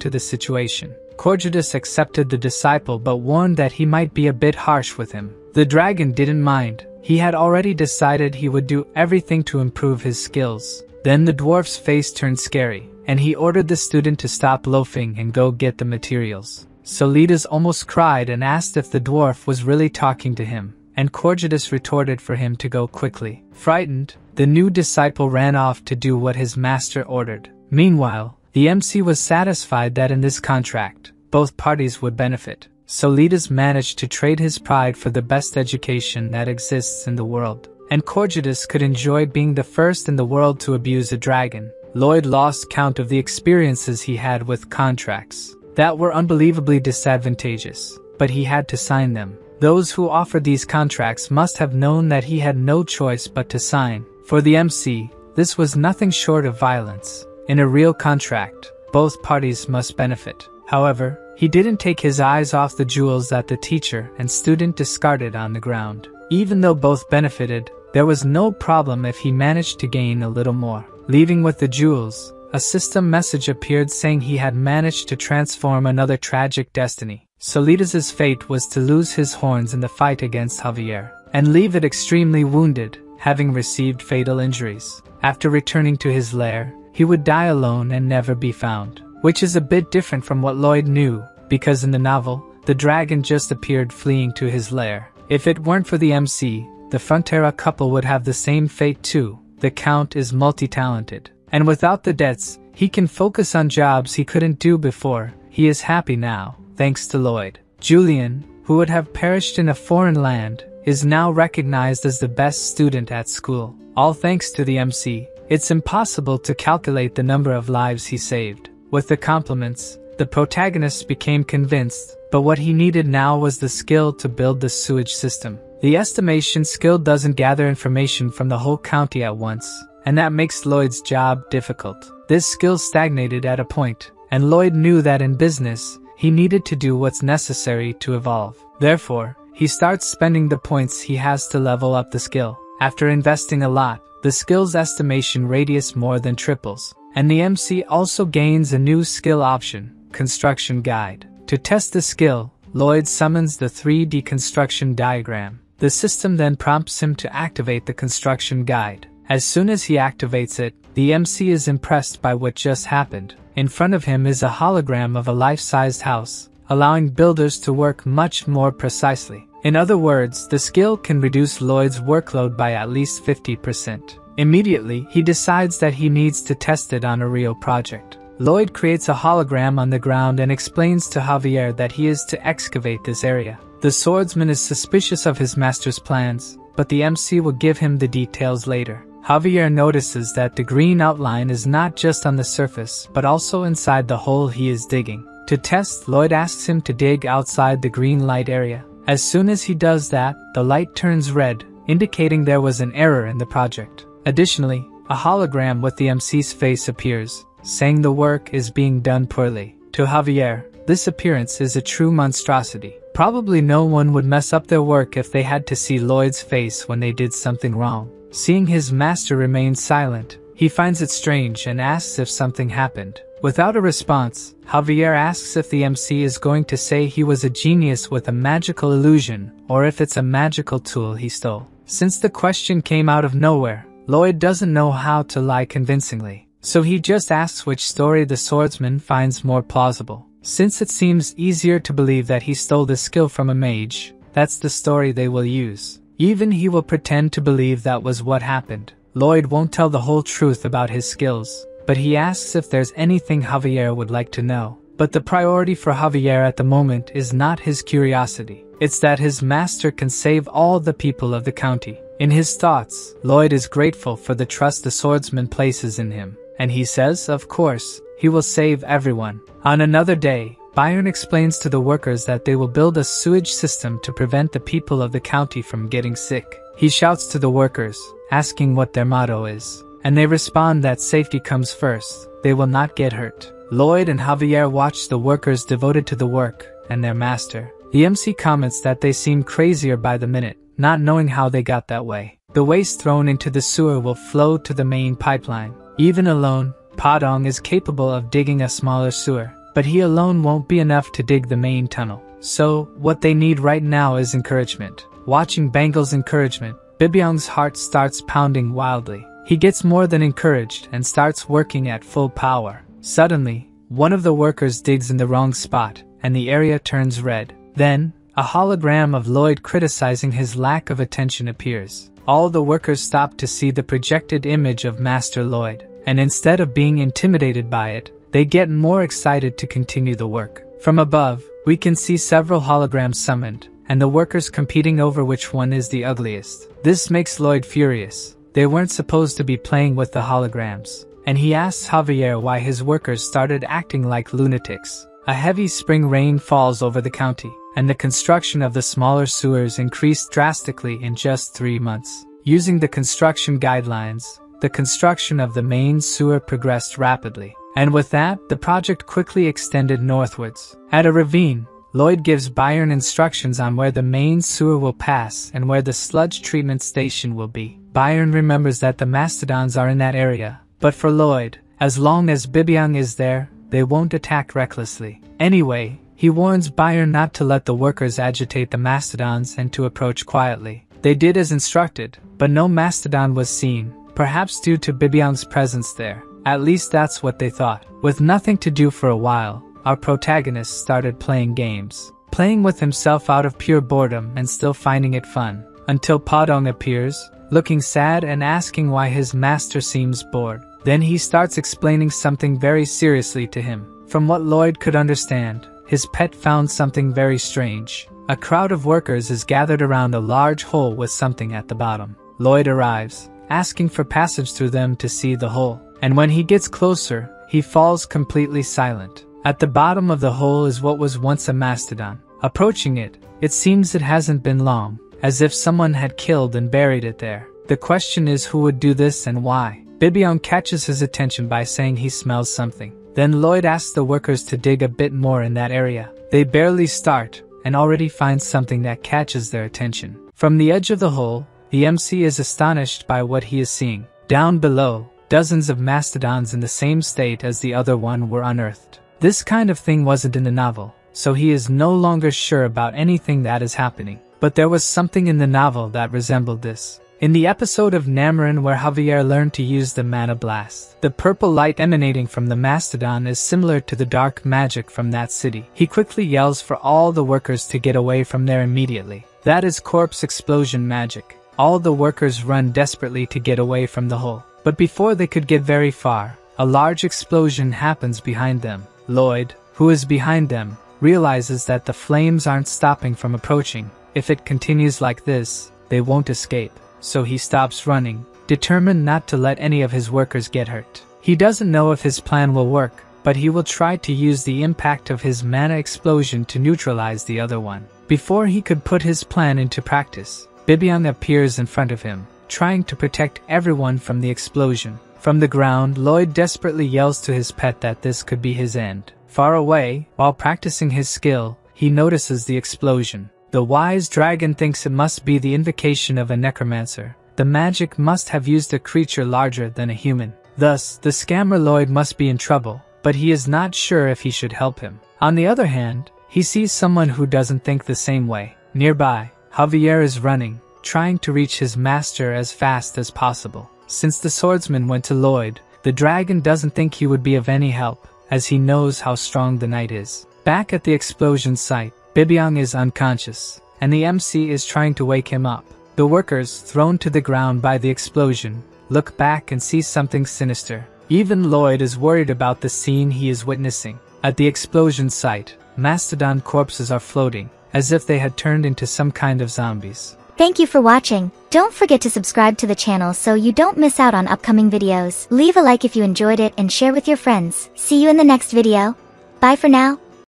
to the situation. Corjudus accepted the disciple but warned that he might be a bit harsh with him. The dragon didn't mind. He had already decided he would do everything to improve his skills. Then the dwarf's face turned scary, and he ordered the student to stop loafing and go get the materials. Solitas almost cried and asked if the dwarf was really talking to him, and Corjudus retorted for him to go quickly. Frightened, the new disciple ran off to do what his master ordered. Meanwhile, the MC was satisfied that in this contract, both parties would benefit. Solitas managed to trade his pride for the best education that exists in the world, and Corjudus could enjoy being the first in the world to abuse a dragon. Lloyd lost count of the experiences he had with contracts that were unbelievably disadvantageous, but he had to sign them. Those who offered these contracts must have known that he had no choice but to sign. For the MC, this was nothing short of violence. In a real contract, both parties must benefit. However, he didn't take his eyes off the jewels that the teacher and student discarded on the ground. Even though both benefited, there was no problem if he managed to gain a little more. Leaving with the jewels, a system message appeared saying he had managed to transform another tragic destiny. Solitas' fate was to lose his horns in the fight against Javier, and leave it extremely wounded, having received fatal injuries. After returning to his lair, he would die alone and never be found. Which is a bit different from what Lloyd knew, because in the novel, the dragon just appeared fleeing to his lair. If it weren't for the MC, the Frontera couple would have the same fate too. The Count is multi-talented, and without the debts, he can focus on jobs he couldn't do before. He is happy now, thanks to Lloyd. Julian, who would have perished in a foreign land, is now recognized as the best student at school. All thanks to the MC. It's impossible to calculate the number of lives he saved. With the compliments, the protagonist became convinced, but what he needed now was the skill to build the sewage system. The estimation skill doesn't gather information from the whole county at once, and that makes Lloyd's job difficult. This skill stagnated at a point, and Lloyd knew that in business, he needed to do what's necessary to evolve. Therefore, he starts spending the points he has to level up the skill. After investing a lot, the skill's estimation radius more than triples, and the MC also gains a new skill option, Construction Guide. To test the skill, Lloyd summons the 3D construction diagram. The system then prompts him to activate the construction guide. As soon as he activates it, the MC is impressed by what just happened. In front of him is a hologram of a life-sized house, allowing builders to work much more precisely. In other words, the skill can reduce Lloyd's workload by at least 50%. Immediately, he decides that he needs to test it on a real project. Lloyd creates a hologram on the ground and explains to Javier that he is to excavate this area. The swordsman is suspicious of his master's plans, but the MC will give him the details later. Javier notices that the green outline is not just on the surface, but also inside the hole he is digging. To test, Lloyd asks him to dig outside the green light area. As soon as he does that, the light turns red, indicating there was an error in the project. Additionally, a hologram with the MC's face appears, saying the work is being done poorly. To Javier, this appearance is a true monstrosity. Probably no one would mess up their work if they had to see Lloyd's face when they did something wrong. Seeing his master remain silent, he finds it strange and asks if something happened. Without a response, Javier asks if the MC is going to say he was a genius with a magical illusion, or if it's a magical tool he stole. Since the question came out of nowhere, Lloyd doesn't know how to lie convincingly. So he just asks which story the swordsman finds more plausible. Since it seems easier to believe that he stole the skill from a mage, that's the story they will use. Even he will pretend to believe that was what happened. Lloyd won't tell the whole truth about his skills, but he asks if there's anything Javier would like to know. But the priority for Javier at the moment is not his curiosity. It's that his master can save all the people of the county. In his thoughts, Lloyd is grateful for the trust the swordsman places in him, and he says, of course, he will save everyone. On another day, Byron explains to the workers that they will build a sewage system to prevent the people of the county from getting sick. He shouts to the workers, asking what their motto is, and they respond that safety comes first. They will not get hurt. Lloyd and Javier watch the workers devoted to the work and their master. The MC comments that they seem crazier by the minute, not knowing how they got that way. The waste thrown into the sewer will flow to the main pipeline. Even alone, Padong is capable of digging a smaller sewer, but he alone won't be enough to dig the main tunnel. So, what they need right now is encouragement. Watching Bangle's encouragement, Bibyong's heart starts pounding wildly. He gets more than encouraged and starts working at full power. Suddenly, one of the workers digs in the wrong spot, and the area turns red. Then, a hologram of Lloyd criticizing his lack of attention appears. All the workers stop to see the projected image of Master Lloyd, and instead of being intimidated by it, they get more excited to continue the work. From above, we can see several holograms summoned, and the workers competing over which one is the ugliest. This makes Lloyd furious. They weren't supposed to be playing with the holograms. And he asks Javier why his workers started acting like lunatics. A heavy spring rain falls over the county, and the construction of the smaller sewers increased drastically in just 3 months. Using the construction guidelines, the construction of the main sewer progressed rapidly. And with that, the project quickly extended northwards. At a ravine, Lloyd gives Byron instructions on where the main sewer will pass and where the sludge treatment station will be. Byron remembers that the mastodons are in that area. But for Lloyd, as long as Bibyong is there, they won't attack recklessly. Anyway, he warns Byron not to let the workers agitate the mastodons and to approach quietly. They did as instructed, but no mastodon was seen, perhaps due to Bibyong's presence there. At least that's what they thought. With nothing to do for a while, our protagonist started playing games. Playing with himself out of pure boredom and still finding it fun. Until Padong appears, looking sad and asking why his master seems bored. Then he starts explaining something very seriously to him. From what Lloyd could understand, his pet found something very strange. A crowd of workers is gathered around a large hole with something at the bottom. Lloyd arrives, asking for passage through them to see the hole. And when he gets closer, he falls completely silent. At the bottom of the hole is what was once a mastodon. Approaching it, it seems it hasn't been long, as if someone had killed and buried it there. The question is who would do this and why. Bibyong catches his attention by saying he smells something. Then Lloyd asks the workers to dig a bit more in that area. They barely start, and already find something that catches their attention. From the edge of the hole, the MC is astonished by what he is seeing. Down below, dozens of mastodons in the same state as the other one were unearthed. This kind of thing wasn't in the novel, so he is no longer sure about anything that is happening. But there was something in the novel that resembled this. In the episode of Namarin where Javier learned to use the mana blast, the purple light emanating from the mastodon is similar to the dark magic from that city. He quickly yells for all the workers to get away from there immediately. That is corpse explosion magic. All the workers run desperately to get away from the hole. But before they could get very far, a large explosion happens behind them. Lloyd, who is behind them, realizes that the flames aren't stopping from approaching. If it continues like this, they won't escape. So he stops running, determined not to let any of his workers get hurt. He doesn't know if his plan will work, but he will try to use the impact of his mana explosion to neutralize the other one. Before he could put his plan into practice, Bibyong appears in front of him, trying to protect everyone from the explosion. From the ground, Lloyd desperately yells to his pet that this could be his end. Far away, while practicing his skill, he notices the explosion. The wise dragon thinks it must be the invocation of a necromancer. The magic must have used a creature larger than a human. Thus, the scammer Lloyd must be in trouble, but he is not sure if he should help him. On the other hand, he sees someone who doesn't think the same way. Nearby, Javier is running, trying to reach his master as fast as possible. Since the swordsman went to Lloyd, The dragon doesn't think he would be of any help, as he knows how strong the knight is. Back at the explosion site, Bibyong is unconscious, and the MC is trying to wake him up. The workers, thrown to the ground by the explosion, look back and see something sinister. Even Lloyd is worried about the scene he is witnessing. At the explosion site, mastodon corpses are floating, as if they had turned into some kind of zombies. Thank you for watching. Don't forget to subscribe to the channel so you don't miss out on upcoming videos. Leave a like if you enjoyed it and share with your friends. See you in the next video. Bye for now.